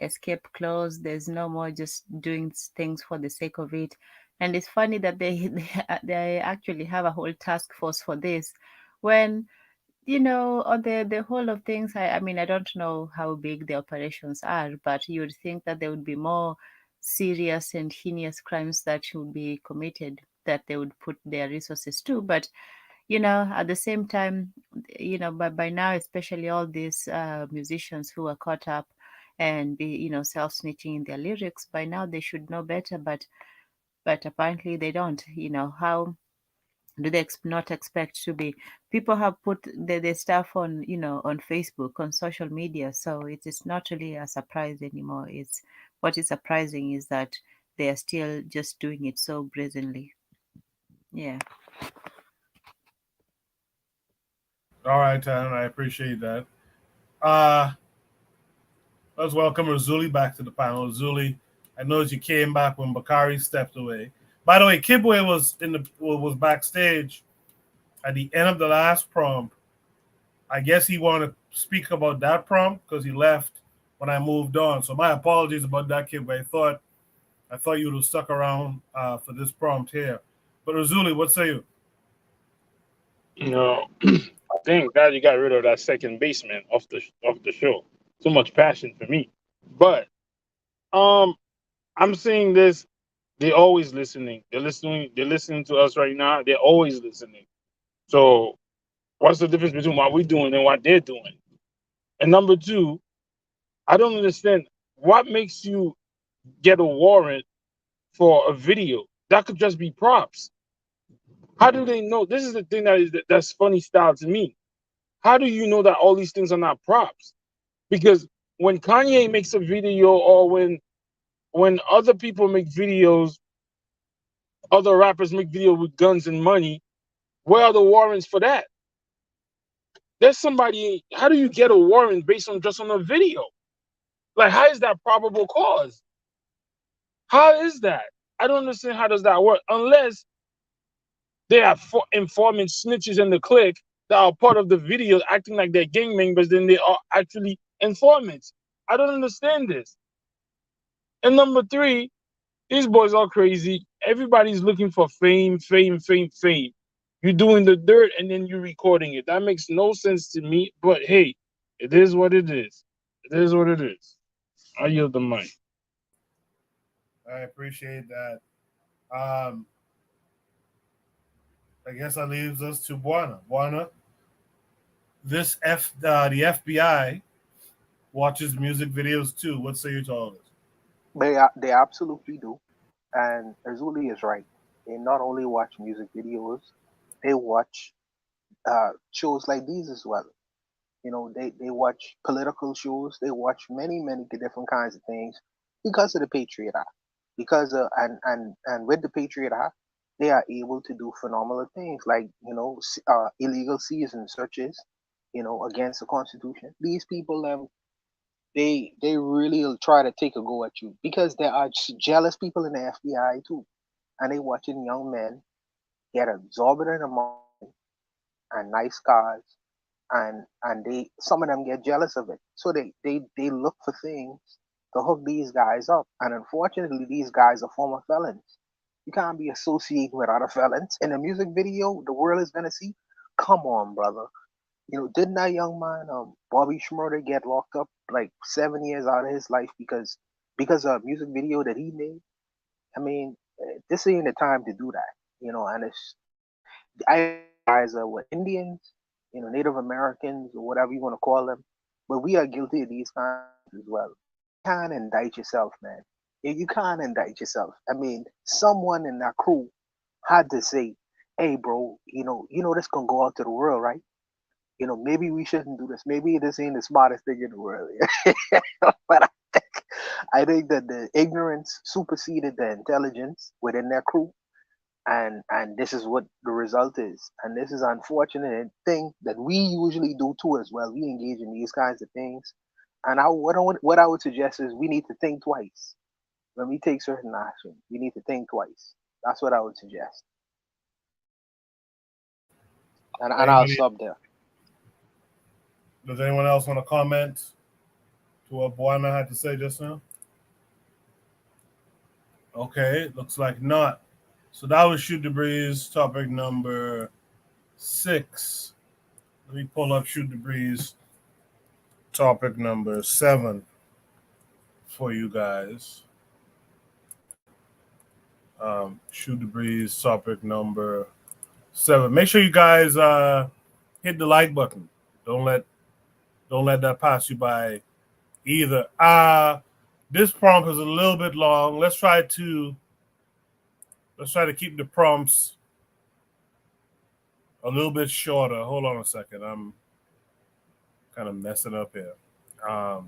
escape clause. There's no more just doing things for the sake of it. And it's funny that they actually have a whole task force for this when on the whole of things, I mean, I don't know how big the operations are, but you would think that there would be more serious and heinous crimes that would be committed that they would put their resources to. But, at the same time, by now, especially all these musicians who are caught up and be, self-snitching in their lyrics, by now they should know better, but apparently they don't. How do they not expect to be? People have put the stuff on on Facebook, on social media, so it is not really a surprise anymore. It's what is surprising is that they are still just doing it so brazenly. Yeah. All right, Tan, I appreciate that. Let's welcome Razuli back to the panel. Razuli, I noticed you came back when Bakari stepped away. By the way, Kibwe was backstage at the end of the last prompt. I guess he wanted to speak about that prompt because he left when I moved on. So my apologies about that, Kibwe. I thought you would have stuck around for this prompt here. But Razuli, what say you? No, thank God you got rid of that second baseman off the show. So much passion for me. But I'm saying this. They're always listening. They're listening. They're listening to us right now. They're always listening. So what's the difference between what we're doing and what they're doing? And number two, I don't understand what makes you get a warrant for a video. That could just be props. How do they know? This is the thing that's funny style to me. How do you know that all these things are not props? Because when Kanye makes a video, or when other people make videos, other rappers make videos with guns and money, where are the warrants for that? There's somebody. How do you get a warrant based on just on a video? Like, how is that probable cause? How is that? I don't understand how does that work unless they are informing snitches in the clique that are part of the video acting like they're gang members, then they are actually informants. I don't understand this. And number three, these boys are crazy. Everybody's looking for fame, fame, fame, fame. You're doing the dirt and then you're recording it. That makes no sense to me. But hey, it is what it is. It is what it is. I yield the mic. I appreciate that. I guess that leaves us to Buana. Buana, the FBI watches music videos too. What say you to all this? They absolutely do. And Azuli is right. They not only watch music videos, they watch shows like these as well. They watch political shows. They watch many different kinds of things because of the Patriot Act. Because and with the Patriot Act, they are able to do phenomenal things like illegal season searches, against the Constitution. These people they really will try to take a go at you because there are jealous people in the FBI too, and they watching young men get exorbitant amount and nice cars, and they some of them get jealous of it, so they look for things to hook these guys up, and unfortunately, these guys are former felons. You can't be associating with other felons in a music video. The world is gonna see. Come on, brother. Didn't that young man, Bobby Schmurder, get locked up like 7 years out of his life because of a music video that he made? I mean, this ain't the time to do that, And I guys are what Indians, Native Americans or whatever you want to call them, but we are guilty of these crimes as well. You can't indict yourself, man. You can't indict yourself. I mean, someone in that crew had to say, "Hey, bro, this gonna go out to the world, right? Maybe we shouldn't do this. Maybe this ain't the smartest thing in the world." But I think that the ignorance superseded the intelligence within their crew, and this is what the result is. And this is unfortunate thing that we usually do too as well. We engage in these kinds of things, and what I would suggest is we need to think twice when we take certain action. We need to think twice. That's what I would suggest, and I'll stop there. Does anyone else want to comment to what Buana had to say just now? Okay, looks like not. So that was Shoot the Breeze, topic number 6. Let me pull up Shoot the Breeze, topic number 7 for you guys. Shoot the Breeze, topic number 7. Make sure you guys hit the like button. Don't let that pass you by either. This prompt is a little bit long. Let's try to keep the prompts a little bit shorter. Hold on a second. I'm kind of messing up here. All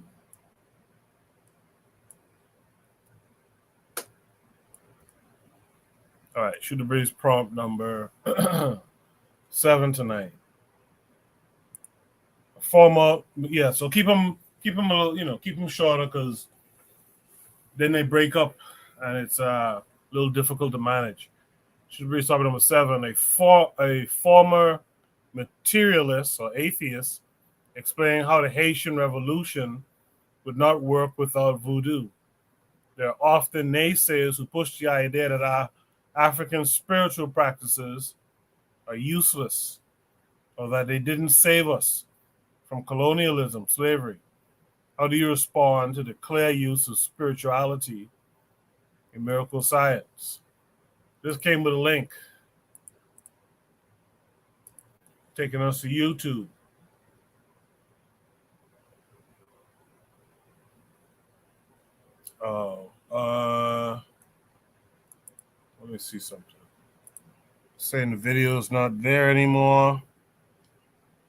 right, Shoot the Breeze prompt number 7 tonight. So keep them a little, keep them shorter because then they break up and it's a little difficult to manage. Should be topic number 7. A former materialist or atheist explaining how the Haitian Revolution would not work without voodoo. There are often naysayers who push the idea that our African spiritual practices are useless or that they didn't save us from colonialism, slavery. How do you respond to the clear use of spirituality in miracle science? This came with a link taking us to YouTube. Let me see something. Saying the video is not there anymore,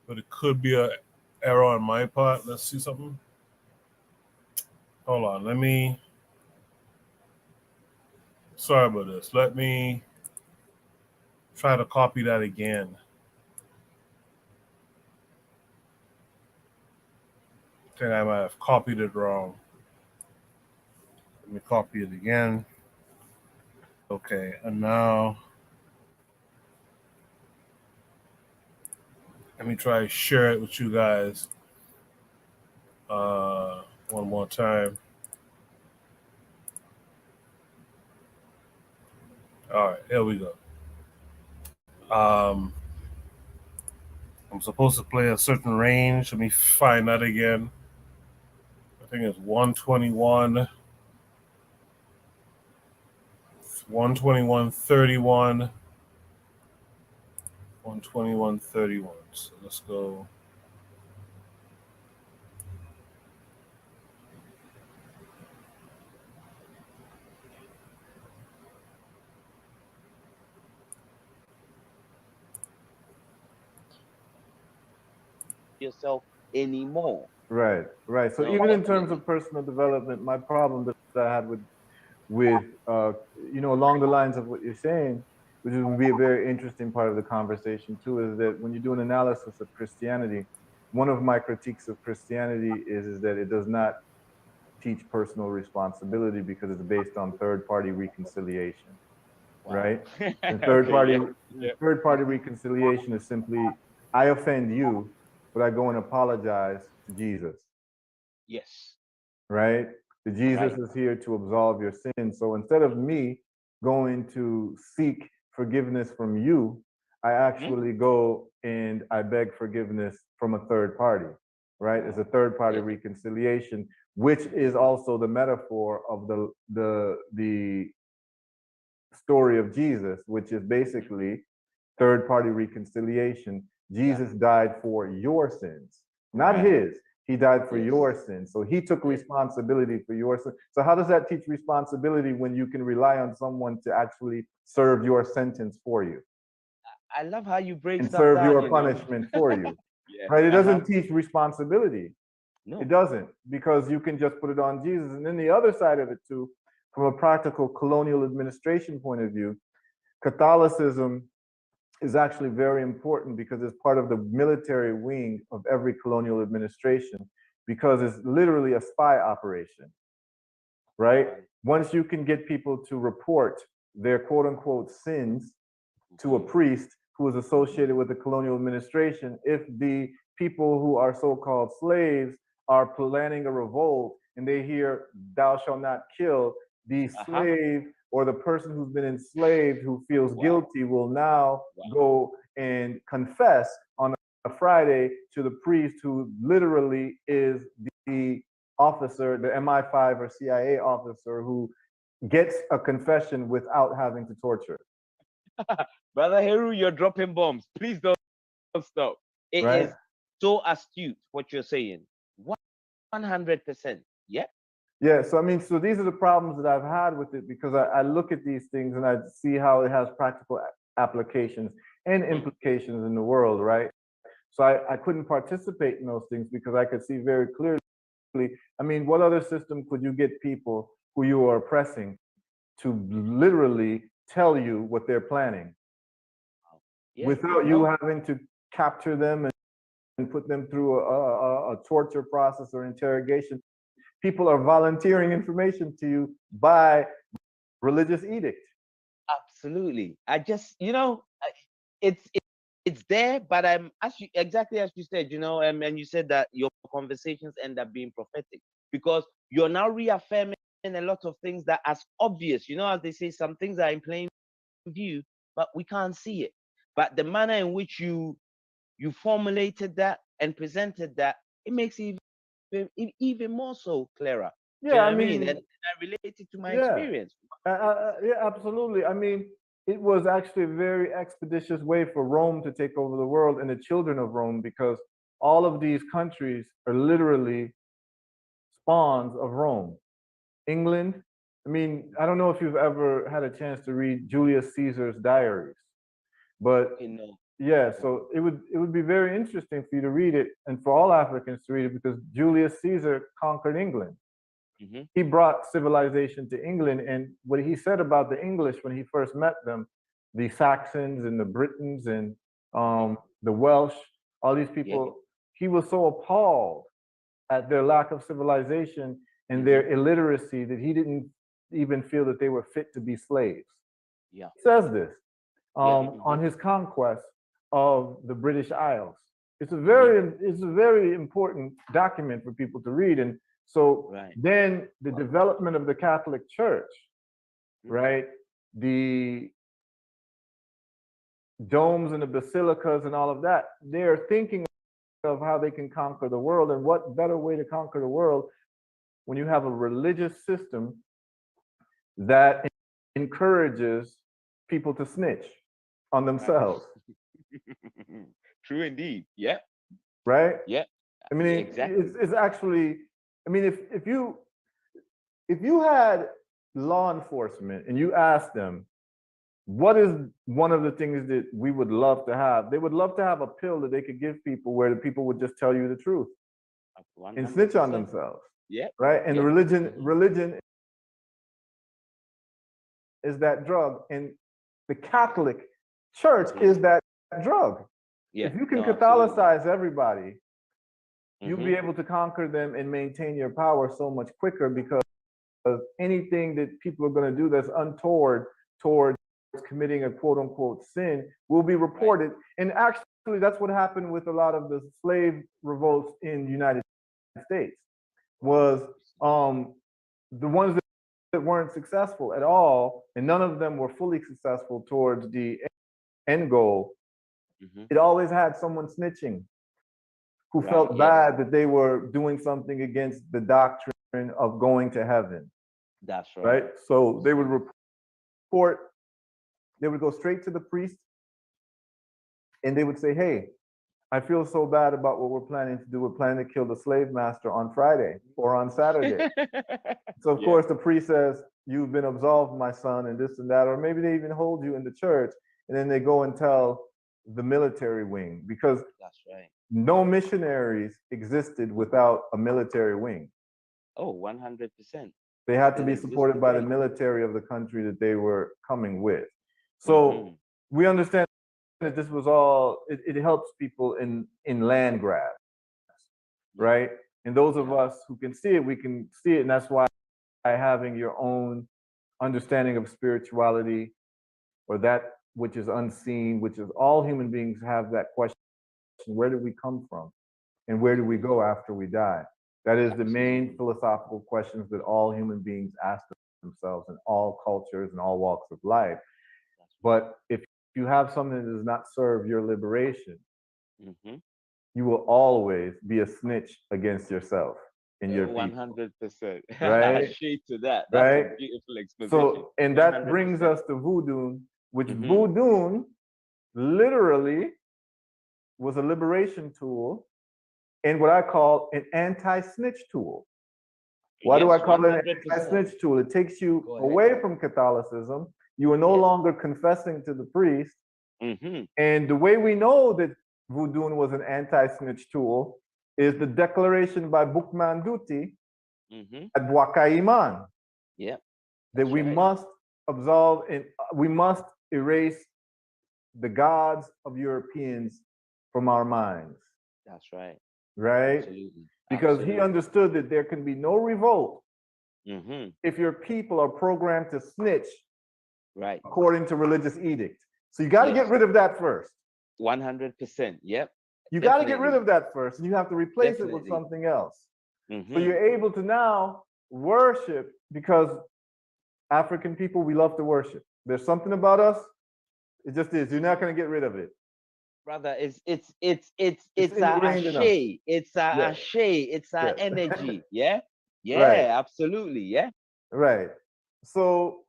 but it could be an error on my part. Let's see something. Hold on. Sorry about this. Let me try to copy that again. I think I might have copied it wrong. Let me copy it again. Okay, and now let me try to share it with you guys one more time. All right, here we go. I'm supposed to play a certain range. Let me find that again. I think it's 121, 121.31, 121.31. So let's go. Yourself anymore. Right. So even in terms of personal development, my problem that I had with along the lines of what you're saying, which would be a very interesting part of the conversation too, is that when you do an analysis of Christianity, one of my critiques of Christianity is that it does not teach personal responsibility because it's based on third-party reconciliation, right? And third-party reconciliation is simply, I offend you, but I go and apologize to Jesus. Yes. Right? The Jesus Right. is here to absolve your sins. So instead of me going to seek forgiveness from you, I actually go and I beg forgiveness from a third party, right? It's a third party reconciliation, which is also the metaphor of the story of Jesus, which is basically third party reconciliation. Jesus died for your sins, not his. He died for your sins. So he took responsibility for your sins. So how does that teach responsibility when you can rely on someone to actually serve your sentence for you? I love how you break And stuff serve down, your you know. punishment for you. Yeah. Right? It doesn't teach responsibility. No. It doesn't, because you can just put it on Jesus. And then the other side of it too, from a practical colonial administration point of view, Catholicism is actually very important because it's part of the military wing of every colonial administration, because it's literally a spy operation, right? Once you can get people to report their quote unquote sins to a priest who is associated with the colonial administration, if the people who are so-called slaves are planning a revolt and they hear thou shalt not kill, the slave or the person who's been enslaved who feels guilty will now go and confess on a Friday to the priest who literally is the officer, the MI5 or CIA officer who gets a confession without having to torture. Brother Heru, you're dropping bombs. Please don't stop. It is so astute what you're saying. 100%. Yeah. Yeah, so I mean, so these are the problems that I've had with it, because I look at these things and I see how it has practical applications and implications in the world, right? So I couldn't participate in those things because I could see very clearly, I mean, what other system could you get people who you are oppressing to literally tell you what they're planning without you having to capture them and put them through a torture process or interrogation? People are volunteering information to you by religious edict. Absolutely. I just, you know, it's there, but exactly as you said, you know, and you said that your conversations end up being prophetic because you're now reaffirming a lot of things that as obvious, you know, as they say, some things are in plain view, but we can't see it. But the manner in which you formulated that and presented that, it makes it even more so clearer. Yeah, you know I what mean, and I related to my yeah. experience. Yeah, absolutely. I mean, it was actually a very expeditious way for Rome to take over the world and the children of Rome, because all of these countries are literally spawns of Rome. England, I mean, I don't know if you've ever had a chance to read Julius Caesar's diaries, but yeah, so it would be very interesting for you to read it and for all Africans to read it, because Julius Caesar conquered England. He brought civilization to England, and what he said about the English when he first met them, the Saxons and the Britons and the Welsh, all these people, he was so appalled at their lack of civilization and their illiteracy that he didn't even feel that they were fit to be slaves. Yeah. He says this on his conquest of the British Isles. It's a very important document for people to read. And so then the development of the Catholic Church, right? The domes and the basilicas and all of that, they're thinking of how they can conquer the world. And what better way to conquer the world when you have a religious system that encourages people to snitch on themselves. True indeed. Yeah. Right? Yeah. I mean, exactly. It's actually, I mean, if you had law enforcement and you asked them, what is one of the things that we would love to have? They would love to have a pill that they could give people where the people would just tell you the truth 100%. and snitch on themselves. Yeah. Right? And religion is that drug, and the Catholic Church is that drug. Yeah. If you can Catholicize everybody you'll be able to conquer them and maintain your power so much quicker, because anything that people are going to do that's untoward towards committing a quote unquote sin will be reported. And actually, that's what happened with a lot of the slave revolts in the United States, was the ones that weren't successful at all, and none of them were fully successful towards the end goal. It always had someone snitching who felt bad that they were doing something against the doctrine of going to heaven. That's right. Right? So they would report, they would go straight to the priest, and they would say, hey, I feel so bad about what we're planning to do. We're planning to kill the slave master on Friday or on Saturday. So of course the priest says, you've been absolved, my son, and this and that, or maybe they even hold you in the church, and then they go and tell the military wing, because that's right. No missionaries existed without a military wing. Oh, 100%. They had to be supported by the military of the country that they were coming with. So we understand that this was all, it helps people in land grabs, right? And those of us who can see it, we can see it. And that's why having your own understanding of spirituality, or that which is unseen, which is all human beings have that question, where did we come from? And where do we go after we die? That is the main philosophical questions that all human beings ask themselves in all cultures and all walks of life. But if you have something that does not serve your liberation, you will always be a snitch against yourself and your people. 100%. Right? Shade to that. That's Right? a beautiful exposition. So, and that brings us to voodoo, which voodoo literally was a liberation tool and what I call an anti-snitch tool. Why do I call it an anti-snitch tool? It takes you away from Catholicism. You are no longer confessing to the priest. And the way we know that voodoo was an anti-snitch tool is the declaration by Boukman Duty at Bwakaiman. That we must absolve and we must erase the gods of Europeans from our minds. That's right. Right? Absolutely. Because he understood that there can be no revolt if your people are programmed to snitch according to religious edict. So you got to get rid of that first. 100%. Yep. You got to get rid of that first, and you have to replace it with something else. So you're able to now worship, because African people, we love to worship. There's something about us. It just is. You're not going to get rid of it. Brother, it's a shay. It's a shay. It's our energy. Yeah. Yeah. Absolutely. Yeah. Right. So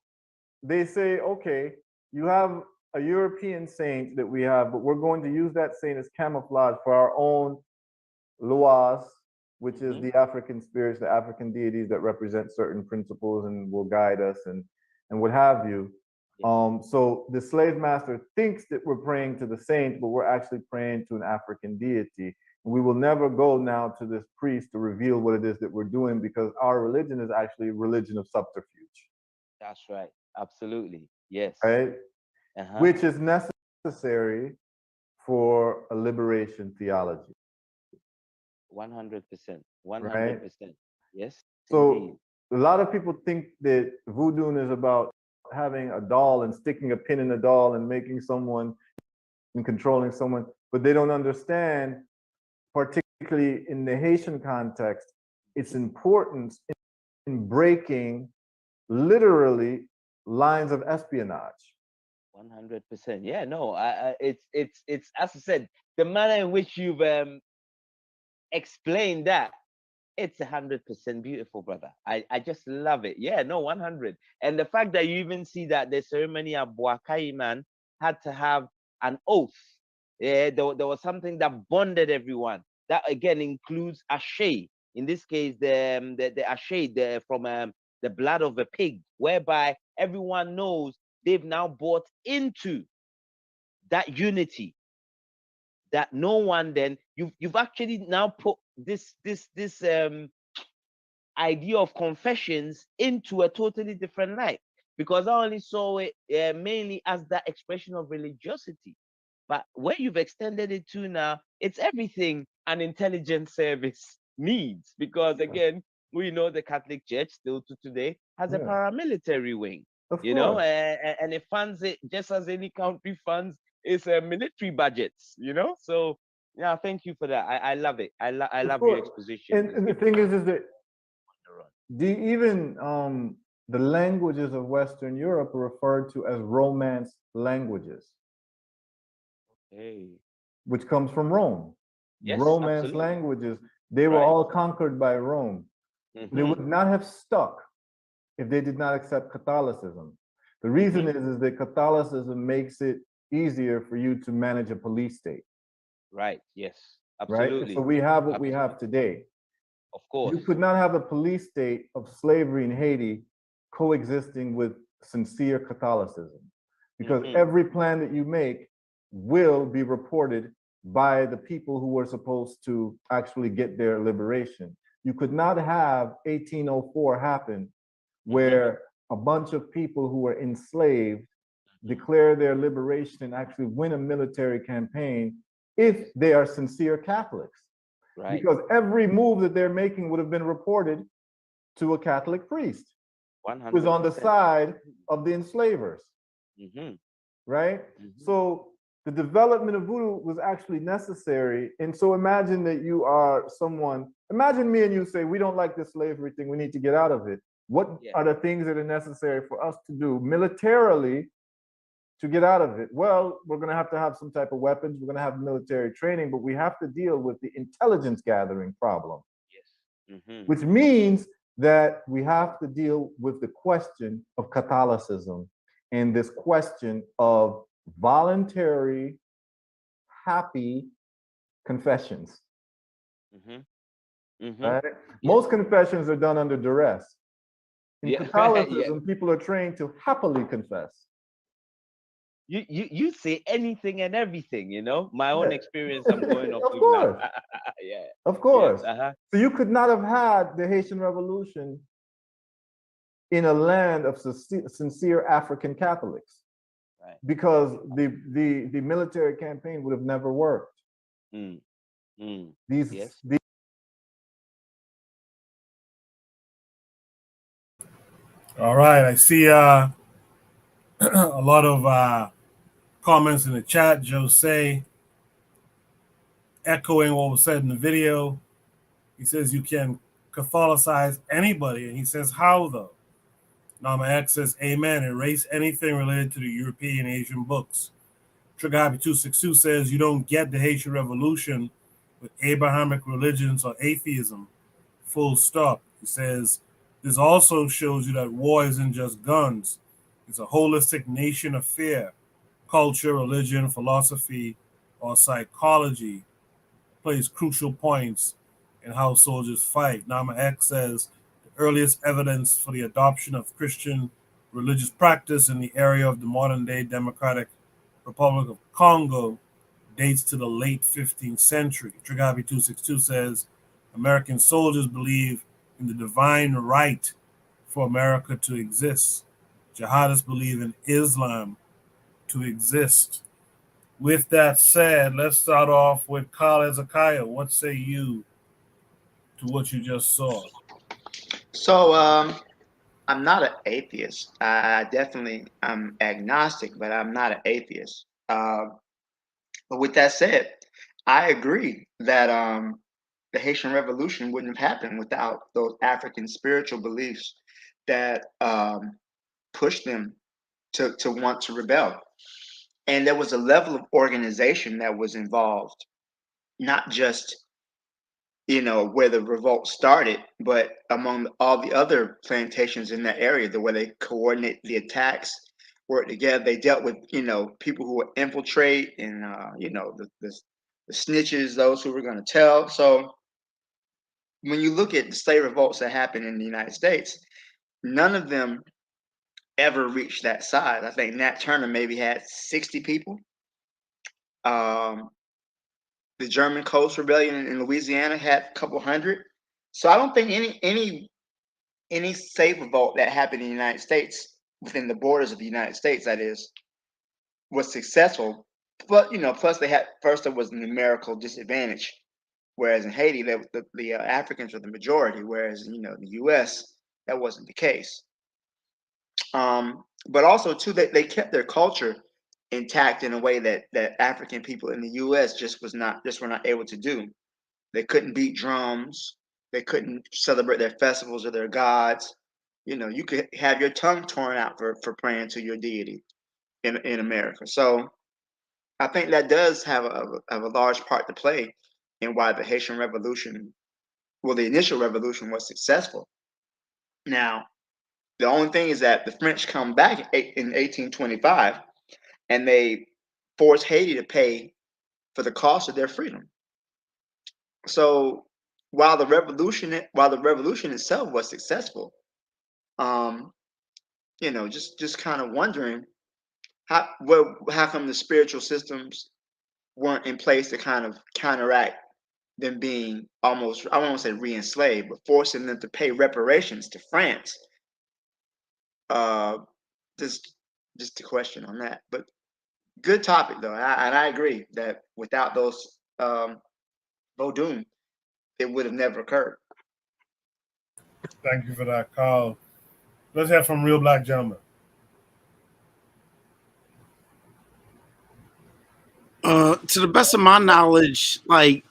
they say, okay, you have a European saint that we have, but we're going to use that saint as camouflage for our own Luas, which is the African spirits, the African deities that represent certain principles and will guide us and what have you. So the slave master thinks that we're praying to the saint, but we're actually praying to an African deity. We will never go now to this priest to reveal what it is that we're doing, because our religion is actually a religion of subterfuge. That's right. Absolutely. Yes. Right? Which is necessary for a liberation theology. 100%. 100%. Yes. So a lot of people think that voodoo is about having a doll and sticking a pin in a doll and making someone and controlling someone, but they don't understand, particularly in the Haitian context, its importance in breaking literally lines of espionage. 100%. Yeah, no, it's as I said, the manner in which you've explained that, it's 100% beautiful, brother. I just love it. Yeah, no, 100. And the fact that you even see that the ceremony at Bwakaiman had to have an oath. Yeah, there was something that bonded everyone. That again includes ashe. In this case, the ashe from the blood of a pig, whereby everyone knows they've now bought into that unity. That no one then you've actually now put this idea of confessions into a totally different light, because I only saw it mainly as that expression of religiosity, but where you've extended it to now, it's everything an intelligence service needs, because again, we know the Catholic Church still to today has a Yeah. paramilitary wing, Of you know, course. and it funds it just as any country funds its military budgets, you know. So yeah, thank you for that. I love it. I Of love your course. exposition. And the thing is that even the languages of Western Europe are referred to as Romance languages, Hey. which comes from Rome. Yes, Romance absolutely. languages, they were Right. all conquered by Rome. They Mhm. would not have stuck if they did not accept Catholicism. The reason is that Catholicism makes it easier for you to manage a police state, Right. Yes. right? Absolutely. So we have what we Absolutely. have today. Of course. You could not have a police state of slavery in Haiti coexisting with sincere Catholicism, because every plan that you make will be reported by the people who were supposed to actually get their liberation. You could not have 1804 happen where a bunch of people who were enslaved declare their liberation and actually win a military campaign if they are sincere Catholics. Right. Because every move that they're making would have been reported to a Catholic priest who is on the 100%. side of the enslavers, Mhm. right? So the development of voodoo was actually necessary. And so imagine that you are someone, imagine me and you say, we don't like this slavery thing, we need to get out of it. What are the things that are necessary for us to do militarily to get out of it? Well, we're going to have some type of weapons, we're going to have military training, but we have to deal with the intelligence gathering problem. Mhm. Which means that we have to deal with the question of Catholicism and this question of voluntary, happy confessions. Mhm. Mhm. Right? Most confessions are done under duress. In Yeah. Catholicism, people are trained to happily confess. You say anything and everything, you know. My own experience, I'm going off Of with now. course. Yeah. Of course. Yes. Uh-huh. So you could not have had the Haitian Revolution in a land of sincere African Catholics, Right. because the military campaign would have never worked. Yes. All right, I see a lot of comments in the chat. Jose echoing what was said in the video. He says you can Catholicize anybody, and he says how though. Nama X says amen. Erase anything related to the European Asian books. Trigger Happy 262 says you don't get the Haitian Revolution with Abrahamic religions or atheism. Full stop. He says this also shows you that war isn't just guns. It's a holistic nation affair. Culture, religion, philosophy, or psychology plays crucial points in how soldiers fight. Nama X says the earliest evidence for the adoption of Christian religious practice in the area of the modern day Democratic Republic of Congo dates to the late 15th century. Trigabi 262 says American soldiers believe in the divine right for America to exist. Jihadists believe in Islam to exist. With that said, let's start off with Kyle Ezekiel. What say you to what you just saw? So I'm not an atheist. I definitely I'm agnostic, but I'm not an atheist. But with that said, I agree that the Haitian Revolution wouldn't have happened without those African spiritual beliefs that pushed them to want to rebel. And there was a level of organization that was involved, not just where the revolt started, but among all the other plantations in that area, the way they coordinate the attacks, work together. They dealt with people who would infiltrate, and the snitches, those who were going to tell. So when you look at the slave revolts that happened in the United States, none of them ever reached that size. I think Nat Turner maybe had 60 people. The German Coast Rebellion in Louisiana had a couple hundred. So I don't think any slave revolt that happened in the United States, within the borders of the United States, that is, was successful. But plus they had first there was numerical disadvantage whereas in Haiti, the Africans were the majority, whereas in the U.S. that wasn't the case. But also too, they kept their culture intact in a way that African people in the U.S. just were not able to do. They couldn't beat drums. They couldn't celebrate their festivals or their gods. You could have your tongue torn out for praying to your deity in America. So I think that does have a large part to play in why the Haitian Revolution, well, the initial revolution was successful. Now, the only thing is that the French come back in 1825 and they force Haiti to pay for the cost of their freedom. So while the revolution itself was successful, just kind of wondering how come the spiritual systems weren't in place to kind of counteract them being almost, I won't say re-enslaved, but forcing them to pay reparations to France. Just a question on that, but good topic though, and I agree that without those Vodun, it would have never occurred. Thank you for that, Carl. Let's hear from Real Black Gentleman. To the best of my knowledge, like,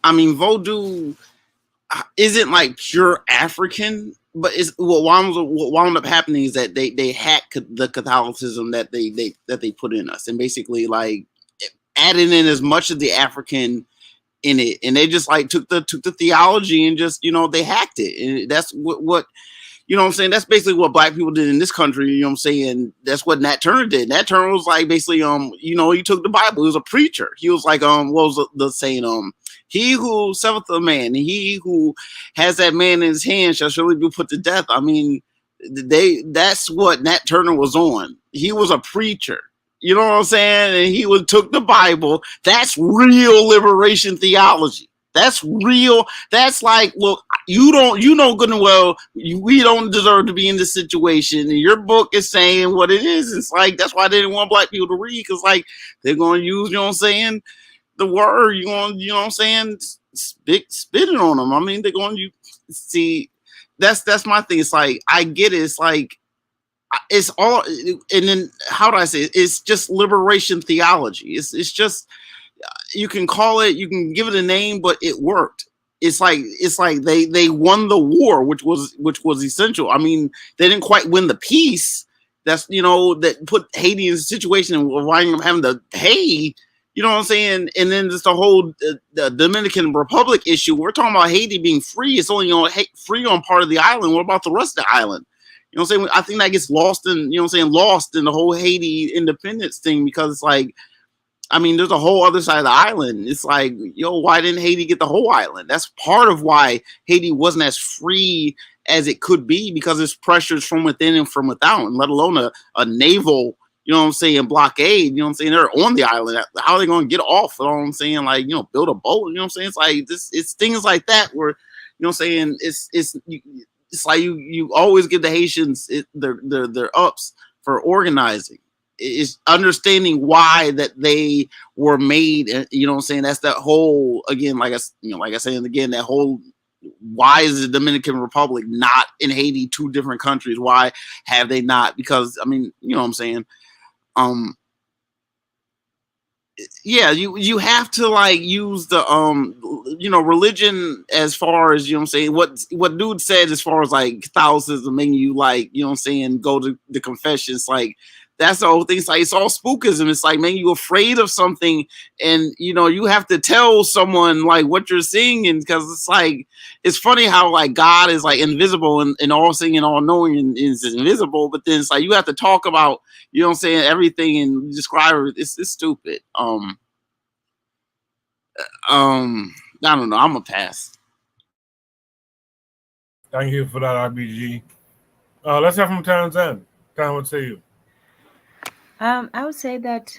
I mean, Vodou isn't like pure African, but it's what wound up happening is that they hacked the Catholicism that they put in us, and basically like added in as much of the African in it, and they just like took the theology and just they hacked it, and that's what you know what I'm saying? That's basically what black people did in this country. You know what I'm saying? That's what Nat Turner did. Nat Turner was like basically, he took the Bible. He was a preacher. He was like, what was the saying? He who saveth a man, and he who has that man in his hand shall surely be put to death. I mean, that's what Nat Turner was on. He was a preacher. You know what I'm saying? And he took the Bible. That's real liberation theology. That's real. That's like, well, you know good and well, we don't deserve to be in this situation. And your book is saying what it is. It's like, that's why they didn't want black people to read. Because like, they're going to use, the word, spitting on them. I mean, they're going to see, that's my thing. It's like, I get it. It's like, it's all, and then how do I say it? It's just liberation theology. It's just, you can call it, you can give it a name, but it worked. It's like they won the war, which was essential. I mean, they didn't quite win the peace. That's that put Haiti in a situation and winding up having to pay. You know what I'm saying? And then just the whole the Dominican Republic issue. We're talking about Haiti being free. It's only free on part of the island. What about the rest of the island? You know what I'm saying? I think that gets lost in lost in the whole Haiti independence thing, because it's like, I mean, there's a whole other side of the island. It's like, why didn't Haiti get the whole island? That's part of why Haiti wasn't as free as it could be, because there's pressures from within and from without, and let alone a naval, blockade. You know what I'm saying? They're on the island. How are they going to get off? You know what I'm saying? Like, build a boat. You know what I'm saying? It's like it's things like that where, saying it's like you always give the Haitians their ups for organizing. Is understanding why that they were made. You know what I'm saying? That's that whole, again, like I said again, that whole, why is the Dominican Republic not in Haiti, two different countries? Why have they not? Because, I mean, you know what I'm saying? Yeah, you have to like use the religion as far as, what I'm saying, what dude said as far as like Catholicism making you like, what I'm saying, go to the confessions, like that's the whole thing. It's like, it's all spookism. It's like, man, you afraid of something, and you have to tell someone like what you're seeing, and because it's like, it's funny how like God is like invisible and all seeing and all knowing and is invisible, but then it's like you have to talk about, what I'm saying, everything and describe it. It's stupid. I don't know. I'm a pass. Thank you for that, RBG. Let's hear from Tanzan. Tan, what say you? I would say that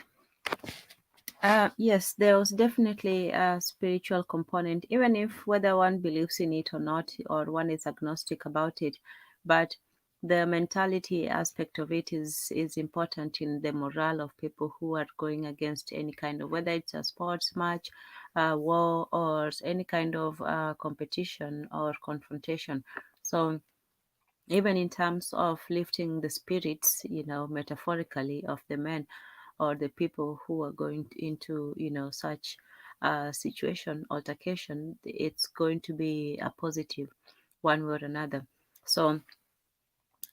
yes, there was definitely a spiritual component, even if whether one believes in it or not, or one is agnostic about it, but the mentality aspect of it is important in the morale of people who are going against any kind of, whether it's a sports match, war or any kind of competition or confrontation. So even in terms of lifting the spirits, metaphorically, of the men or the people who are going into, such situation, altercation, it's going to be a positive one way or another. So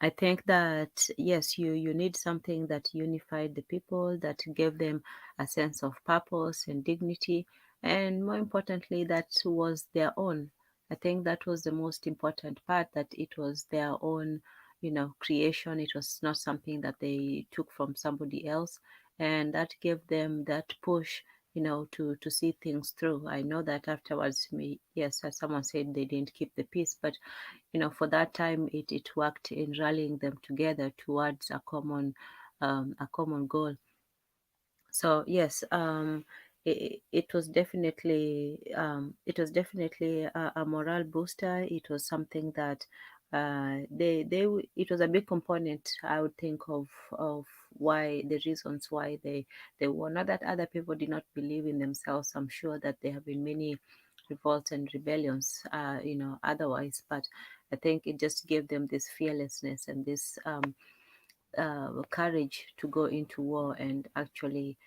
I think that yes, you need something that unified the people, that gave them a sense of purpose and dignity, and more importantly, that was their own. I think that was the most important part, that it was their own, creation. It was not something that they took from somebody else, and that gave them that push, to see things through. I know that afterwards, yes, as someone said, they didn't keep the peace, but for that time, it worked in rallying them together towards a common goal. So yes, it was definitely a morale booster. It was something that it was a big component, I would think, of why the reasons why they were. Not that other people did not believe in themselves. I'm sure that there have been many revolts and rebellions, otherwise, but I think it just gave them this fearlessness and this courage to go into war and actually,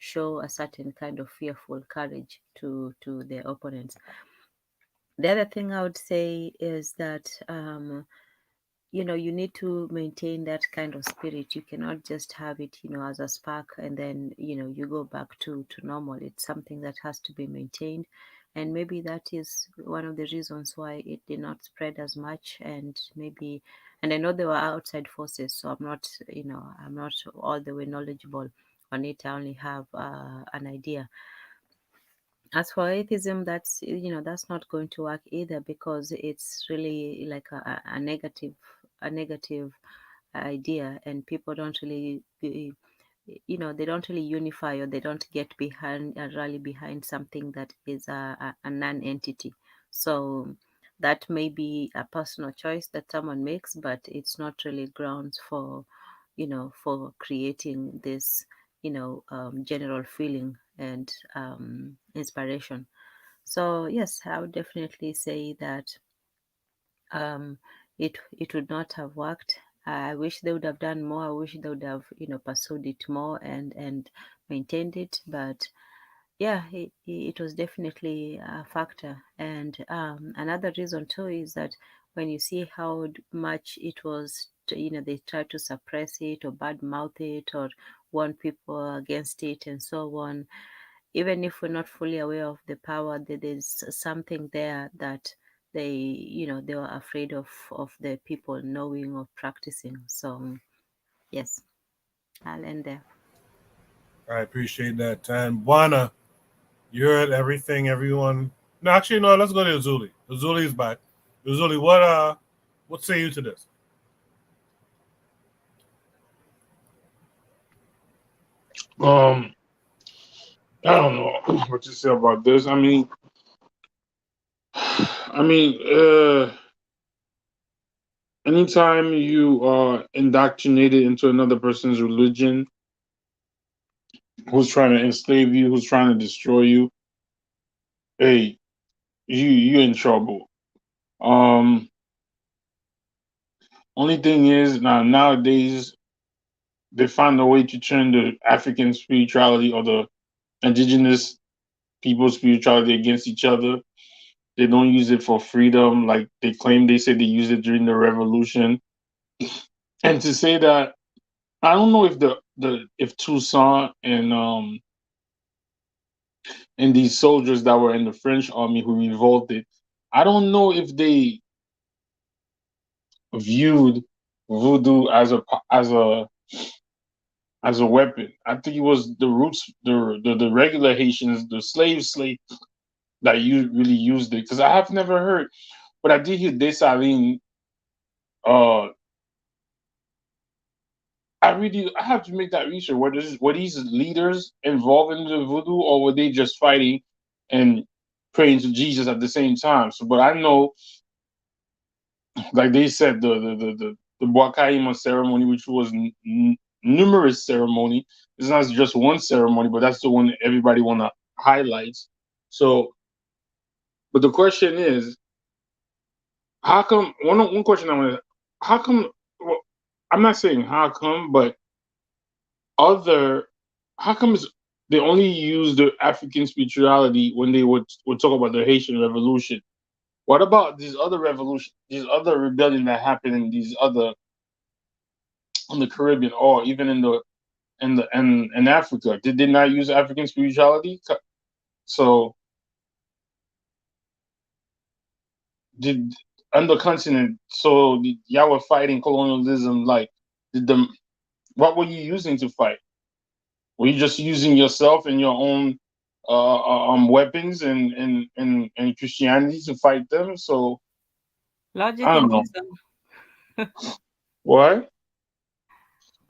show a certain kind of fearful courage to their opponents. The other thing I would say is that you need to maintain that kind of spirit. You cannot just have it, as a spark, and then you go back to normal. It's something that has to be maintained, and maybe that is one of the reasons why it did not spread as much. And I know there were outside forces, so I'm not all the way knowledgeable on it. I only have an idea. As for atheism, that's not going to work either, because it's really like a negative idea, and people don't really they don't really unify, or they don't get behind rally behind something that is a non-entity. So that may be a personal choice that someone makes, but it's not really grounds for creating this general feeling and inspiration. So yes, I would definitely say that it would not have worked. I wish they would have done more. I wish they would have pursued it more and maintained it. But yeah, it was definitely a factor. And another reason too is that when you see how much it was, they tried to suppress it or badmouth it or warn people against it and so on. Even if we're not fully aware of the power, there's something there that they were afraid of the people knowing or practicing. So yes, I'll end there. I appreciate that. And Buana, you heard everything, everyone. No, actually, no. Let's go to Azuli. Azuli's back. Azuli, what say you to this? I don't know what to say about this. Anytime you are indoctrinated into another person's religion, who's trying to enslave you, who's trying to destroy you, hey, you're in trouble. Um, Only thing is nowadays they find a way to turn the African spirituality or the indigenous people's spirituality against each other. They don't use it for freedom like they claim. They say they use it during the revolution. And to say that, I don't know if if Toussaint and these soldiers that were in the French army who revolted, I don't know if they viewed voodoo as a weapon. I think it was the roots, the regular Haitians, the slave that you really used it. Because I have never heard, but I did hear Dessalines. Uh, I have to make that research. Were these leaders involved in the voodoo, or were they just fighting and praying to Jesus at the same time? So, but I know, like they said, the Boakaima ceremony, which was numerous ceremony. It's not just one ceremony, but that's the one that everybody wanna highlights. So, but the question is, how come? One question I want to, how come? Well, I'm not saying how come, but other, how comes they only use the African spirituality when they would talk about the Haitian Revolution? What about these other revolution, these other rebellion that happened in these other in the Caribbean or even in Africa? Did they not use African spirituality? So did on the continent? So y'all were fighting colonialism. Like, did the what were you using to fight? Were you just using yourself and your own weapons and Christianity to fight them? So Logic I don't and know. reason. What?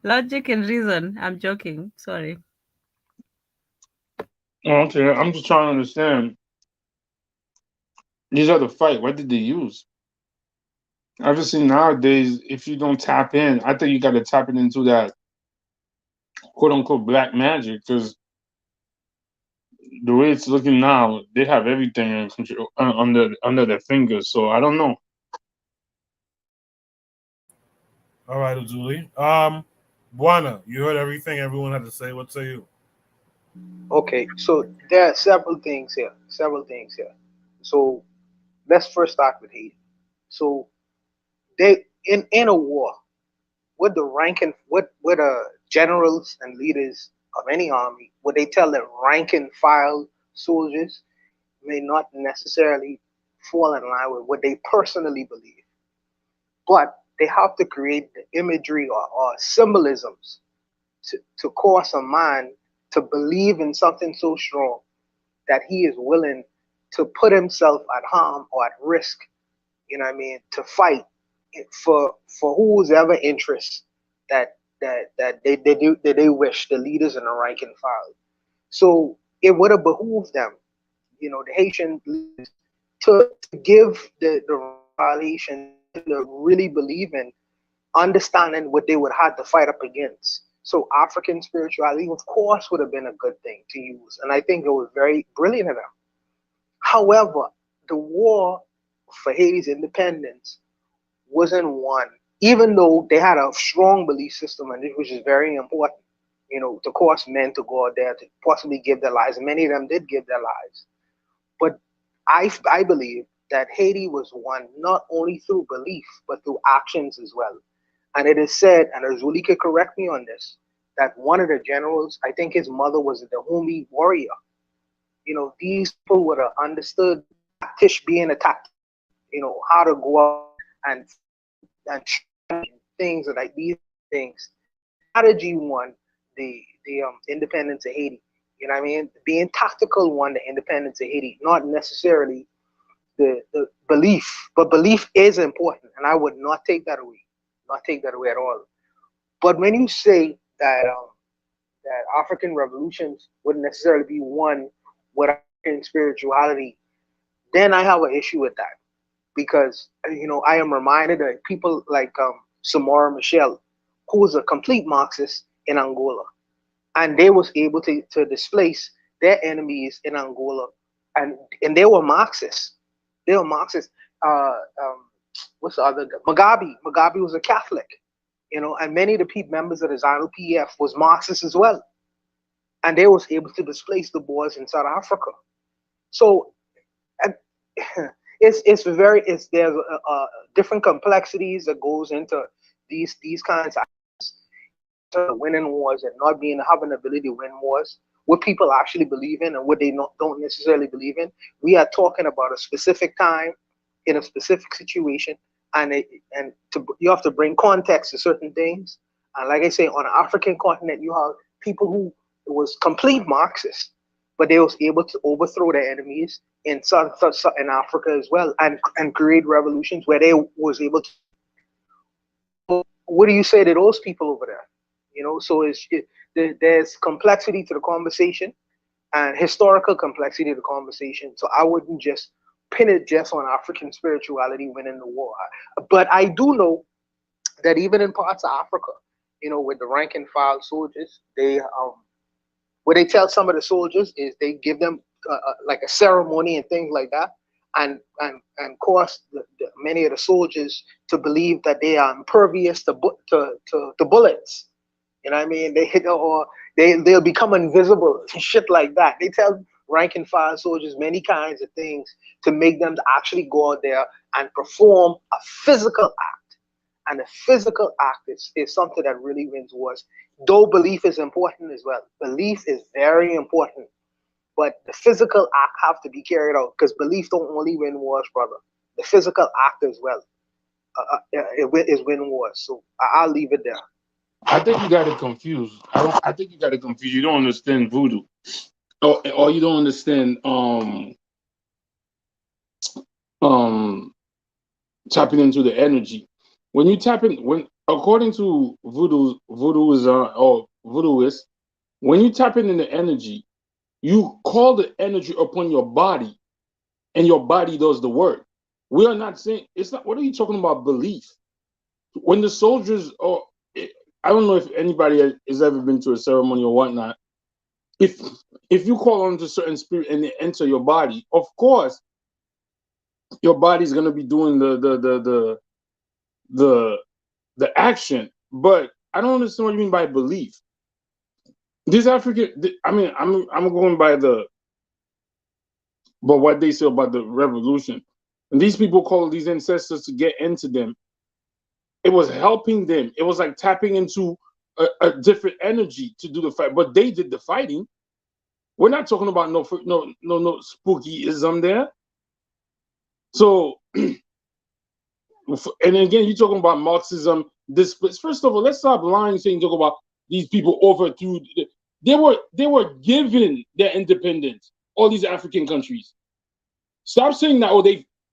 Logic and reason. I'm joking. Sorry. Okay, I'm just trying to understand. These are the fight. What did they use? I've just seen nowadays, if you don't tap in, I think you got to tap it into that quote unquote black magic because the way it's looking now, they have everything in control, under their fingers. So I don't know. All right, Azuli. Buana, you heard everything everyone had to say. What say you? Okay, so there are several things here. Several things here. So let's first start with Haiti. So they in a war, would the ranking would generals and leaders of any army would they tell their rank and file soldiers may not necessarily fall in line with what they personally believe, but they have to create the imagery or symbolisms to cause a man to believe in something so strong that he is willing to put himself at harm or at risk, you know what I mean, to fight for whose ever interest that they do that they wish, the leaders in the rank and file. So it would have behooved them, you know, the Haitian leaders to give the violation to really believe in, understanding what they would have to fight up against. So African spirituality, of course, would have been a good thing to use, and I think it was very brilliant of them. However, the war for Haiti's independence wasn't won, even though they had a strong belief system, and which is very important. You know, to cause men to go out there to possibly give their lives. Many of them did give their lives, but I believe that Haiti was won not only through belief but through actions as well. And it is said, and Azuli could correct me on this, that one of the generals, I think his mother was a Dahomey warrior. You know, these people would have understood tactish being a tactic, you know, how to go out and and things like these things. Strategy won the independence of Haiti. You know what I mean? Being tactical won the independence of Haiti, not necessarily the belief, but belief is important, and I would not take that away, not take that away at all. But when you say that African revolutions wouldn't necessarily be won with African spirituality, then I have an issue with that because you know I am reminded of people like Samora Michel, who was a complete Marxist in Angola, and they was able to displace their enemies in Angola, and they were Marxists. They were Marxists. Uh, um, what's the other guy? Mugabe. Mugabe was a Catholic, you know, and many of the members of the ZANU PF was Marxists as well, and they was able to displace the Boers in South Africa. So and there's different complexities that goes into these kinds of winning wars and not being having the ability to win wars, what people actually believe in and what they don't necessarily believe in. We are talking about a specific time in a specific situation, and you have to bring context to certain things. And like I say, on the African continent, you have people who was complete Marxists, but they was able to overthrow their enemies in in Africa as well, and create revolutions where they was able to. What do you say to those people over there? You know, so there's complexity to the conversation and historical complexity to the conversation. So I wouldn't just pin it just on African spirituality winning the war. But I do know that even in parts of Africa, you know, with the rank and file soldiers, they what they tell some of the soldiers is they give them like a ceremony and things like that, and cause many of the soldiers to believe that they are impervious to bullets. You know what I mean? They hit, or they'll become invisible, shit like that. They tell rank and file soldiers many kinds of things to make them to actually go out there and perform a physical act. And the physical act is something that really wins wars. Though belief is important as well. Belief is very important. But the physical act have to be carried out, because belief don't only win wars, brother. The physical act as well is win wars. So I'll leave it there. I think you got it confused. I think you got it confused. You don't understand voodoo, or you don't understand tapping into the energy. When you tap in, according to voodooists, when you tap in the energy, you call the energy upon your body, and your body does the work. We are not saying it's not. What are you talking about? Belief. When the soldiers, I don't know if anybody has ever been to a ceremony or whatnot. If you call on to certain spirit and they enter your body, of course, your body's gonna be doing the action. But I don't understand what you mean by belief. These African, I mean, I'm going by what they say about the revolution. And these people call these ancestors to get into them. It was helping them. It was like tapping into a different energy to do the fight. But they did the fighting. We're not talking about no spookyism there. So, and again, you're talking about Marxism. First of all, let's stop lying saying talk about these people overthrew. They were given their independence. All these African countries. Stop saying that.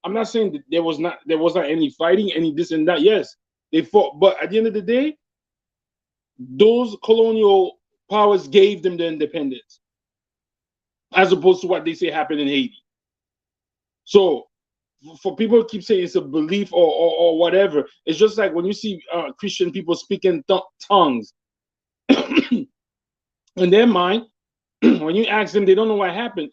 I'm not saying that there was not any fighting, any this and that. Yes, they fought, but at the end of the day, those colonial powers gave them their independence, as opposed to what they say happened in Haiti. So, for people who keep saying it's a belief or whatever, it's just like when you see Christian people speaking tongues. In their mind, when you ask them, they don't know what happened.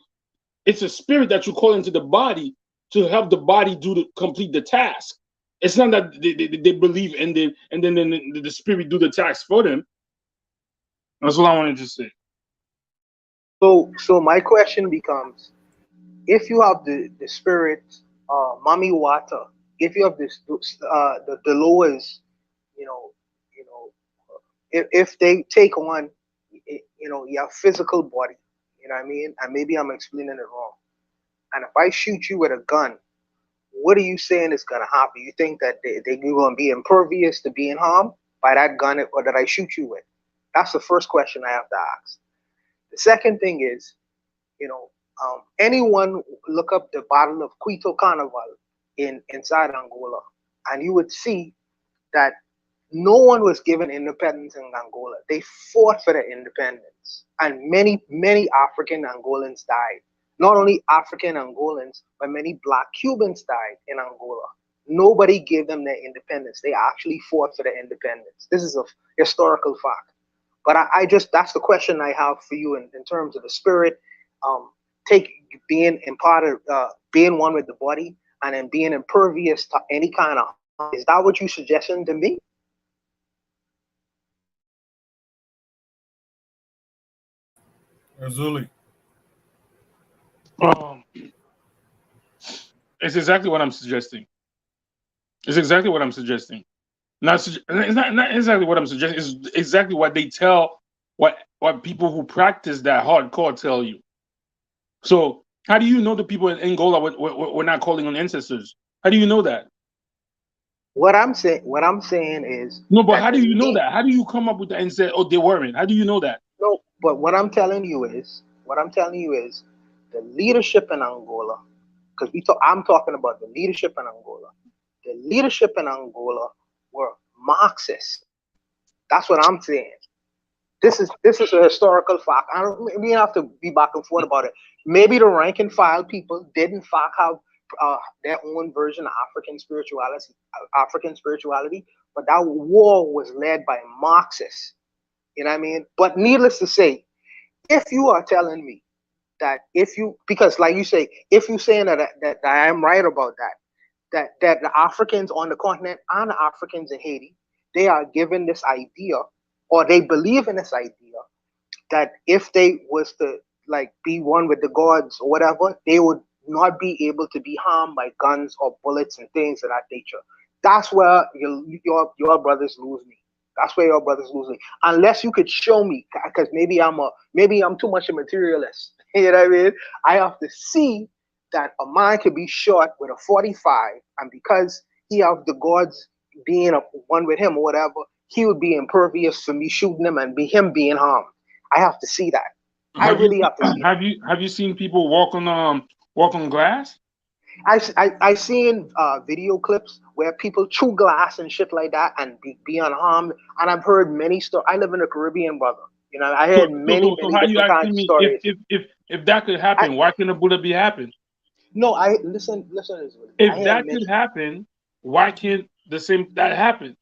It's a spirit that you call into the body to help the body complete the task. It's not that they believe and then the spirit do the task for them. That's what I wanted to say. So my question becomes, if you have the spirit, Mami Wata, if you have this the Loas, if they take on, your physical body, you know what I mean, and maybe I'm explaining it wrong, and if I shoot you with a gun, what are you saying is gonna happen? You think that they're gonna be impervious to being harmed by that gun or that I shoot you with? That's the first question I have to ask. The second thing is, anyone look up the Battle of Quito Carnival inside Angola, and you would see that no one was given independence in Angola. They fought for their independence, and many African Angolans died. Not only African Angolans, but many Black Cubans died in Angola. Nobody gave them their independence. They actually fought for their independence. This is a historical fact. But that's the question I have for you in terms of the spirit, being imparted, being one with the body, and then being impervious to any kind of harm. Is that what you're suggesting to me? Azuli. It's exactly what I'm suggesting. It's exactly what I'm suggesting. It's not exactly what I'm suggesting. It's exactly what they tell, what people who practice that hardcore tell you. So how do you know the people in Angola were not calling on ancestors? How do you know that? What I'm saying is no. But how do you know that? How do you come up with that and say, oh, they weren't? How do you know that? No, but what I'm telling you is the leadership in Angola, because I'm talking about the leadership in Angola. The leadership in Angola were Marxists. That's what I'm saying. This is a historical fact. We don't have to be back and forth about it. Maybe the rank and file people did in fact have their own version of African spirituality, but that war was led by Marxists. You know what I mean? But needless to say, if you are telling me that because like you say, if you saying that I am right about that the Africans on the continent and the Africans in Haiti, they are given this idea, or they believe in this idea, that if they was to like be one with the gods or whatever, they would not be able to be harmed by guns or bullets and things of that nature. That's where your brothers lose me. That's where your brothers lose me. Unless you could show me, because maybe I'm too much a materialist. You know what I mean? I have to see that a man could be shot with a 45, and because he have the gods being one with him or whatever, he would be impervious for me shooting him and him being harmed. I have to see that. I really have to see that. Have you seen people walk on glass? I seen video clips where people chew glass and shit like that and be unharmed. And I've heard many stories. I live in the Caribbean, brother. You know, I heard many So how you different kinds asking of me stories. if that could happen, why can't a bullet be happen? No, I listen. If that could happen, why can't the same that happen?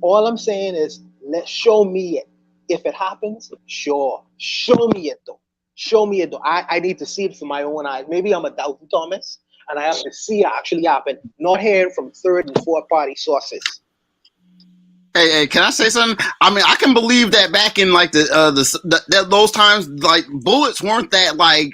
All I'm saying is, show me it. If it happens, sure. Show me it though. Show me it though. I need to see it for my own eyes. Maybe I'm a doubting Thomas, and I have to see it actually happen, not hearing from third and fourth party sources. Hey, can I say something? I mean, I can believe that back in like those times, like bullets weren't that like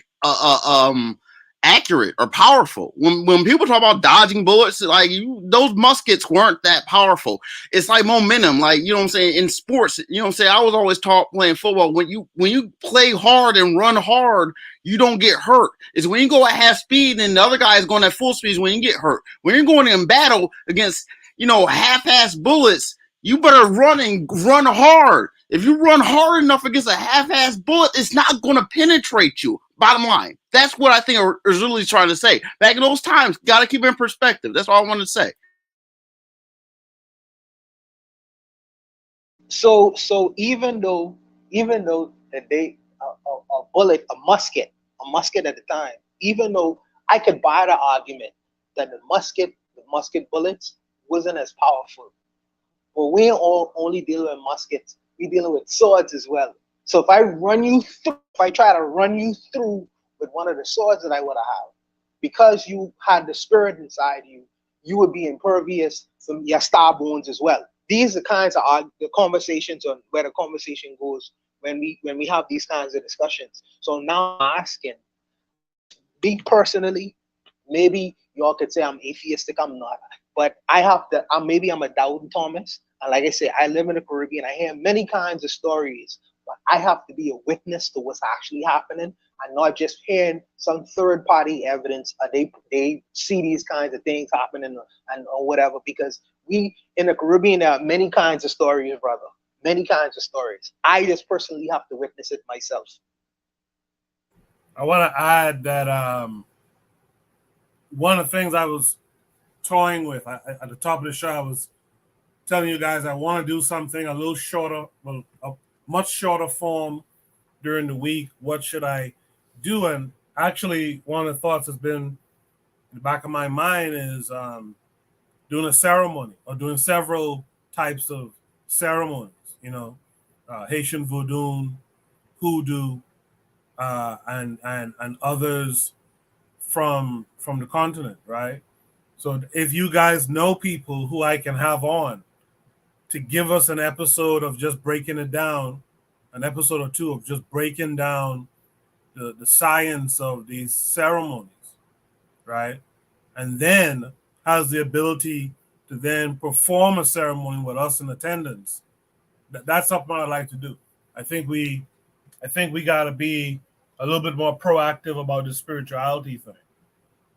accurate or powerful. When people talk about dodging bullets, like those muskets weren't that powerful. It's like momentum, like, you know what I'm saying, in sports. You know what I'm saying? I was always taught playing football, when you play hard and run hard, you don't get hurt. It's when you go at half speed and the other guy is going at full speed is when you get hurt. When you're going in battle against, half-ass bullets, you better run hard. If you run hard enough against a half-ass bullet, it's not going to penetrate you. Bottom line. That's what I think I was really trying to say. Back in those times, got to keep it in perspective. That's all I wanted to say. So even though that they a bullet, a musket at the time, even though I could buy the argument that the musket bullets wasn't as powerful. But we ain't all only dealing with muskets. We dealing with swords as well. So if I try to run you through with one of the swords that I would have, because you had the spirit inside you, you would be impervious from your stab wounds as well. These are the kinds of the conversations on where the conversation goes when we have these kinds of discussions. So now I'm asking, me personally, maybe y'all could say I'm atheistic. I'm not, but I have to. Maybe I'm a doubting Thomas. And like I say, I live in the Caribbean. I hear many kinds of stories, but I have to be a witness to what's actually happening, and not just hearing some third party evidence. They see these kinds of things happening or whatever. Because we in the Caribbean, there are many kinds of stories, brother. Many kinds of stories. I just personally have to witness it myself. I want to add that one of the things I was toying with at the top of the show, I was telling you guys I want to do something a little shorter, a much shorter form during the week. What should I do? And actually, one of the thoughts that's been in the back of my mind is doing a ceremony or doing several types of ceremonies. Haitian voodoo, hoodoo, and others from the continent, right? So if you guys know people who I can have on to give us an episode of just breaking it down, an episode or two of just breaking down the science of these ceremonies, right? And then has the ability to then perform a ceremony with us in attendance. That's something I'd like to do. I think we got to be a little bit more proactive about the spirituality thing,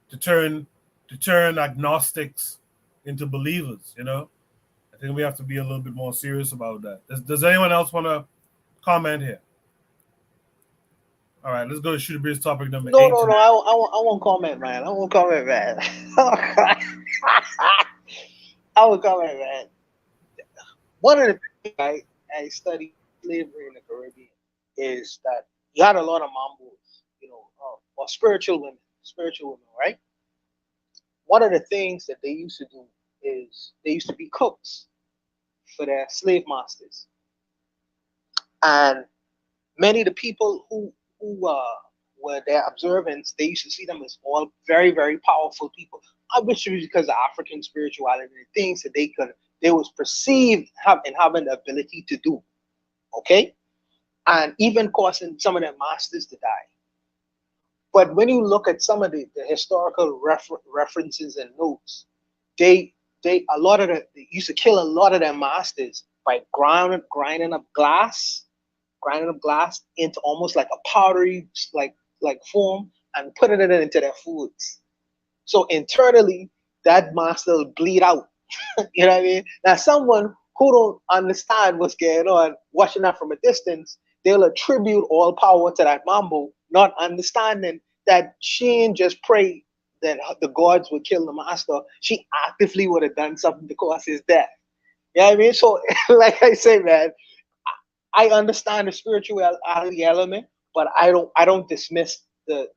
to turn agnostics into believers. I think we have to be a little bit more serious about that. Does anyone else want to comment here? All right, let's go to Shooter Breeze topic number 8. No, I won't comment, man. I won't comment, man. I won't comment, man. One of the things I studied slavery in the Caribbean is that you had a lot of mambos, or spiritual women, right? One of the things that they used to do is they used to be cooks for their slave masters. And many of the people who were their observants, they used to see them as all very, very powerful people. I wish it was because of African spirituality and things that they was perceived having the ability to do. Okay? And even causing some of their masters to die. But when you look at some of the historical references and notes, they used to kill a lot of their masters by grinding up glass into almost like a powdery like form and putting it into their foods. So internally, that master will bleed out. You know what I mean? Now, someone who don't understand what's going on, watching that from a distance, they'll attribute all power to that mambo, not understanding that she ain't just pray that the gods would kill the master. She actively would have done something to cause his death. You know what I mean? So, like I say, man, I understand the spirituality element, but I don't dismiss the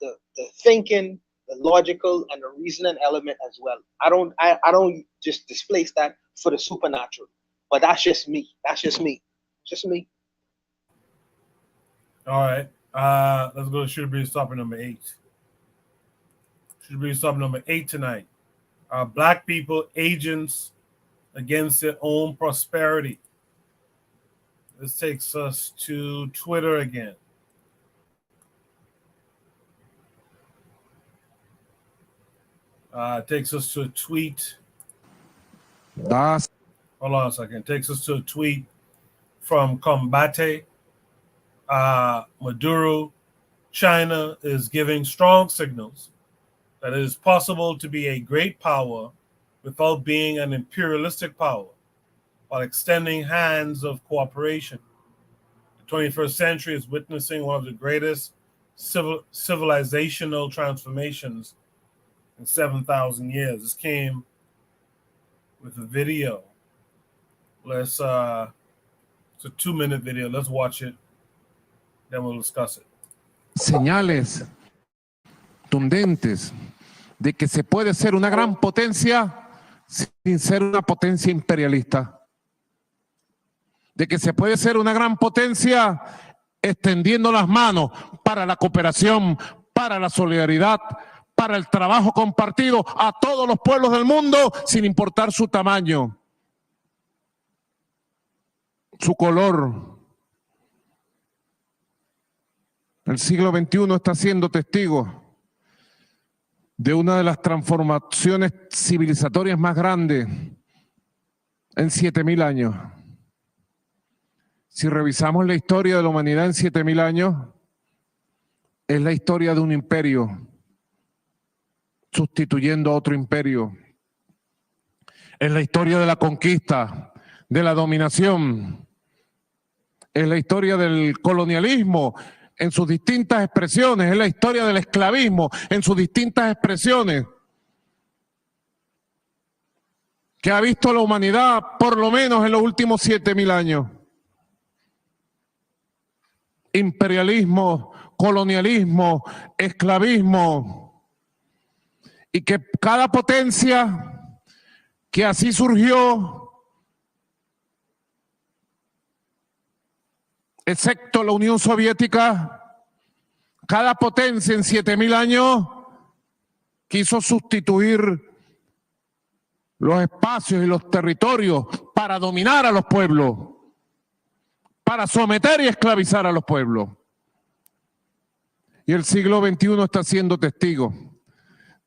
thinking, the logical, and the reasoning element as well. I don't just displace that for the supernatural. But that's just me. Just me. All right. Let's go to Should Be Stopping number 8. Should Be Stopping number 8 tonight. Black people agents against their own prosperity. This takes us to Twitter again. Takes us to a tweet. Hold on a second. Takes us to a tweet from Combate. Maduro, China is giving strong signals that it is possible to be a great power without being an imperialistic power, while extending hands of cooperation. The 21st century is witnessing one of the greatest civilizational transformations in 7,000 years. This came with a video. It's a 2-minute video. Let's watch it, then we'll discuss it. Señales contundentes de que se puede ser una gran potencia sin ser una potencia imperialista. De que se puede ser una gran potencia extendiendo las manos para la cooperación, para la solidaridad, para el trabajo compartido a todos los pueblos del mundo sin importar su tamaño, su color. El siglo XXI está siendo testigo de una de las transformaciones civilizatorias más grandes en 7.000 años. Si revisamos la historia de la humanidad en 7.000 años, es la historia de un imperio sustituyendo a otro imperio. Es la historia de la conquista, de la dominación. Es la historia del colonialismo en sus distintas expresiones. Es la historia del esclavismo en sus distintas expresiones, que ha visto a la humanidad por lo menos en los últimos 7.000 años. Imperialismo, colonialismo, esclavismo, y que cada potencia que así surgió, excepto la Unión Soviética, cada potencia en 7.000 años quiso sustituir los espacios y los territorios para dominar a los pueblos, para someter y esclavizar a los pueblos. Y el siglo XXI está siendo testigo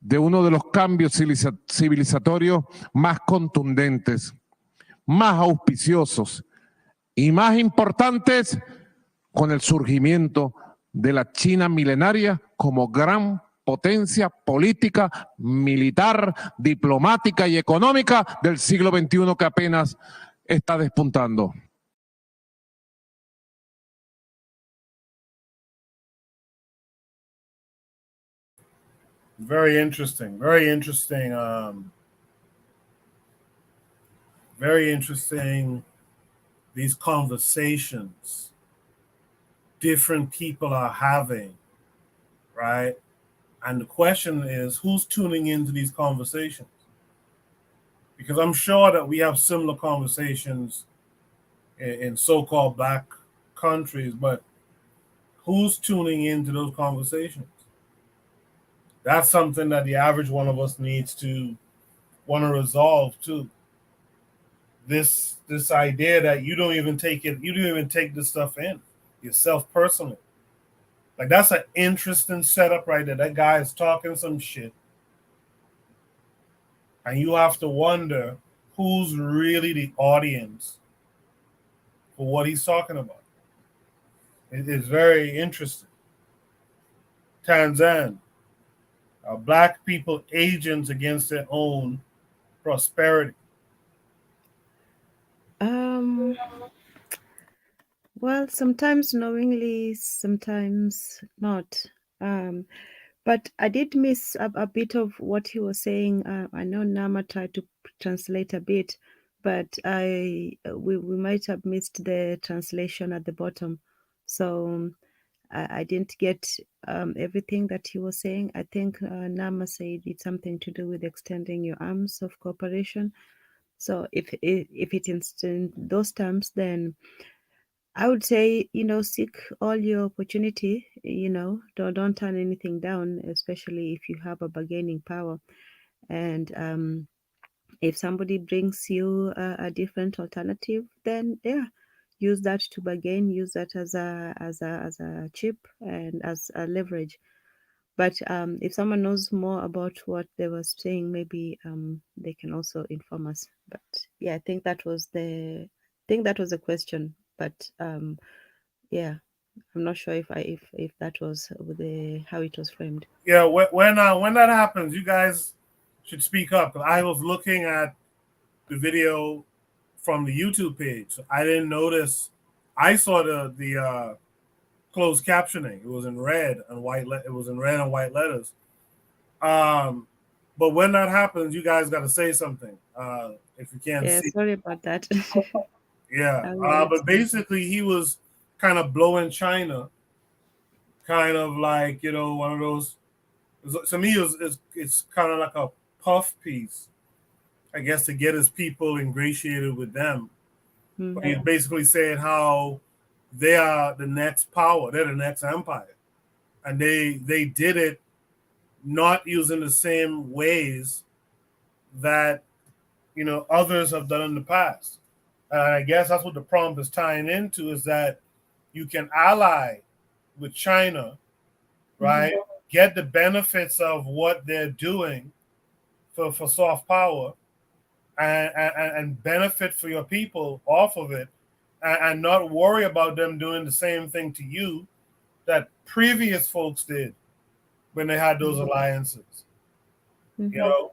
de uno de los cambios civilizatorios más contundentes, más auspiciosos y más importantes, con el surgimiento de la China milenaria como gran potencia política, militar, diplomática y económica del siglo XXI que apenas está despuntando. Very interesting. Very interesting. Very interesting. These conversations different people are having, right? And the question is, who's tuning into these conversations? Because I'm sure that we have similar conversations in so-called black countries, but who's tuning into those conversations? That's something that the average one of us needs to want to resolve too. This idea that you don't even take this stuff in yourself personally. Like, that's an interesting setup right there. That guy is talking some shit, and you have to wonder who's really the audience for what he's talking about. It is very interesting. Tanzan, black people agents against their own prosperity. Well, sometimes knowingly, sometimes not. Um, but I did miss a bit of what he was saying. I know Nama tried to translate a bit, but we might have missed the translation at the bottom. So I didn't get everything that he was saying. I think Nama said it's something to do with extending your arms of cooperation. So if it's in those terms, then I would say, seek all your opportunity, don't turn anything down, especially if you have a bargaining power. And if somebody brings you a different alternative, then use that to bargain, use that as a chip and as a leverage. But if someone knows more about what they were saying, maybe they can also inform us. But yeah, I think that was the question. But yeah, I'm not sure if that was how it was framed. Yeah, when that happens, you guys should speak up. I was looking at the video from the YouTube page. So I didn't notice. I saw the closed captioning. It was in red and white. It was in red and white letters. But when that happens, you guys got to say something. If you can't see. Sorry about that. Yeah. But basically, he was kind of blowing China, kind of like, one of those. To me, it's kind of like a puff piece, I guess, to get his people ingratiated with them. Mm-hmm. But he's basically saying how they are the next power, they're the next empire, and they did it not using the same ways that others have done in the past. And I guess that's what the prompt is tying into, is that you can ally with China, right? Mm-hmm. Get the benefits of what they're doing for soft power, and benefit for your people off of it, and not worry about them doing the same thing to you that previous folks did when they had those alliances. Mm-hmm.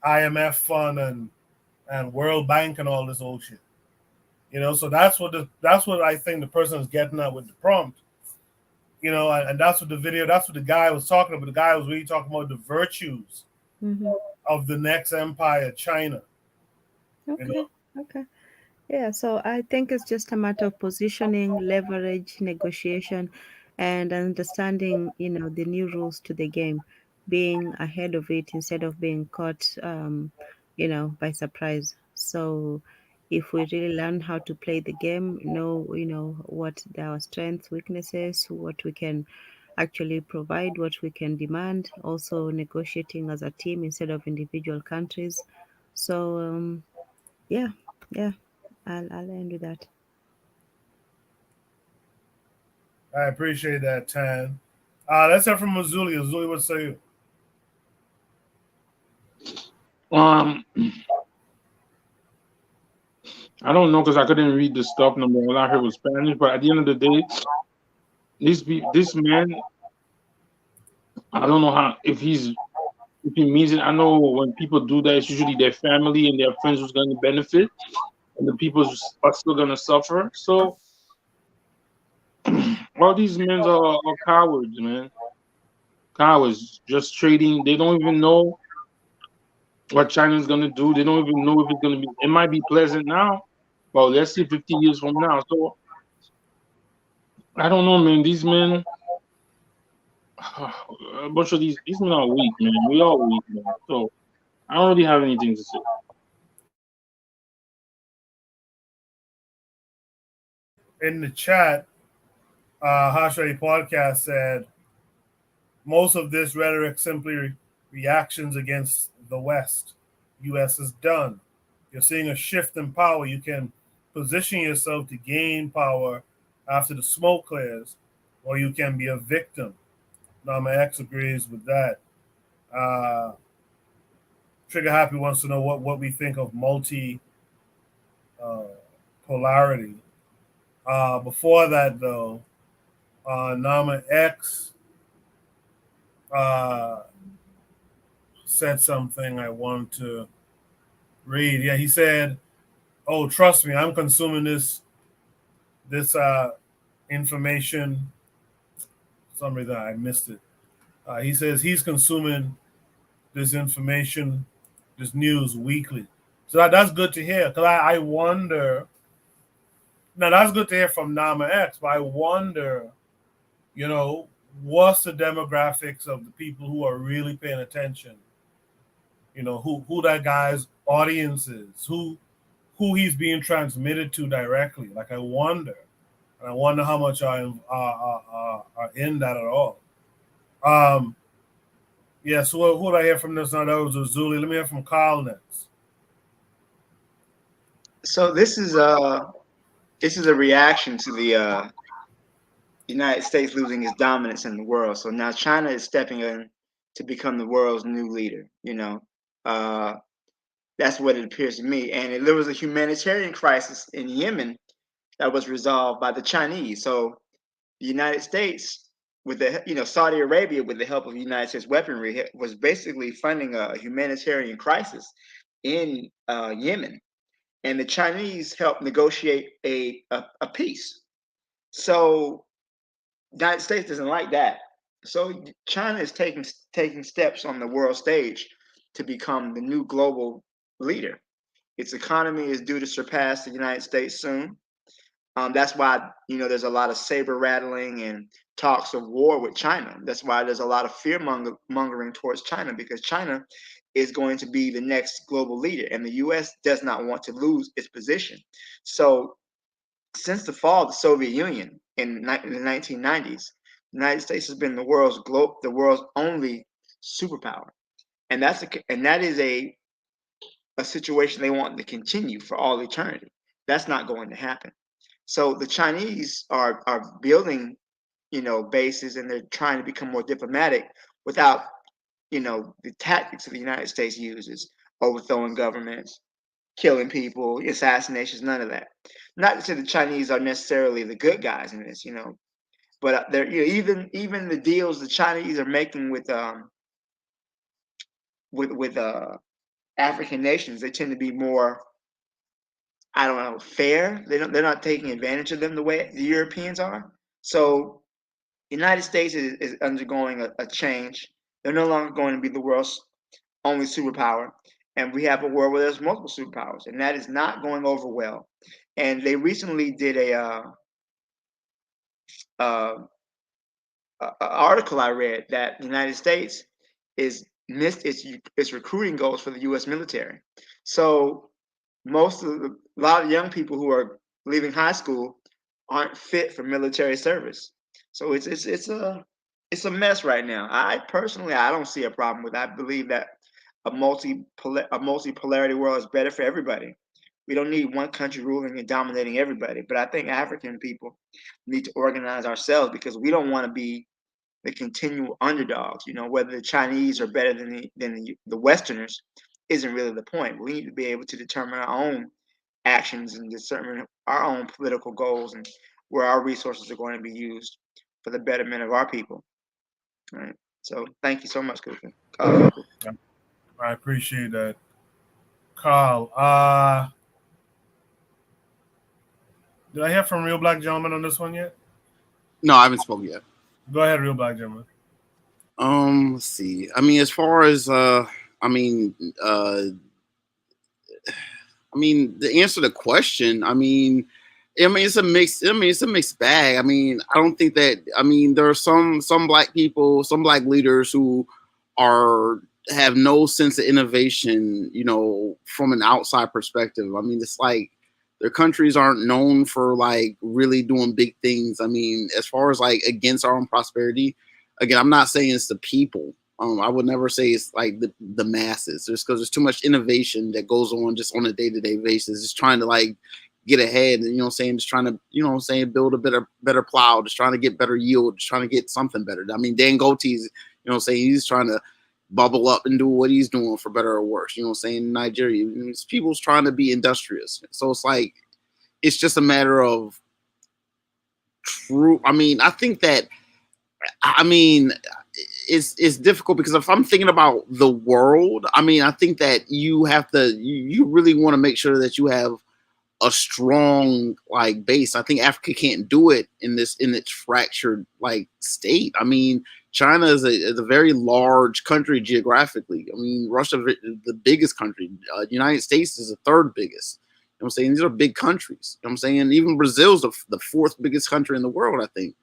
IMF fund and World Bank and all this old shit. So that's what I think the person is getting at with the prompt. And that's what the guy was talking about. The guy was really talking about the virtues of the next empire, China. Okay. Yeah, so I think it's just a matter of positioning, leverage, negotiation, and understanding, the new rules to the game, being ahead of it instead of being caught, by surprise. So if we really learn how to play the game, know what our strengths, weaknesses, what we can actually provide, what we can demand, also negotiating as a team instead of individual countries. So yeah. I'll end with that. I appreciate that, Tan. Let's hear from Mazuli. Mazuli, what say you? I don't know, because I couldn't read the stuff no more. All I heard was Spanish. But at the end of the day, this man, I don't know if he means it. I know when people do that, it's usually their family and their friends who's going to benefit, and the people are still going to suffer. So all these men are cowards, man. Cowards, just trading. They don't even know what China's going to do. They don't even know if it's going to be. It might be pleasant now. Well, let's see 50 years from now. So I don't know, man. These men, a bunch of these men are weak, man. We are weak, man. So I don't really have anything to say. In the chat, Harsh podcast said most of this rhetoric simply reactions against the West. U.S. is done. You're seeing a shift in power. You can position yourself to gain power after the smoke clears, or you can be a victim. Now, my ex agrees with that. Trigger Happy wants to know what we think of multi polarity. Before that, though, Nama X said something I want to read. Yeah, he said, "Oh, trust me, I'm consuming this information." For some reason I missed it. He says he's consuming this information, this news weekly. So that's good to hear, because I wonder. Now that's good to hear from Nama X, but I wonder, what's the demographics of the people who are really paying attention? Who that guy's audience is, who he's being transmitted to directly. Like I wonder how much are in that at all. Yeah. So who did I hear from this? Now that was Azuli. Let me hear from Carl next. So this is a reaction to the United States losing its dominance in the world. So now China is stepping in to become the world's new leader. That's what it appears to me. And there was a humanitarian crisis in Yemen that was resolved by the Chinese. So the United States, with Saudi Arabia, with the help of United States weaponry, was basically funding a humanitarian crisis in Yemen, and the Chinese helped negotiate a peace. So the United States doesn't like that. So China is taking steps on the world stage to become the new global leader. Its economy is due to surpass the United States soon. That's why there's a lot of saber rattling and talks of war with China. That's why there's a lot of fear mongering towards China, because China is going to be the next global leader, and the U.S. does not want to lose its position. So, since the fall of the Soviet Union in the 1990s, the United States has been the world's only superpower, and that is a situation they want to continue for all eternity. That's not going to happen. So the Chinese are building, bases, and they're trying to become more diplomatic without, the tactics that the United States uses: overthrowing governments, killing people, assassinations, none of that. Not to say the Chinese are necessarily the good guys in this, but they're even the deals the Chinese are making with African nations, they tend to be more, I don't know, fair. They're not taking advantage of them the way the Europeans are. So the United States is undergoing a change. They're no longer going to be the world's only superpower, and we have a world where there's multiple superpowers, and that is not going over well. And they recently did a article I read that the United States is missed its recruiting goals for the U.S. military. So a lot of young people who are leaving high school aren't fit for military service. So it's a mess right now. I personally, I don't see a problem with that. I believe that a multipolarity world is better for everybody. We don't need one country ruling and dominating everybody. But I think African people need to organize ourselves, because we don't want to be the continual underdogs. Whether the Chinese are better than the Westerners isn't really the point. We need to be able to determine our own actions and determine our own political goals and where our resources are going to be used for the betterment of our people. All right. So thank you so much, Kuka. I appreciate that, Carl. Did I hear from Real Black Gentleman on this one yet? No, I haven't spoken yet. Go ahead, Real Black Gentleman. Let's see. I mean, as far as the answer to the question, it's a mixed bag. I don't think that, there are some black people, some black leaders who have no sense of innovation, from an outside perspective. It's like Their countries aren't known for like really doing big things. I mean, as far as like against our own prosperity, again, I'm not saying it's the people. I would never say it's like the masses, just because there's too much innovation that goes on just on a day-to-day basis, just trying to like get ahead, and just trying to, build a better plow, just trying to get better yield, just trying to get something better. I mean, Dan Goatee's, he's trying to bubble up and do what he's doing for better or worse. In Nigeria, people's trying to be industrious. So it's like, it's just a matter of true. I mean, I think that, it's difficult because if I'm thinking about the world, I think that you have to, you really want to make sure that you have a strong like base. I think Africa can't do it in its fractured like state. I mean, China is a very large country geographically. I mean, Russia the biggest country. United States is the third biggest. You know what I'm saying? These are big countries. You know what I'm saying? Even Brazil's the fourth biggest country in the world, I think.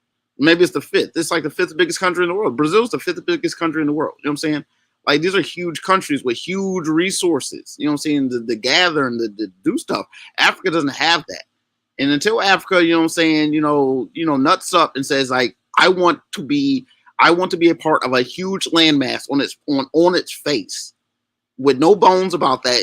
Maybe it's the fifth. It's like the fifth biggest country in the world. Brazil's the fifth biggest country in the world. You know what I'm saying? Like, these are huge countries with huge resources. You know what I'm saying? The gather and the do stuff. Africa doesn't have that. And until Africa, nuts up and says like, I want to be a part of a huge landmass on its face, with no bones about that,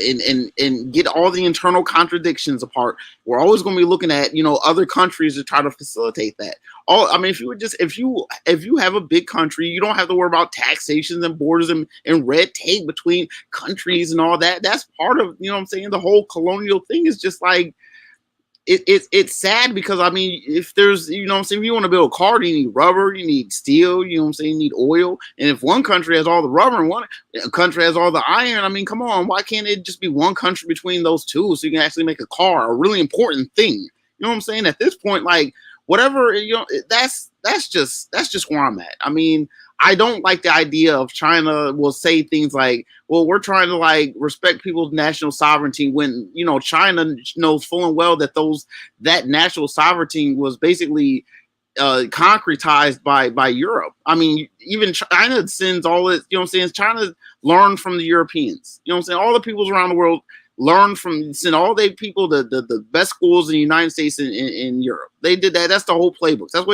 and get all the internal contradictions apart. We're always going to be looking at, other countries to try to facilitate that. If you have a big country, you don't have to worry about taxations and borders and red tape between countries and all that. That's part of, the whole colonial thing is just like, it's sad because if there's, if you want to build a car, you need rubber, you need steel, you need oil. And if one country has all the rubber and one country has all the iron, come on, why can't it just be one country between those two so you can actually make a car, a really important thing? You know what I'm saying? At this point, like, whatever, that's just where I'm at. I don't like the idea of China will say things like, well, we're trying to like respect people's national sovereignty, when, China knows full and well that that national sovereignty was basically concretized by Europe. Even China sends all it, China learned from the Europeans. All the peoples around the world send all the people the best schools in the United States and in Europe. They did that. That's the whole playbook. That's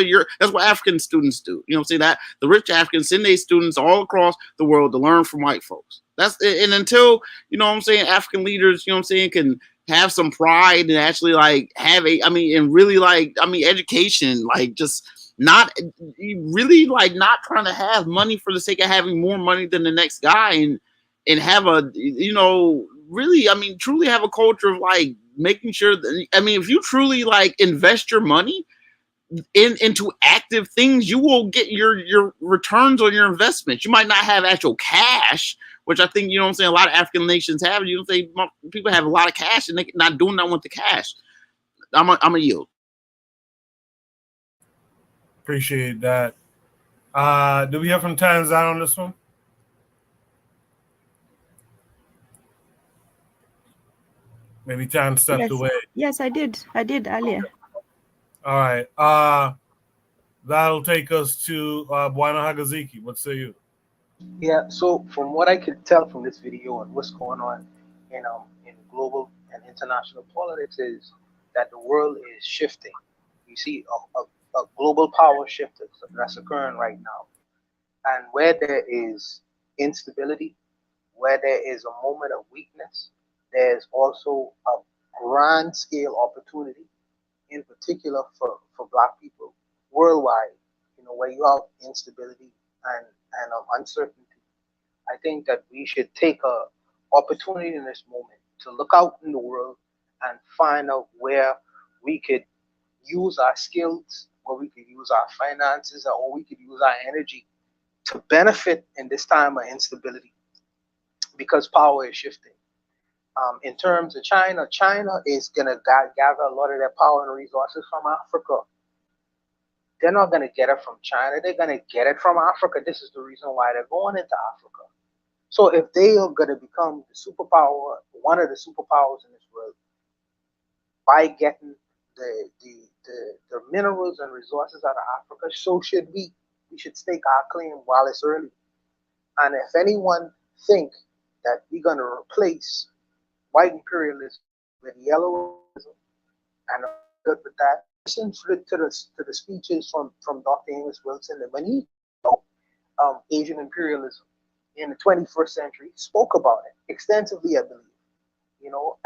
what African students do. That the rich Africans send their students all across the world to learn from white folks. And until, African leaders, can have some pride and actually like have education, like just not really like not trying to have money for the sake of having more money than the next guy, and have a, really, truly have a culture of like making sure that, if you truly like invest your money into active things, you will get your returns on your investment. You might not have actual cash, which I think, a lot of African nations have. People have a lot of cash and they're not doing that with the cash. I'm a yield. Appreciate that. Do we have from Tanzania on this one? Maybe Tan stepped away. Yes, I did earlier. All right. That'll take us to Bwana Hagaziki. What say you? Yeah, so from what I could tell from this video and what's going on in global and international politics is that the world is shifting. You see a global power shift that's occurring right now. And where there is instability, where there is a moment of weakness, there's also a grand scale opportunity, in particular for Black people worldwide, where you have instability and uncertainty. I think that we should take a opportunity in this moment to look out in the world and find out where we could use our skills, where we could use our finances, or we could use our energy to benefit in this time of instability, because power is shifting. In terms of China is going to gather a lot of their power and resources from Africa. They're not going to get it from China. They're going to get it from Africa. This is the reason why they're going into Africa. So if they are going to become the superpower, one of the superpowers in this world, by getting the minerals and resources out of Africa, so should we. We should stake our claim while it's early. And if anyone think that we're going to replace white imperialism with yellow, and I'm good with that. Listen to the speeches from Dr. Amos Wilson, and when he Asian imperialism in the 21st century, spoke about it extensively, I believe.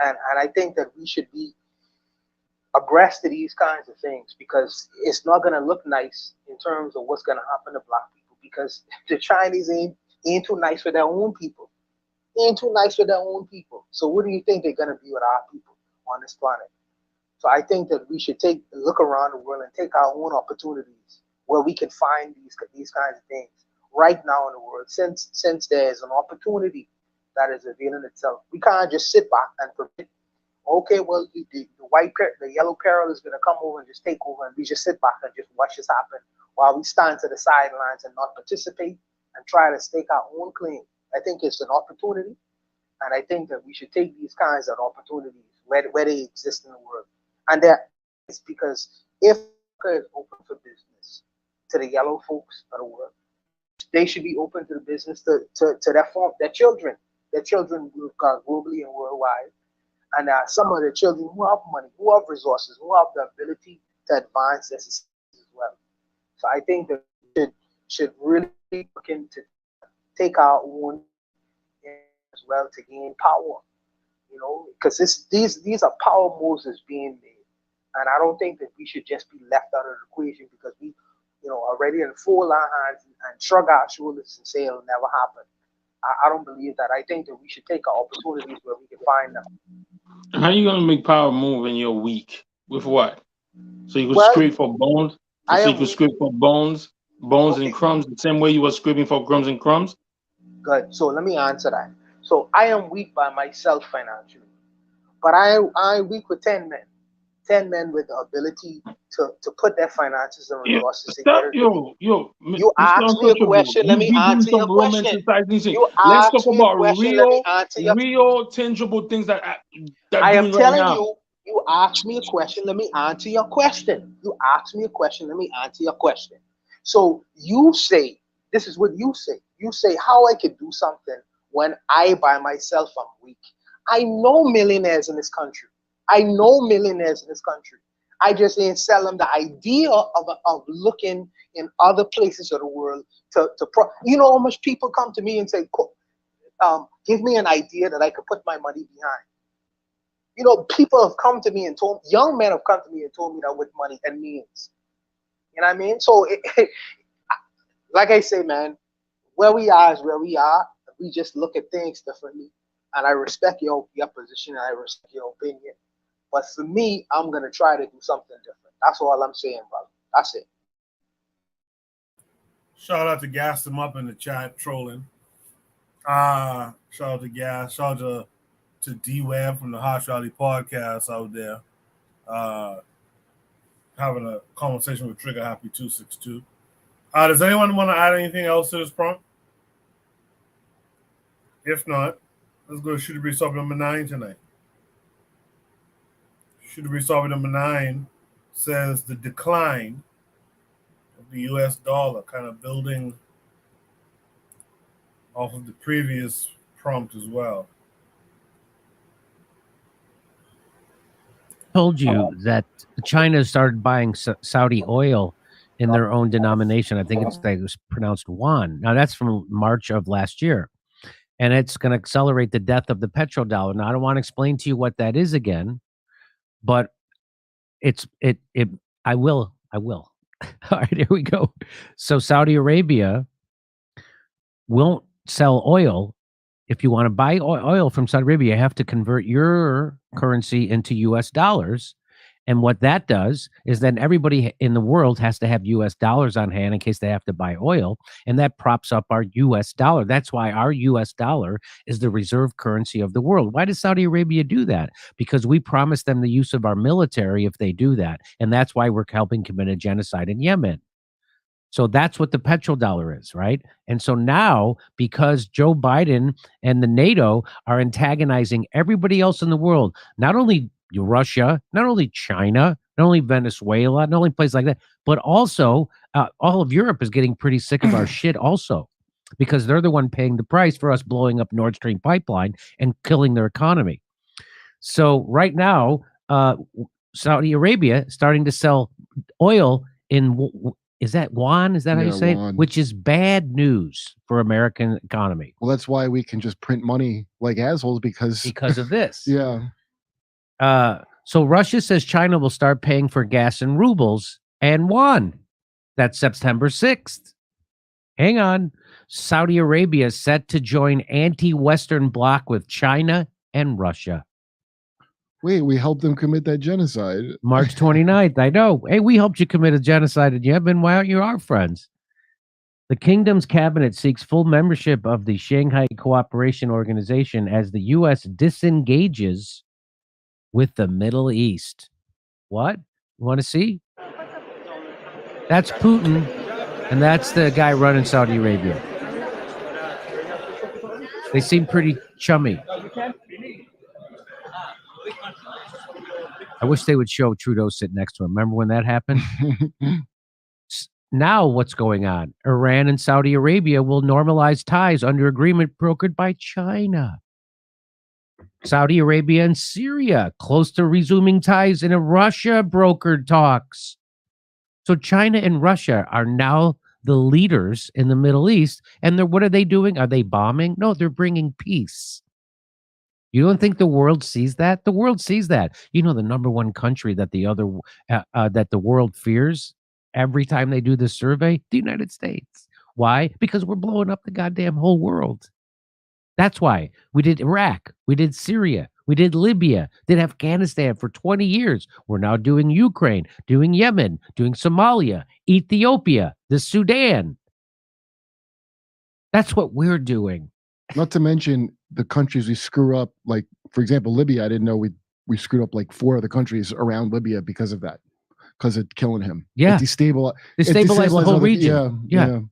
And I think that we should be abreast to these kinds of things, because it's not going to look nice in terms of what's going to happen to black people, because the Chinese ain't too nice with their own people. Ain't too nice with their own people. So what do you think they're going to be with our people on this planet? So I think that we should look around the world and take our own opportunities where we can find these kinds of things right now in the world. Since there's an opportunity that is availing itself, we can't just sit back and predict. Okay, well, the yellow peril is going to come over and just take over, and we just sit back and just watch this happen while we stand to the sidelines and not participate and try to stake our own claim. I think it's an opportunity, and I think that we should take these kinds of opportunities where they exist in the world. And it's because if America is open for business to the yellow folks of the world, they should be open to the business to their children. Their children globally and worldwide. And some of the children who have money, who have resources, who have the ability to advance their society as well. So I think that we should really look into take our own as well to gain power, because these are power moves that's being made. And I don't think that we should just be left out of the equation because we, are ready to fold our hands and shrug our shoulders and say it'll never happen. I don't believe that. I think that we should take our opportunities where we can find them. How are you gonna make power move in your week? With what? So you could scrape for bones? Scrape for bones and crumbs the same way you were scraping for crumbs and crumbs? Good. So let me answer that. So I am weak by myself financially, but I'm weak with 10 men. 10 men with the ability to put their finances and resources together. You asked me a question, let me answer your question. Let's talk about real tangible things that I am telling you. You asked me a question, let me answer your question. You asked me a question, let me answer your question. So you say, this is what you say. You say how I could do something when I by myself am weak. I know millionaires in this country. I just ain't sell them the idea of looking in other places of the world how much people come to me and say, give me an idea that I could put my money behind. People have come to me and young men have come to me and told me that with money and means. You know what I mean? So, like I say, man, where we are is where we are. We just look at things differently. And I respect your position and I respect your opinion. But for me, I'm going to try to do something different. That's all I'm saying, brother. That's it. Shout out to Gas them up in the chat, trolling. Shout out to Gas. Shout out to D-Web from the Harsh Reality Podcast out there. Having a conversation with Trigger Happy 262. Does anyone want to add anything else to this prompt? If not, let's go to Shooter Breeze topic number 9 tonight. Shooter Breeze topic number 9 says the decline of the U.S. dollar, kind of building off of the previous prompt as well. Told you that China started buying Saudi oil in their own denomination. I think it was pronounced yuan. Now that's from March of last year, and it's going to accelerate the death of the petrodollar. Now I don't want to explain to you what that is again, but I will. All right, here we go. So Saudi Arabia won't sell oil. If you want to buy oil from Saudi Arabia, you have to convert your currency into U.S. dollars. And what that does is then everybody in the world has to have U.S. dollars on hand in case they have to buy oil. And that props up our U.S. dollar. That's why our U.S. dollar is the reserve currency of the world. Why does Saudi Arabia do that? Because we promised them the use of our military if they do that. And that's why we're helping commit a genocide in Yemen. So that's what the petrodollar is, right? And so now, because Joe Biden and the NATO are antagonizing everybody else in the world, not only Russia, not only China, not only Venezuela, not only places like that, but also all of Europe is getting pretty sick of our shit also, because they're the one paying the price for us blowing up Nord Stream pipeline and killing their economy. So right now, Saudi Arabia starting to sell oil in, is that yuan? Is that how you Yeah, say it? yuan. Which is bad news for American economy. Well, that's why we can just print money like assholes because of this. Yeah. So Russia says China will start paying for gas in rubles and yuan. That's September 6th. Hang on. Saudi Arabia is set to join anti-Western bloc with China and Russia. Wait, we helped them commit that genocide. March 29th. I know. Hey, we helped you commit a genocide in Yemen. Why aren't you our friends? The kingdom's cabinet seeks full membership of the Shanghai Cooperation Organization as the U.S. disengages with the Middle East. What? You want to see? That's Putin, and that's the guy running Saudi Arabia. They seem pretty chummy. I wish they would show Trudeau sitting next to him. Remember when that happened? Now what's going on? Iran and Saudi Arabia will normalize ties under agreement brokered by China. Saudi Arabia and Syria close to resuming ties in a Russia brokered talks. So China and Russia are now the leaders in the Middle East. And what are they doing? Are they bombing? No, they're bringing peace. You don't think the world sees that? The world sees that. You know, the number one country that that the world fears every time they do this survey? The United States. Why? Because we're blowing up the goddamn whole world. That's why we did Iraq, we did Syria, we did Libya, did Afghanistan for 20 years. We're now doing Ukraine, doing Yemen, doing Somalia, Ethiopia, the Sudan. That's what we're doing. Not to mention the countries we screw up. Like, for example, Libya. I didn't know we screwed up like 4 other countries around Libya because of that. Because of killing him. Yeah. It destabilized the whole region. Yeah.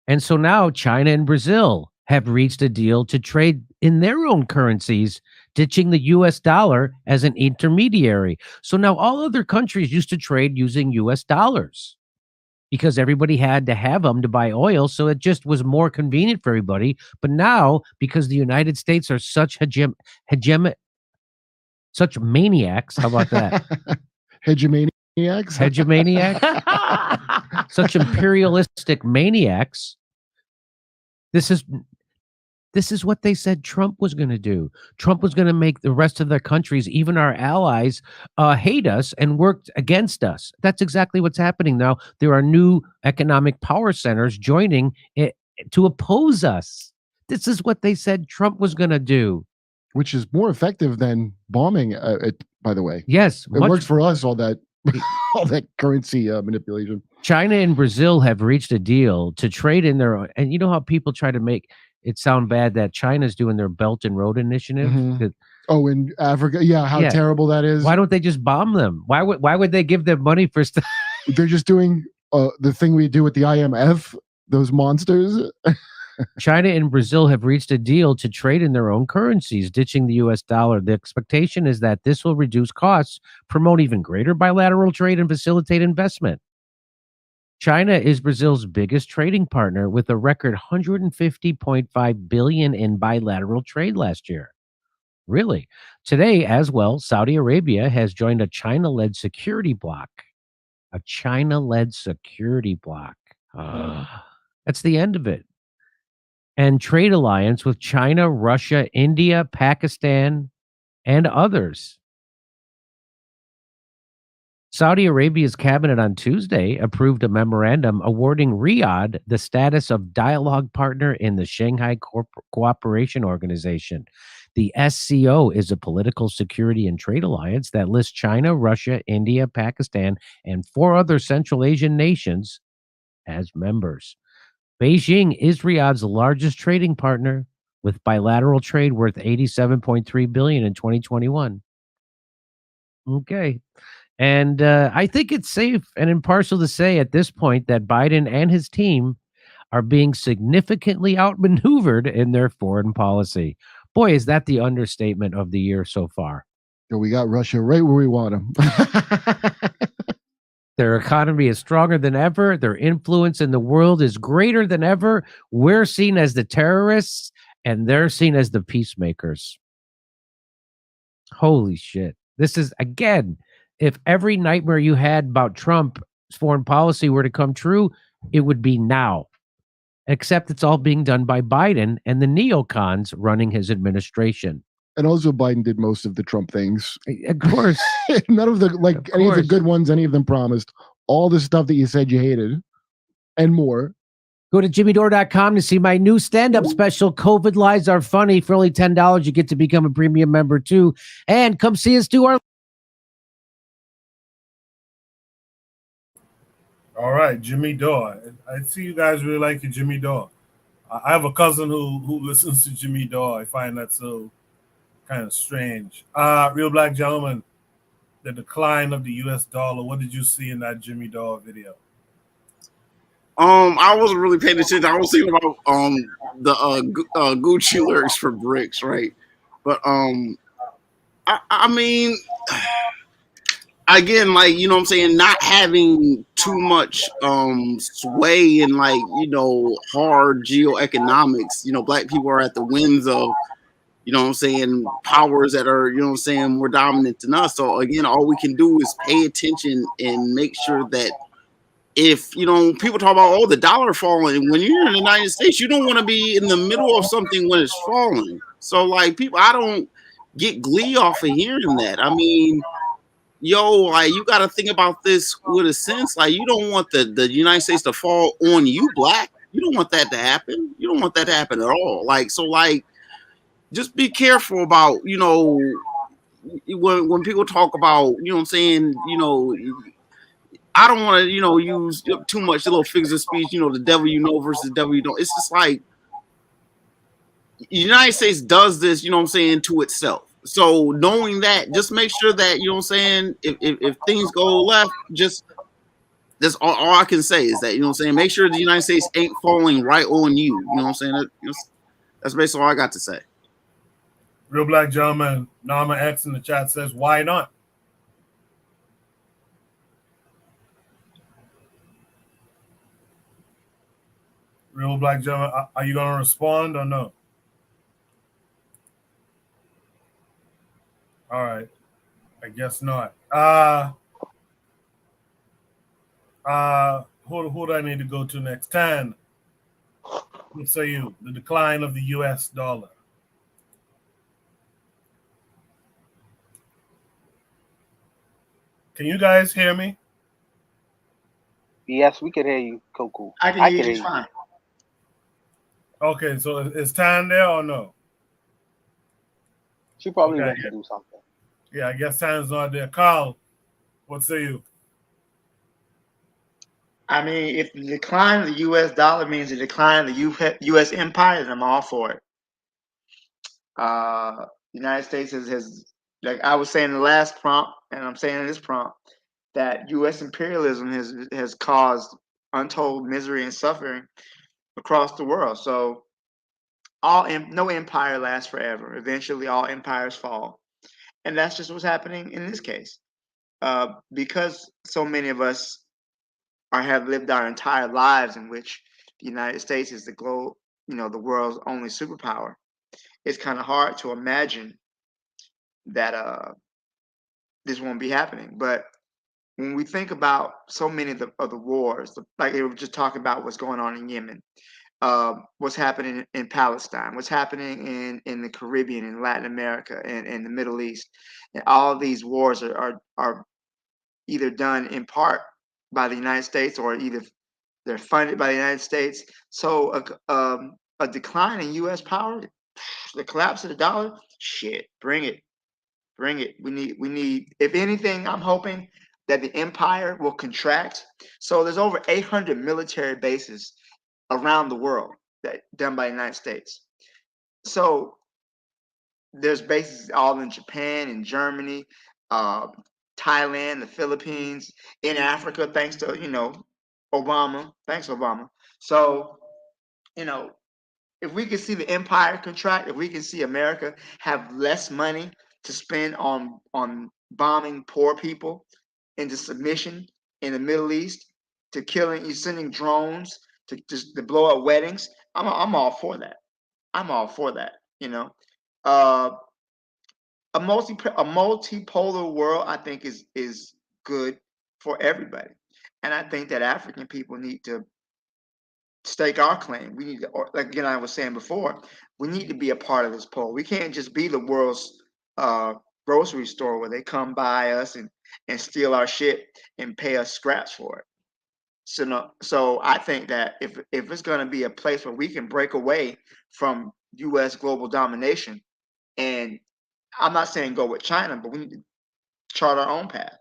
And so now China and Brazil have reached a deal to trade in their own currencies, ditching the U.S. dollar as an intermediary. So now all other countries used to trade using U.S. dollars because everybody had to have them to buy oil. So it just was more convenient for everybody. But now, because the United States are such such maniacs, how about that? Hegemaniacs? Such imperialistic maniacs. This is what they said Trump was going to do. Trump was going to make the rest of their countries, even our allies, hate us and work against us. That's exactly what's happening now. There are new economic power centers joining it to oppose us. This is what they said Trump was going to do. Which is more effective than bombing, by the way. Yes. It works for us, all that all that currency manipulation. China and Brazil have reached a deal to trade in their own. And you know how people try to make it sound bad that China's doing their Belt and Road Initiative? Mm-hmm. Oh, in Africa? Yeah, how terrible that is. Why don't they just bomb them? Why would they give them money for stuff? They're just doing the thing we do with the IMF, those monsters. China and Brazil have reached a deal to trade in their own currencies, ditching the U.S. dollar. The expectation is that this will reduce costs, promote even greater bilateral trade, and facilitate investment. China is Brazil's biggest trading partner with a record $150.5 billion in bilateral trade last year. Really? Today, as well, Saudi Arabia has joined a China-led security bloc. A China-led security bloc. That's the end of it. And trade alliance with China, Russia, India, Pakistan, and others. Saudi Arabia's cabinet on Tuesday approved a memorandum awarding Riyadh the status of dialogue partner in the Shanghai Cooperation Organization. The SCO is a political security and trade alliance that lists China, Russia, India, Pakistan, and 4 other Central Asian nations as members. Beijing is Riyadh's largest trading partner, with bilateral trade worth $87.3 billion in 2021. Okay. And I think it's safe and impartial to say at this point that Biden and his team are being significantly outmaneuvered in their foreign policy. Boy, is that the understatement of the year so far. So we got Russia right where we want them. Their economy is stronger than ever. Their influence in the world is greater than ever. We're seen as the terrorists, and they're seen as the peacemakers. Holy shit. This is, again, if every nightmare you had about Trump's foreign policy were to come true, it would be now. Except it's all being done by Biden and the neocons running his administration. And also, Biden did most of the Trump things. Of course. None of the, like, any of the good ones, any of them promised. All the stuff that you said you hated and more. Go to jimmydore.com to see my new stand-up special, COVID Lies Are Funny. For only $10, you get to become a premium member too. And come see us do our... All right, Jimmy Dore. I see you guys really like your Jimmy Dore. I have a cousin who listens to Jimmy Dore. I find that so kind of strange. Real Black Gentleman, the decline of the U.S. dollar. What did you see in that Jimmy Dore video? I wasn't really paying attention. I was thinking about the Gucci lyrics for Bricks, right? But I mean, again, like, you know what I'm saying, not having too much sway in, like, you know, hard geoeconomics. You know, black people are at the winds of, you know what I'm saying, powers that are, you know what I'm saying, more dominant than us. So again, all we can do is pay attention and make sure that if, you know, people talk about, oh, the dollar falling, when you're in the United States, you don't want to be in the middle of something when it's falling. So, like, people, I don't get glee off of hearing that. I mean, yo, like, you got to think about this with a sense. Like, you don't want the United States to fall on you, black. You don't want that to happen. You don't want that to happen at all. Like, so, like, just be careful about, you know, when people talk about, you know what I'm saying, you know, I don't want to, you know, use too much little figures of speech, you know, the devil you know versus the devil you don't. It's just like the United States does this, you know what I'm saying, to itself. So knowing that, just make sure that, you know what I'm saying, if things go left, just that's all I can say is that, you know what I'm saying, make sure the United States ain't falling right on you. You know what I'm saying? That's basically all I got to say. Real Black Gentleman, Nama X in the chat says, why not? Real Black Gentleman, are you going to respond or no? All right. I guess not. Who do I need to go to next? Tan. What say you? The decline of the U.S. dollar. Can you guys hear me? Yes, we can hear you, Coco. I can hear you just fine. Okay, so is Tan there or no? She probably went to do something. Yeah, I guess Tan's not there. Carl, what say you? I mean, if the decline of the U.S. dollar means the decline of the U.S. empire, then I'm all for it. The United States has, like I was saying in the last prompt, and I'm saying in this prompt, that U.S. imperialism has caused untold misery and suffering across the world. So no empire lasts forever. Eventually, all empires fall, and that's just what's happening in this case. Because so many of us have lived our entire lives in which the United States is the globe, you know, the world's only superpower. It's kind of hard to imagine that this won't be happening. But when we think about so many of the wars, like they were just talking about what's going on in Yemen, what's happening in Palestine, what's happening in the Caribbean, in Latin America, and in the Middle East, and all of these wars are either done in part by the United States or either they're funded by the United States. So a decline in U.S. power, the collapse of the dollar, shit, bring it. Bring it. We need, if anything, I'm hoping that the empire will contract. So there's over 800 military bases around the world that done by the United States. So there's bases all in Japan and Germany, Thailand, the Philippines, in Africa, thanks to, you know, Obama. Thanks, Obama. So, you know, if we can see the empire contract, if we can see America have less money to spend on bombing poor people into submission in the Middle East, to killing, sending drones to blow up weddings, I'm all for that. I'm all for that. You know, a multipolar world, I think, is good for everybody. And I think that African people need to stake our claim. We need to, like again, I was saying before, we need to be a part of this pole. We can't just be the world's grocery store where they come by us and steal our shit and pay us scraps for it. So no, so I think that if it's going to be a place where we can break away from U.S. global domination, and I'm not saying go with China, but we need to chart our own path.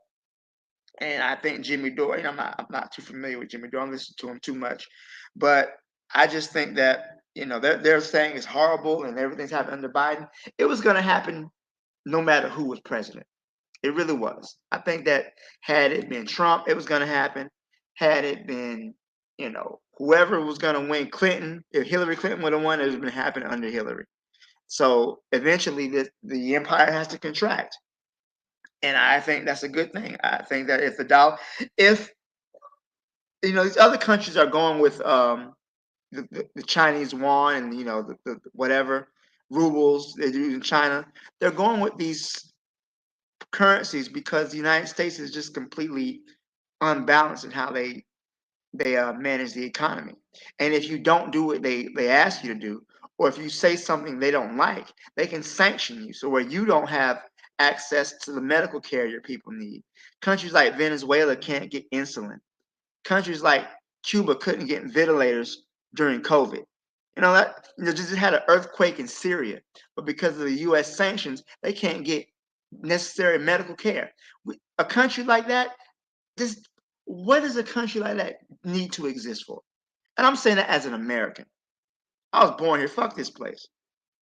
And I think Jimmy Dore, I'm not too familiar with Jimmy Dore. I don't listen to him too much, but I just think that they're saying it's horrible and everything's happening under Biden. It was going to happen no matter who was president. It really was. I think that had it been Trump, it was going to happen. Had it been, whoever was going to win Clinton, if Hillary Clinton would have won, it would have been happening under Hillary. So eventually, the empire has to contract, and I think that's a good thing. I think that if these other countries are going with the Chinese yuan and the whatever rubles they do in China, they're going with these currencies because the United States is just completely unbalanced in how they manage the economy. And if you don't do what they ask you to do, or if you say something they don't like, they can sanction you. So where you don't have access to the medical care your people need. Countries like Venezuela can't get insulin. Countries like Cuba couldn't get ventilators during COVID. Just had an earthquake in Syria, but because of the U.S. sanctions, they can't get necessary medical care. A country like that, what does a country like that need to exist for? And I'm saying that as an American. I was born here. Fuck this place.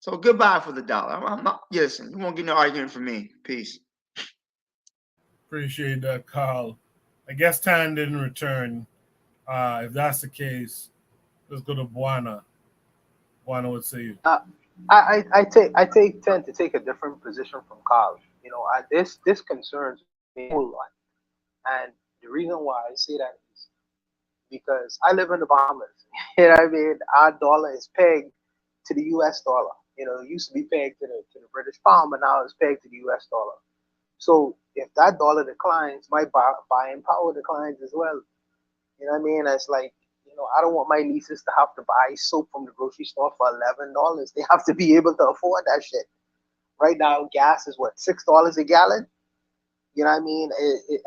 So goodbye for the dollar. I'm not. Listen, you won't get no argument from me. Peace. Appreciate that, Carl. I guess Tan didn't return. If that's the case, let's go to Buana. Buana, what say you? I tend to take a different position from Carl. This concerns me a whole lot, and the reason why I say that is because I live in the Bahamas. You know what I mean? Our dollar is pegged to the U.S. dollar. It used to be pegged to the British pound, but now it's pegged to the U.S. dollar. So if that dollar declines, my buying power declines as well. You know what I mean? It's like, I don't want my nieces to have to buy soap from the grocery store for $11. They have to be able to afford that shit. Right now, gas is what, $6 a gallon? You know what I mean?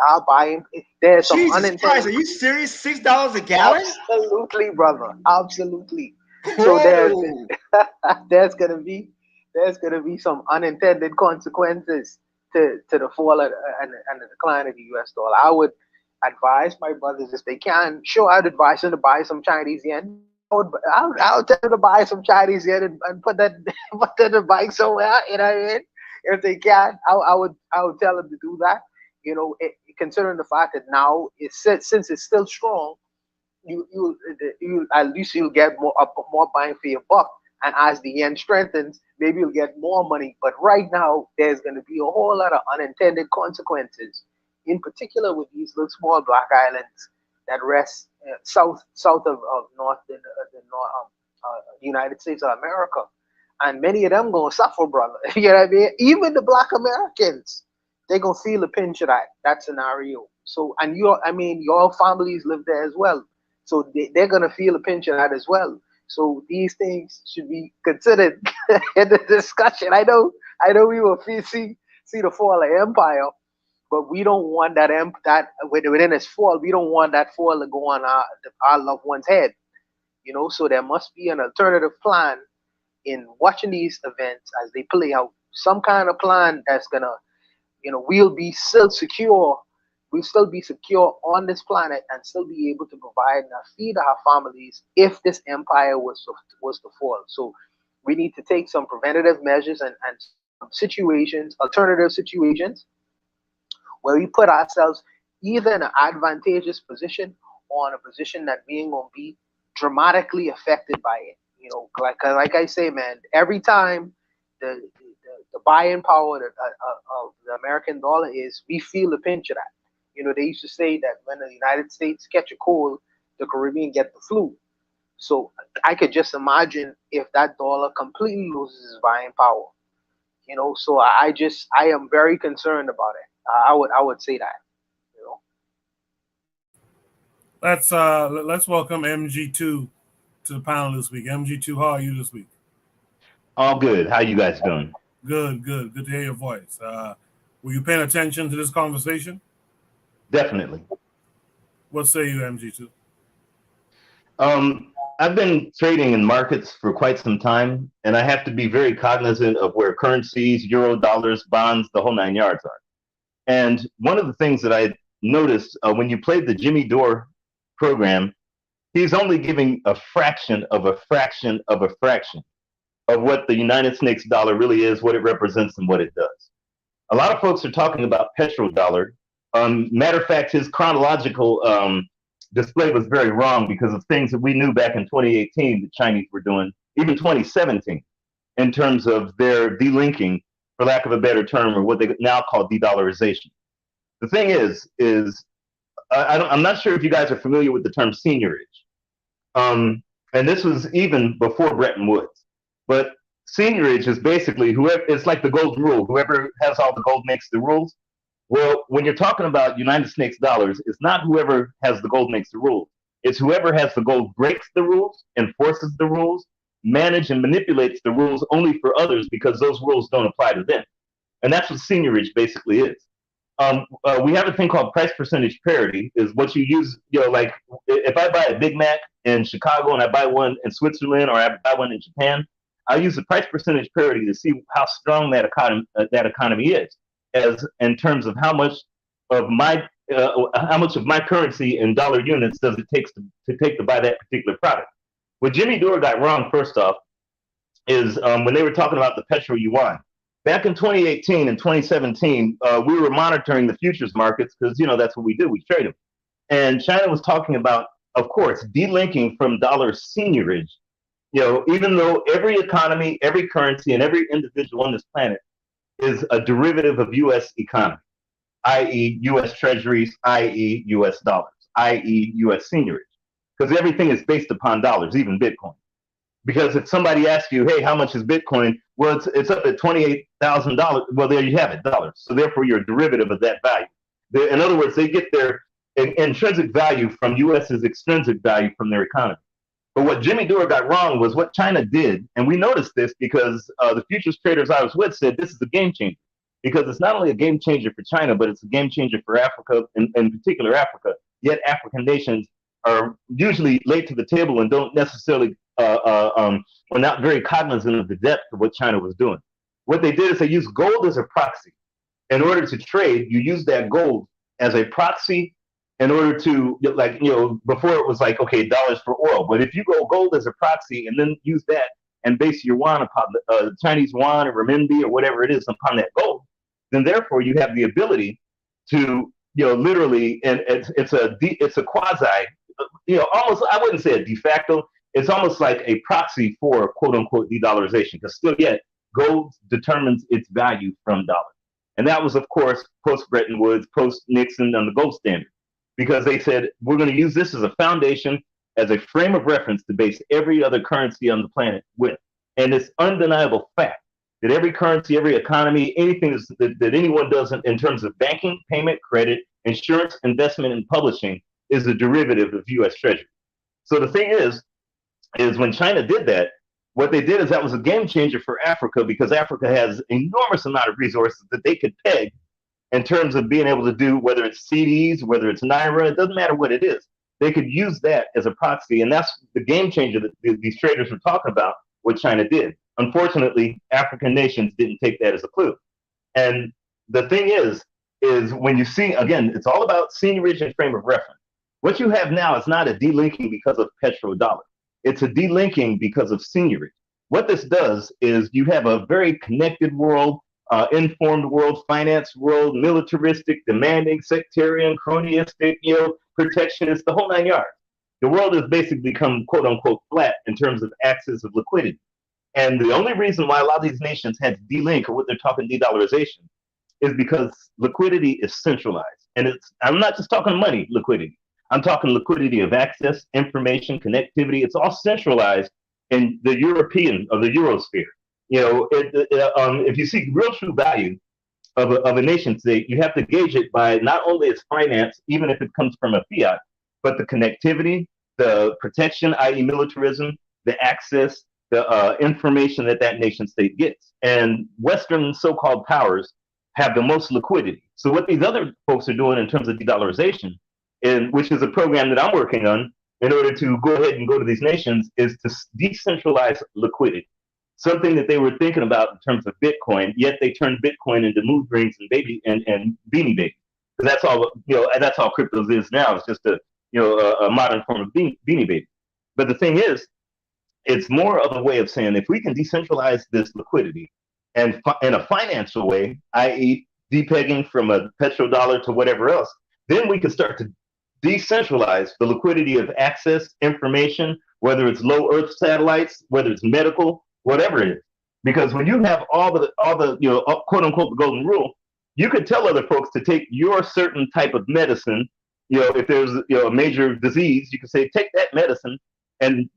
Our buying, there's some Jesus unintended. Christ, are you serious? $6 a gallon? Absolutely, brother. Absolutely. Bro. So there's gonna be some unintended consequences to the fall and the decline of the U.S. dollar. I would advise my brothers if they can. Sure, I'd advise them to buy some Chinese yen. I would tell them to buy some Chinese yen and put that in the bank somewhere. You know what I mean? If they can, I would tell them to do that. Considering the fact that now since it's still strong, you at least you'll get more bang for your buck. And as the yen strengthens, maybe you'll get more money. But right now, there's going to be a whole lot of unintended consequences, in particular with these little small black islands that rest south of North the United States of America. And many of them going to suffer, brother. You know what I mean? Even the black Americans, they're going to feel the pinch of that scenario. So, and your families live there as well. So they're going to feel a pinch of that as well. So these things should be considered in the discussion. I know we will see the fall of empire, but we don't want that within its fall. We don't want that fall to go on our loved one's head. So there must be an alternative plan in watching these events as they play out. Some kind of plan that's gonna, we'll be still secure. We'll still be secure on this planet and still be able to provide and feed our families if this empire was to fall. So we need to take some preventative measures and alternative situations, where we put ourselves either in an advantageous position or in a position that we ain't gonna be dramatically affected by it. Like I say, man, every time the buying power of the American dollar is, we feel the pinch of that. They used to say that when the United States catch a cold, the Caribbean get the flu. So I could just imagine if that dollar completely loses its buying power. You know, so I am very concerned about it. I would say that. You know. Let's welcome MG2 to the panel this week. MG2, how are you this week? All good. How you guys doing? Good to hear your voice. Were you paying attention to this conversation? Definitely. What say you, MG2? I've been trading in markets for quite some time, and I have to be very cognizant of where currencies, euro, dollars, bonds, the whole 9 yards are. And one of the things that I noticed when you played the Jimmy Dore program, he's only giving a fraction of a fraction of a fraction of what the United States dollar really is, what it represents, and what it does. A lot of folks are talking about petrodollar. Matter of fact, his chronological display was very wrong because of things that we knew back in 2018 the Chinese were doing, even 2017, in terms of their delinking, for lack of a better term, or what they now call de-dollarization. The thing is I'm not sure if you guys are familiar with the term seigniorage. And this was even before Bretton Woods. But seigniorage is basically it's like the gold rule. Whoever has all the gold makes the rules. Well, when you're talking about United States dollars, it's not whoever has the gold makes the rules. It's whoever has the gold breaks the rules, enforces the rules, manages and manipulates the rules only for others because those rules don't apply to them. And that's what seigniorage basically is. We have a thing called price percentage parity, is what you use, like if I buy a Big Mac in Chicago and I buy one in Switzerland or I buy one in Japan, I use the price percentage parity to see how strong that economy is, as in terms of how much of my currency in dollar units does it take to buy that particular product. What Jimmy Dore got wrong, first off, is when they were talking about the petro yuan. Back in 2018 and 2017, we were monitoring the futures markets because that's what we do, we trade them. And China was talking about, of course, delinking from dollar seigniorage. Even though every economy, every currency, and every individual on this planet is a derivative of U.S. economy, i.e. U.S. treasuries, i.e. U.S. dollars, i.e. U.S. seigniorage, because everything is based upon dollars, even Bitcoin. Because if somebody asks you, hey, how much is Bitcoin? Well, it's up at $28,000. Well, there you have it, dollars. So therefore, you're a derivative of that value. In other words, they get their intrinsic value from U.S.'s extrinsic value from their economy. But what Jimmy Dore got wrong was what China did, and we noticed this because the futures traders I was with said this is a game changer, because it's not only a game changer for China, but it's a game changer for Africa, in particular Africa. Yet African nations are usually late to the table and don't necessarily are not very cognizant of the depth of what China was doing. What they did is they used gold as a proxy. In order to trade, you use that gold as a proxy in order to, before it was like, okay, dollars for oil. But if you go gold as a proxy and then use that and base your yuan upon the Chinese yuan or renminbi or whatever it is upon that gold, then therefore you have the ability to, literally, and it's a quasi, almost, I wouldn't say a de facto, it's almost like a proxy for quote unquote de-dollarization, because still yet gold determines its value from dollars. And that was, of course, post Bretton Woods, post Nixon on the gold standard, because they said, we're going to use this as a foundation, as a frame of reference to base every other currency on the planet with. And it's undeniable fact that every currency, every economy, anything that anyone does in terms of banking, payment, credit, insurance, investment, and publishing is a derivative of U.S. Treasury. So the thing is when China did that, what they did is that was a game changer for Africa, because Africa has enormous amount of resources that they could peg in terms of being able to do, whether it's CDs, whether it's Naira, it doesn't matter what it is. They could use that as a proxy, and that's the game changer that these traders were talking about, what China did. Unfortunately, African nations didn't take that as a clue. And the thing is when you see, again, it's all about seigniorage and frame of reference. What you have now is not a delinking because of petrodollar. It's a delinking because of seigniorage. What this does is you have a very connected world, informed world, finance world, militaristic, demanding, sectarian, cronyistic, protectionist, the whole 9 yards. The world has basically become quote unquote flat in terms of axis of liquidity. And the only reason why a lot of these nations had to delink, or what they're talking de-dollarization, is because liquidity is centralized. And I'm not just talking money liquidity. I'm talking liquidity of access, information, connectivity. It's all centralized in the European or the Eurosphere. if you seek real true value of a nation state, you have to gauge it by not only its finance, even if it comes from a fiat, but the connectivity, the protection, i.e., militarism, the access, the information that nation state gets. And Western so-called powers have the most liquidity. So what these other folks are doing in terms of de-dollarization, which is a program that I'm working on in order to go ahead and go to these nations, is to decentralize liquidity. Something that they were thinking about in terms of Bitcoin, yet they turned Bitcoin into mood rings and beanie babies. Because that's all, that's all cryptos is now. It's just a modern form of beanie baby. But the thing is, it's more of a way of saying if we can decentralize this liquidity and in a financial way, i.e., depegging from a petrodollar to whatever else, then we can start to decentralize the liquidity of access, information, whether it's low Earth satellites, whether it's medical, whatever it is. Because when you have all the quote unquote the golden rule, you could tell other folks to take your certain type of medicine. If there's a major disease, you can say take that medicine and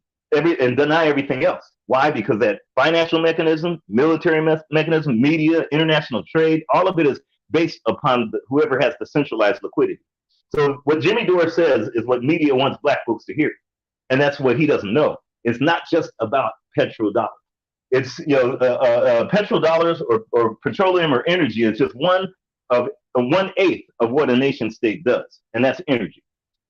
deny everything else. Why? Because that financial mechanism, military mechanism, media, international trade, all of it is based upon whoever has the centralized liquidity. So what Jimmy Dore says is what media wants black folks to hear, and that's what he doesn't know. It's not just about petrodollars. It's petrodollars or petroleum or energy is just 1/8 of what a nation state does, and that's energy.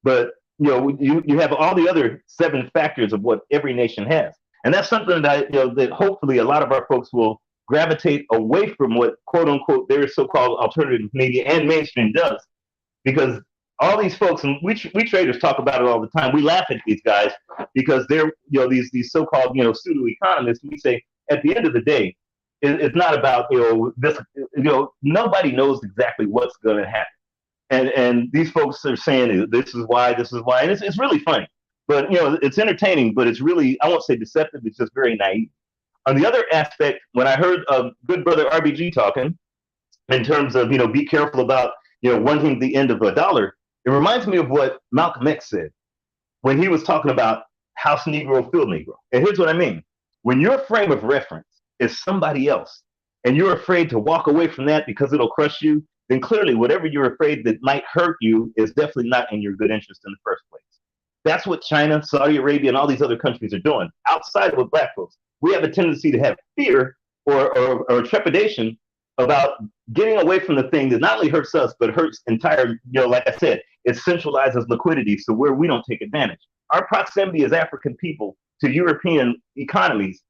But you have all the other 7 factors of what every nation has, and that's something that that hopefully a lot of our folks will gravitate away from what quote unquote their so-called alternative media and mainstream does, because all these folks, and we traders talk about it all the time. We laugh at these guys because they're these so-called pseudo economists. We say at the end of the day, it's not about this. Nobody knows exactly what's going to happen. And these folks are saying this is why, and it's really funny, but it's entertaining, but it's really, I won't say deceptive, it's just very naive. On the other aspect, when I heard good brother RBG talking in terms of be careful about wanting the end of a dollar, it reminds me of what Malcolm X said when he was talking about House Negro, Field Negro. And here's what I mean: when your frame of reference is somebody else, and you're afraid to walk away from that because it'll crush you, then clearly whatever you're afraid that might hurt you is definitely not in your good interest in the first place. That's what China, Saudi Arabia, and all these other countries are doing. Outside of what black folks, we have a tendency to have fear or trepidation about getting away from the thing that not only hurts us, but hurts entire, like I said, it centralizes liquidity, so where we don't take advantage. Our proximity as African people to European economies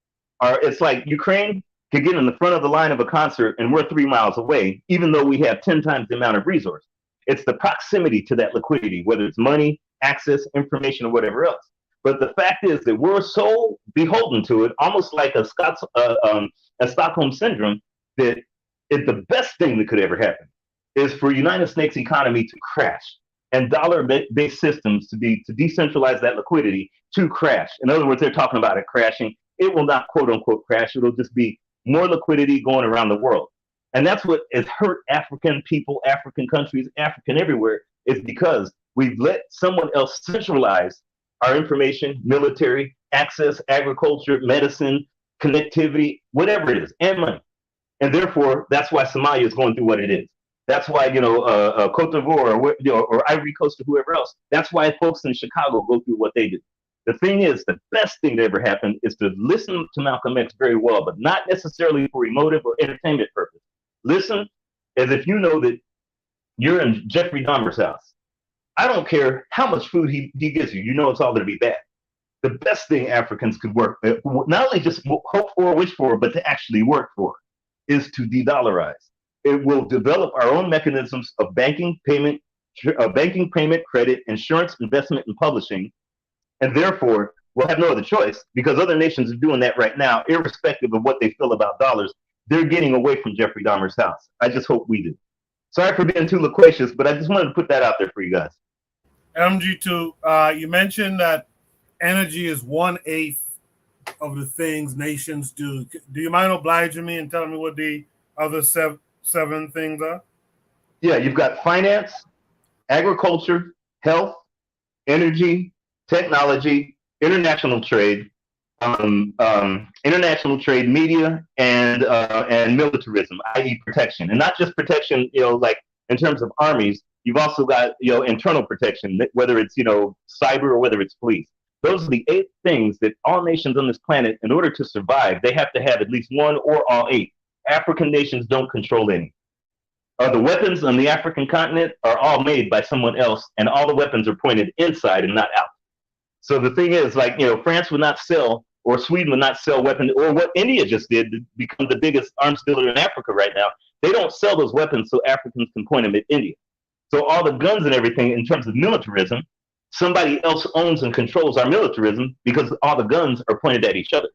it's like Ukraine could get in the front of the line of a concert and we're 3 miles away, even though we have 10 times the amount of resource. It's the proximity to that liquidity, whether it's money, access, information, or whatever else. But the fact is that we're so beholden to it, almost like a Stockholm syndrome, that the best thing that could ever happen is for United States economy to crash and dollar-based systems to decentralize that liquidity to crash. In other words, they're talking about it crashing. It will not quote unquote crash. It'll just be more liquidity going around the world. And that's what has hurt African people, African countries, African everywhere, is because we've let someone else centralize our information, military, access, agriculture, medicine, connectivity, whatever it is, and money. And therefore, that's why Somalia is going through what it is. That's why, Cote d'Ivoire or Ivory Coast or whoever else, that's why folks in Chicago go through what they do. The thing is, the best thing that ever happened is to listen to Malcolm X very well, but not necessarily for emotive or entertainment purpose. Listen as if you know that you're in Jeffrey Dahmer's house. I don't care how much food he gives you. You know it's all going to be bad. The best thing Africans could work, not only just hope for, wish for, but to actually work for, is to de-dollarize. It will develop our own mechanisms of banking, payment, credit, insurance, investment, and publishing. And therefore, we'll have no other choice because other nations are doing that right now, irrespective of what they feel about dollars. They're getting away from Jeffrey Dahmer's house. I just hope we do. Sorry for being too loquacious, but I just wanted to put that out there for you guys. MG2, you mentioned that energy is 1/8 of the things nations do. Do you mind obliging me and telling me what the other seven things are? Yeah, you've got finance, agriculture, health, energy, technology, international trade, international trade, media, and militarism, i.e., protection, and not just protection. Like in terms of armies, you've also got internal protection, whether it's cyber or whether it's police. Those are the 8 things that all nations on this planet, in order to survive, they have to have at least one or all 8. African nations don't control any. The weapons on the African continent are all made by someone else, and all the weapons are pointed inside and not out. So the thing is, like, France would not sell, or Sweden would not sell weapons, or what India just did to become the biggest arms dealer in Africa right now. They don't sell those weapons so Africans can point them at India. So all the guns and everything, in terms of militarism, somebody else owns and controls our militarism because all the guns are pointed at each other.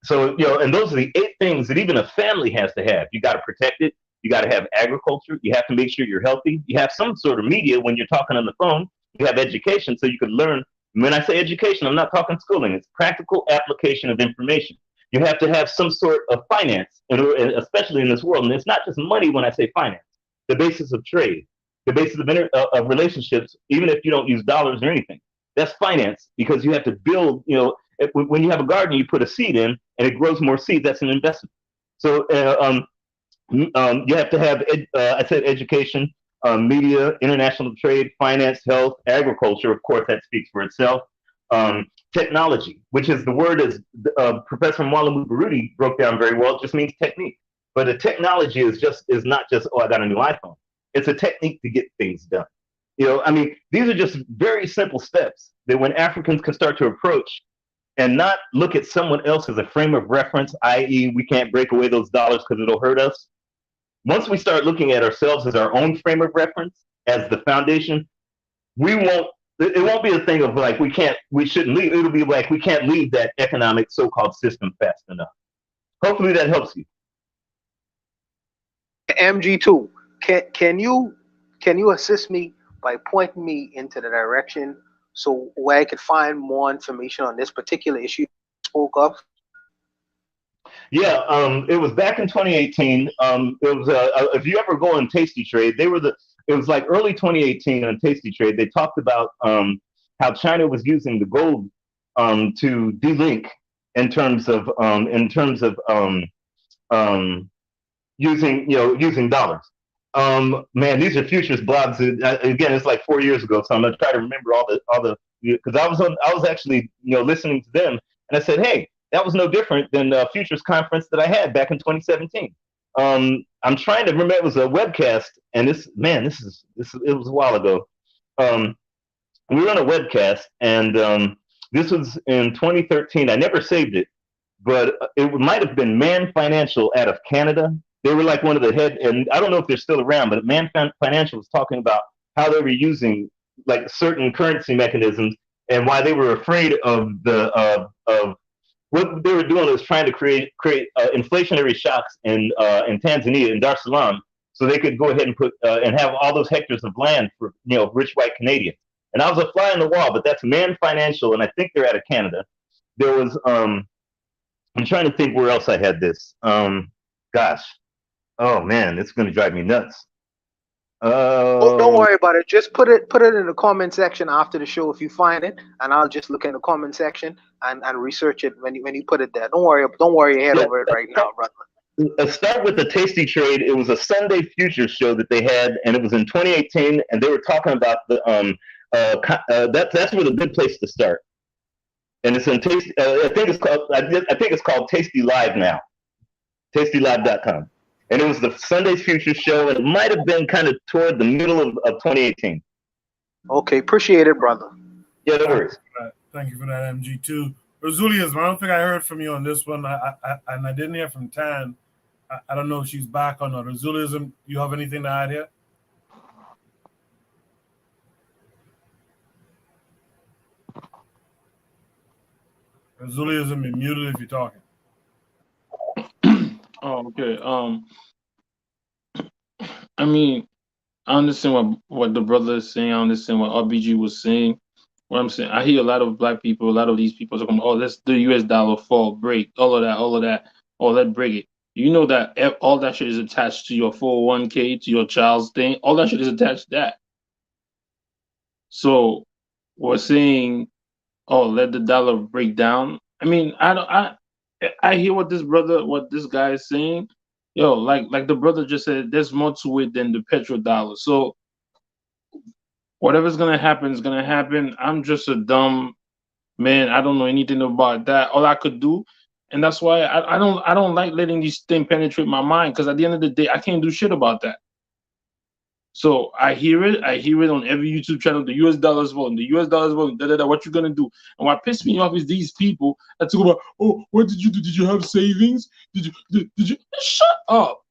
So, and those are the 8 things that even a family has to have. You got to protect it. You got to have agriculture. You have to make sure you're healthy. You have some sort of media when you're talking on the phone. You have education so you can learn. When I say education, I'm not talking schooling. It's practical application of information. You have to have some sort of finance, and especially in this world. And it's not just money when I say finance. The basis of trade, the basis of relationships, even if you don't use dollars or anything. That's finance, because you have to build, when you have a garden, you put a seed in and it grows more seeds. That's an investment. So you have to have, I said education, media, international trade, finance, health, agriculture. Of course, that speaks for itself. Technology, which is the word as Professor Mwalamu Baruti broke down very well. It just means technique. But a technology is not just, oh, I got a new iPhone. It's a technique to get things done. These are just very simple steps that when Africans can start to approach and not look at someone else as a frame of reference, i.e., we can't break away those dollars because it'll hurt us. Once we start looking at ourselves as our own frame of reference, as the foundation, it won't be a thing of like we shouldn't leave. It'll be like we can't leave that economic so-called system fast enough. Hopefully that helps you. MG2, can you assist me by pointing me into the direction so where I could find more information on this particular issue you spoke of? Yeah, it was back in 2018. It was if you ever go on Tasty Trade, it was like early 2018 on Tasty Trade. They talked about how China was using the gold to delink in terms of using dollars. Man, these are futures blogs. Again, it's like 4 years ago, so I'm gonna try to remember all the because I was actually listening to them, and I said, hey, that was no different than the futures conference that I had back in 2017. I'm trying to remember, it was a webcast, and it was a while ago. We were on a webcast, and this was in 2013. I never saved it, but it might have been Man Financial out of Canada. They were like one of the head, and I don't know if they're still around, but Man Financial was talking about how they were using like certain currency mechanisms and why they were afraid of what they were doing was trying to create inflationary shocks in Tanzania, in Dar es Salaam, so they could go ahead and put and have all those hectares of land for rich white Canadians. And I was a fly on the wall, but that's Man Financial, and I think they're out of Canada. There was I'm trying to think where else I had this. Gosh, oh man, it's going to drive me nuts. Don't worry about it. Just put it in the comment section after the show if you find it, and I'll just look in the comment section and research it when you put it there. Don't worry your head over it right now, brother. Start with the Tasty Trade. It was a Sunday futures show that they had, and it was in 2018, and they were talking about the that's really a good place to start. And it's in Tasty. I think it's called Tasty Live now. TastyLive.com. And it was the Sunday's Futures show, and it might have been kind of toward the middle of 2018. Okay, appreciate it, brother. Yeah, no worries. Thank you for that, MG2. Rosulius, I don't think I heard from you on this one, and I didn't hear from Tan. I don't know if she's back or not. Rosulius, you have anything to add here? Rosulius, be muted if you're talking. Oh, okay. I mean, I understand what the brother is saying. I understand what RBG was saying. What I'm saying, I hear a lot of black people, a lot of these people talking, oh, let's the US dollar fall, break, all of that, oh, let's break it. You know that all that shit is attached to your 401k, to your child's thing. All that shit is attached to that. So we're saying, oh, let the dollar break down. I mean, I hear what this guy is saying. Yo, like the brother just said, there's more to it than the petrodollar. So whatever's gonna happen is gonna happen. I'm just a dumb man. I don't know anything about that. All I could do, and that's why I don't like letting these things penetrate my mind, because at the end of the day, I can't do shit about that. So I hear it on every YouTube channel. The US dollar's voting, the US dollar's voting. What you gonna do? And what pissed me off is these people that talk about, oh, what did you do? Did you have savings? Did you shut up?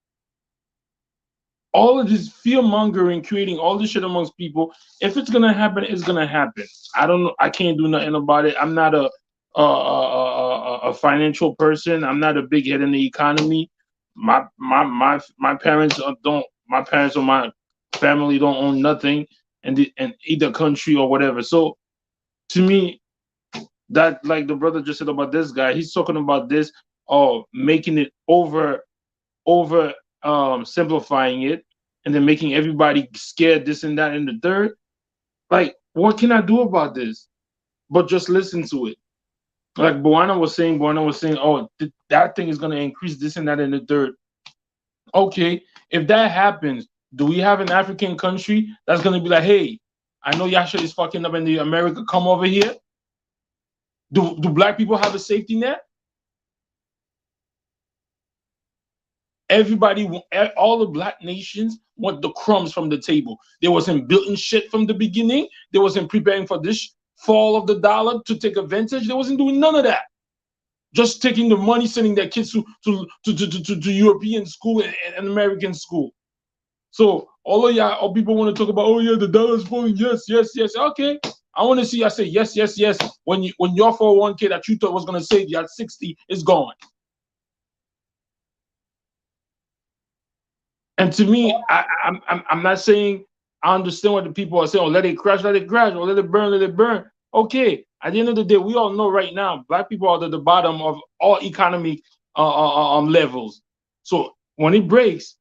All of this fear mongering, creating all this shit amongst people. If it's gonna happen, it's gonna happen. I don't know. I can't do nothing about it. I'm not a financial person. I'm not a big head in the economy. My parents don't. My parents or my family don't own nothing in either country or whatever. So to me, that, like the brother just said about this guy, he's talking about this, making it over simplifying it, and then making everybody scared, this and that and the third. Like, what can I do about this but just listen to it? Like Buana was saying, oh, that thing is going to increase, this and that and the third. Okay, if that happens, do we have an African country that's going to be like, hey, I know y'all shit is fucking up in the America, come over here? Do black people have a safety net? Everybody, all the black nations want the crumbs from the table. They wasn't building shit from the beginning. They wasn't preparing for this fall of the dollar to take advantage. They wasn't doing none of that. Just taking the money, sending their kids to European school and American school. So all of y'all, all people want to talk about, oh yeah, the dollar's falling. Yes. Okay, I want to see y'all say yes. When your 401k that you thought was gonna save you at 60 is gone. And to me, I'm not saying I understand what the people are saying. Oh, let it crash, or let it burn. Okay. At the end of the day, we all know right now, black people are at the bottom of all economic levels. So when it breaks,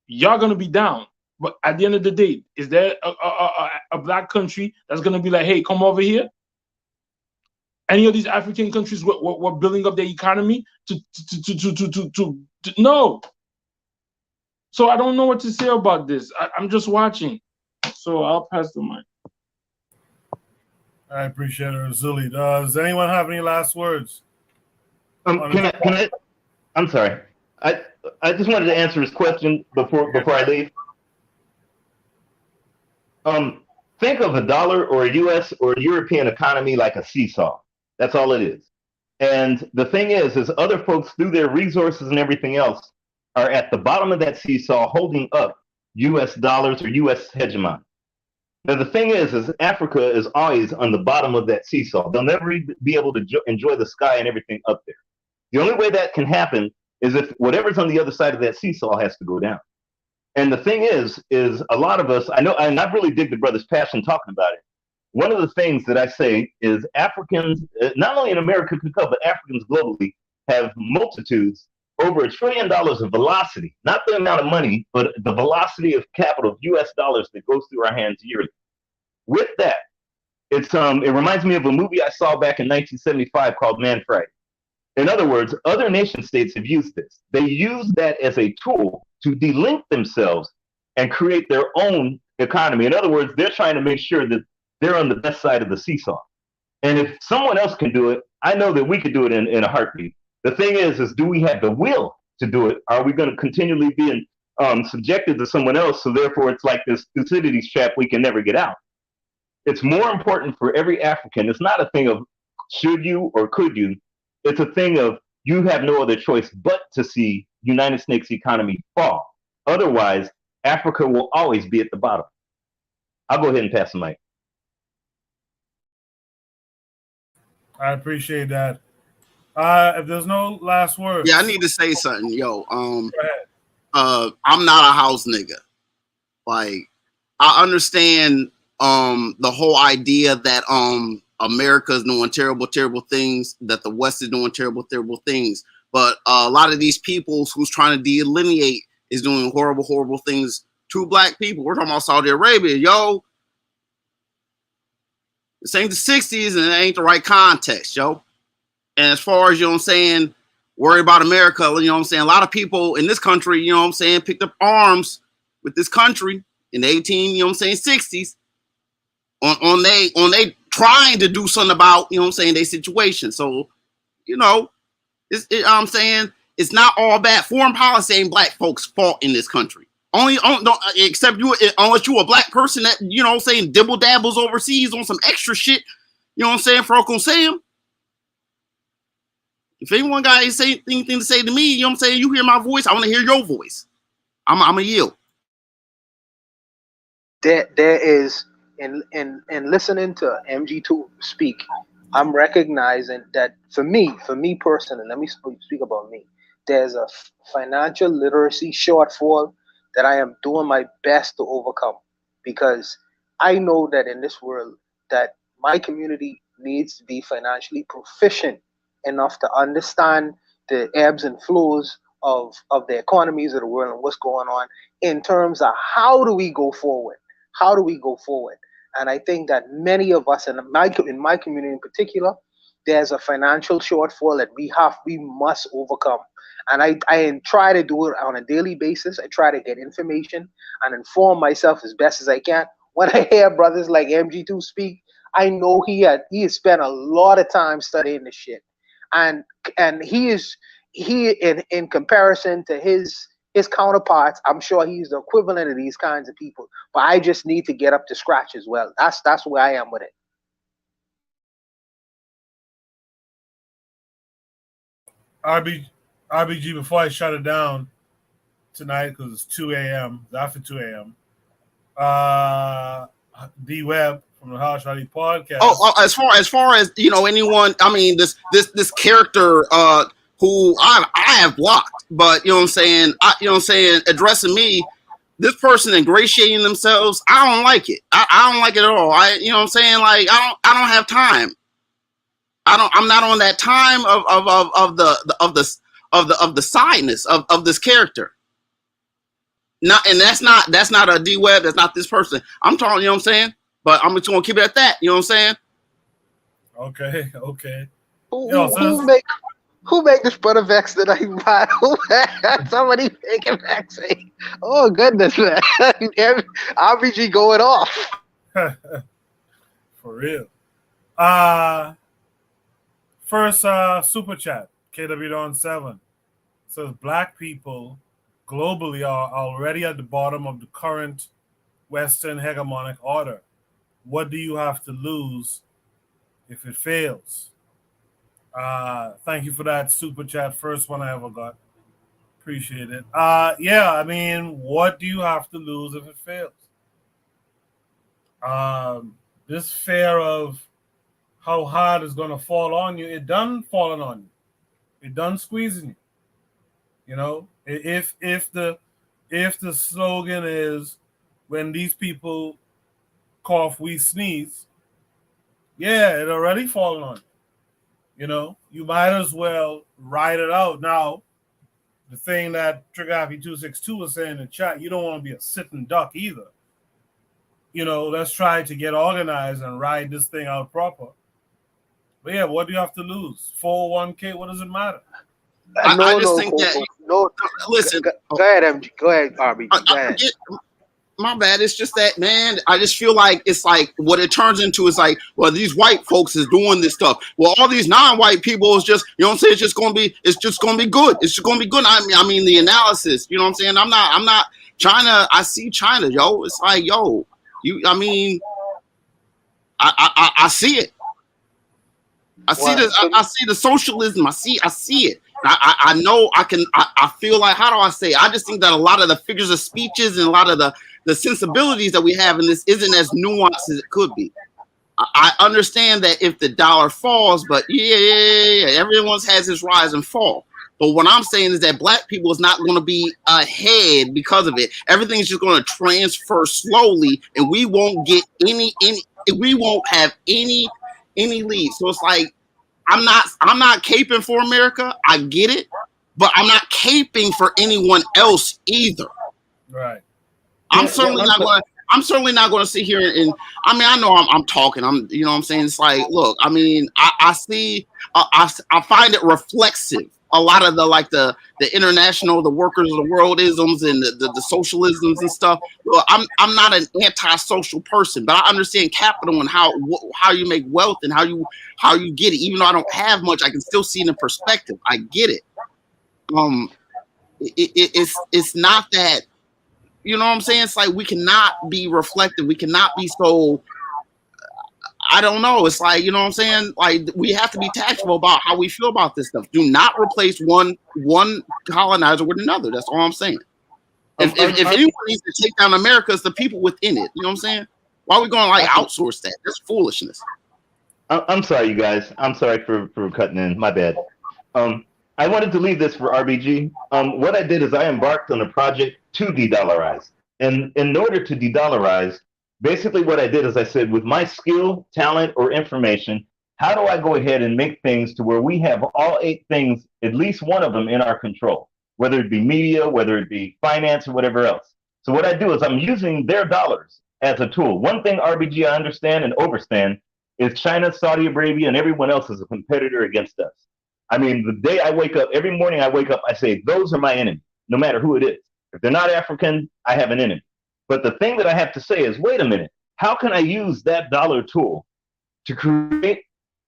y'all gonna be down. But at the end of the day, is there a black country that's gonna be like, hey, come over here? Any of these African countries were building up their economy to no. So I don't know what to say about this. I'm just watching. So I'll pass the mic. I appreciate it, Razuli. Does anyone have any last words? Can I? I'm sorry. I just wanted to answer his question before I leave. Think of a dollar or a U.S. or a European economy like a seesaw. That's all it is. And the thing is other folks, through their resources and everything else, are at the bottom of that seesaw holding up U.S. dollars or U.S. hegemony. Now, the thing is Africa is always on the bottom of that seesaw. They'll never be able to enjoy the sky and everything up there. The only way that can happen is if whatever's on the other side of that seesaw has to go down. And the thing is a lot of us, I know, and I really dig the brother's passion talking about it. One of the things that I say is Africans, not only in America, but Africans globally, have multitudes, over $1 trillion of velocity, not the amount of money, but the velocity of capital of US dollars that goes through our hands yearly. With that, it reminds me of a movie I saw back in 1975 called Man Friday. In other words, other nation states have used this. They use that as a tool to delink themselves and create their own economy. In other words, they're trying to make sure that they're on the best side of the seesaw. And if someone else can do it, I know that we could do it in a heartbeat. The thing is do we have the will to do it? Are we going to continually be subjected to someone else? So therefore, it's like this Thucydides trap we can never get out. It's more important for every African. It's not a thing of should you or could you. It's a thing of you have no other choice but to see United States economy fall. Otherwise, Africa will always be at the bottom. I'll go ahead and pass the mic. I appreciate that. If there's no last words. Yeah, I need to say something, yo. I'm not a house nigga. Like, I understand the whole idea that America is doing terrible things, that the West is doing terrible things. But a lot of these people who's trying to delineate is doing horrible things to black people. We're talking about Saudi Arabia, yo. This ain't the 60s and it ain't the right context, yo. And as far as, you know what I'm saying, worry about America, you know what I'm saying, a lot of people in this country, you know what I'm saying, picked up arms with this country in the 18, you know what I'm saying, 60s on they trying to do something about, you know what I'm saying, their situation. So, you know, I'm saying it's not all bad. Foreign policy ain't black folks' fault in this country. Except you, unless you a black person that, you know what I'm saying, dibble dabbles overseas on some extra shit, you know what I'm saying, for Uncle Sam. If anyone got anything to say to me, you know what I'm saying, you hear my voice, I want to hear your voice. I'm a yield. There is in listening to MG2 speak, I'm recognizing that for me personally, let me speak about me. There's a financial literacy shortfall that I am doing my best to overcome, because I know that in this world that my community needs to be financially proficient enough to understand the ebbs and flows of the economies of the world and what's going on in terms of how do we go forward. How do we go forward? And I think that many of us, in my community in particular, there's a financial shortfall that we must overcome. And I try to do it on a daily basis. I try to get information and inform myself as best as I can. When I hear brothers like MG2 speak, I know he has spent a lot of time studying this shit. And he in comparison to his counterparts, I'm sure he's the equivalent of these kinds of people. But I just need to get up to scratch as well. That's where I am with it. RBG, before I shut it down tonight, because it's 2 a.m., it's after 2 a.m., D Web from the House Shotty podcast. As far as, you know, anyone, I mean, this character who I have blocked, but you know what I'm saying, addressing me, this person ingratiating themselves, I don't like it. I don't like it at all. You know what I'm saying, like I don't have time. I'm not on that time of the sideness of this character. That's not a D Web, that's not this person. I'm talking, you know what I'm saying? But I'm just gonna keep it at that, you know what I'm saying? Okay. Who make this brother vex that I buy? Somebody make him vex. Oh goodness, man. RBG going off. For real. First super chat, KW Don 7 says black people globally are already at the bottom of the current Western hegemonic order. What do you have to lose if it fails? Thank you for that super chat. First one I ever got. Appreciate it. Yeah, I mean, what do you have to lose if it fails? This fear of how hard it's going to fall on you, it done falling on you. It done squeezing you. You know, if the slogan is when these people cough, we sneeze, yeah, it already fallen on you. You know, you might as well ride it out. Now, the thing that Trigger Happy 262 was saying in the chat, you don't want to be a sitting duck either. You know, let's try to get organized and ride this thing out proper. But yeah, what do you have to lose? 401k, what does it matter? I just think that listen. Go ahead, MG. Go ahead, RB. Go ahead. My bad. It's just that, man, I just feel like it's like what it turns into is like, well, these white folks is doing this stuff. Well, all these non-white people is just, you know what I'm saying, it's just gonna be good. It's just gonna be good. I mean the analysis, you know what I'm saying? I'm not China, I see China, yo. It's like, yo, I see it. I see the socialism. I see it. I know I feel like, how do I say? I just think that a lot of the figures of speeches and a lot of the sensibilities that we have in this isn't as nuanced as it could be. I understand that if the dollar falls, but yeah, everyone has his rise and fall. But what I'm saying is that black people is not going to be ahead because of it. Everything's just going to transfer slowly, and we won't get we won't have any lead. So it's like, I'm not caping for America. I get it, but I'm not caping for anyone else either. Right. I'm certainly not going to. I'm certainly not going to sit here and I mean, I know I'm talking. You know what I'm saying? It's like, look, I mean, I see, I find it reflexive. A lot of the international, the workers of the world isms and the socialisms and stuff. Look, I'm not an anti-social person, but I understand capital and how you make wealth and how you get it. Even though I don't have much, I can still see it in perspective. I get it. It's not that, you know what I'm saying? It's like we cannot be reflective. We cannot be so, I don't know. It's like, you know what I'm saying? Like, we have to be tactful about how we feel about this stuff. Do not replace one colonizer with another. That's all I'm saying. If anyone needs to take down America, it's the people within it. You know what I'm saying? Why are we going to like outsource that? That's foolishness. I'm sorry, you guys. I'm sorry for cutting in. My bad. I wanted to leave this for RBG. What I did is I embarked on a project to de-dollarize. And in order to de-dollarize, basically what I did is I said, with my skill, talent, or information, how do I go ahead and make things to where we have all 8 things, at least one of them in our control, whether it be media, whether it be finance, or whatever else. So what I do is I'm using their dollars as a tool. One thing, RBG, I understand and overstand is China, Saudi Arabia, and everyone else is a competitor against us. I mean, the day I wake up, every morning I wake up, I say, those are my enemies, no matter who it is. If they're not African, I have an enemy. But the thing that I have to say is, wait a minute, how can I use that dollar tool to create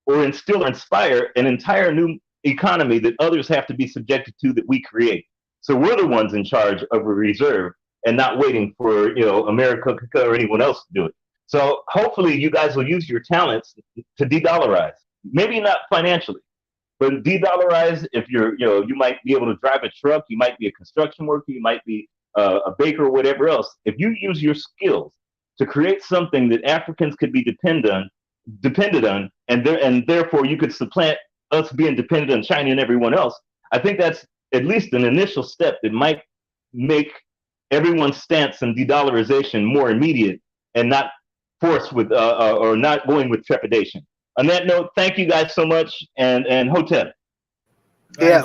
or instill or inspire an entire new economy that others have to be subjected to that we create? So we're the ones in charge of a reserve and not waiting for, America or anyone else to do it. So hopefully you guys will use your talents to de-dollarize. Maybe not financially, but de-dollarize. If you might be able to drive a truck, you might be a construction worker, you might be a baker or whatever else. If you use your skills to create something that Africans could be depended on, and therefore you could supplant us being dependent on China and everyone else, I think that's at least an initial step that might make everyone's stance on de-dollarization more immediate and not forced with or not going with trepidation. On that note, thank you guys so much, and Hotep. Yeah,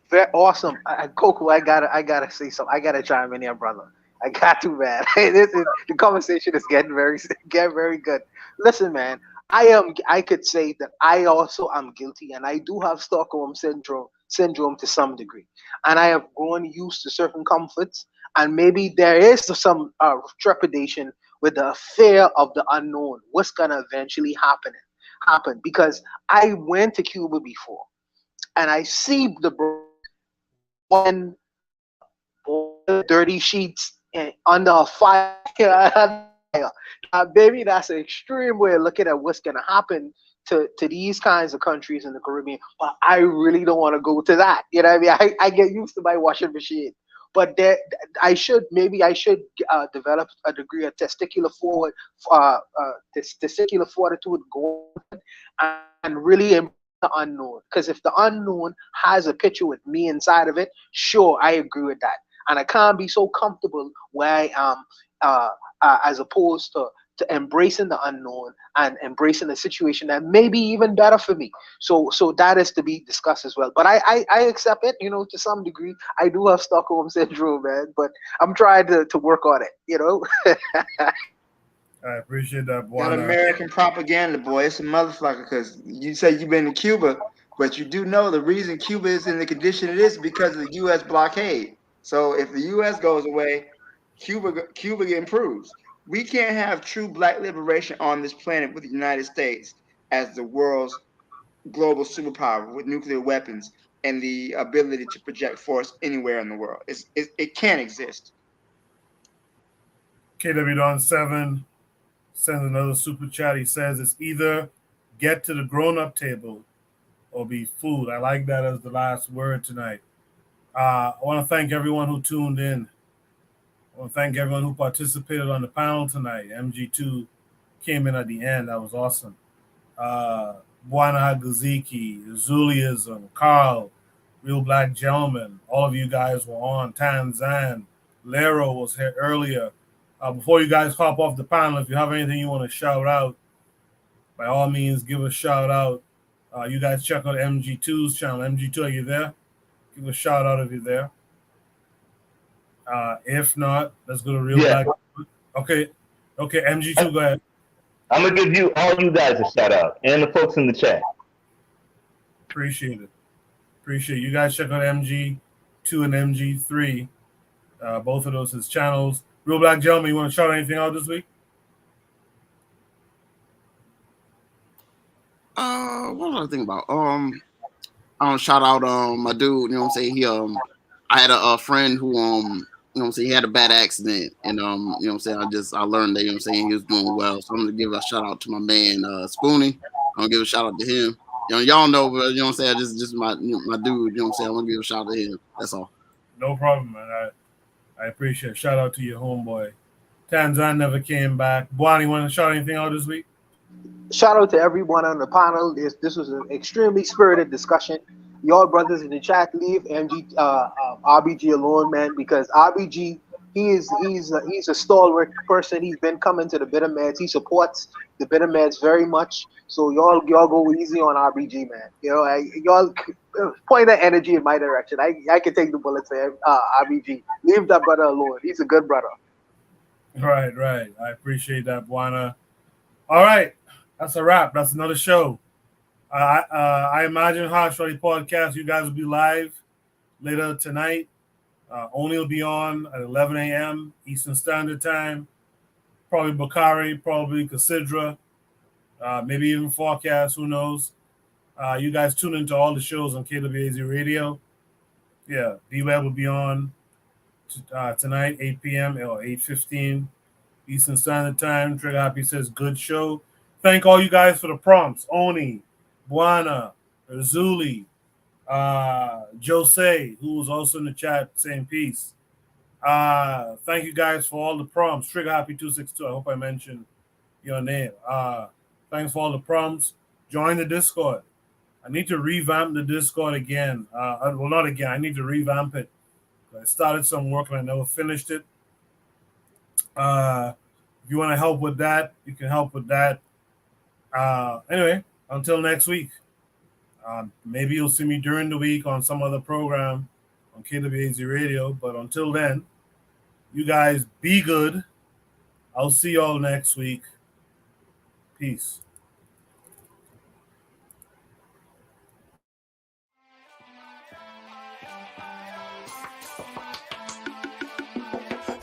very awesome. Coco, I gotta say something. I gotta chime in here, brother. I got to, man. The conversation is getting very good. Listen, man, I could say that I also am guilty, and I do have Stockholm syndrome to some degree, and I have grown used to certain comforts, and maybe there is some trepidation with the fear of the unknown. What's gonna eventually happen? Because I went to Cuba before, and I see the one dirty sheets under a fire. Baby, that's an extreme way of looking at what's going to happen to these kinds of countries in the Caribbean. But I really don't want to go to that. You know what I mean? I get used to my washing machine. But I should develop a degree of testicular fortitude, go and really embrace the unknown. Because if the unknown has a picture with me inside of it, sure, I agree with that. And I can't be so comfortable where I am, as opposed to embracing the unknown and embracing a situation that may be even better for me. So that is to be discussed as well. But I accept it, to some degree. I do have Stockholm syndrome, man, but I'm trying to work on it, I appreciate that, boy. That American propaganda, boy, it's a motherfucker. Because you say you've been to Cuba, but you do know the reason Cuba is in the condition it is because of the U.S. blockade. So if the U.S. goes away, Cuba improves. We can't have true black liberation on this planet with the United States as the world's global superpower with nuclear weapons and the ability to project force anywhere in the world. It can't exist. KW Don 7 sends another super chat. He says it's either get to the grown-up table or be fooled. I like that as the last word tonight. I want to thank everyone who tuned in. I want to thank everyone who participated on the panel tonight. MG2 came in at the end. That was awesome. Buana Hagaziki, Zuliism, Carl, Real Black Gentleman, all of you guys were on. Tanzan, Lero was here earlier. Before you guys hop off the panel, if you have anything you want to shout out, by all means, give a shout out. You guys check out MG2's channel. MG2, are you there? Give a shout out if you're there. If not, let's go to Real Black. Okay, MG2, go ahead. I'm gonna give you all you guys a shout out and the folks in the chat. Appreciate it. You guys check out MG2 and MG3. Both of those his channels. Real Black Gentleman, you want to shout anything out this week? What was I thinking about? I don't shout out my dude. You know what I'm saying? He I had a friend who you know what I'm saying, he had a bad accident, and you know what I'm saying, I learned that, you know what I'm saying, he was doing well. So I'm gonna give a shout out to my man Spoonie. I'm gonna give a shout out to him. You know, y'all know, but you know what I'm saying, just my dude, you know what I'm saying, I'm gonna give a shout out to him. That's all. No problem, man. I appreciate it. Shout out to your homeboy. Tanzan never came back. Buani, want to shout anything out this week? Shout out to everyone on the panel. This was an extremely spirited discussion. Y'all brothers in the chat, leave RBG alone, man, because RBG, he's a stalwart person. He's been coming to the Bitter Meds. He supports the Bitter Meds very much. So y'all go easy on RBG, man. You know, y'all point that energy in my direction. I can take the bullets there. RBG, leave that brother alone. He's a good brother. Right. I appreciate that, Buana. All right, that's a wrap. That's another show. I imagine Hot Shorty Podcast, you guys will be live later tonight. Oni will be on at 11 a.m. Eastern Standard Time. Probably Bakari, probably Casidra, maybe even Forecast, who knows. You guys tune into all the shows on KWAZ Radio. Yeah, D-Web will be on tonight, 8 p.m. or 8:15 Eastern Standard Time. Trigger Happy says, good show. Thank all you guys for the prompts. Oni, Buana, Zuli, Jose, who was also in the chat saying peace. Thank you guys for all the prompts. Trigger Happy 262. I hope I mentioned your name. Thanks for all the prompts. Join the Discord. I need to revamp the Discord again. Well, not again. I need to revamp it. I started some work and I never finished it. If you want to help with that, you can help with that. Anyway, until next week. Maybe you'll see me during the week on some other program on KWAZ Radio. But until then, you guys be good. I'll see y'all next week. Peace.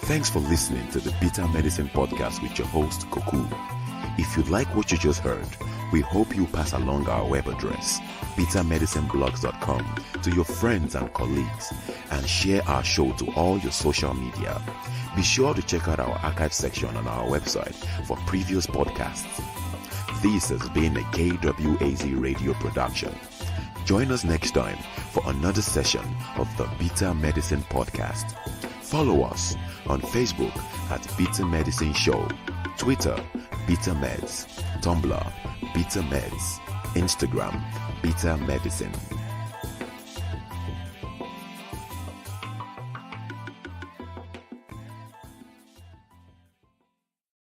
Thanks for listening to the Bitter Medicine Podcast with your host, Koku. If you like what you just heard, we hope you pass along our web address, bittermedicineblogs.com, to your friends and colleagues, and share our show to all your social media. Be sure to check out our archive section on our website for previous podcasts. This has been a KWAZ radio production. Join us next time for another session of the Bitter Medicine Podcast. Follow us on Facebook at Bitter Medicine Show, Twitter, Bitter Meds, Tumblr, Bitter Meds, Instagram, Bitter Medicine.